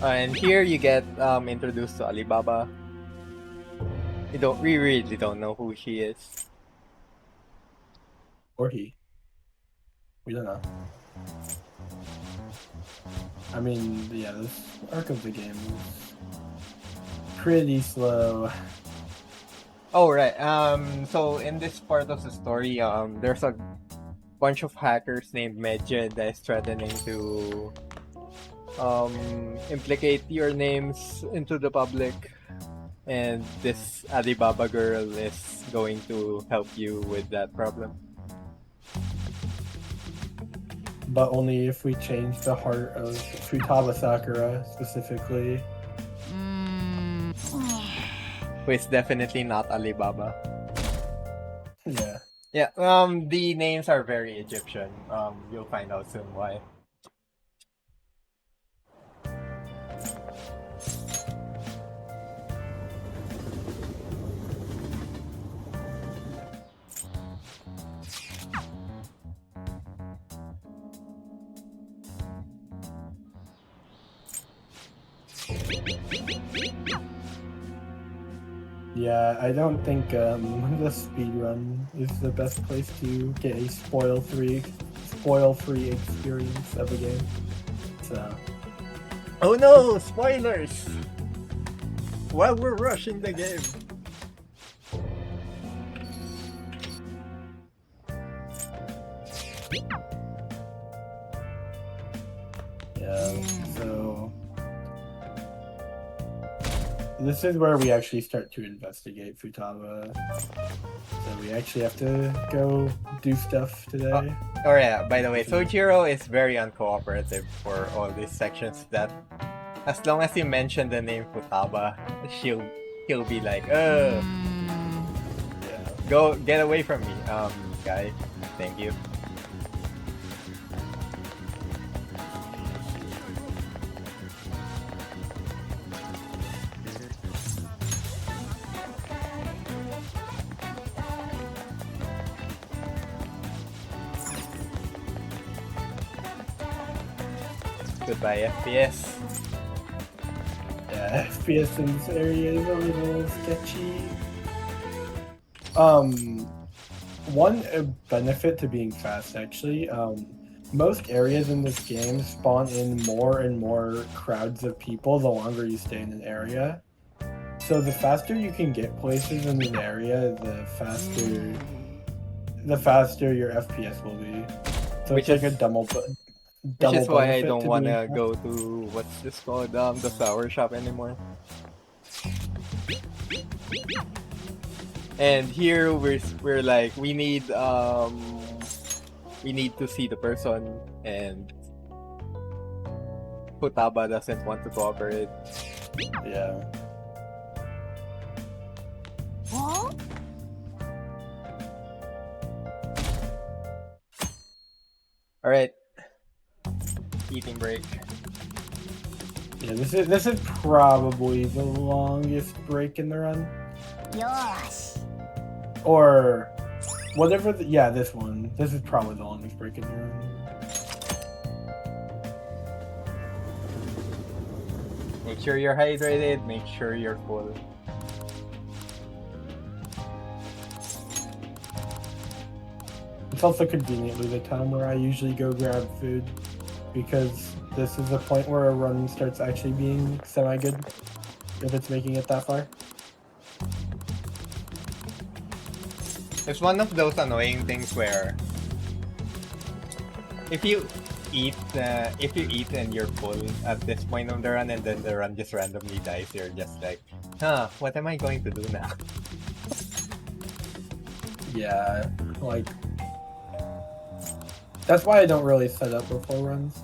And here you get introduced to Alibaba. We really don't know who she is. Or he. We don't know. I mean, yeah, this arc of the game is pretty slow. Oh right. So in this part of the story, there's a bunch of hackers named Medjed that is threatening to implicate your names into the public, and this Alibaba girl is going to help you with that problem. But only if we change the heart of Futaba Sakura specifically. Who is definitely not Alibaba. Yeah. Yeah, the names are very Egyptian. You'll find out soon why. Yeah, I don't think the speedrun is the best place to get a spoil-free experience of a game. So. Oh no! Spoilers! While we're rushing the game. Yeah, so this is where we actually start to investigate Futaba. So we actually have to go do stuff today. Oh yeah, by the way, Sojiro is very uncooperative for all these sections that as long as you mention the name Futaba, he'll be like, Yeah. go get away from me, guy. Thank you. Goodbye, FPS. Yeah, FPS in this area is a little sketchy. One benefit to being fast, actually, most areas in this game spawn in more and more crowds of people the longer you stay in an area. So the faster you can get places in an area, the faster your FPS will be. So Which it's like is- a double Which is why I benefit don't to want being to go to what's this called, the flower shop anymore. And here we're like we need to see the person, and Futaba doesn't want to cooperate. Yeah. Huh? All right, eating break. Yeah, this is probably the longest break in the run. よーし Or whatever yeah, this one. This is probably the longest break in the run. Make sure you're hydrated. Make sure you're full. It's also conveniently the time where I usually go grab food, because this is the point where a run starts actually being semi-good, if it's making it that far. It's one of those annoying things where if you eat and you're full at this point of the run, and then the run just randomly dies, you're just like, huh, what am I going to do now? Yeah, like that's why I don't really set up before runs.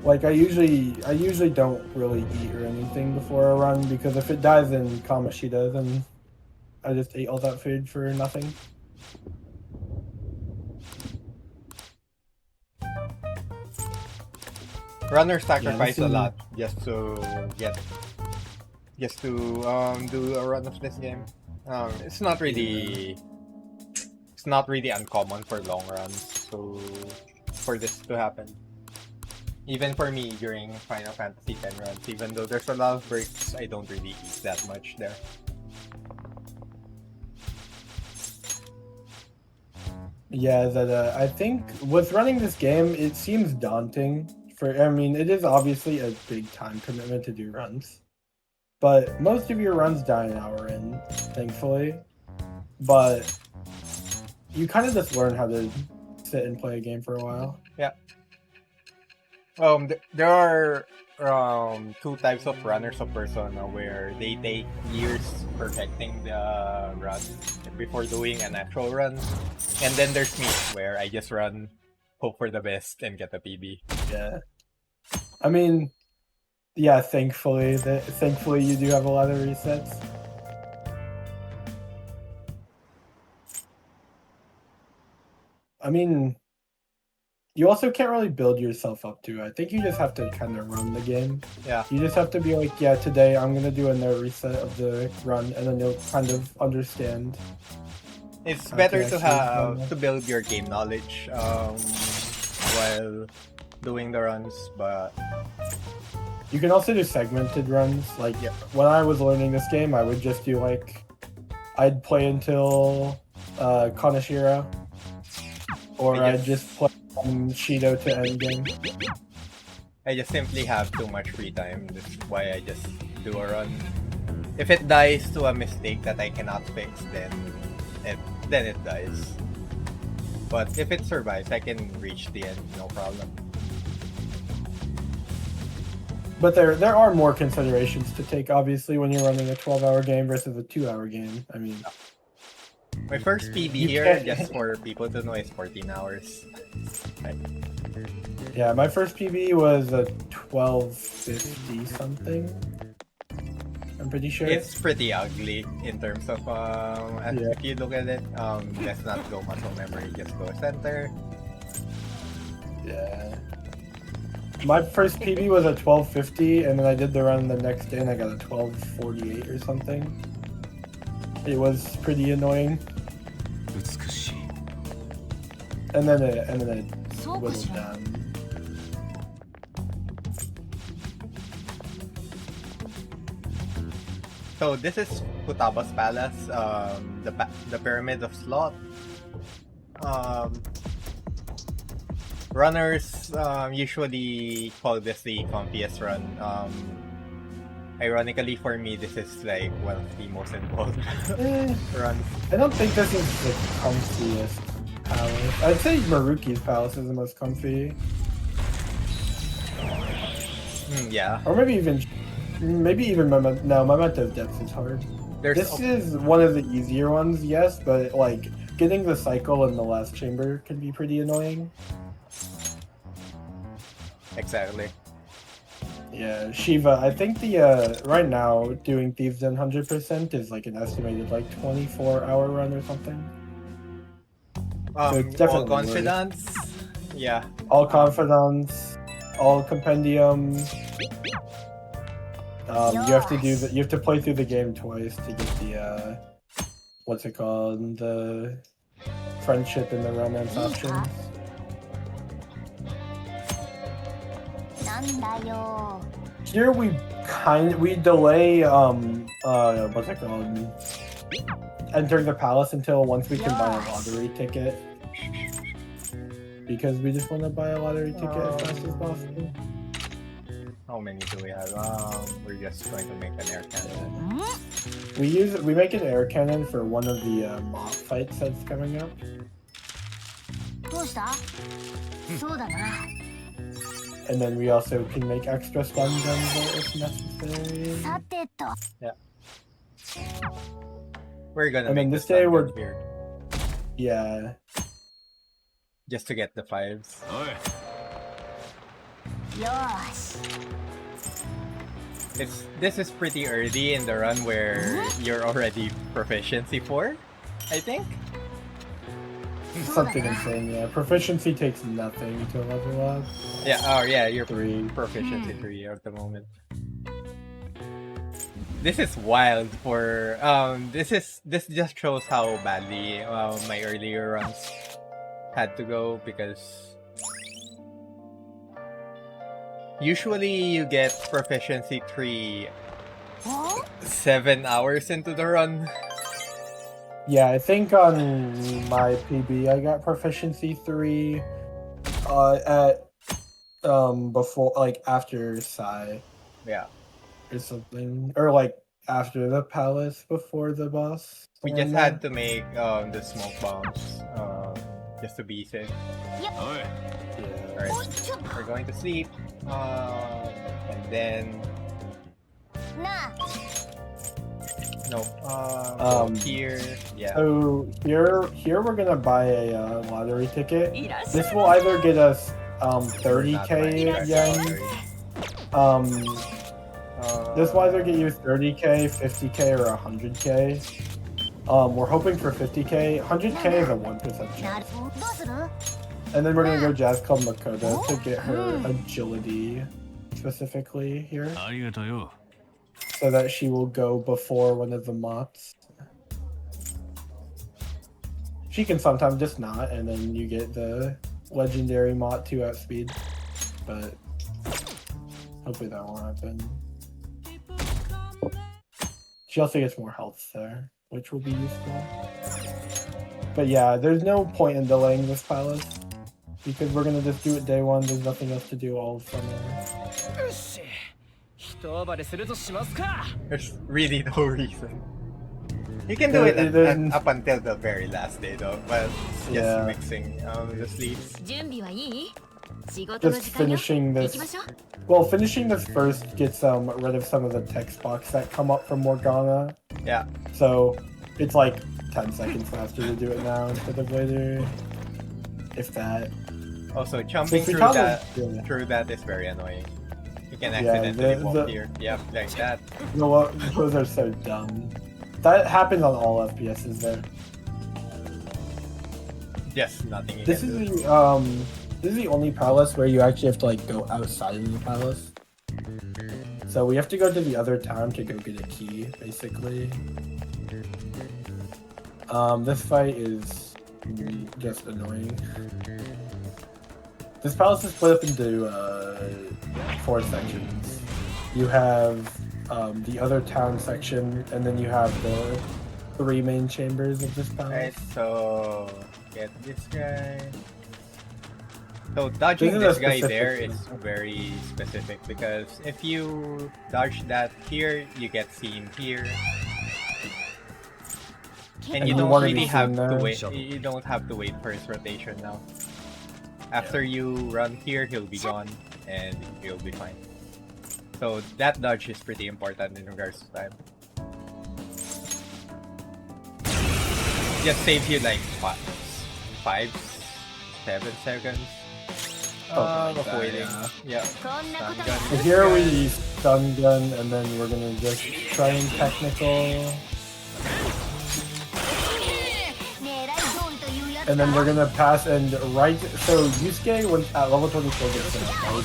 Like I usually don't really eat or anything before a run, because if it dies in Kamoshida, then I just ate all that food for nothing. Runners sacrifice this a is- lot just to do a run of this game. It's not really uncommon for long runs for this to happen. Even for me during Final Fantasy X runs, even though there's a lot of breaks, I don't really eat that much there. Yeah, that I think with running this game, it seems daunting. I mean, it is obviously a big time commitment to do runs, but most of your runs die an hour in, thankfully. But you kind of just learn how to sit and play a game for a while. There are two types of runners of Persona where they take years perfecting the run before doing an actual run, and then there's me where I just run, hope for the best, and get a PB. Yeah, I mean, yeah. Thankfully you do have a lot of resets. I mean, you also can't really build yourself up to it. I think you just have to kind of run the game. Yeah. You just have to be like, yeah, today I'm gonna do a reset of the run, and then you'll kind of understand. It's Okay, better I to see. have to build your game knowledge while doing the runs, but You can also do segmented runs. Like Yep. when I was learning this game, I would just do like I'd play until Kanashiro, or I I'd just play from Shido to endgame. I just simply have too much free time. That's why I just do a run. If it dies to a mistake that I cannot fix, then it dies. But if it survives, I can reach the end, no problem. But there are more considerations to take, obviously, when you're running a 12-hour game versus a 2-hour game. I mean, My first PB You here, can't- just for people to know, is 14 hours. yeah, my first PB was a 1250 something. I'm pretty sure. It's pretty ugly in terms of Yeah. if you look at it. Let's not go muscle memory, just go center. Yeah. My first PB was a 1250, and then I did the run the next day, and I got a 1248 or something. It was pretty annoying, 美しい and then it そうか whittled しら down. So this is Futaba's palace, the pyramid of sloth. Runners usually call this the comfiest run. Ironically for me, this is like one of the most involved Eh, runs. I don't think this is the comfiest palace. I'd say Maruki's palace is the most comfy, Yeah, or maybe even Memento of Depth is hard. there's This is one of the easier ones, yes, but like getting the cycle in the last chamber can be pretty annoying. exactly. Yeah, Shiva. I think the right now doing Thieves Den 100% is like an estimated like 24-hour run or something. it's definitely All worth. confidence. Yeah, All confidence, all compendium. You have to do you have to play through the game twice to get the what's it called, the friendship and the romance options. なんだよ Here we delay what's it called, entering the palace until once we can buy a lottery ticket, because we just want to buy a lottery ticket as fast as possible. how many do we have? We're just going to make an air cannon. We make an air cannon for one of the mob fights that's coming up. どうしたそうだな And then we also can make extra stun guns if necessary. さてと We're gonna And then make this this day stun we're- gun here Yeah. just to get the fives. おい よーし This is pretty early in the run where you're already proficiency 4, I think. Something insane, yeah. Proficiency takes nothing to level up. Yeah, oh yeah, you're 3. proficiency 3 at the moment. This is wild for this just shows how badly my earlier runs had to go, because usually you get proficiency 3 お 7 hours into the run. Yeah, I think on my PB I got proficiency 3 at before, like after Sai Yeah. or something, or like after the palace before the boss. We just had to make the smoke bombs just to be safe. おい Yeah. Alright, おいちょっ we're going to sleep. And then となあ no. Um, Here, yeah. So here we're gonna buy a lottery ticket. いらっしゃ This will either get us We're not 30k buying that. yen. This will either get you 30k, 50k, or 100k. We're hoping for 50k. 100k is a 1% な chance. るどうする And then we're gonna go Jazz Club Makoto to get her agility specifically here, ありがとうよ so that she will go before one of the mots. She can sometimes just not, and then you get the legendary mot 2 outspeed. but hopefully that won't happen. She also gets more health there, which will be useful. But yeah, there's no point in delaying this palace because we're gonna just do it day one. There's nothing else to do all summer. There's really no reason. You can do it up until the very last day though, but just mixing the sleeves. Just finishing this. Well, finishing this first gets rid of some of the text box that come up from Morgana. Yeah. So it's like 10 seconds faster to do it now instead of later. If that. Also, jumping through that is very annoying. You can accidentally walk here. Yeah, like that. You know what? Those are so dumb. That happens on all FPSs there. Yes, nothing. This is the only palace where you actually have to like go outside of the palace. So we have to go to the other town to go get a key, basically. This fight is just annoying. This palace is split up into 4 sections. You have the other town section, and then you have the 3 main chambers of this palace. Alright, so get this guy. So dodging this guy there is very specific because if you dodge that here, you get seen here. And you don't really have to wait. You don't have to wait for his rotation now. After you run here, he'll be gone, and you'll be fine. So that dodge is pretty important in regards to time. Just saves you like 5, 7 seconds of waiting. Yeah. Here we stun gun, and then we're gonna just try and technical. And then we're gonna pass and right. So Yusuke when at level 24 gets sent, right?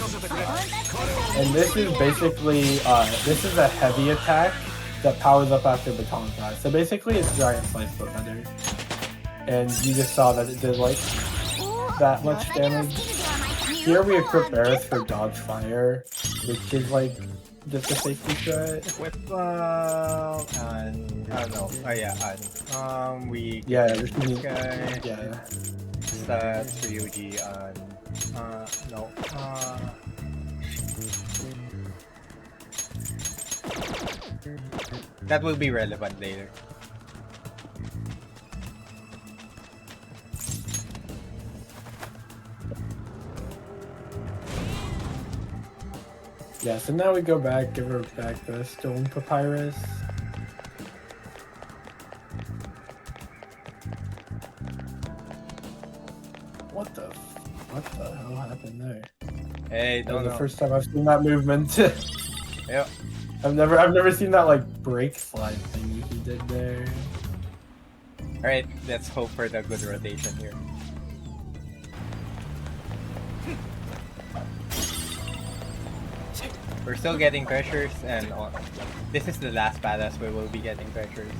And this is basically this is a heavy attack that powers up after baton pass. So basically it's giant slice but better. And you just saw that it did like that much damage. Here we equip Eris for dodge fire, which is like just a safety strat. Equip and no. Oh yeah, and we this guy. Yeah. Stats Ryuji and no. That will be relevant later. Yeah, so now we go back, give her back the stone papyrus. What the hell happened there? Hey, that was the first time I've seen that movement. Yep. I've never seen that like break slide thing he did there. Alright, let's hope for the good rotation here. We're still getting pressures, and this is the last palace where we'll be getting pressures.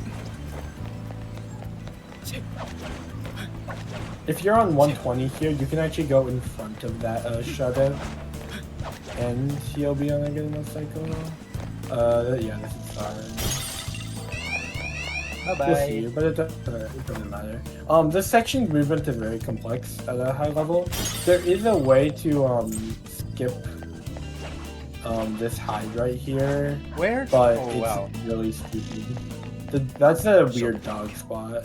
If you're on 120 here, you can actually go in front of that shadow, and he'll be on a good enough cycle. Yeah, this is fine. Bye-bye. But it doesn't matter. This section's movement is very complex at a high level. There is a way to skip this hide right here. Where? But it's really stupid. That's a weird dog spot.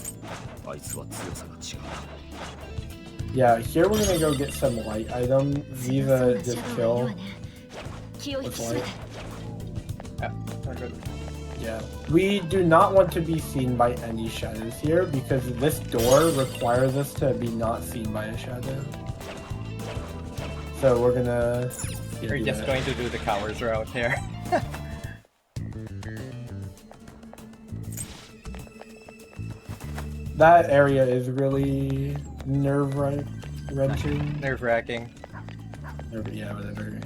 Yeah, here we're gonna go get some light item. Viva just kill with light. Yeah, we're good. Yeah, we do not want to be seen by any shadows here because this door requires us to be not seen by a shadow. So we're gonna... We're just going to do the cowards route here. That area is really nerve-wrenching. Nerve-wracking. Yeah, whatever.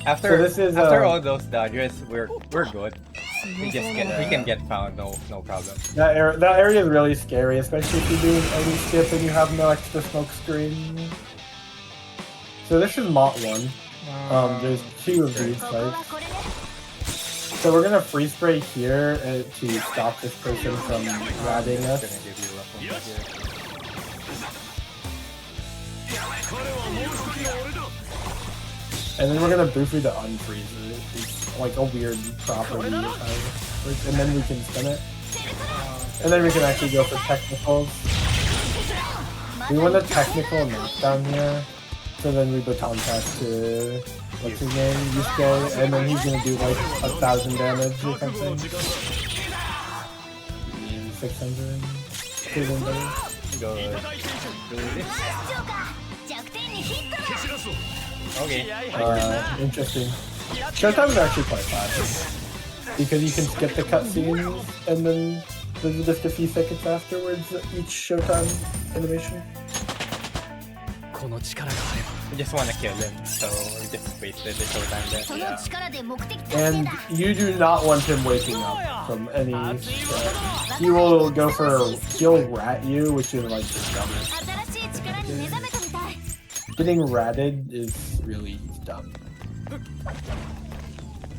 After all those dodges, we're good. We can get found, no problem. That area is really scary, especially if you do any skip and you have no extra smoke screen. So this is Mott 1. There's 2 of these types. So we're gonna freeze spray here to stop this person from ratting us. And then we're gonna Bufu to unfreeze it. It's like a weird property. And then we can spin it. And then we can actually go for technicals. We want a technical knockdown here. So then we baton pass to what's his name? Yusuke, and then he's gonna do like 1,000 damage or something. 600. Good. Okay. Interesting. Showtime is actually quite fast. Because you can skip the cutscenes and then there's just a few seconds afterwards each Showtime animation. We just want to kill him, so we just wasted the showtime there. And you do not want him waking up from any he will go for he'll rat you, which is like the dumbest. Getting ratted is really dumb.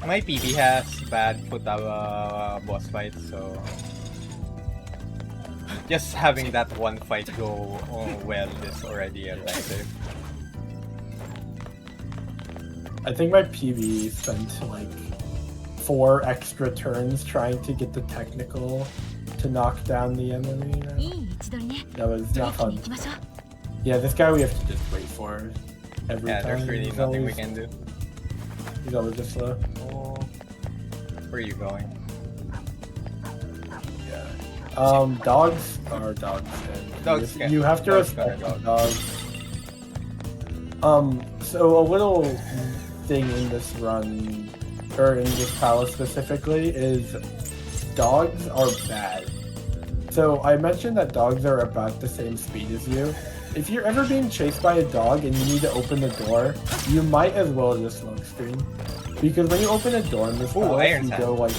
My PB has bad Futaba boss fights, so just having that one fight go well is already a blessing. I think my PB spent like 4 extra turns trying to get the technical to knock down the enemy. That was not fun. Yeah, this guy we have to just wait for every time. There's really nothing we can do. He's always just slow. Oh, where are you going? Yeah. Dogs are dogs. And you have to respect the dogs. So a little thing in this run, or in this palace specifically, is dogs are bad. So I mentioned that dogs are about the same speed as you. If you're ever being chased by a dog and you need to open the door, you might as well just smoke screen. Because when you open a door in this palace, you go like...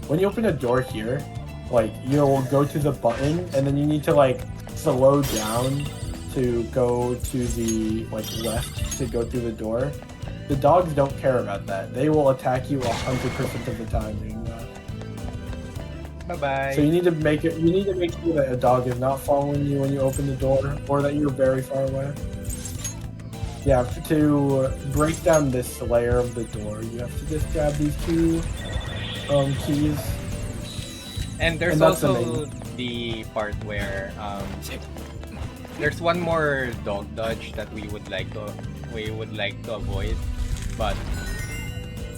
when you open a door here, like, you'll go to the button, and then you need to, like, slow down to go to the, like, left to go through the door. The dogs don't care about that. They will attack you 100% of the time doing that. Bye-bye. So you need to make sure that a dog is not following you when you open the door, or that you're very far away. Yeah, to break down this layer of the door, you have to just grab these 2 keys. And there's also the part where there's one more dog dodge that we would like to avoid, but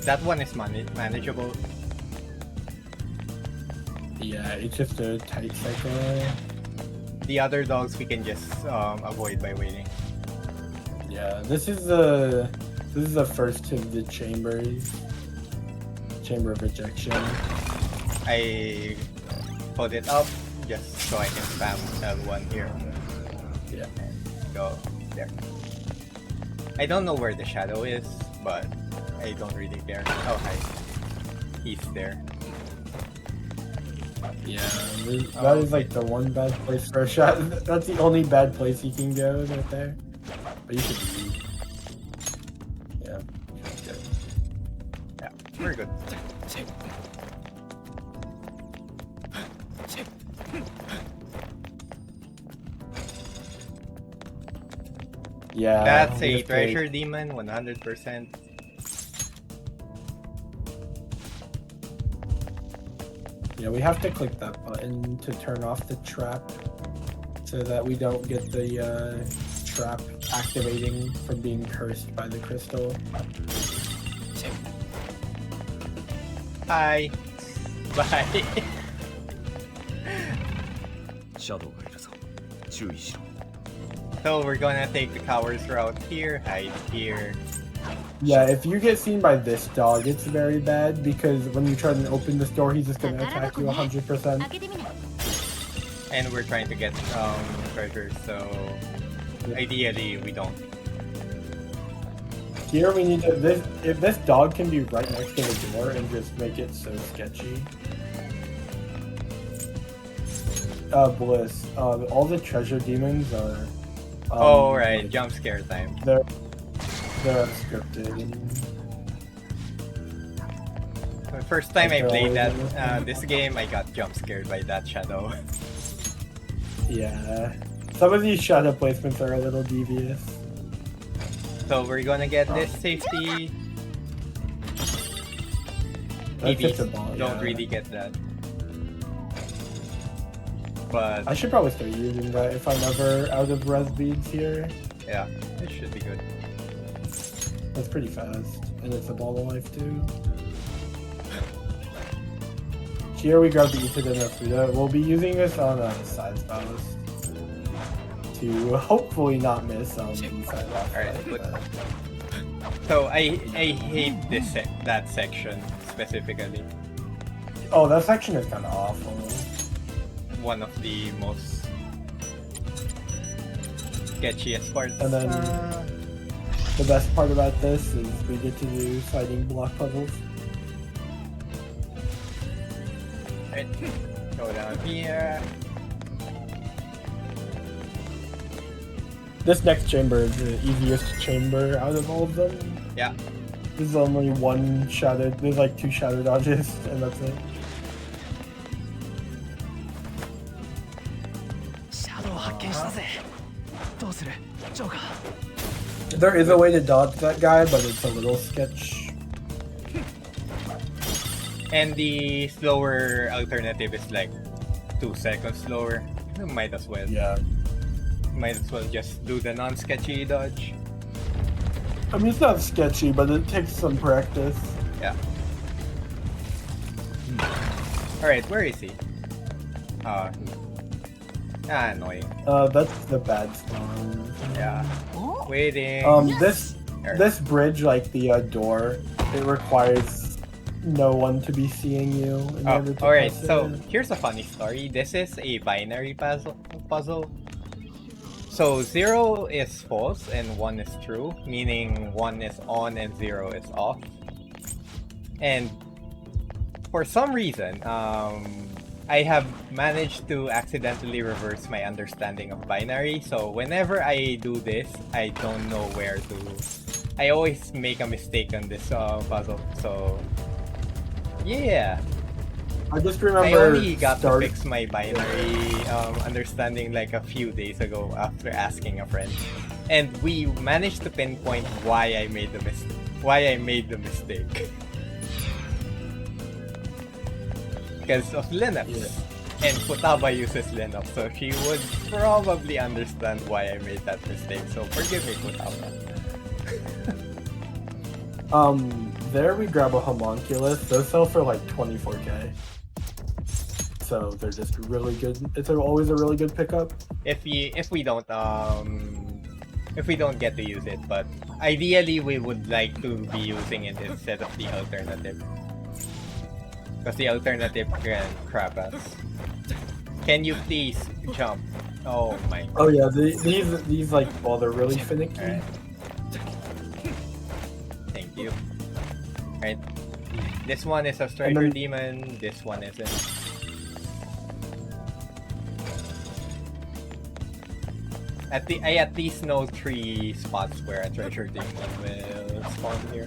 that one is manageable. Yeah, it's just a tight cycle. The other dogs we can just avoid by waiting. Yeah, this is the first of the chambers. Chamber of rejection. I put it up just so I can spam L1 here. Yeah. Go there. I don't know where the shadow is, but I don't really care. Oh, hi. He's there. Yeah, that is like the one bad place for a shot. That's the only bad place you can go right there. But you should be. Yeah. Good. Yeah, we're good. Yeah. That's a treasure demon, 100%. Yeah, we have to click that button to turn off the trap so that we don't get the trap activating from being cursed by the crystal. Hi. Bye. So we're gonna take the coward's route here, hide here. Yeah, if you get seen by this dog, it's very bad because when you try to open this door, he's just gonna attack you 100%. And we're trying to get treasure, so ideally we don't. Here we need to, if this dog can be right next to the door and just make it so sketchy. Bliss, all the treasure demons are Oh right, jump scare time. They're unscripted. The first time I played that this game, I got jump scared by that shadow. Yeah. Some of these shadow placements are a little devious. So we're gonna get this safety. That's EVs just a ball, don't yeah. really get that. But I should probably start using that if I'm ever out of res beads here. yeah, it should be good. That's pretty fast. And it's a ball of life too. Here we grab the Ita no Fuda. We'll be using this on side spouse to hopefully not miss on the side left. Alright, so I hate this that section specifically. Oh, that section is kind of awful. One of the most sketchiest parts. And then the best part about this is we get to do fighting block puzzles. Right. Go down here. This next chamber is the easiest chamber out of all of them. Yeah. This is only one shadow. There's like 2 shadow dodges, and that's it. シャドウ発見したぜ。どうするジョーカー。 There is a way to dodge that guy, but it's a little sketch. And the slower alternative is like 2 seconds slower. Might as well. Yeah. Might as well just do the non-sketchy dodge. I mean, it's not sketchy, but it takes some practice. Yeah. Alright, where is he? Annoying. That's the bad spawn. Yeah. Waiting. This bridge, like the door, it requires no one to be seeing you in order to alright, pass so it. here's a funny story. This is a binary puzzle. So 0 is false and 1 is true, meaning 1 is on and 0 is off. And for some reason, I have managed to accidentally reverse my understanding of binary. So whenever I do this, I don't know where to. I always make a mistake on this puzzle. So yeah. I just remember I only got to fix my binary understanding like a few days ago after asking a friend, and we managed to pinpoint why I made the mistake. Because of Linux, and Futaba uses Linux, so she would probably understand why I made that mistake. So forgive me, Futaba. There we grab a homunculus. Those sell for like 24k. So they're just really good. It's always a really good pickup. If we don't get to use it, but ideally we would like to be using it instead of the alternative. Because the alternative can crap us. Can you please jump? Oh my. Oh yeah, these like, well, they're really finicky. Alright. Thank you. Alright. This one is a striker demon, this one isn't. I at least know 3 spots where a treasure demon will spawn here.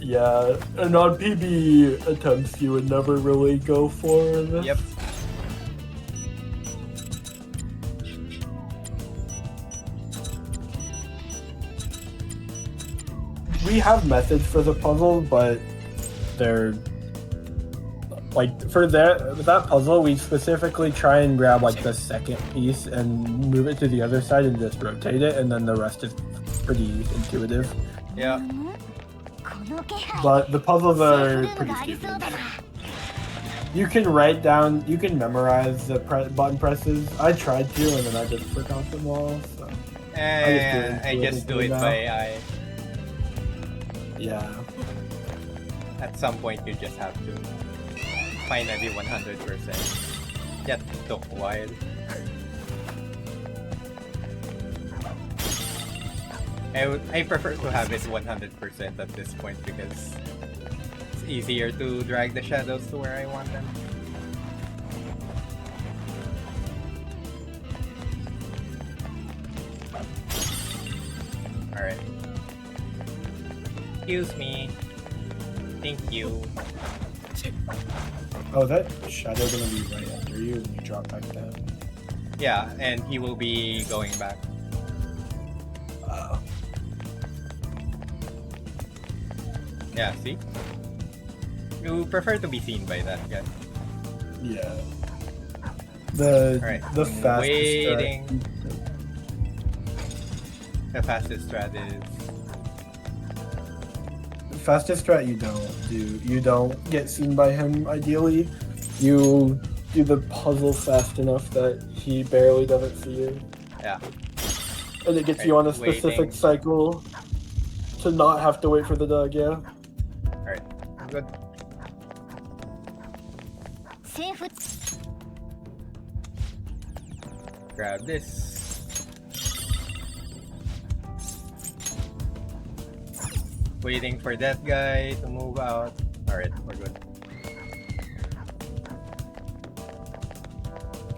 Yeah, and on PB attempts you would never really go for this. Yep. We have methods for the puzzle, but they're like for that puzzle we specifically try and grab like the second piece and move it to the other side and just rotate it, and then the rest is pretty intuitive. Yeah. But the puzzles are pretty stupid. You can memorize the button presses. I tried to, and then I just forgot them all. So I just do it by eye. Yeah. At some point, you just have to finally 100%. That took a while. I prefer to have it 100% at this point because it's easier to drag the shadows to where I want them. Alright. Excuse me. Thank you. Oh, that shadow gonna be right under you when you drop back down. Yeah, and he will be going back. Yeah, see? You prefer to be seen by that guy. Yeah. The Alright, the I'm fastest waiting. The fastest strat is... fastest strat you don't do. You don't get seen by him ideally. You do the puzzle fast enough that he barely doesn't see you. Yeah. And it gets you on a specific Waiting. cycle to not have to wait for the dog, yeah. Alright, good. セーフ Grab this. Waiting for that guy to move out. Alright, we're good.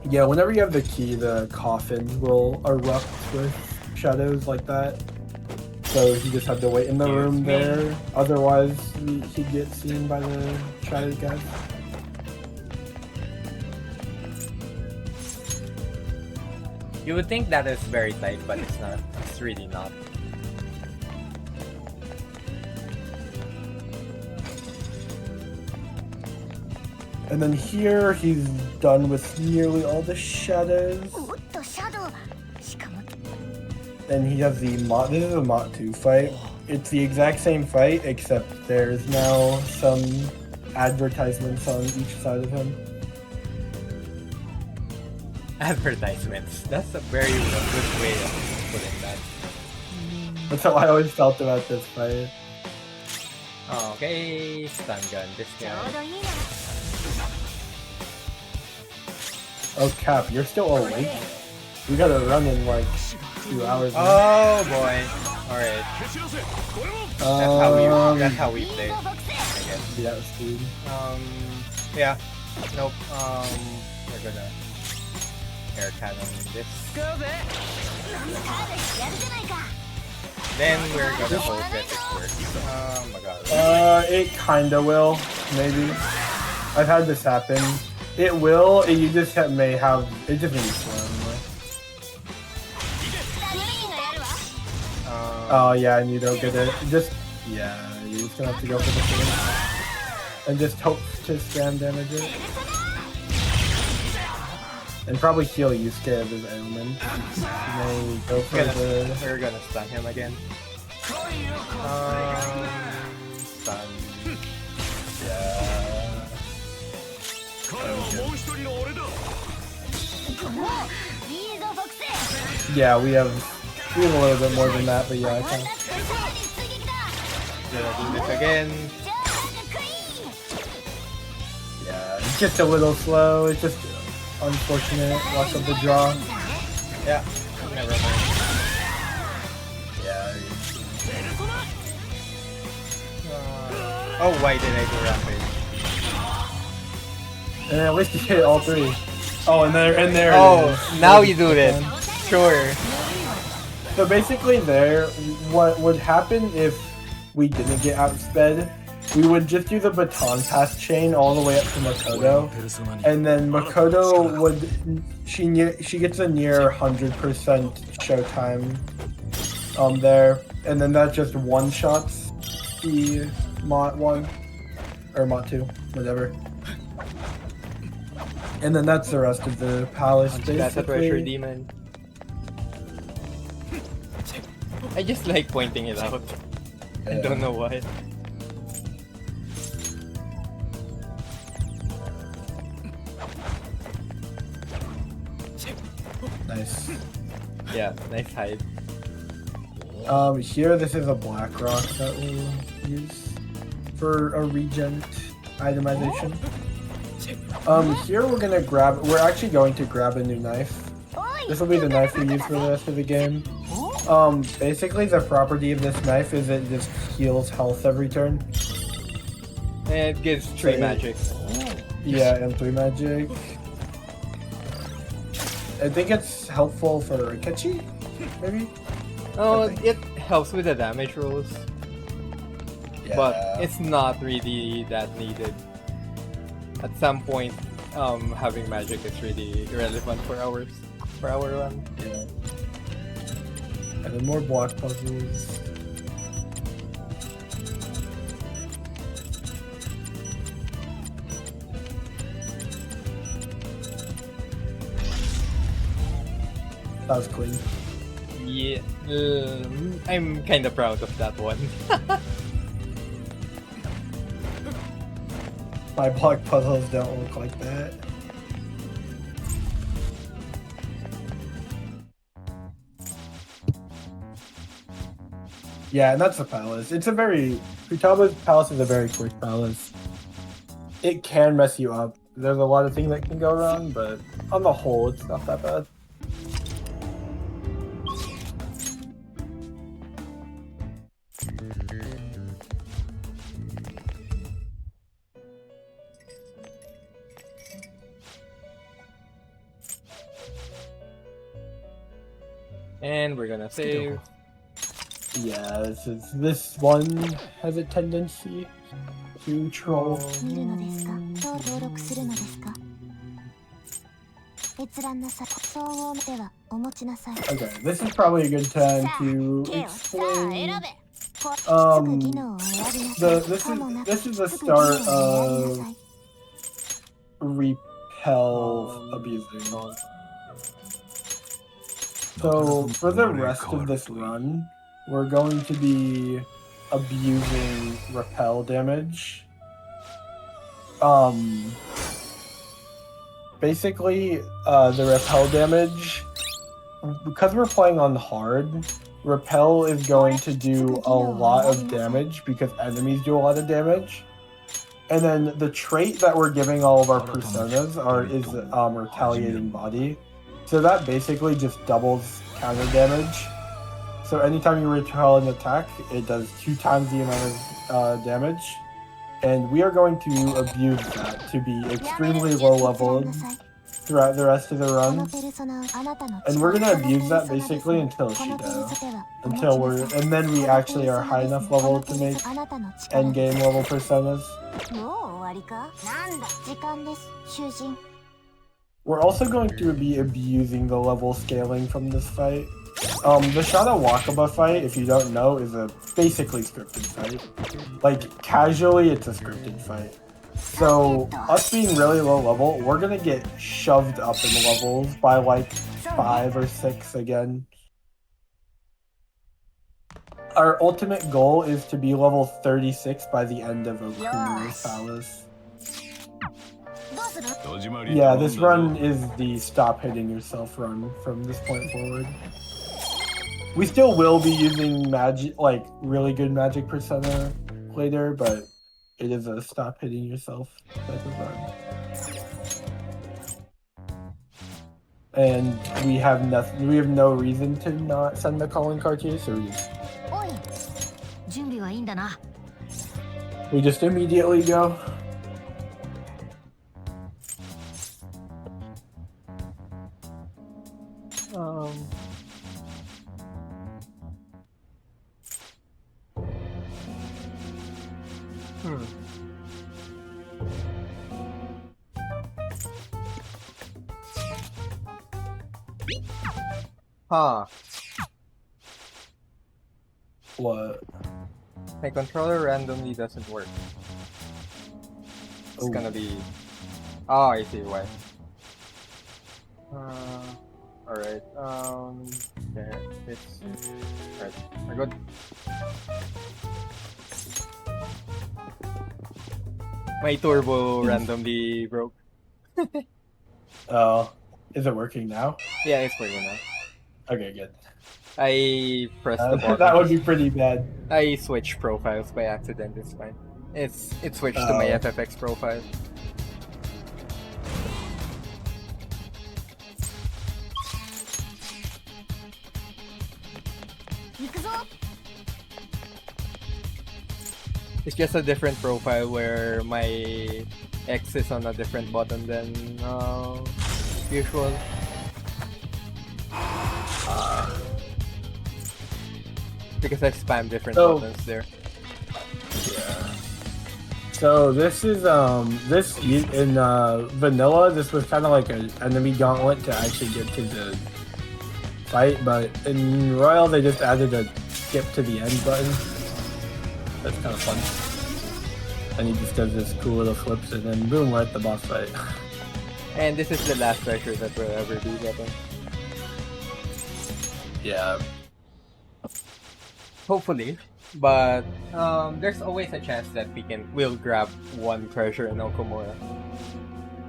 Yeah, whenever you have the key, the coffin will erupt with shadows like that. So he just had to wait in the Excuse room me. there. Otherwise, he'd get seen by the shadow guys. You would think that is very tight, but it's not. It's really not. And then here, he's done with nearly all the shadows. おっとシャドウしかも And he has the Mott. This is a Mott 2 fight. It's the exact same fight, except there's now some advertisements on each side of him. Advertisements. That's a very good way of putting that. That's how I always felt about this fight. Okay, stun gun this ちょ guy. うどいいな Oh, Cap, you're still awake? We gotta run in like 2 hours. now. Oh boy. Alright. That's how we リ play, ードボック I guess. Yeah, dude. Yeah. Nope. We're gonna air cannon this. スカーレやるじゃないか Then we're gonna hope that it works. Oh my god. It kinda will, maybe. I've had this happen. It will, you just may have, it just needs slow anyway. ミーがやるわ Oh yeah, and you don't get it. Just, yeah, you're just gonna have to go for the thing. And just hope to spam damage it. And probably heal Yusuke of his ailment. You may go for the... We're gonna stun him again. Stun. Yeah. リードボックス Yeah, we have a little bit more than that, but yeah, I ま can. たスペシャルに追撃だ Gonna do this again. ジャーククイーン Yeah, it's just a little slow. It's just unfortunate luck of the draw. Yeah. Never mind. Yeah. Oh, why did I do rampage? And at least you hit all three. Oh, and there it Oh, is. now you do it. Sure. So basically there, what would happen if we didn't get outsped, we would just do the baton pass chain all the way up to Makoto. And then Makoto would, she gets a near 100% showtime there. And then that just one-shots the Mott 1, or Mott 2, whatever. And then that's the rest of the palace, basically. That's a pressure demon. I just like pointing it out. I don't know why. Nice. Yeah, nice hide. Here this is a black rock that we'll use for a regent itemization. Here we're actually going to grab a new knife. This will be the knife we use for the rest of the game. Basically the property of this knife is it just heals health every turn. And it gives 3 magic. Yeah, and 3 magic. I think it's helpful for Akechi, maybe? Oh, I think. it helps with the damage rolls, Yeah. but it's not really that needed. At some point, having magic is really irrelevant for our run. Yeah. And then more block puzzles. That was clean. Yeah, I'm kind of proud of that one. My block puzzles don't look like that. Yeah, and that's the palace. It's a very... Futaba's palace is a very quick palace. It can mess you up. There's a lot of things that can go wrong, but on the whole, it's not that bad. And we're gonna save. Yeah, this one has a tendency to troll. 見るのですか？どう登録するのですか？閲覧なさい。総合ではお持ちなさい。 Okay, this is probably a good time to 手をさあ選 explain. べ。すぐ技能を選びなさい。 This is the start of repel abusing. So for the rest of this run, we're going to be abusing repel damage. Basically, the repel damage, because we're playing on hard, repel is going to do a lot of damage because enemies do a lot of damage. And then the trait that we're giving all of our personas is retaliating body. So that basically just doubles counter damage. So anytime you repel an attack, it does 2 times the amount of damage. And we are going to abuse that to be extremely low leveled throughout the rest of the runs. And we're gonna abuse that basically until Shido. And then we actually are high enough level to make endgame level personas. もう終わりか？なんだ、時間です、囚人。 We're also going to be abusing the level scaling from this fight. The Shada Wakaba fight, if you don't know, is a basically scripted fight. Like, casually, it's a scripted fight. So, us being really low level, we're gonna get shoved up in levels by like 5 or 6 again. Our ultimate goal is to be level 36 by the end of Okuma's Palace. Yeah, this run is the stop hitting yourself run from this point forward. We still will be using magic, like really good magic persona later, but it is a stop hitting yourself type of run. And we have nothing. We have no reason to not send the calling card to you, so we just immediately go. Huh. What? My controller randomly doesn't work. It's gonna be... Oh, I see why. Alright, there, it's... Alright, we're good. My turbo randomly broke. Oh, is it working now? Yeah, it's working now. Okay, good. I pressed the button. That would be pretty bad. I switched profiles by accident, it's fine. It switched to my FFX profile. It's just a different profile where my X is on a different button than usual. Because I spam different So- buttons there. So this is in vanilla. This was kind of like an enemy gauntlet to actually get to the fight, but in Royal they just added a skip to the end button. That's kind of fun. And he just does this cool little flips, and then boom, we're at the boss fight. And this is the last treasure that we'll ever be getting. Yeah. Hopefully. But there's always a chance that we'll grab one treasure in Okumura.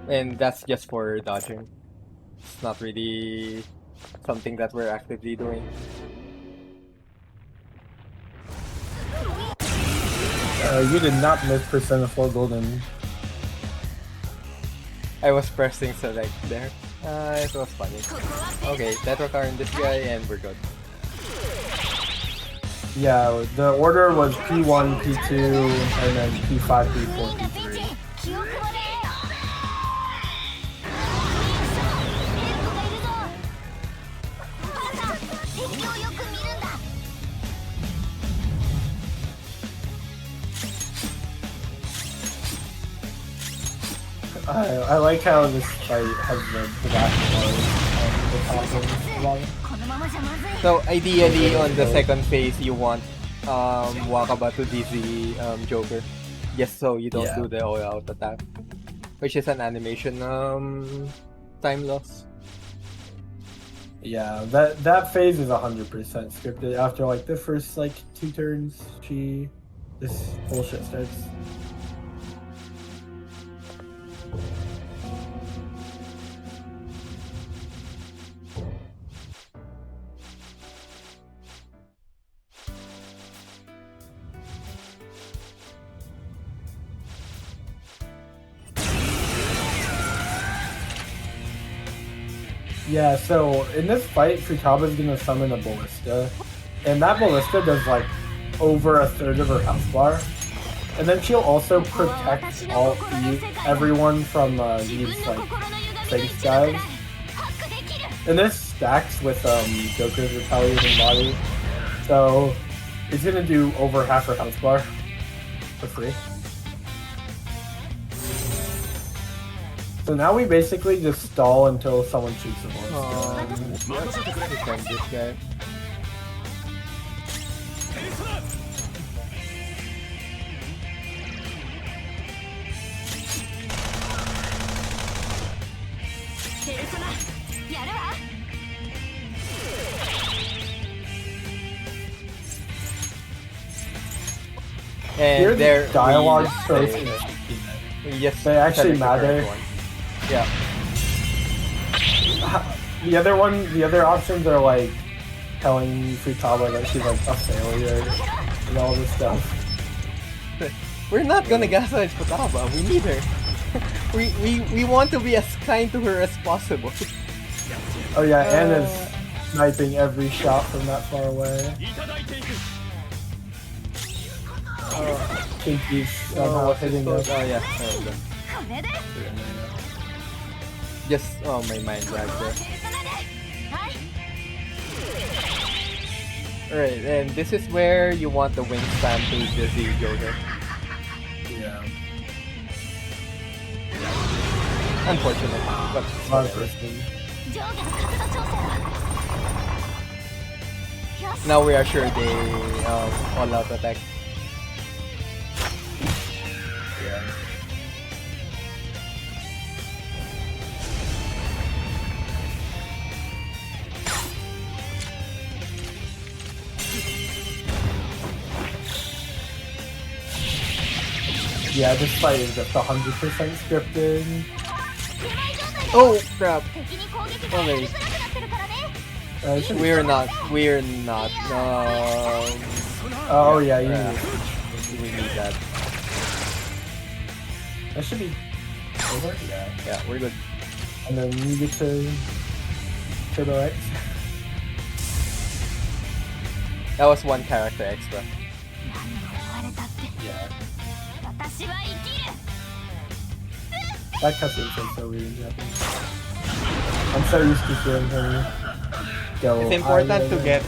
And that's just for dodging. It's not really something that we're actively doing. You did not miss Persona 4 Golden. I was pressing select there. It was funny. Okay, Tetracar in this guy and we're good. Yeah, the order was P1, P2, and then P5, P4, P3. 記憶まで敵をよく見るんだ I like how this fight has the black bars on the top of the line. このままじゃまずい So ideally on the second phase you want Wakaba to DZ Joker. Just so you don't Yeah. do the all out attack. Which is an animation time loss. Yeah, that phase is 100% scripted. After like the first like 2 turns, this bullshit starts. Yeah, so in this fight, Futaba's gonna summon a Ballista, and that Ballista does like over 1/3 of her health bar, and then she'll also protect everyone from these like face guys. And this stacks with Joker's retaliating body, so it's gonna do over half her health bar for free. So now we basically just stall until someone shoots the Ballista. Defend this guy. Here And their the dialogue we so just, we just They actually select the correct matter. one. Yeah. The other options are like telling Futaba that she's like a failure and all this stuff. We're not gonna gaslight Futaba. We need her. we want to be as kind to her as possible. Oh yeah, Anna's sniping every shot from that far away. Kinky's somehow hitting Oh us. yeah. There we go. これで Just my mind lagged there. はい Alright, and this is where you want the wingspan to dizzy Joker. Yeah. Unfortunate, but Interesting. 上下の角度調整よし now we are sure they all out attack. Yeah. Yeah, this fight is just 100% scripted. 手前状態 Oh crap! 敵に攻撃がやりづらくなってるからね It should be- We're not. Oh yeah, you Yeah. need We need that. that should be over. Yeah. Yeah, we're good. And then you get to Turbo X. That was one character extra. 何を言われたって Yeah. 私は生きる That cutscene is so weird in Japanese. I'm so used to hearing her go. It's important to get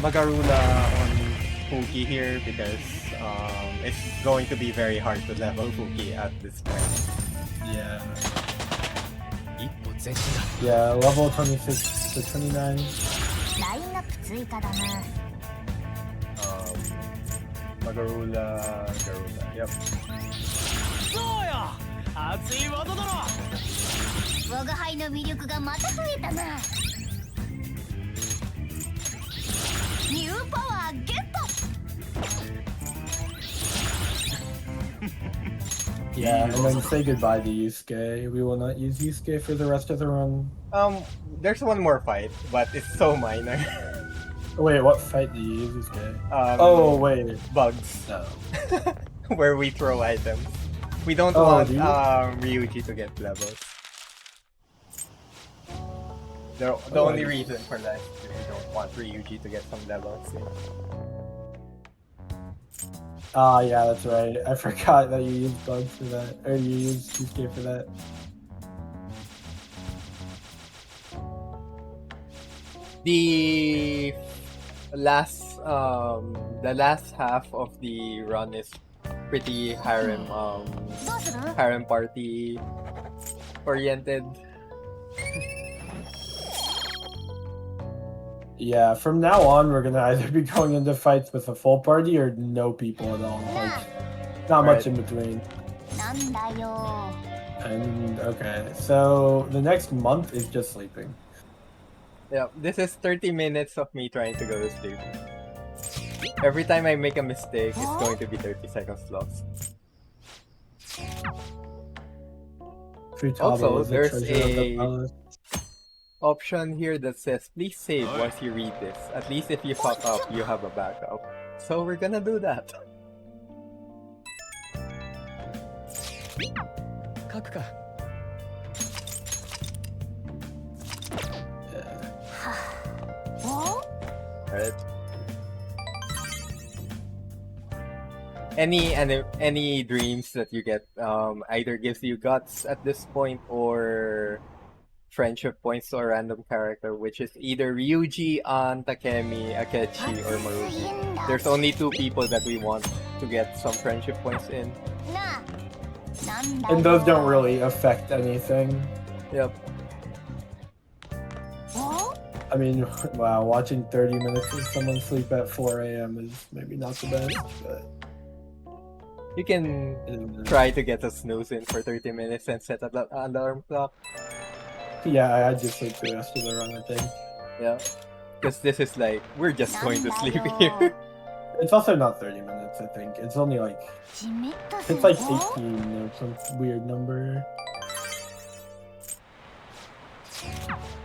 Magarula on Fuki here because it's going to be very hard to level Fuki at this point. Yeah. Yeah, level 26 to 29. ラインナップ追加だな。 Magarula, Garula, yep. そうよ熱いワードだろ我が輩の魅力がまた増えたな。ニューパワーゲット。 Yeah, and then say goodbye to Yusuke. We will not use Yusuke for the rest of the run. There's one more fight, but it's so minor. Wait, what fight do you use Yusuke? Oh, wait. bugs. No. Where we throw items. We don't Oh, want do you? Ryuji to get levels. The only reason for that is we don't want Ryuji to get some levels. Ah, yeah, that's right. I forgot that you used bugs for that. Or you used Yusuke for that. The last half of the run is pretty harem party oriented. Yeah, from now on, we're gonna either be going into fights with a full party or no people at all. Like, not much in between. なんだよ。 And, okay, so the next month is just sleeping. Yeah, this is 30 minutes of me trying to go to sleep. Every time I make a mistake, it's going to be 30 seconds lost. Futaba Also, is the there's treasure of the a palace. option here that says, please save once you read this. At least if you fuck up, you have a backup. So we're gonna do that. 書くか Alright. Any dreams that you get either gives you guts at this point or friendship points to a random character, which is either Ryuji, An, Takemi, Akechi, or Maruki. There's only 2 people that we want to get some friendship points in. なあ。なんだよ。 And those don't really affect anything. Yep. お I mean, wow, watching 30 minutes of someone sleep at 4 a.m. is maybe not the best, but... You can try to get a snooze in for 30 minutes and set an alarm clock. Yeah, I just sleep the rest of the run, I think. Yeah. Because this is like, we're just going to sleep here. It's also not 30 minutes, I think. It's only like... じめっとする It's ぞ like 18 or some weird number.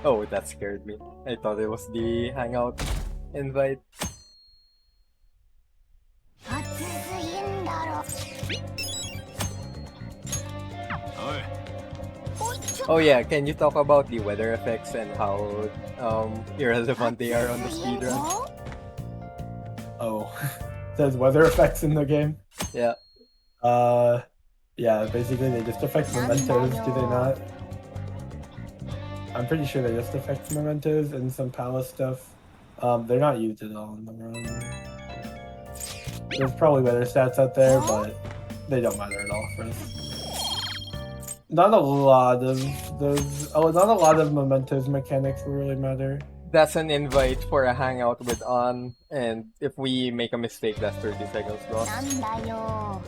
Oh, that scared me. I thought it was the hangout invite. 暑すぎんだろ。 Oh yeah, can you talk about the weather effects and how irrelevant they are on the speedrun? Oh. There's weather effects in the game? Yeah. Yeah, basically they just affect mementos, do they not? I'm pretty sure they just affect mementos and some palace stuff. They're not used at all in the run. There's probably weather stats out there, but they don't matter at all for us. Not a lot of those. Oh, not a lot of mementos mechanics will really matter. That's an invite for a hangout with An, and if we make a mistake, that's 30 seconds lost. なんだよ。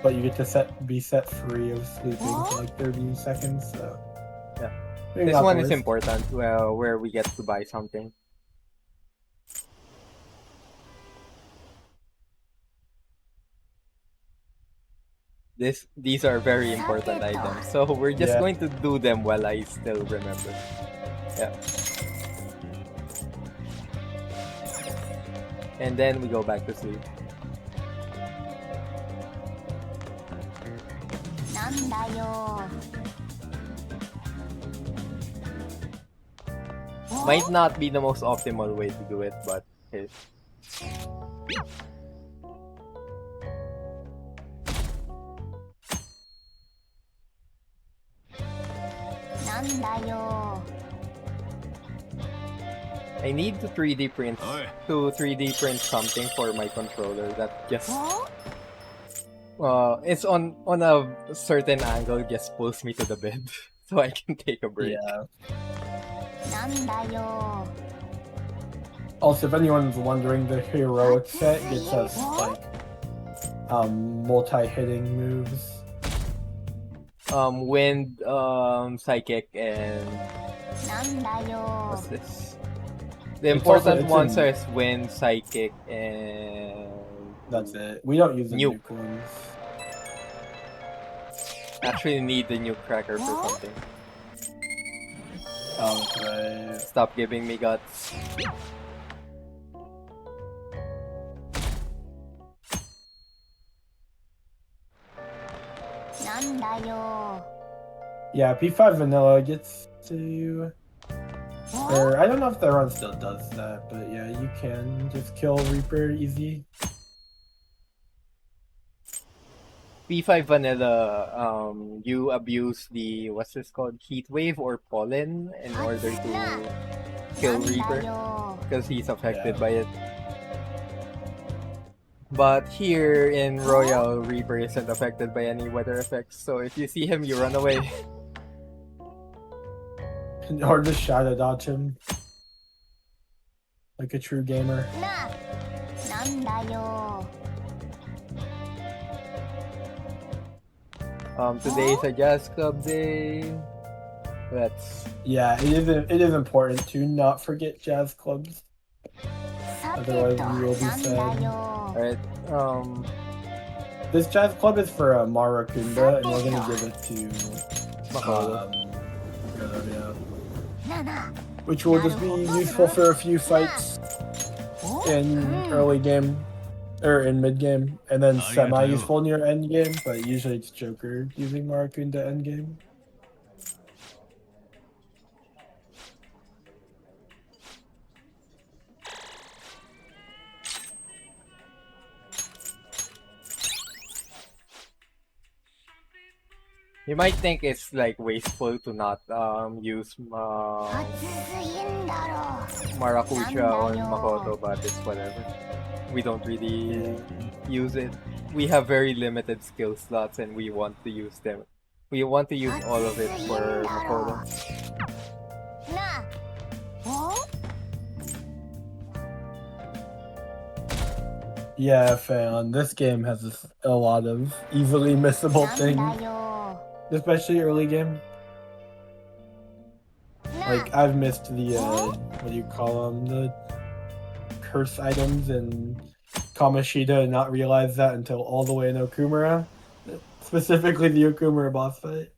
But you get to be set free of sleeping for like 30 seconds, so... Yeah. Maybe This not one the is worst. important, where we get to buy something. These are very important items, so we're just Yeah. going to do them while I still remember. Yeah. And then we go back to sleep. なんだよ。 Might not be the most optimal way to do it, but hey. なんだよ。I need to 3D print Oi. something for my controller that just Huh? it's on a certain angle, just pulls me to the bed so I can take a break. Yeah. なんだよ Also, if anyone's wondering, the heroic set gets us like multi-hitting moves. Wind, psychic, and なんだよ what's this? The It's also- important it's ones in- are wind, psychic, and That's it. We don't use the Nuke. nuke ones. actually need the new cracker for something. Oh, right. Stop giving me guts. Yeah, P5 Vanilla gets to... Or, I don't know if the run still does that, but yeah, you can just kill Reaper easy. P5 Vanilla, you abuse the, what's this called, heat wave or pollen in order to kill Reaper because he's affected Yeah. by it. But here in Royal, Reaper isn't affected by any weather effects, so if you see him, you run away. Or just shadow dodge him. Like a true gamer. なんだよ Today's a jazz club day. Let's Yeah, it is important to not forget jazz clubs. さてと Otherwise you will be なんだ sad. よ alright. This jazz club is for Marakunda, and we're gonna give it to Makoto. yeah. なな Which will just be useful for a few fights in early game or in mid game, and then semi useful near end game. But usually it's Joker using Marakunda end game. You might think it's like wasteful to not use 暑すぎんだろ Maracuja on Makoto, but it's whatever. We don't really use it. We have very limited skill slots and we want to use them. We want to use all of it for Makoto. なあお Yeah, fan. This game has a lot of easily missable なん things, だよ especially early game. なあ Like I've missed the what do you call them, the curse items and Kamoshida, and not realize that until all the way in Okumura, specifically the Okumura boss fight.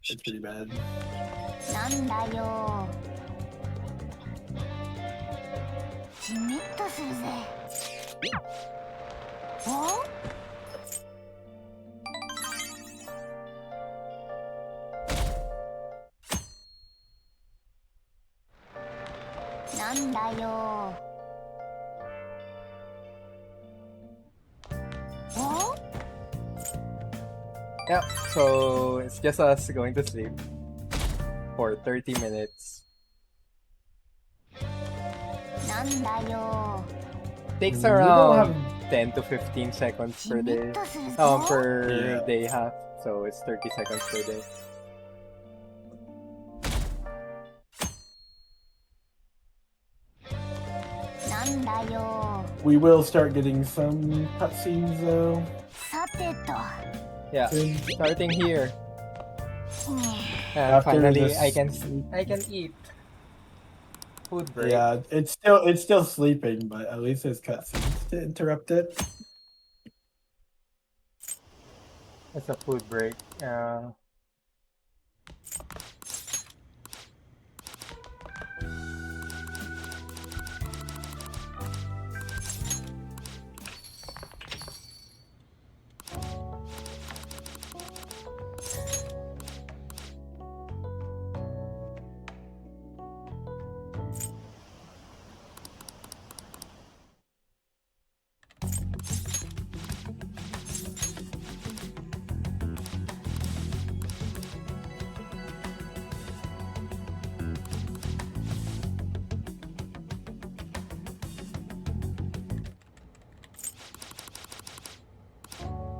It's pretty bad. なんだよじめっとするぜおなんだよお Yeah, so it's just us going to sleep for 30 minutes. なんだよ Takes We don't around have- 10 to 15 seconds じ per め day. っとするぞ Per Yeah. day half, so it's 30 seconds per day. We will start getting some cutscenes though. さてと Yeah, soon. starting here. And After finally, this- I can eat. Food break. Yeah, it's still sleeping, but at least there's cutscenes to interrupt it. It's a food break.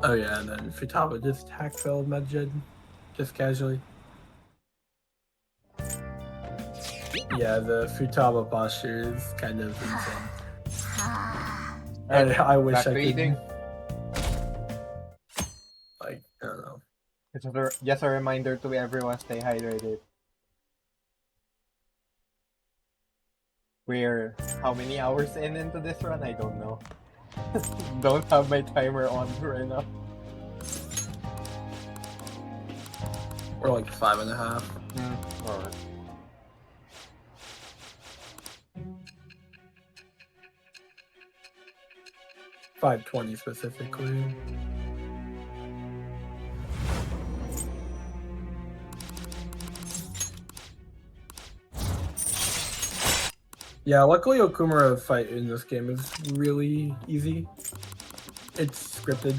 Oh yeah, and then Futaba just hackfell Medjed, just casually. Yeah, the Futaba posture is kind of insane. I wish I could. Like, I don't know. It's just a reminder to everyone, stay hydrated. We're how many hours into this run? I don't know. Don't have my timer on right now. We're like 5.5. Alright. $5.20 specifically. Yeah, luckily Okumura fight in this game is really easy. It's scripted.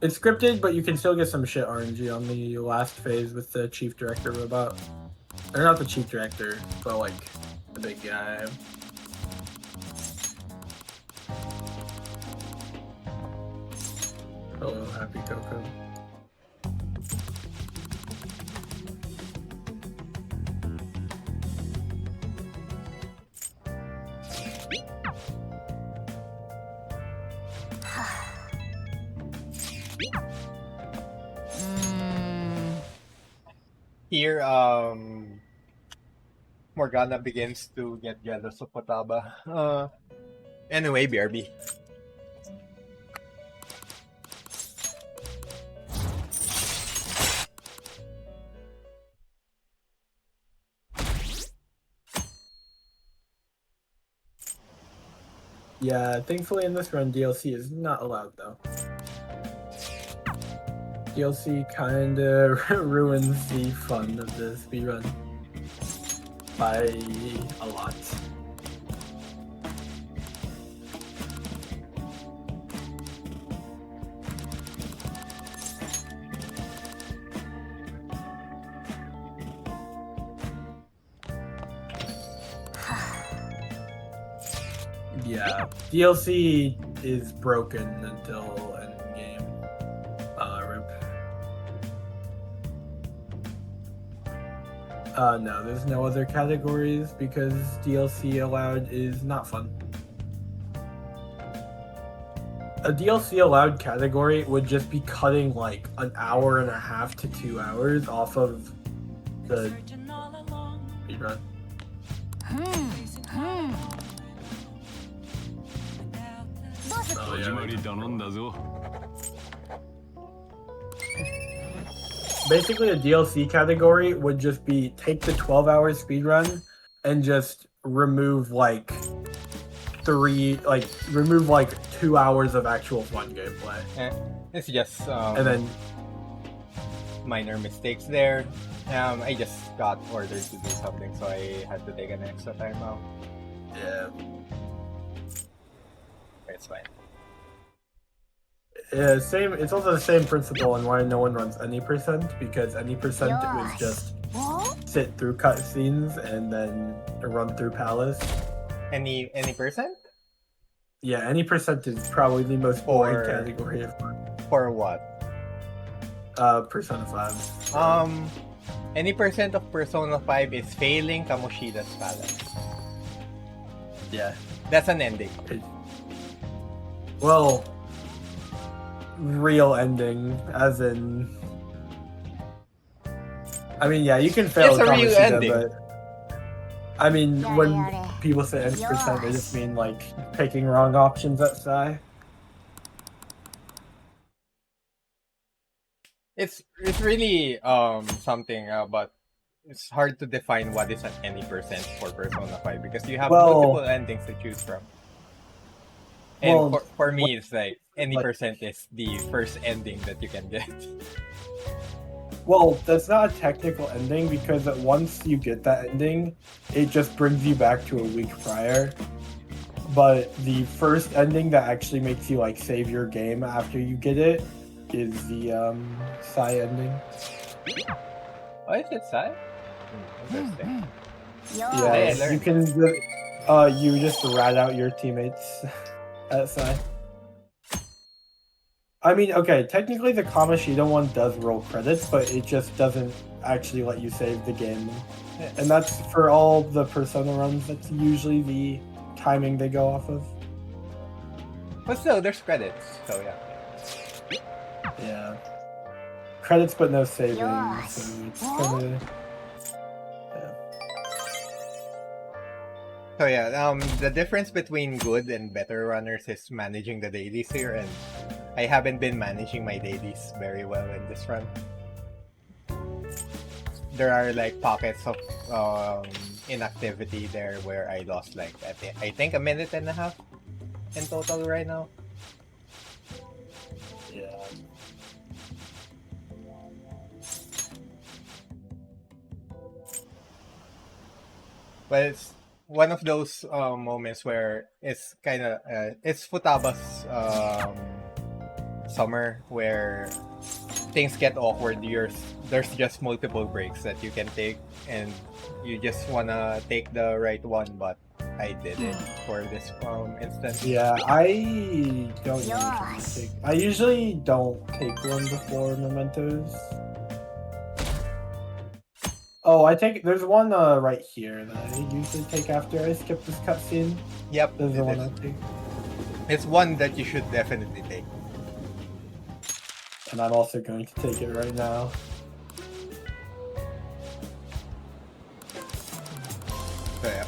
It's scripted, but you can still get some shit RNG on the last phase with the Chief Director robot. Or not the Chief Director, but like the big guy. Hello, Happy Coco. Here, Morgana begins to get jealous of Futaba. Anyway, BRB. Yeah, thankfully in this run, DLC is not allowed though. DLC kinda ruins the fun of the speedrun by a lot. Yeah, DLC is broken until endgame. RIP. No, there's no other categories because DLC allowed is not fun. A DLC allowed category would just be cutting like an hour and a half to 2 hours off of the speedrun. Oh, yeah. Basically, a DLC category would just be take the 12-hour speedrun and just remove like 2 hours of actual fun gameplay. It's just and then minor mistakes there. I just got ordered to do something, so I had to take an extra time out. Yeah. It's fine. Yeah, same. It's also the same principle on why no one runs any percent, because any percent was just sit through cutscenes and then run through Palace. Any percent? Yeah, any percent is probably the most boring category of fun. For what? Persona 5. Any percent of Persona 5 is failing Kamoshida's Palace. Yeah. That's an ending. Well, real ending, as in... I mean, yeah, you can fail It's a real ending. but... I mean, when people say any percent, they just mean, like, picking wrong options at Sai. It's really something, but it's hard to define what is an any percent for Persona 5 because you have multiple endings to choose from. And for me, it's like any percent is the first ending that you can get. Well, that's not a technical ending because once you get that ending, it just brings you back to a week prior. But the first ending that actually makes you like save your game after you get it is the Sai ending. Oh, is it Sai? Interesting. Yeah, you can you just rat out your teammates at Sai. I mean, okay, technically the Kamoshida one does roll credits, but it just doesn't actually let you save the game. And that's for all the Persona runs, that's usually the timing they go off of. But still, there's credits, so yeah. Yeah. Credits but no saving, Yosh. so it's kinda... So yeah, the difference between good and better runners is managing the dailies here, and I haven't been managing my dailies very well in this run. There are like pockets of inactivity there where I lost like I think a minute and a half in total right now. Yeah. But it's one of those moments where it's kind of it's Futaba's summer where things get awkward. There's just multiple breaks that you can take, and you just wanna take the right one, but I didn't for this instance. Yeah, I don't usually Yosh. take... I usually don't take one before Mementos. Oh, there's one right here that I usually take after I skip this cutscene. Yep, This is the it one is. I take. It's one that you should definitely take. And I'm also going to take it right now. So yeah.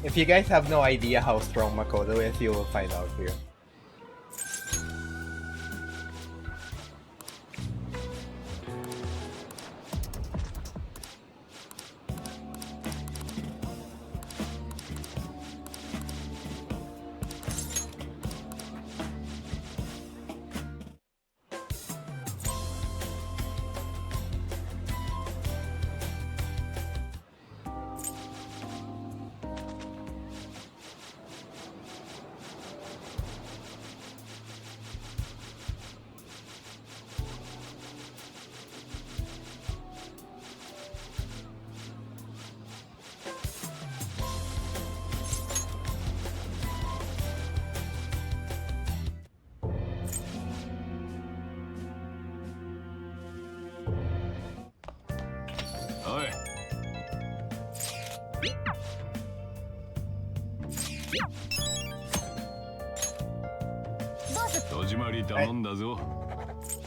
If you guys have no idea how strong Makoto is, you will find out here.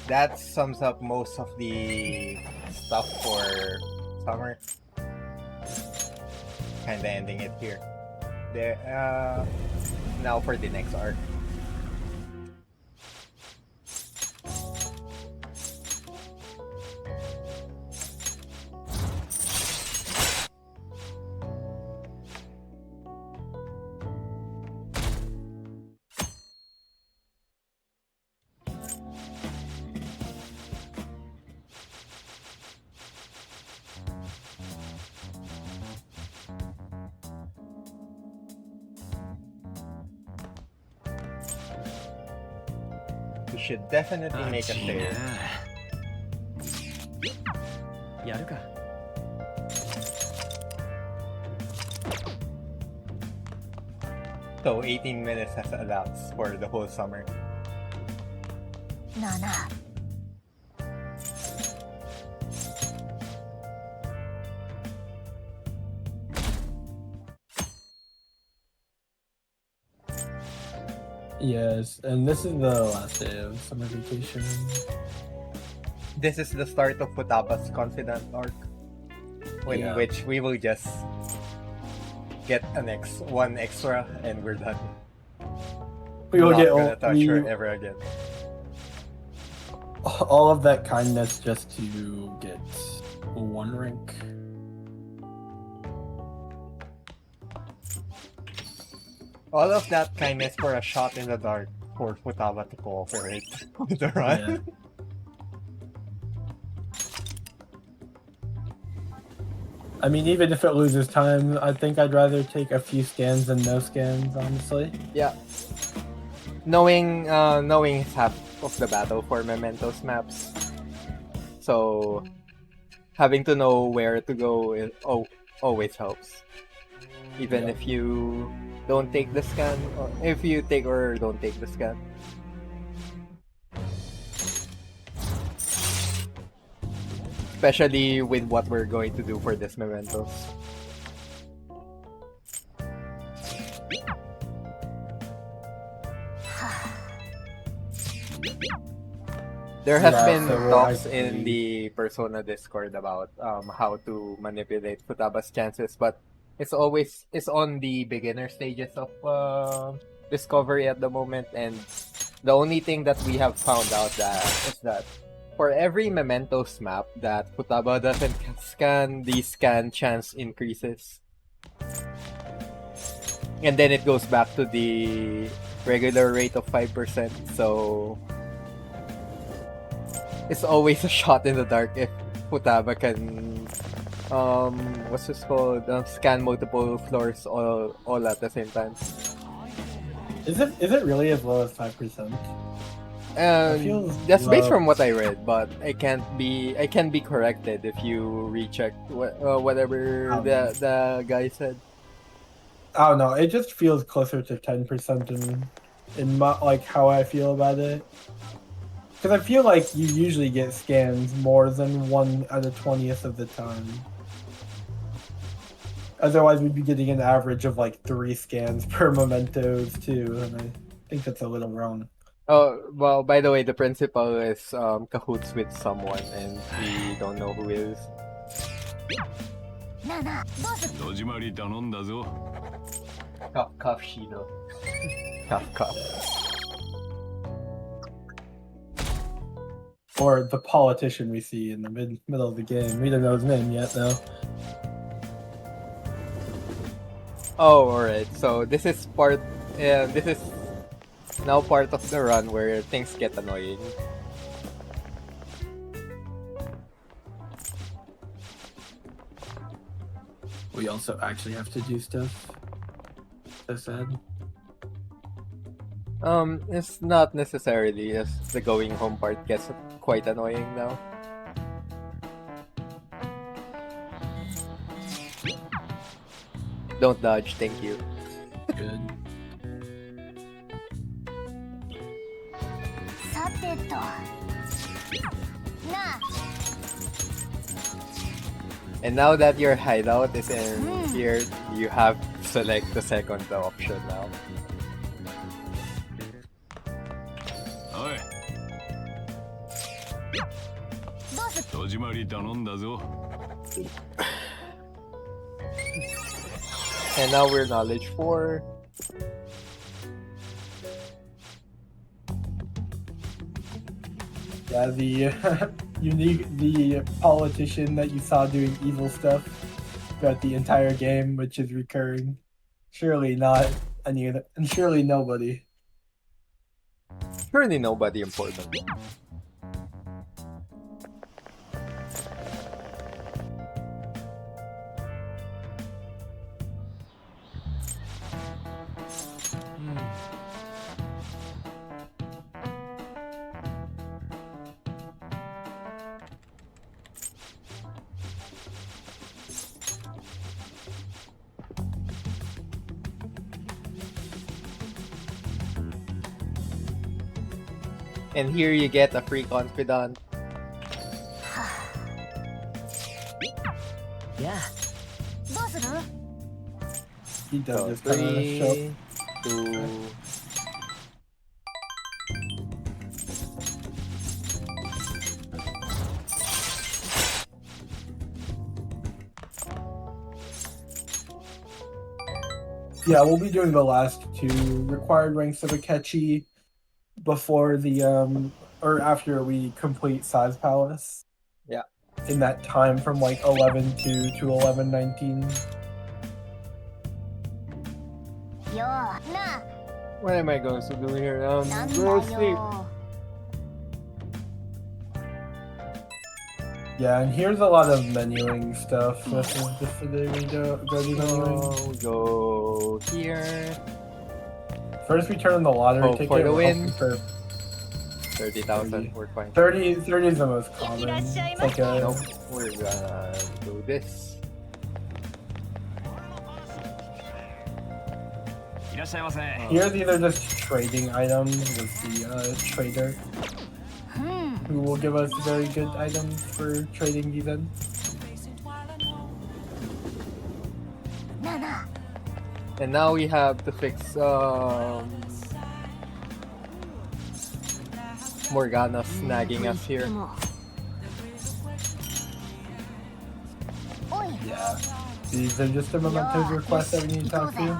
That sums up most of the stuff for summer. Kinda ending it here. There. Now for the next arc. We should definitely make a save. やるか。 So 18 minutes has elapsed for the whole summer. なあなあ Yes, and this is the last day of summer vacation. This is the start of Futaba's confident arc, in which we will just get one extra and we're done. We will Not get gonna touch her ever again. all of that kindness just to get one rank. All of that kindness for a shot in the dark for Futaba to cooperate with the run. Yeah. I mean, even if it loses time, I think I'd rather take a few scans than no scans, honestly. Yeah. knowing half of the battle for Mementos maps. So having to know where to go always helps. Even if you don't take the scan, or if you take or don't take the scan. Especially with what we're going to do for this Mementos. There has been talks in the Persona Discord about how to manipulate Futaba's chances, but it's on the beginner stages of discovery at the moment, and the only thing that we have found out is that for every Mementos map that Futaba doesn't scan, the scan chance increases. And then it goes back to the regular rate of 5%, so it's always a shot in the dark if Futaba can what's this called? Scan multiple floors all at the same time. Is it really as low as 5%? That's based from what I read, but I can be corrected if you recheck whatever the guy said. I don't know. It just feels closer to 10% in my, like how I feel about it. Because I feel like you usually get scans more than 1 out of 20th of the time. Otherwise, we'd be getting an average of like 3 scans per Mementos too, and I think that's a little wrong. Oh, well, by the way, the principal is cahoots with someone, and we don't know who is. Cuff, Shido. Cuff. Or the politician we see in the middle of the game. We don't know his name yet, though. Oh, alright. So this is now part of the run where things get annoying. We also actually have to do stuff. So sad. It's not necessarily, as the going home part gets quite annoying now. Don't dodge, thank you. Good. And now that your hideout is in here, you have to select the second option now. And now we're knowledge 4. Yeah, the the politician that you saw doing evil stuff throughout the entire game, which is recurring. Surely not any of the, and surely nobody. Surely nobody important. And here you get a free confidant. Yeah. He does So just kind of show. 3, 2. Yeah, we'll be doing the last 2 required ranks of Akechi before the or after we complete Size Palace. Yeah. In that time from like 11-2 to 11-19. What am I going to do here? Go sleep. Yeah, and here's a lot of menuing stuff. This is just the day we go do menuing. So we go here. First, we turn on the lottery Oh, ticket. for the we're win. hoping for 30,000. We're fine. 30 is the most common. It's like a Nope. We're gonna do this. いらっしゃいませ Here, these are just trading items with the trader, who will give us very good items for trading these in. なあなあ And now we have to fix Morgana snagging us here. でもおい Yeah, these are just the mementos requests that we need to talk to.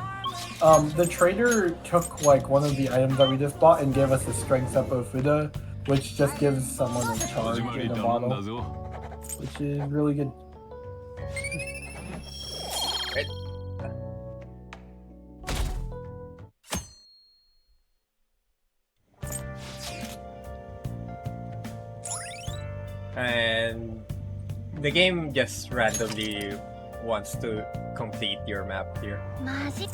The trader took like one of the items that we just bought and gave us the strength up of Fuda, which just gives someone a charge in a bottle, which is really good. And the game just randomly wants to complete your map here. マジ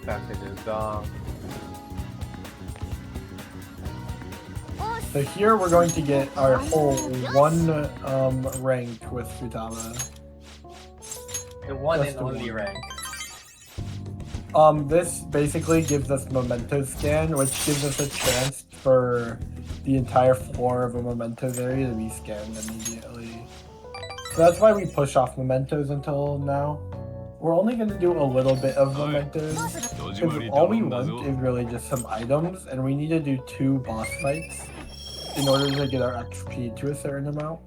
Passage is done. So here we're going to get our whole one rank with Futaba. The one Just and the only one. rank. This basically gives us memento scan, which gives us a chance for the entire floor of a mementos area to be scanned immediately. So that's why we push off mementos until now. We're only going to do a little bit of mementos, because all we want is really just some items, and we need to do 2 boss fights in order to get our XP to a certain amount.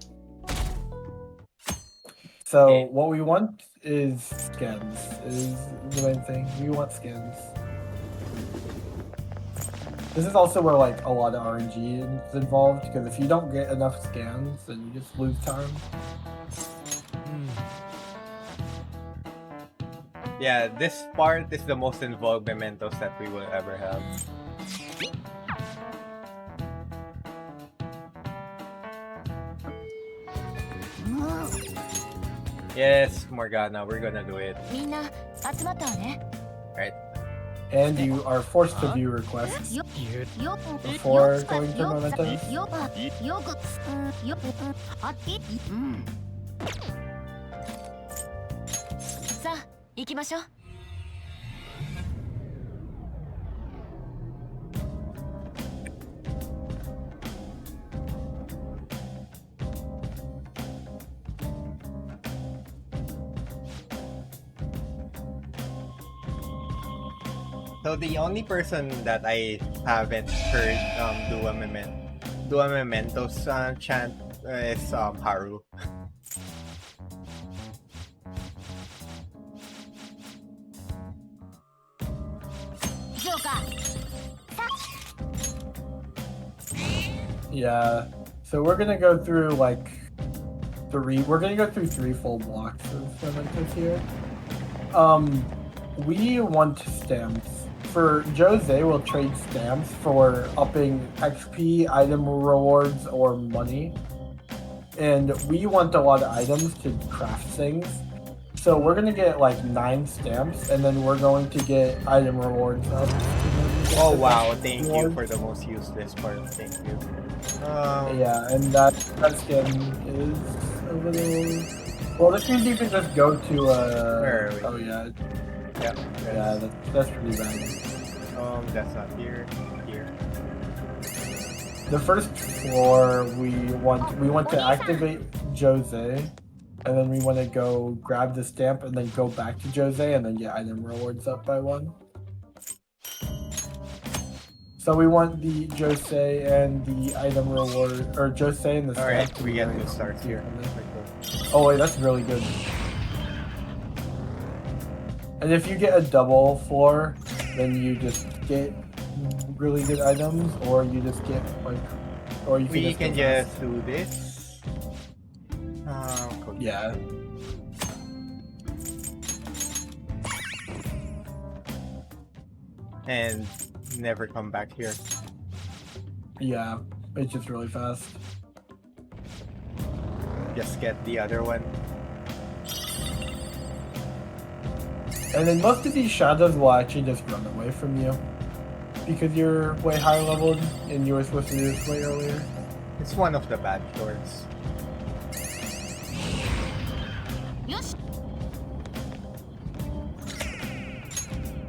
So Okay. what we want is skins, is the main thing. We want skins. This is also where like a lot of RNG is involved, because if you don't get enough scans, then you just lose time. Yeah, this part is the most involved mementos that we will ever have. Yes, Morgana, we're gonna do it. みんな集まったわね Right. And you are forced to view requests. よよ Before going to mementos? よよくよあってさあ行きましょう So the only person that I haven't heard do a mementos chant is Haru. Yeah. So we're gonna go through like we're gonna go through 3 full blocks of mementos here. We want stamps. For Jose, we'll trade stamps for upping XP, item rewards, or money. And we want a lot of items to craft things. So we're gonna get like 9 stamps, and then we're going to get item rewards up. Oh wow, thank you for the most useless part. Thank you. Yeah, and that skin is a little... Well, this means you can just go to Where are we? Oh yeah, Yeah, that's pretty bad. That's not here. Here. The first floor we want to activate Jose, and then we want to go grab the stamp and then go back to Jose and then get item rewards up by 1. So we want the Jose and the item reward, or Jose and the stamp. Alright, to we be get very to start close here. together. Oh wait, that's really good. And if you get a double floor, then you just get really good items, or you just get like, or you can We just can get just do this. Cool. yeah. And never come back here. Yeah, it's just really fast. Just get the other one. And then most of these shadows will actually just run away from you. Because you're way high leveled and you were supposed to do this way earlier. It's one of the bad shorts.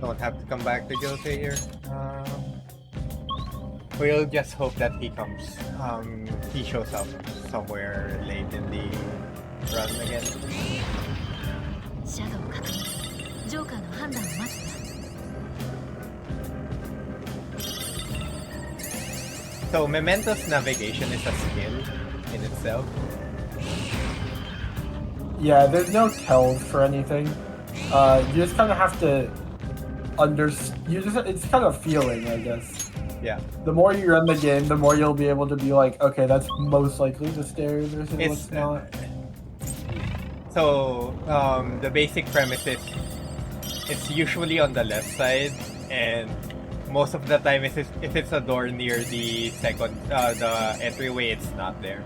Don't have to come back to Jose here. We'll just hope that he comes. He shows up somewhere late in the run again. シャドウ確認。ジョーカーの判断を待つな。So Memento's navigation is a skill in itself. Yeah, there's no tells for anything. You just kind of have to it's kind of feeling, I guess. Yeah. The more you run the game, the more you'll be able to be like, okay, that's most likely the stairs versus what's not. So the basic premise is it's usually on the left side, and most of the time if it's a door near the the entryway, it's not there.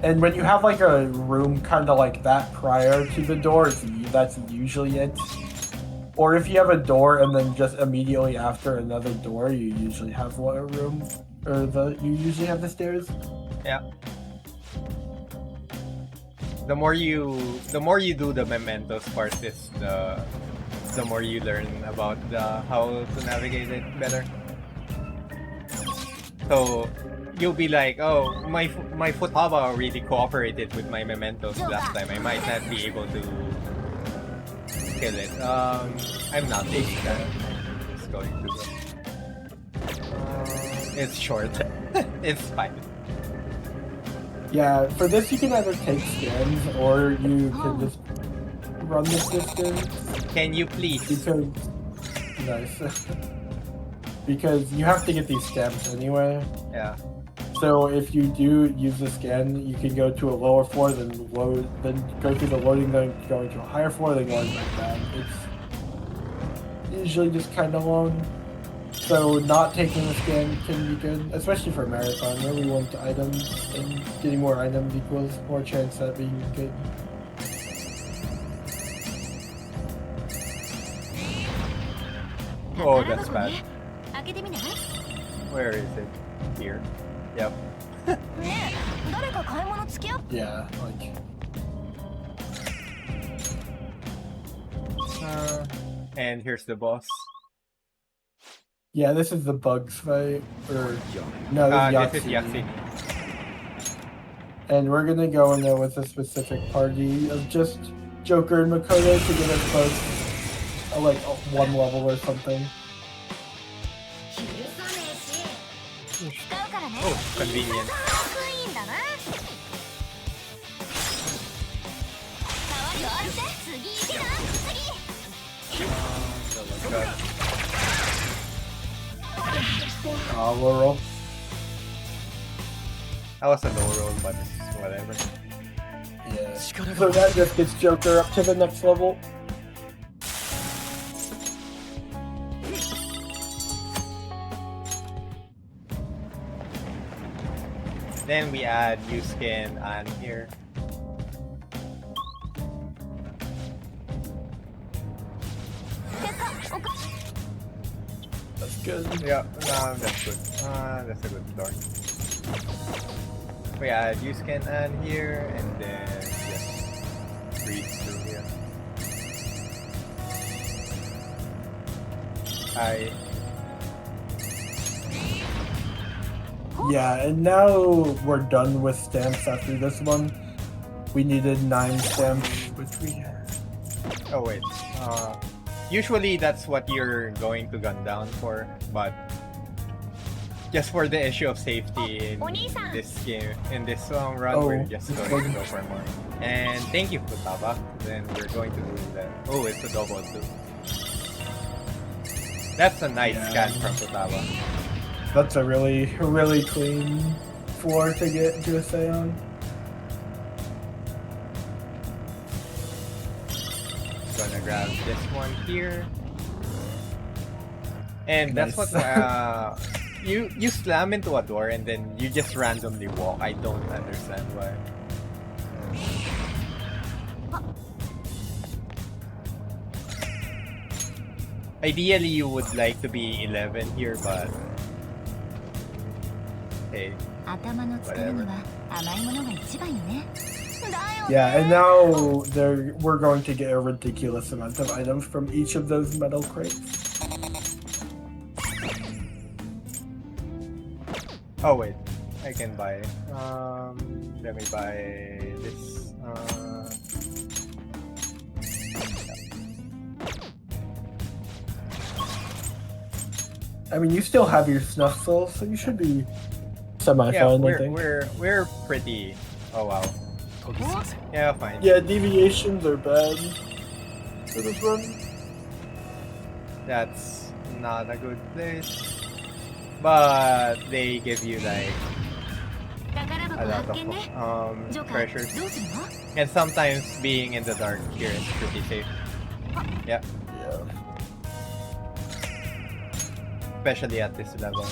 And when you have like a room kind of like that prior to the door, that's usually it. Or if you have a door and then just immediately after another door, you usually have a room, or you usually have the stairs. Yeah. The more you do the mementos part, is the more you learn about how to navigate it better. So you'll be like, oh, my Futaba really cooperated with my mementos last time. I might not be able to kill it. I'm not taking that. It's going to go. It's short. It's fine. Yeah, for this you can either take scans or you can just run this distance. Can you please? Because nice. Because you have to get these stamps anyway. Yeah. So if you do use the scan, you can go to a lower floor, then go through the loading, then going to a higher floor, then going back down. It's usually just kind of long. So not taking the scan can be good, especially for marathon, where we want items, and getting more items equals more chance at being good. Oh, that's bad. Where is it? Here. Yep. Yeah, like... And here's the boss. Yeah, this is the bugs fight, or... No, this is Yahtzee. And we're gonna go in there with a specific party of just Joker and Makoto to get us both, like, one level or something. Oh, convenient. Oh my god. Low roll. That was a low roll, but whatever. Yeah. So that just gets Joker up to the next level. Then we add Yuskin on here. That's good. Yeah, that's good. That's a good start. We add Yuskin on here, and then just read through here. Yeah, and now we're done with stamps after this one. We needed 9 stamps, which we had. Oh wait. Usually that's what you're going to gun down for, but just for the issue of safety in this game, in this run, we're just going to go for more. And thank you, Futaba. Then we're going to do that. Oh, it's a double too. That's a nice scan from Futaba. That's a really clean floor to get USA on. But gonna grab this one here. And Nice. that's what you slam into a door and then you just randomly walk. I don't understand why. Ideally, you would like to be 11 here, but hey. 頭の使いには甘いものが一番よね。 Yeah, and now we're going to get a ridiculous amount of items from each of those metal crates. Oh wait, I can buy. Let me buy this. I mean, you still have your snuff souls, so you should be semi-fine, Yeah, I think. we're pretty. Oh wow. 研ぎ澄ませ Yeah, fine. Yeah, deviations are bad for this run. That's not a good place. But they give you like 宝 a 箱 lot 発見ね。 of ジョーカー treasures. どうするの？ And sometimes being in the dark here is pretty safe. Yeah, Yeah. especially at this level.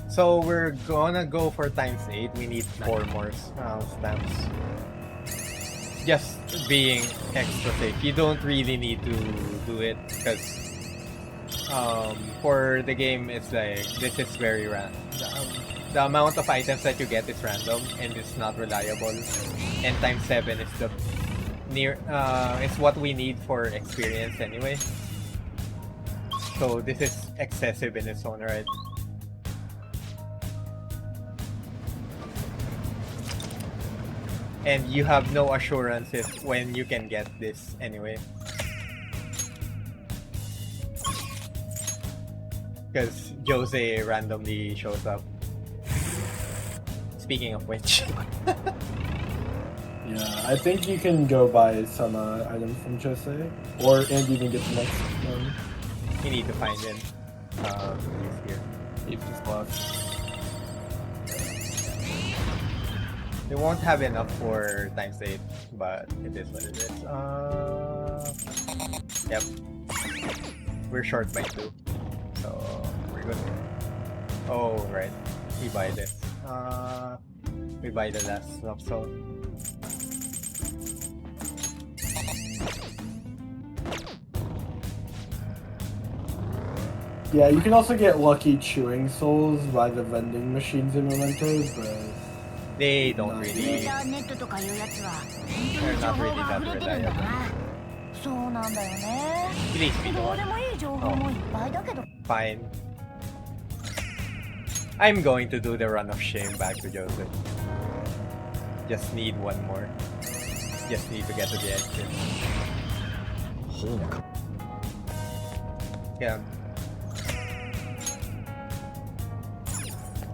So we're gonna go for times 8. We need 4 more stamps. Just being extra safe. You don't really need to do it because for the game it's like this is very random. The amount of items that you get is random and it's not reliable. And times 7 is the it's what we need for experience anyway. So this is excessive in its own right. And you have no assurances when you can get this anyway. Because Jose randomly shows up. Speaking of which. Yeah, I think you can go buy some items from Jose, and even get the next one. You need to find him. He's here. If this blocks. They won't have enough for times 8, but it is what it is. Yep. We're short by 2. So we're good. Oh right. We buy this. We buy the last snuff zone. Yeah, you can also get lucky chewing souls by the vending machines in Mementos, but They don't イン really. ターネットとかいうやつは They're 本 not 当に really 情報が that 溢れてるんだ reliable. な。そうなんだよね。 Please be the どう one. でもいい情報もいっぱいだけど。 Fine. I'm going to do the run of shame back to Joseph. Just need one more. Just need to get to the exit. ホームか Yeah.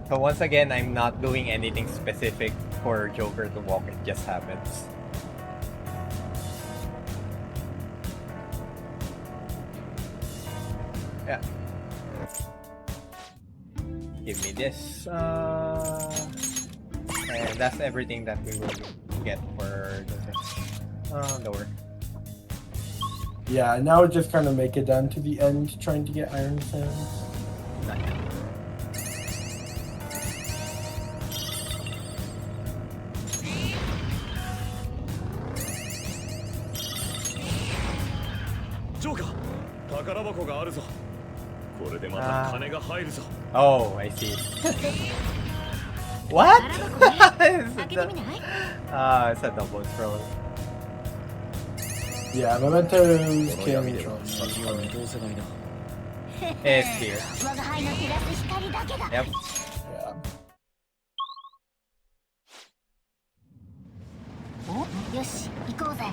So once again, I'm not doing anything specific for Joker to walk, it just happens. Yeah. Give me this. And that's everything that we will get for Joker. Lower. yeah, now we just kind of make it down to the end, trying to get iron sands. Not yet. Oh, I see. What? 開けてみない？ It's a double scroll. Yeah, Mementos この闇 can では draw 先が見通せないな It's here. 我が輩の照らす光だけだ。 Yep. Yeah. お、よし、行こうぜ。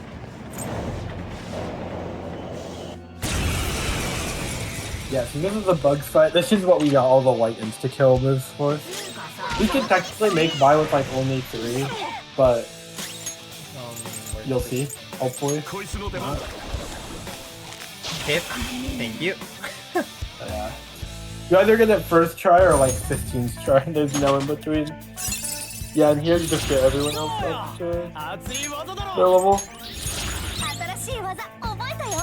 Yeah, so this is a bug fight. This is what we got all the white insta-kill moves for. We could technically make buy with like only 3, but you'll see, hopefully. こいつの出番だ Hit. Thank you. Yeah. You either get it first try or like 15th try, there's no in between. Yeah, and here you just get everyone else up to 熱い技だ their ろ level. しい技覚えたよ。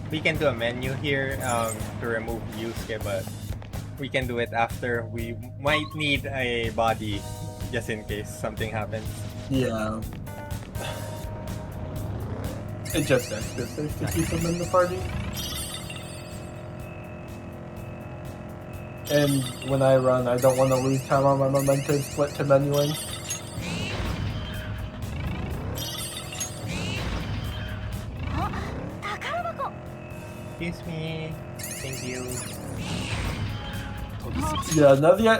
We can do a menu here to remove Yusuke, but we can do it after. We might need a body just in case something happens. Yeah. It just extra safe to keep him in the party. And when I run, I don't want to lose time on my momentum split to menuing. Excuse me. Thank you. Yeah,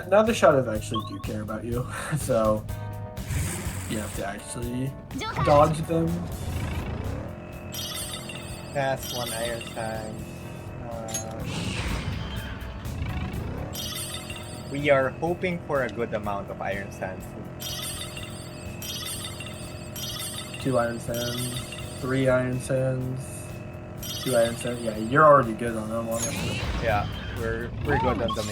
now the shadows actually do care about you, so you have to actually dodge them. That's one iron time. We are hoping for a good amount of iron sands. 2 iron sands, 3 iron sands, 2 iron sands. Yeah, you're already good on them, honestly. Yeah, we're good on the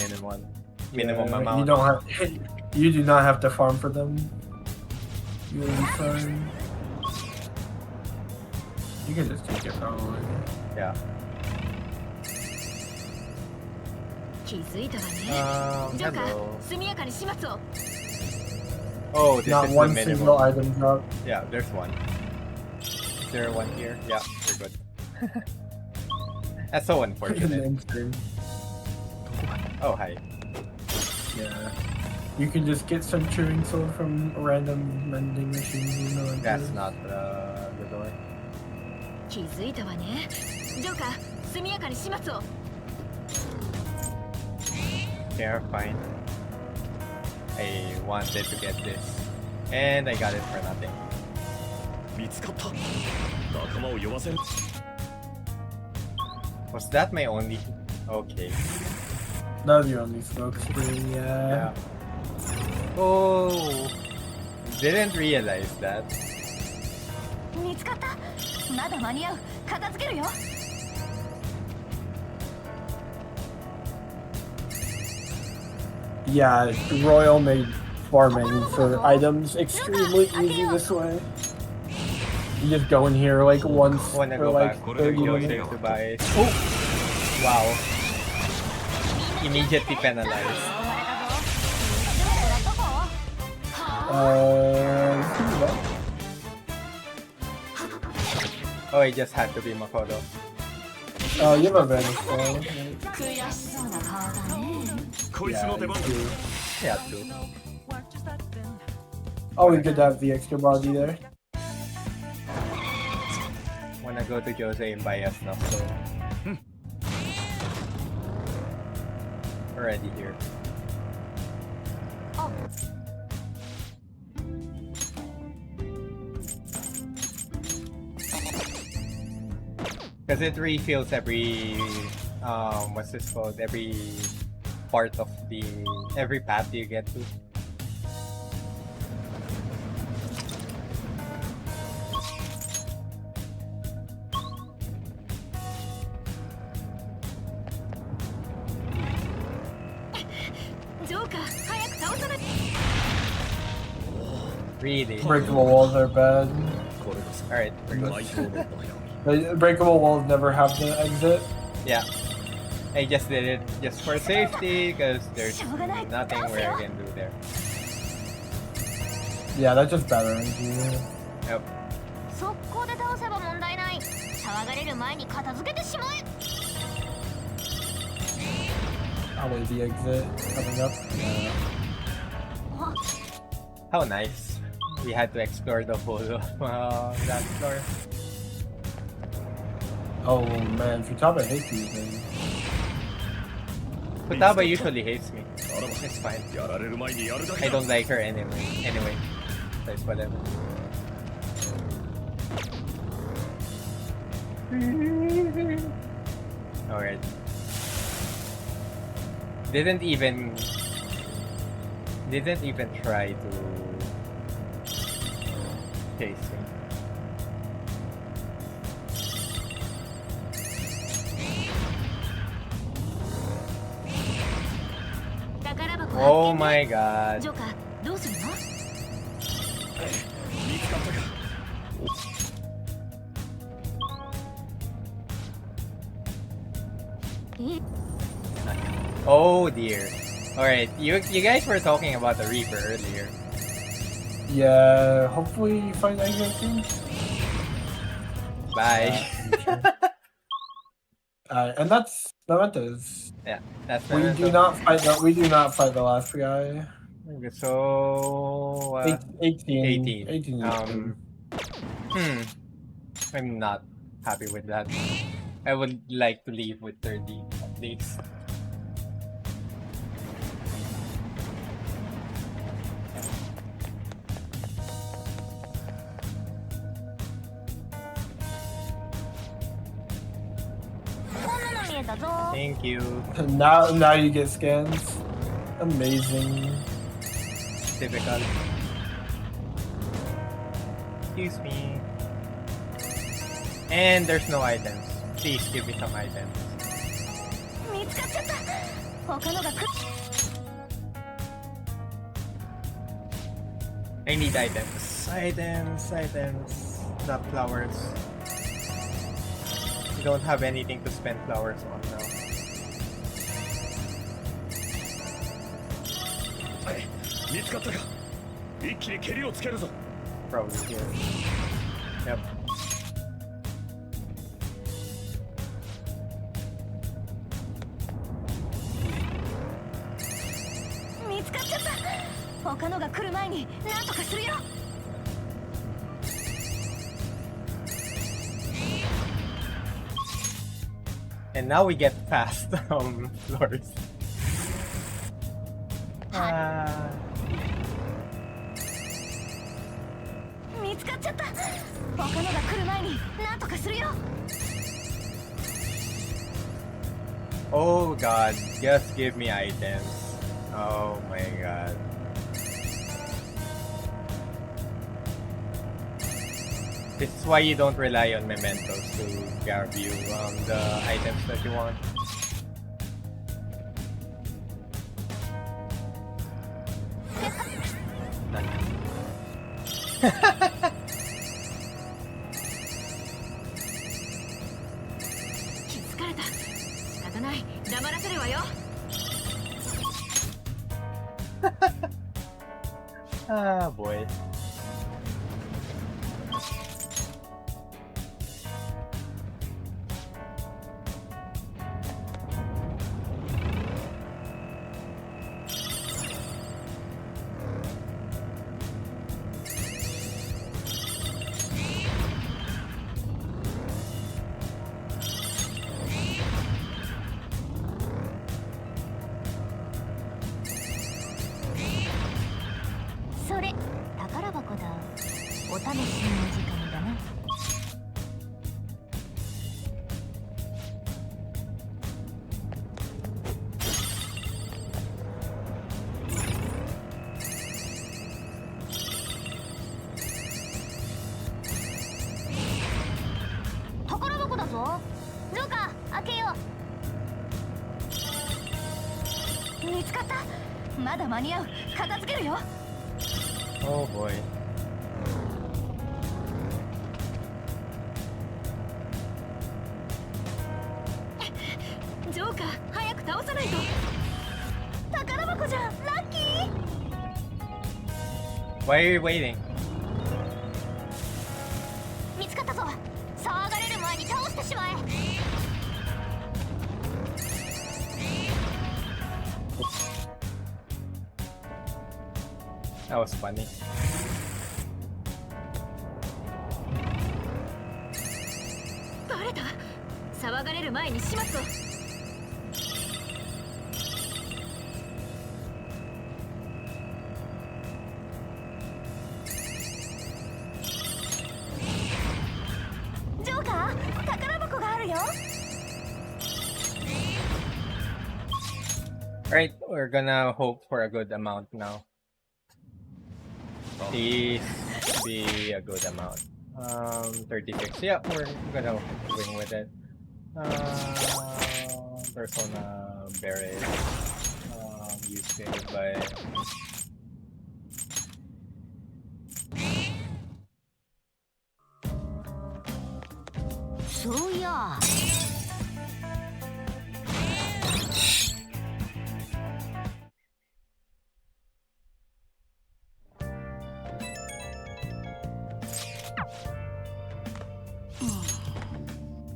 minimum Yeah, amount. You don't have. You do not have to farm for them. You'll be fine. You can just take it probably. Yeah. 気づいたわね。ジョーカー、 Hello. 速やかに始末を。 Oh, this Not is one the single minimum. item drop. Yeah, there's one. Is there one here? Yeah, we're good. That's so unfortunate. Instant. Oh, hi. Yeah. You can just get some chewing sword from random vending machines. You know, like That's this. not the door. 気づいたわね。ジョーカー、速やかに始末を。 Yeah, fine. I wanted to get this. And I got it for nothing. 見つかった。仲間を呼ばせる。 Was that my only... Okay. That was your only smoke screen, yeah. Yeah. Oh! Didn't realize that. 見つかった。まだ間に合う。片付けるよ。 Yeah, Royal made farming for items extremely easy this way. You just go in here like once Wanna for go like back 30 to minutes. to buy... Oh! Wow. Immediately penalized. Oh, it just had to be Makoto. Oh, you have a vanish stone. 悔しそうな顔だね。こいつの出番だ。 Yeah, too. Always good to have the extra body there. Wanna go to Jose and buy us now, so... Already here. Because it refills every... what's this called? Every part of the... every path you get to. Really? Breakable walls are bad. Alright, we're good. The breakable walls never have the exit. Yeah. I just did it just for safety, because there's nothing where I can do there. Yeah, that's just bad RNG. Yep. 速攻で倒せば問題ない。騒がれる前に片付けてしまえ。 Probably the exit coming up. How nice. We had to explore the whole that floor. Oh man, Futaba hates these things. Futaba usually hates me. It's fine. I don't like her anyway. So it's whatever. Alright. Didn't even try to chase me. Oh my god. ジョーカーどうするの？見つかったか。 Oh dear. Alright, you guys were talking about the Reaper earlier. Yeah, hopefully you find that again soon. Bye. And that's Mementos. Yeah, that's We Memento. do not fight the last guy. So 18. 18. I'm not happy with that. I would like to leave with 30 at least. Thank you. Now you get scans. Amazing. Typical. Excuse me. And there's no items. Please give me some items. 見つかっちゃった。他のが来る。 I need items. Items. Not flowers. You don't have anything to spend flowers on now. 見つかったか。一気に蹴りをつけるぞ。 Probably here. Yep. 見つかっちゃった。他のが来る前に何とかするよ。 And now we get past floors. 見つかっちゃった。他のが来る前に何とかするよ。 Oh god, just give me items. Oh my god. This is why you don't rely on mementos to grab you the items that you want. Ah boy. Oh boy. Joker, 早く倒さないと。宝箱じゃん、ラッキー。 Why are you waiting? 見つかったぞ。騒がれる前に倒してしまえ。 That was funny. Alright, we're gonna hope for a good amount now. Please be a good amount. 36. Yeah, we're gonna win with it. Persona Beret. used to it, but So yeah.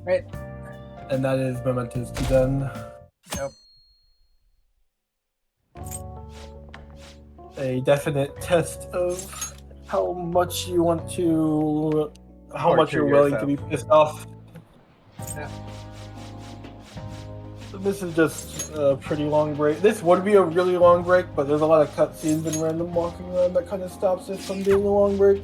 right. And that is Mementos 2 done. Yep. A definite test of how much you want to, how much Torture you're willing yourself. to be pissed off. Yeah. This is just a pretty long break. This would be a really long break, but there's a lot of cutscenes and random walking around that kind of stops it from being a long break.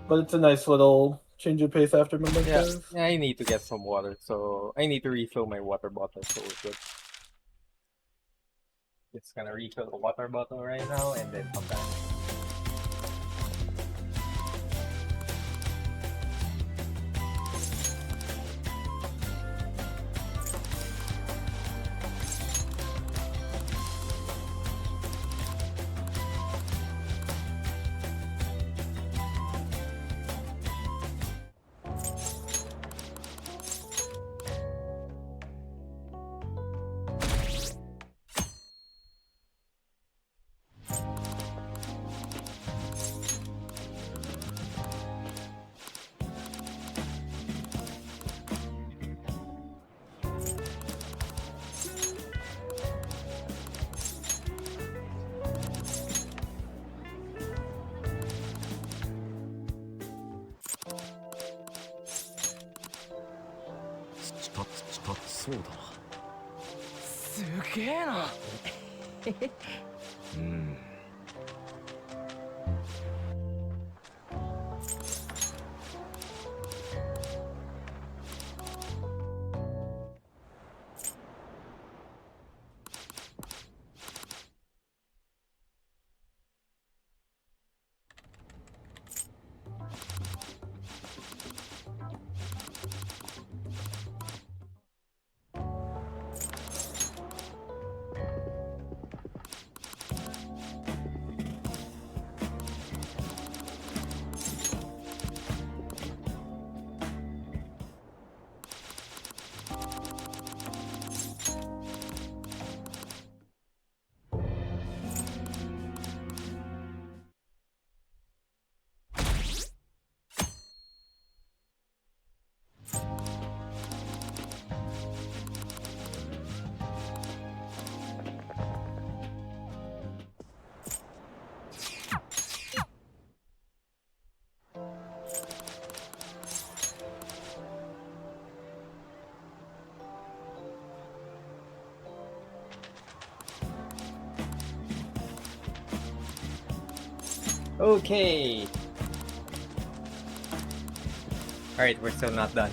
But it's a nice little change of pace after Mementos. Yeah, I need to get some water, so I need to refill my water bottle, so we're good. Just gonna refill the water bottle right now and then come back. Okay. Alright, we're still not done.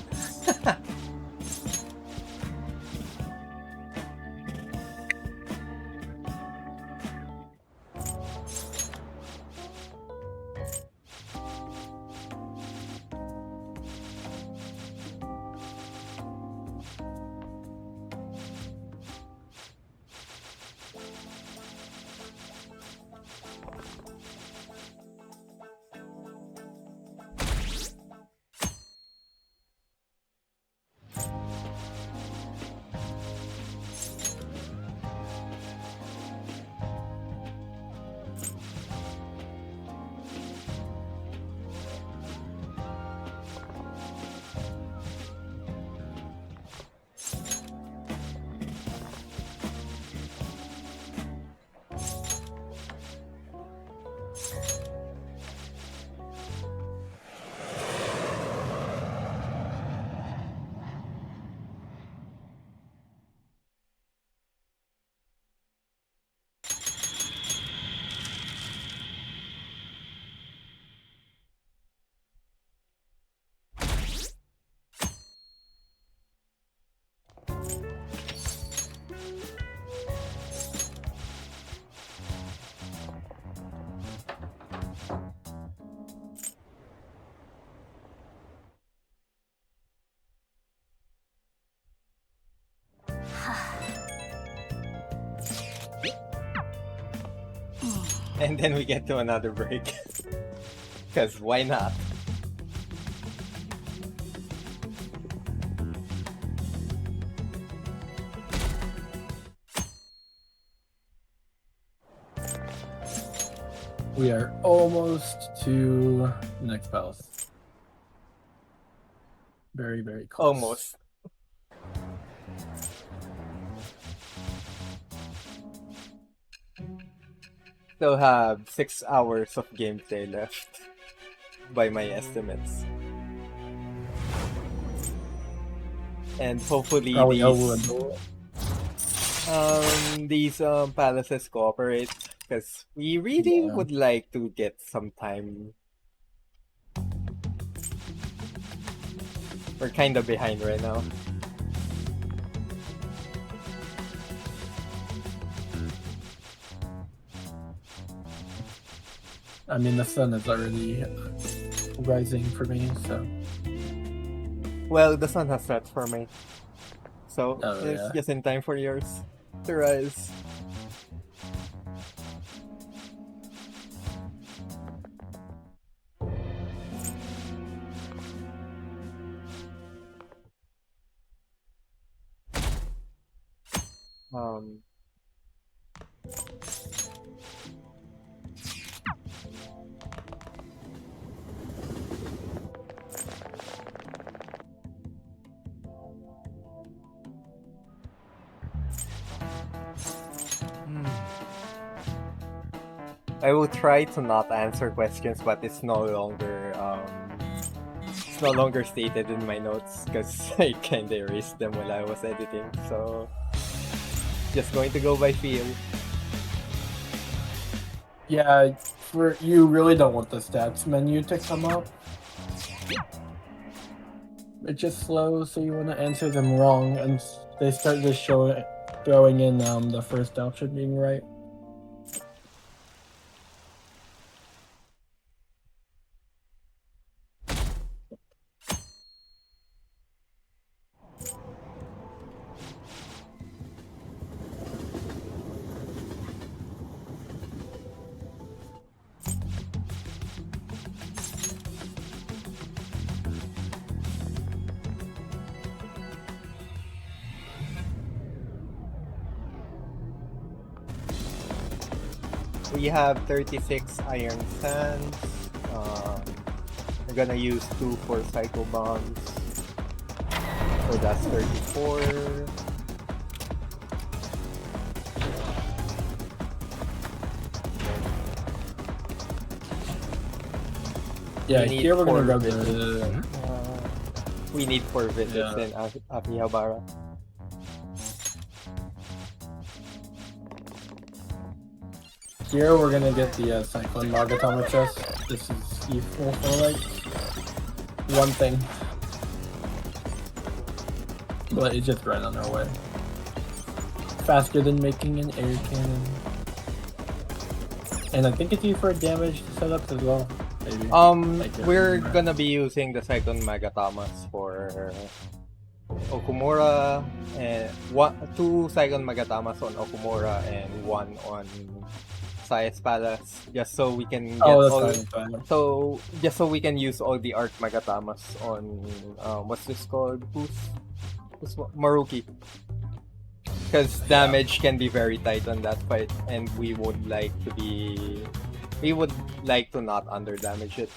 And then we get to another break. Because why not? We are almost to the next palace. Very, very close. Almost. Still have 6 hours of gameplay left, by my estimates. And hopefully these palaces cooperate, because we really would like to get some time. We're kind of behind right now. I mean, the sun is already rising for me, so... Well, the sun has set for me. So, Oh, it's yeah. just in time for yours to rise. I will try to not answer questions, but it's no longer stated in my notes because I kinda erased them while I was editing. So just going to go by feel. Yeah, you really don't want the stats menu to come up. It's just slow, so you want to answer them wrong, and they start just throwing in the first option being right. We have 36 iron sands. We're gonna use 2 for psycho bombs. So that's 34. Yeah, We need here we're gonna 4 grab visits. the... We need 4 visits Yeah. in Akihabara. Here we're gonna get the Cyclone Magatama chest. This is useful for like one thing. But it's just right on our way. Faster than making an air cannon. And I think it's used for damage setups as well. Maybe. We're gonna be using the Cyclone Magatamas for Okumura, and 2 Cyclone Magatamas on Okumura and 1 on Saya's Palace, just so we can get just so we can use all the Arc Magatamas on what's this called? Who's Maruki. Because damage can be very tight on that fight, and we would like to not under damage it.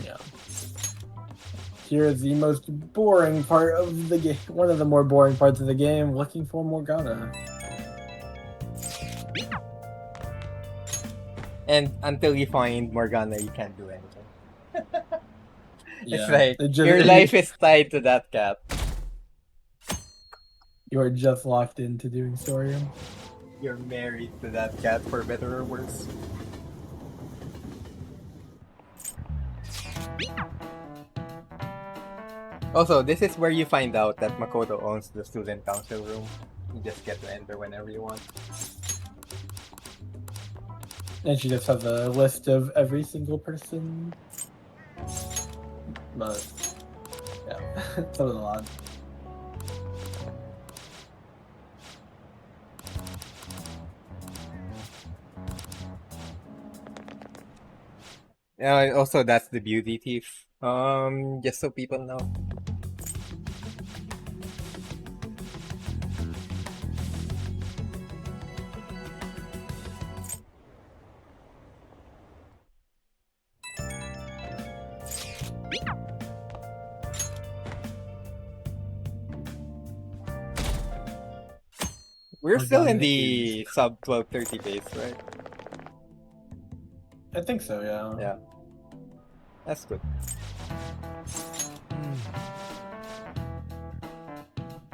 Yeah. Here's the most boring part of the game. One of the more boring parts of the game, looking for Morgana. And until you find Morgana, you can't do anything. It's Yeah, like, it just- your life is tied to that cat. You are just locked into doing Sorium. You're married to that cat, for better or worse. Also, this is where you find out that Makoto owns the student council room. You just get to enter whenever you want. And she just has a list of every single person. But, yeah, it's a little odd. Also, that's the beauty thief. Just so people know. We're still in the sub 1230 base, right? I think so, yeah. Yeah. That's good.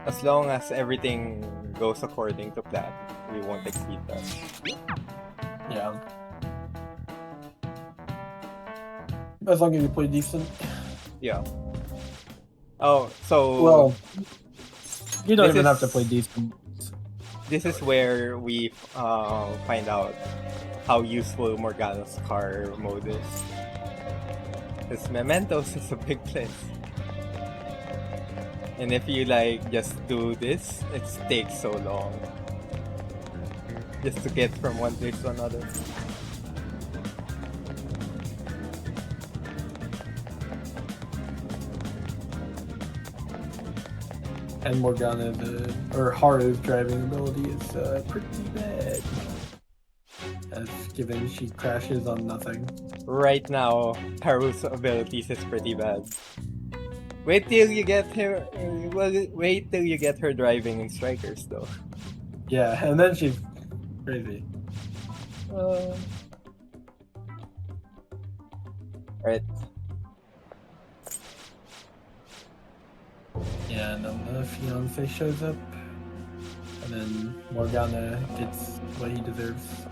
As long as everything goes according to plan, we won't exceed that. Yeah. As long as you play decent. Yeah. Oh, so... Well, you don't this even have to is- play decent. This is where we find out how useful Morgana's car mode is. Because Mementos is a big place. And if you like just do this, it takes so long. Just to get from one place to another. And Morgana's, or Haru's driving ability is pretty bad. As given she crashes on nothing. Right now, Haru's abilities is pretty bad. Wait till you get her. Well, wait till you get her driving in Strikers, though. Yeah, and then she's crazy. Right. Yeah, and then the fiance shows up, and then Morgana gets what he deserves.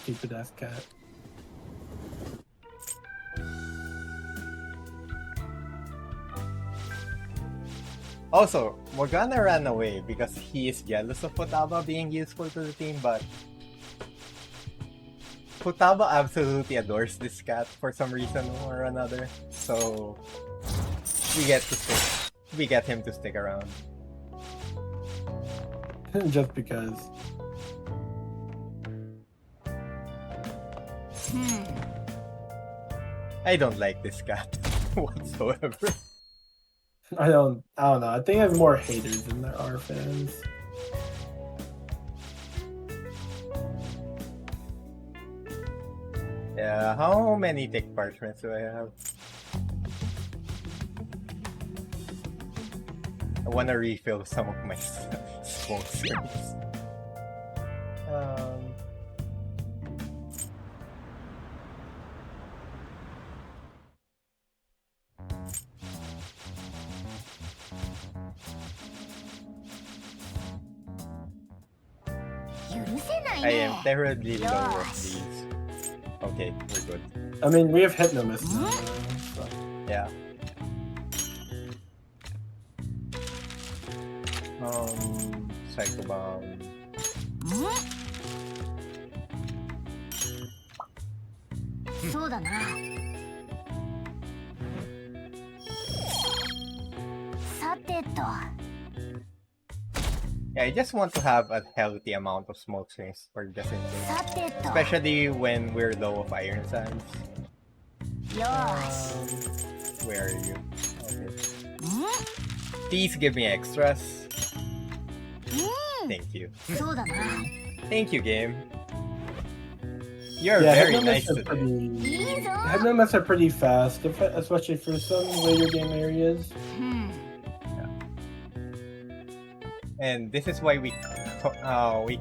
Stupid ass cat. Also, Morgana ran away because he is jealous of Futaba being useful to the team, but Futaba absolutely adores this cat for some reason or another. So we get him to stick around. Just because. I don't like this cat whatsoever. I don't know. I think I have more haters than there are fans. Yeah, how many tick parchments do I have? I wanna refill some of my smoke series. I am terribly low of these. Okay, we're good. I mean, we have Hypnomist now, so. Yeah. Psycho Bomb. Yeah, I just want to have a healthy amount of smoke screens for just in case. Especially when we're low of iron sands. Where are you? Okay. Please give me extras. Thank you. Thank you, game. You're very nice today. Hypnomists are pretty fast, especially for some later game areas. And this is why we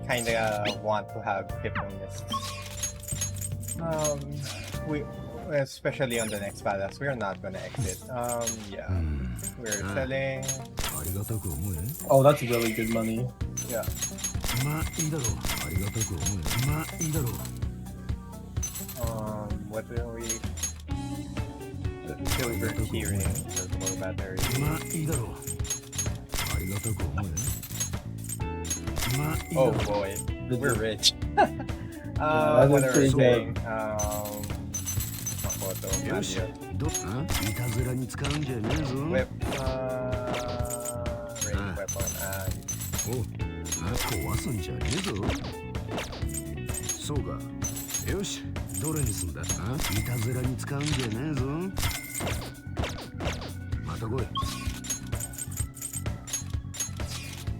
kind of want to have Hypnomists. We especially on the next palace, we're not gonna exit. Yeah, we're selling. Oh, that's really good money. Yeah. What will we? Silver keyring for battery. Oh boy, we're rich. that what is are we pretty saying? good. Makoto, よし Mario. どいたずらに使うんじゃねえぞ Whip, range weapon, and お壊すんじゃねえぞそうか。よし、どれにすんだ？あ、いたずらに使うんじゃねえぞ。また来い。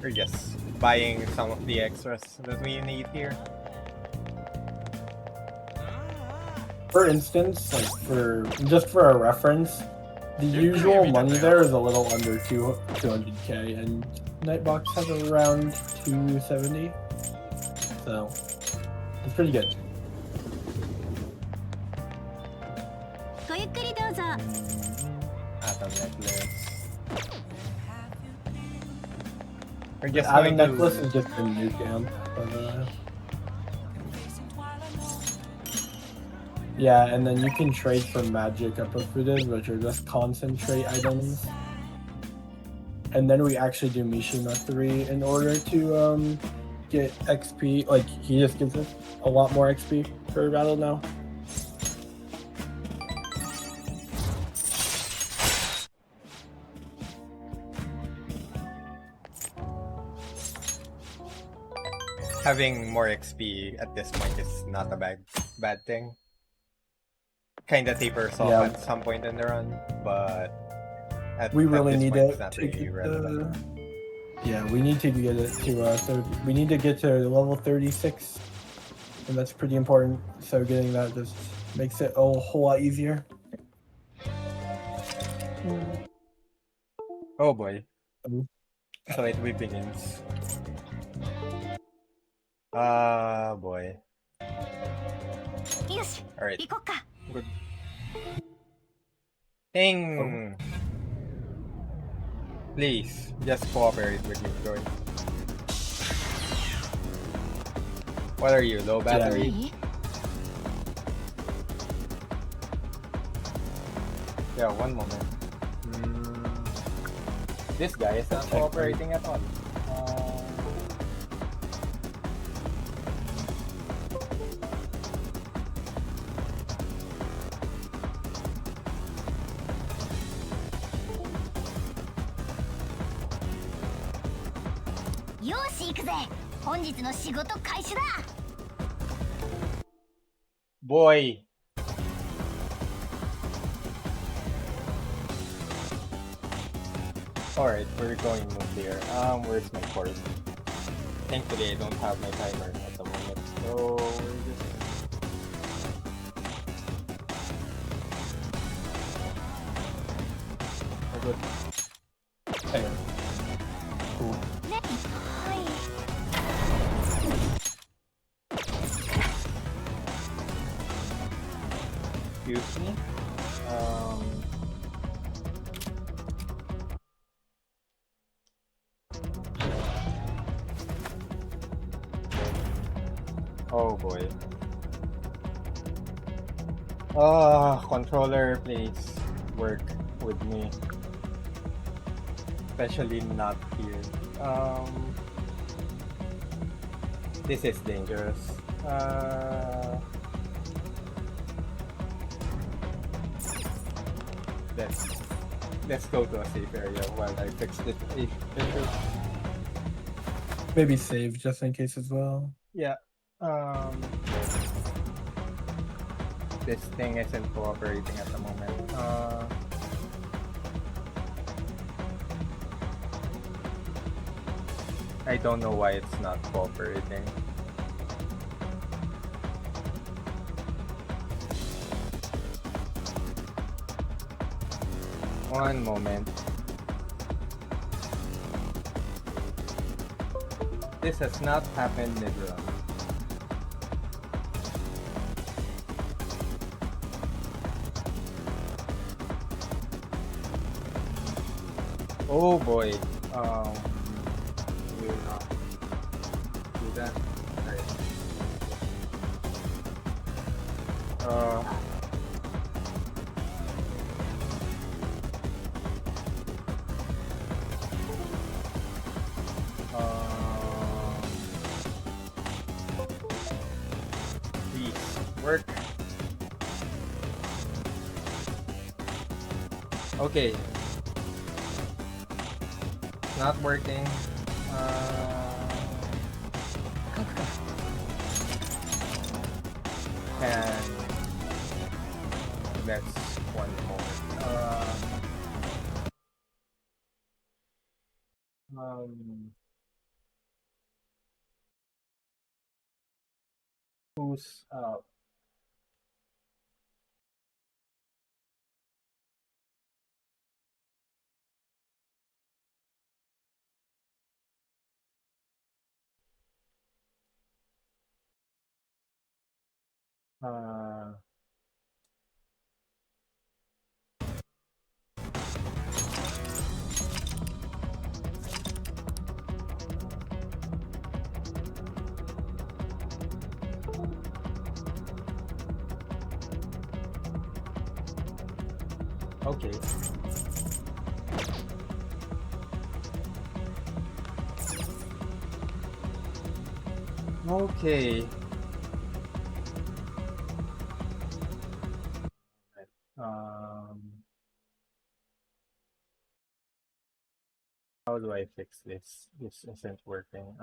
We're just buying some of the extras that we need here. For instance, like for a reference, the usual money there is a little under 200k, and Nightbox has around 270, so it's pretty good. ごゆっくりどうぞ。 Atom necklace. We're just Atom going necklace to... is just a new camp. Yeah, and then you can trade for magic Epiphytes, which are just concentrate items. And then we actually do Mishima 3 in order to get XP. Like, he just gives us a lot more XP per battle now. Having more XP at this point is not a bad thing. Kinda tapers off at some point in the run, but we really need it it's not to really get relevant. Yeah, we need to get it to we need to get to level 36, and that's pretty important. So getting that just makes it a whole lot easier. Oh boy. So it begins. Boy. よし、 Alright. 行こっか。 Good. Ding! Please, just cooperate with you, Joy. What are you, low battery? いい？ Yeah, one moment. This guy is not cooperating at all. Boy! Alright, we're going nuclear. Where's my cord? Thankfully I don't have my timer at the moment, so we're just... We're good. There. Cool. Excuse me? Oh boy. Controller, please work with me. Especially not here. This is dangerous. Let's go to a safe area while I fix this issue. Maybe save just in case as well. Yeah. This thing isn't cooperating at the moment. I don't know why it's not cooperating. One moment. This has not happened mid-run. Oh boy. We'll not do that. Right. Please work. Okay. Not working. And that's one more. Who's okay. Okay. How do I fix this? This isn't working.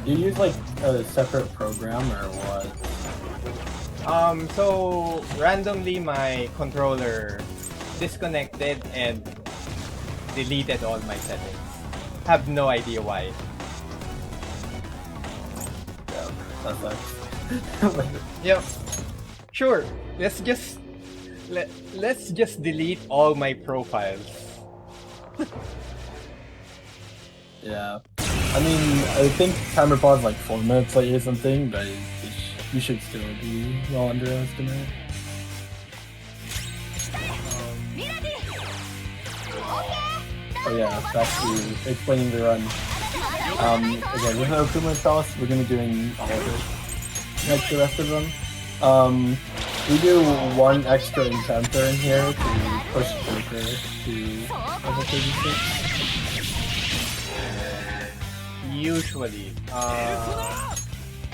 You use like a separate program or what? So randomly my controller disconnected and deleted all my settings. Have no idea why. Yeah, that sucks. Yep. Sure. Let's just delete all my profiles. Yeah. I mean, I think timer pause like 4 minutes late or something, but you should still be well underestimated. Oh yeah, back to explaining the run. Again, with Okuma Palace, we're gonna be doing all of it, like the rest of them. We do one extra encounter in here to push Joker to level 36. Usually,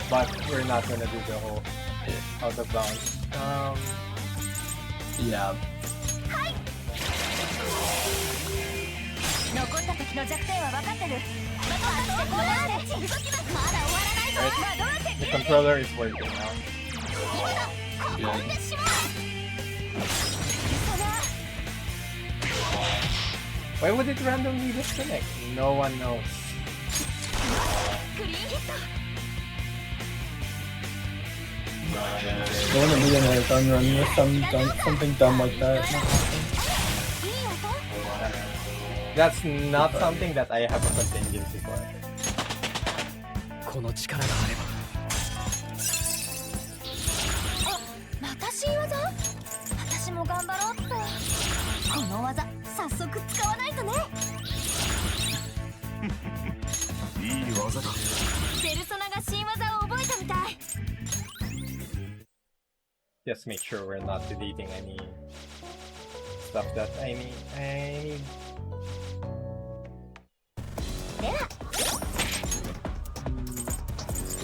but we're not gonna do the whole out of bounds. Yeah. 残った時の弱点は分かってる。まだ終わらないぞ。 The controller is working now. Good. Why would it randomly disconnect? No one knows. Don't want to be in a gun run with something dumb like that. That's not something that I have a contingency for. この力があれば。あ、また新技？私も頑張ろうっと。この技、早速使わないとね。いい技だ。ペルソナが新技を覚えたみたい。 Just make sure we're not deleting any stuff that I need.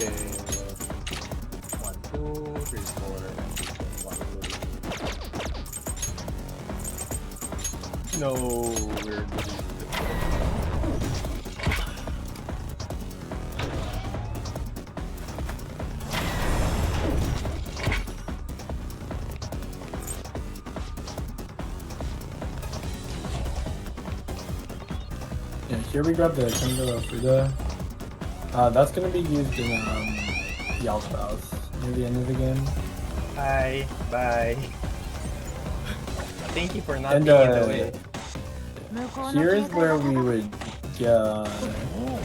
Okay. 1, 2, 3, 4, 1, 2. No, we're deleting. Yeah, here we grab the Kendo Fuda. That's gonna be used in Yal's house near the end of the game. Hi, bye. Thank you for not And being in the way. here is where we would,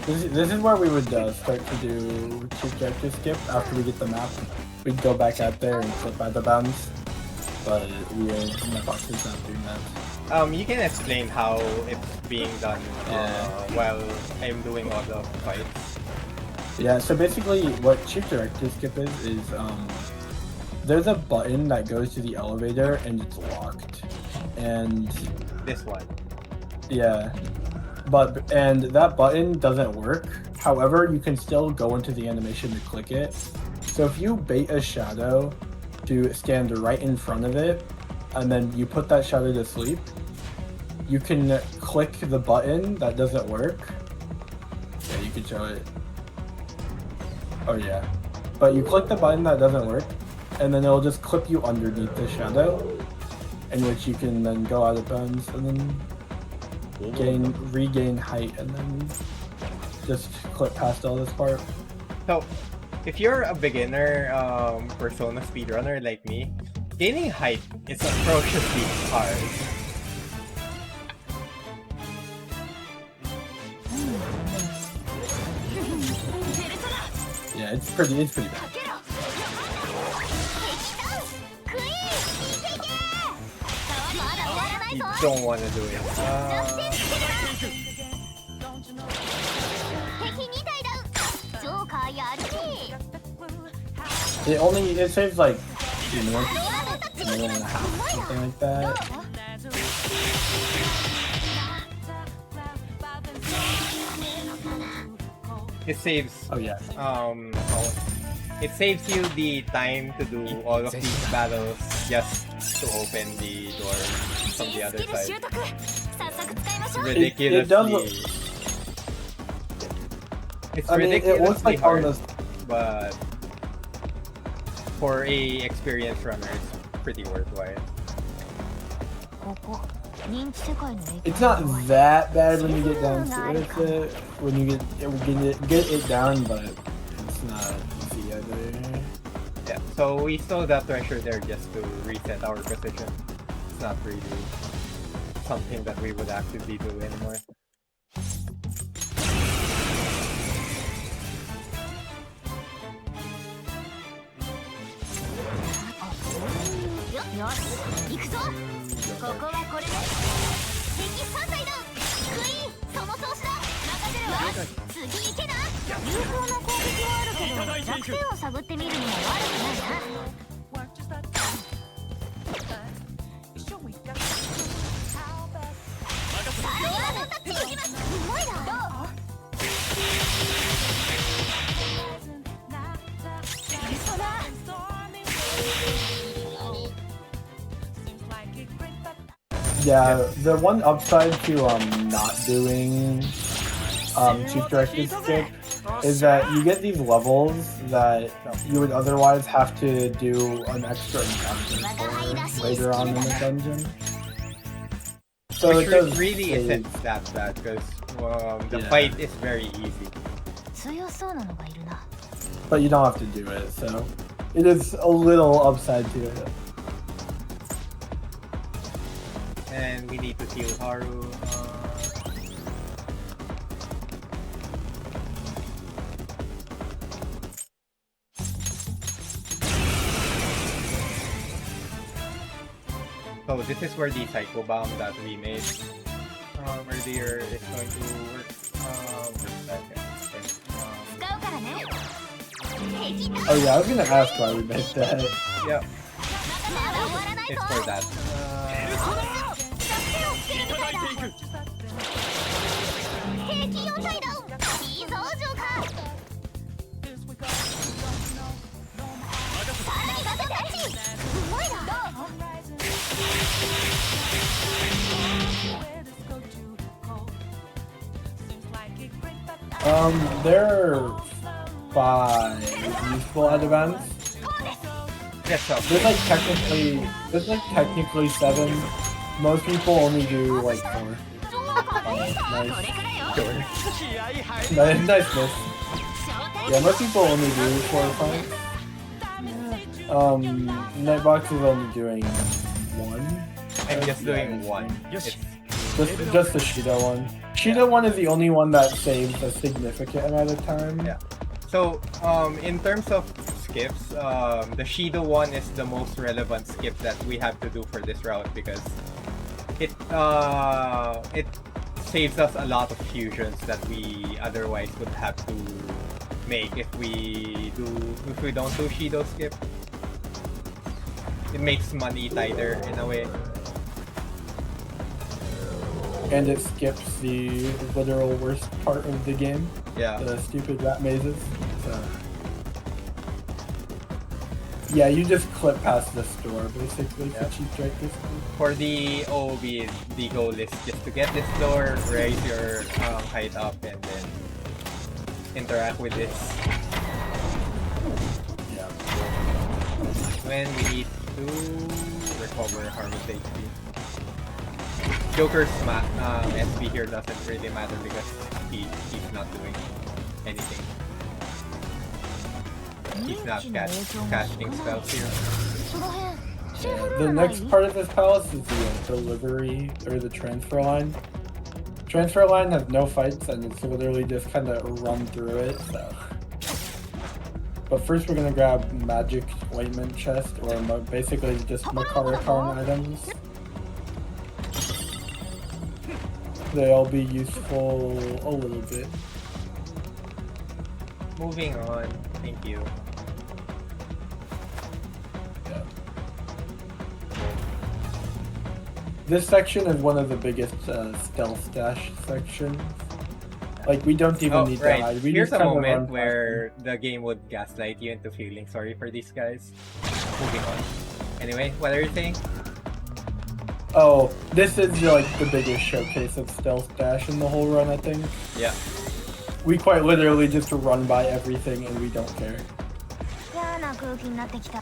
this is where we would start to do Chief Character Skip after we get the map. We'd go back out there and flip by the bounds, but we are not not doing that. You can explain how it's being done while I'm doing all the fights. Yeah, so basically what Chief Director Skip is there's a button that goes to the elevator and it's locked. And This one. yeah, and that button doesn't work. However, you can still go into the animation to click it. So if you bait a shadow to stand right in front of it, and then you put that shadow to sleep, you can click the button that doesn't work. Yeah, you can show it. Oh yeah. But you click the button that doesn't work, and then it'll just clip you underneath the shadow, in which you can then go out of bounds and then regain height and then just clip past all this part. So, if you're a beginner Persona speedrunner like me, gaining height is atrociously hard. Yeah, it's pretty bad. You don't want to do it. It saves like 2 minutes, a minute and a half, something like that. It saves. Oh yeah. It saves you the time to do all of these battles just to open the door from the other side. Ridiculously. It's ridiculously it looks like hard, on this. but for a experienced runner, it's pretty worthwhile. It's not that bad when you get down to it. When you get it down, but it's not easy either. Yeah, so we stole that treasure there just to reset our position. It's not really something that we would actively do anymore. 有効な攻撃はあるけど弱点を探ってみるのも悪くないな。さあワードタッチいきます。うまいな。ペルソナYeah, the one upside to not doing Chief Directed Skip is that you get these levels that you would otherwise have to do an extra encounter for later on in the dungeon. So Which it does really save- isn't that bad because the Yeah. fight is very easy. 強そうなのがいるな。 but you don't have to do it, so it is a little upside to it. And we need to heal Haru. So this is where the Psycho Bomb that we made earlier is going to work. Okay. 使うからね。 Oh yeah, I was gonna ask why we made that. Yeah, まだ終わらないぞ。 it's for that. 弱点をつけるみたいだ。兵器4体ダウン。いいぞジョーカー。さらにバトルタッチ。うまいな。 There are 5 useful advance. Yes, so There's like technically 7. Most people only do like 4. Nice miss. Yeah, most people only do 4 or 5. Nightbox is only doing 1. I'm just doing one. It's Just the Shida one. Shida one is the only one that saves a significant amount of time. Yeah. So, in terms of skips, the Shido one is the most relevant skip that we have to do for this route because it saves us a lot of fusions that we otherwise would have to make if we don't do Shido skip. It makes money tighter in a way. And it skips the literal worst part of the game. Yeah. The stupid rat mazes. So. Yeah, you just clip past the store basically Yeah. to cheap strike this thing. For the OOB, the goal is just to get this door, raise your height up, and then interact with this. Yeah. When we need to recover Harvest HP. Joker's SP here doesn't really matter because he's not doing anything. He's not casting spells here. その辺セーフルー The ムない next part of this palace is the delivery or the transfer line. Transfer line has no fights and it's literally just kind of run through it. So. But first we're gonna grab magic ointment chest or basically just Makara-Karn items. They'll be useful a little bit. Moving on. Thank you. Yeah. This section is one of the biggest stealth dash sections. Like we don't even Oh, need to right. hide. We Here's just a kind of moment run where the game would gaslight you into feeling sorry for these guys. Moving on. Anyway, what are you saying? Oh, this is like the biggest showcase of stealth dash in the whole run, I think. Yeah. We quite literally just run by everything and we don't care. 嫌な空気になってきた。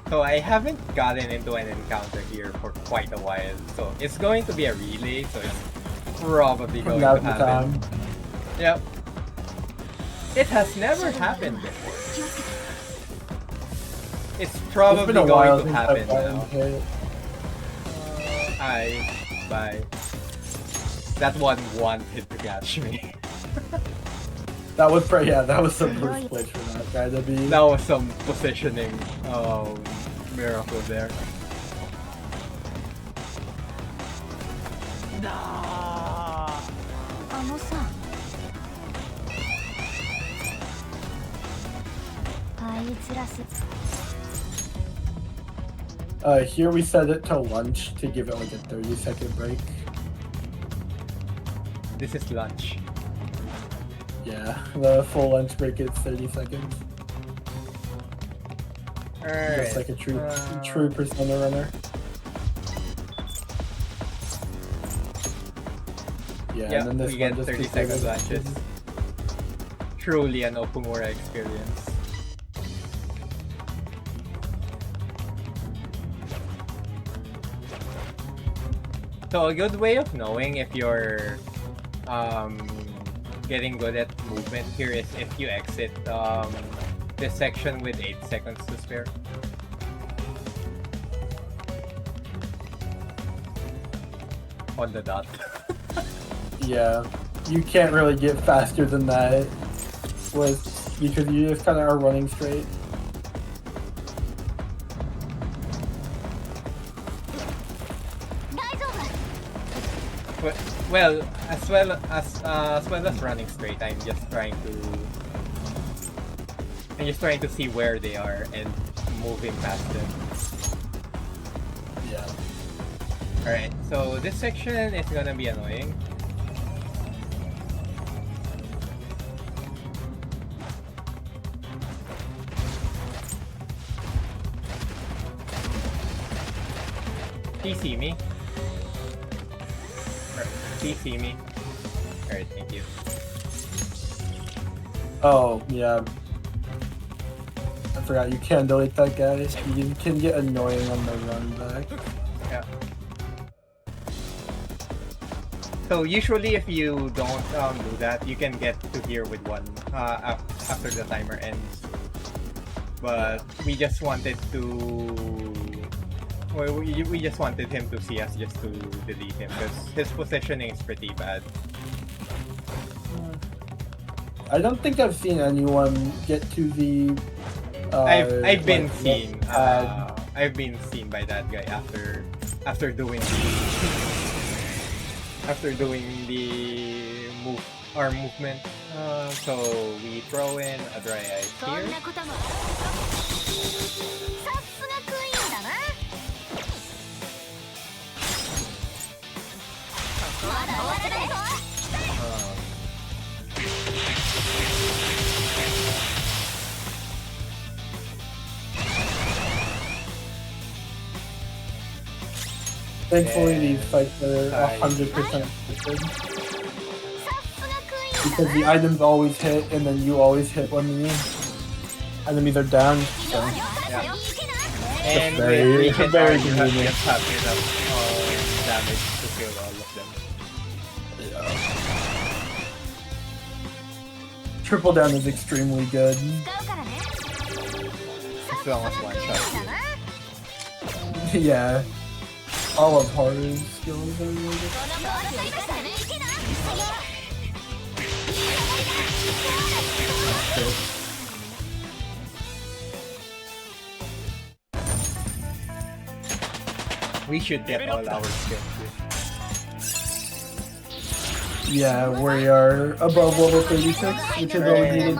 So I haven't gotten into an encounter here for quite a while. So it's going to be a relay, so it's probably going Now's to the happen. time. Yep. It has never happened before. It's It's probably been a while going to since happen I've gotten now. hit. Hi. Bye. That one wanted to catch me. That was that was the first place for that guy to be. That was some positioning miracle there. あのさあいつらす Here we set it to lunch to give it like a 30-second break. This is lunch. Yeah, the full lunch break is 30 seconds. Alright. Just like a true Persona runner. Yeah, and then this we get one just 30 keeps seconds going. lunches. Truly an Okumura experience. So a good way of knowing if you're getting good at movement here is if you exit this section with 8 seconds to spare. On the dot. Yeah, you can't really get faster than that because you just kind of are running straight. Well, as well as running straight, I'm just trying to see where they are and moving past them. Yeah. Alright, so this section is gonna be annoying. Do you see me? Do you see me? Alright, thank you. Oh, yeah. I forgot you can delete that guy. You can get annoying on the run back. Yeah. So usually if you don't do that, you can get to here with one after the timer ends. But we just wanted to... Well, we just wanted him to see us just to delete him because his positioning is pretty bad. I don't think I've seen anyone get to the. I've been like, seen. I've been seen by that guy after doing the movement. So we throw in a dry ice here. Thankfully, these fights are 100% good. Because the items always hit, and then you always hit when the enemies are down. So. Yeah. And very you have convenient. enough damage to kill all of them. Triple down is extremely good. As long as one shot. Yeah. All of Haru's skills are really good. We should get all our skills. Yeah, we are above level 36, which is all we needed.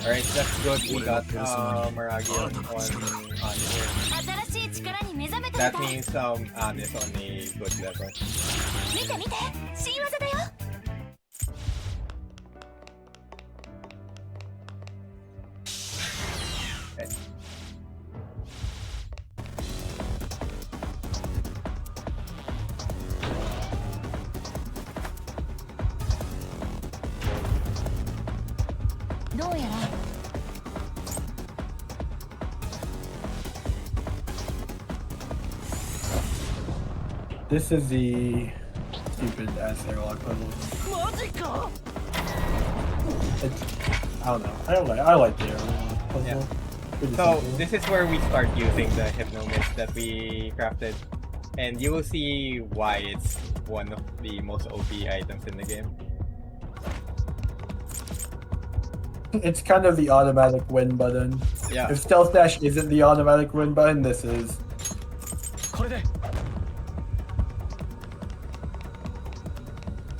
Alright, that's good. We got Maragi on here. That means Ann is on a good level. Okay. This is the stupid ass airlock puzzle. It's, I don't know. I like the airlock puzzle. Yeah. Pretty So simple. this is where we start using the Hypnomist that we crafted, and you will see why it's one of the most OP items in the game. It's kind of the automatic win button. Yeah. If Stealth Dash isn't the automatic win button, this is. これで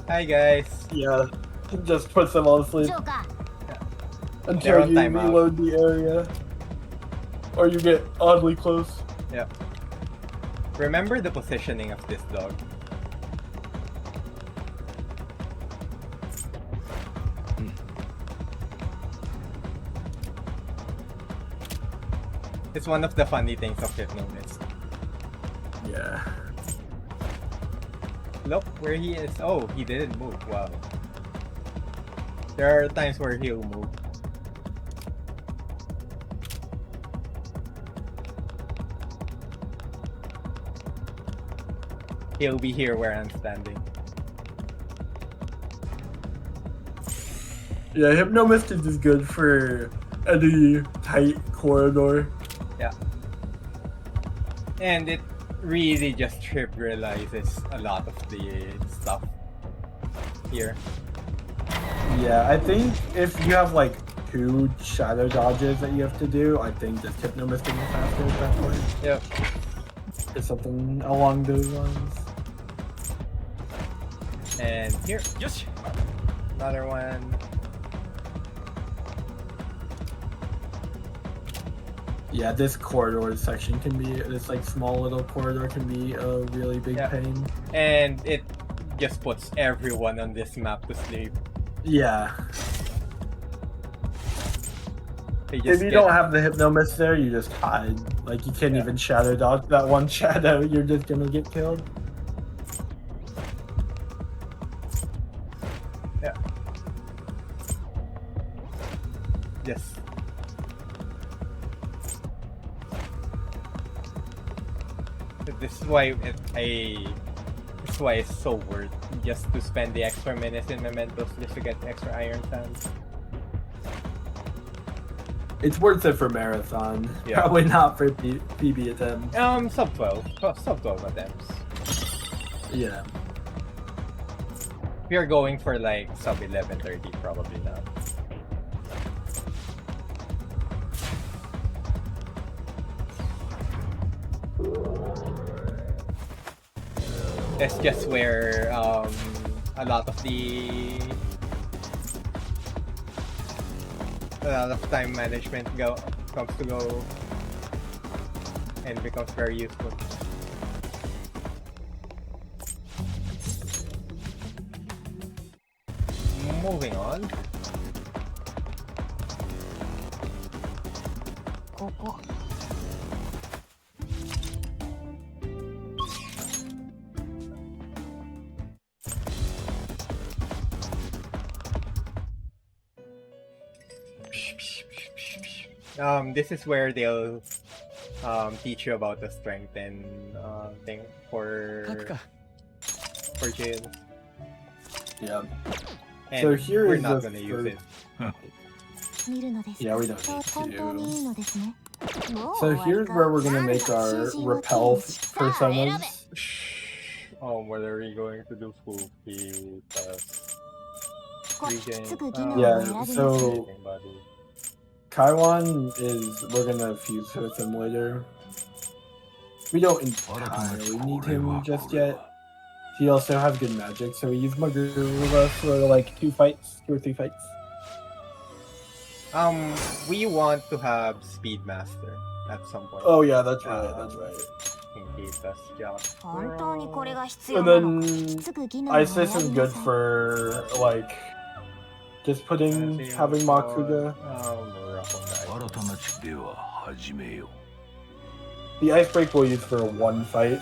Hi guys. Yeah. Just puts them all to sleep ジョーカ They're until on you timeout. reload the area. Or you get oddly close. Yeah. Remember the positioning of this dog. It's one of the funny things of Hypnomist. Yeah. Look where he is. Oh, he didn't move. Wow. There are times where he'll move. He'll be here where I'm standing. Yeah, Hypnomist is good for any tight corridor. Yeah. And it really just trivializes a lot of the stuff here. Yeah, I think if you have like 2 shadow dodges that you have to do, I think just Hypnomist is faster at that point. Yep. Or something along those lines. And here, よし another one. Yeah, this corridor section can be, this like small little corridor can be a really big Yeah. pain. And it just puts everyone on this map to sleep. Yeah. They If just you get- don't have the Hypnomist there, you just hide. Like you can't Yeah. even shadow dodge that one shadow, you're just gonna get killed. Yes. This is why this is why it's so worth just to spend the extra minutes in Mementos just to get extra Iron Sands. It's worth it for marathon. Yeah. Probably not for PB attempts. Sub 12. Sub 12 attempts. Yeah. If you're going for like sub 11:30, probably not. That's just where a lot of time management comes to go and becomes very useful. Moving on. ここ This is where they'll teach you about the strength and thing 書く for か jail. Yeah. And So here we're is not the gonna use it. 見るのです Yeah, we don't 本 need 当 to. にいいのですね So here's where we're gonna make our repel personas. What are we going to do? Full speed, こっ regain. つく技能を Yeah, 選びなさい so Body. Kaiwan is, we're gonna fuse with him later. We don't entirely need him just yet. He also has good magic, so we use Magura for like 2 or 3 fights. We want to have Speedmaster at some point. Oh yeah, that's right. In case that's just. 本当にこれが必要 And なのか then つく技能を選 Isis is びな good さい for like just putting having Makuga. 新たな地では始めよ The ice break we'll use for 1 fight,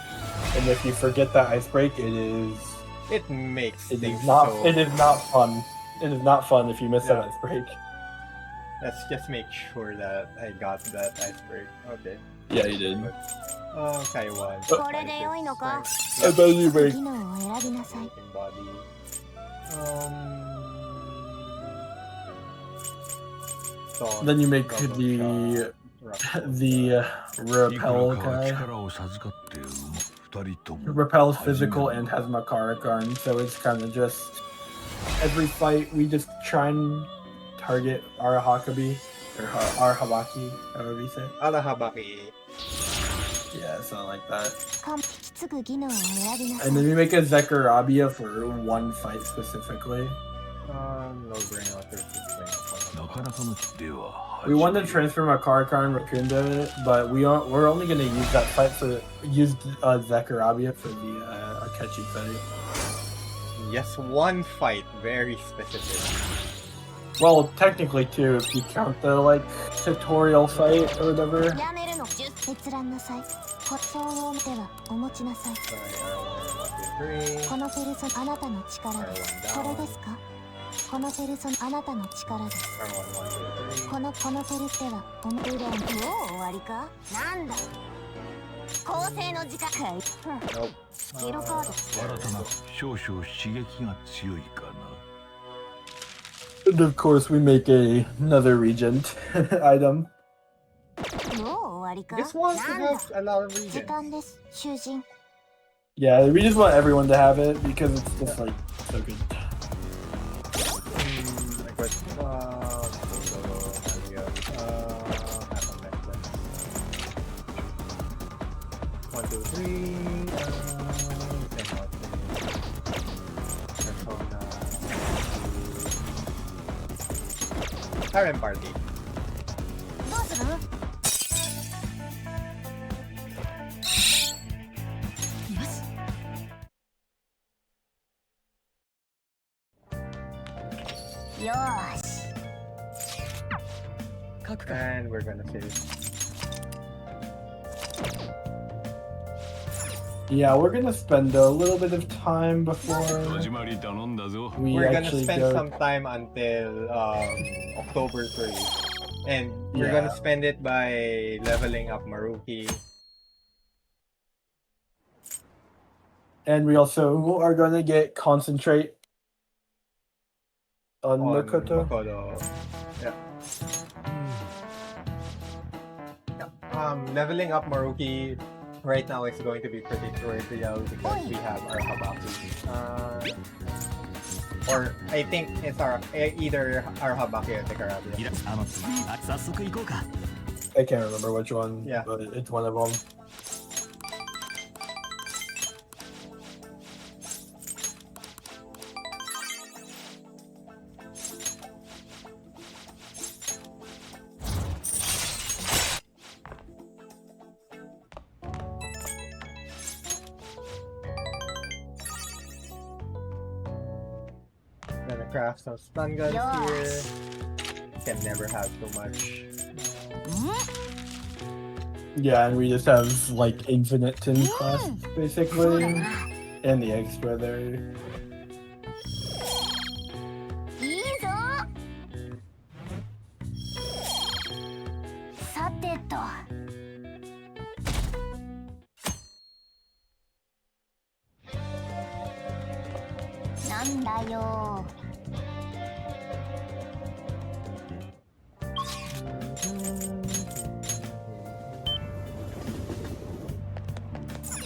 and if you forget that ice break, It makes it things is not so. it is not fun. It is not fun if you miss that Yeah. ice break. Let's just make sure that I got that ice break. Okay. Yeah, you did. Taiwan. これで良いのか And then you つく break. 技能を選びなさい Body. Then you make the repel いくらかは guy. 力を授かって2人とも Repel's physical and has Makara Garn, so it's kind of just every fight we just try and target Arahakabi or Arahabaki, however you say it. Arahabaki. Yeah, something like that. 引き継ぐ技能を選びなさい And then we make a Zekarabia for one fight specifically. No brainer. We want to transfer Makaraka and Rakunda, but we're only going to use that fight for Zekarabia for the Akechi fight. Yes, one fight, very specific. Well, technically two, if you count the like tutorial fight or whatever. やめるの閲覧なさい骨葬をではお持ちなさい Sorry, R1, このペルソナあなたの力です R1 これ down. ですかこのペルソナあなたの力です R1, 1, 2, 3. このペルスではおもうどんもう終わりかなんだ構成の時間かい Nope. ゲロカード新たな少々刺激が強いかな And of course, we make another Regent item. もう終わりか This one なん has だ a lot of 時 regions. 間です囚人 Yeah, we just want everyone to have it because it's just like so good. Like what? One, two, three. Parent party. どうするよしよーし And we're gonna save. Yeah, we're gonna spend a little bit of time before 始まり頼んだぞ we We're gonna actually spend go. some time until October 3. And we're Yeah. gonna spend it by leveling up Maruki. And we also are gonna get concentrate on On Makoto. Makoto. Yeah. Leveling up Maruki right now is going to be pretty trivial because we have our Habaki. Or I think it's either our Habaki or Tekarabia. 早速行こうか I can't remember which one, Yeah. but it's one of them. Gonna craft some stun guns here. Can never have too much. Yeah, and we just have like infinite tin costs basically, and the extra there. いいぞさてとなんだよ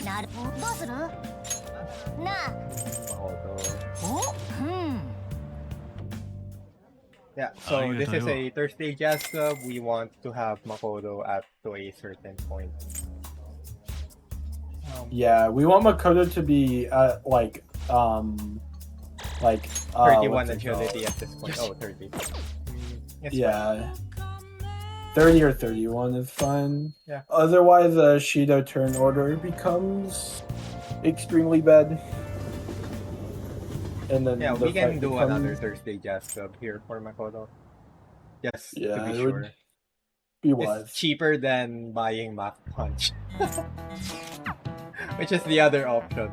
なるどうするなあ Makoto. おうん Yeah, so this is a Thursday Jazz Club. We want to have Makoto at to a certain point. Yeah, we want Makoto to be at like 31 what's it agility at this point. Oh, 30. It's Yeah. 30 or 31 is fine. Yeah. Otherwise, Shido turn order becomes extremely bad. And then Yeah, the we can fight do becomes- another Thursday Jazz Club here for Makoto. Just Yeah, to be it sure. would be wise. It's cheaper than buying Mach Punch. Which is the other option.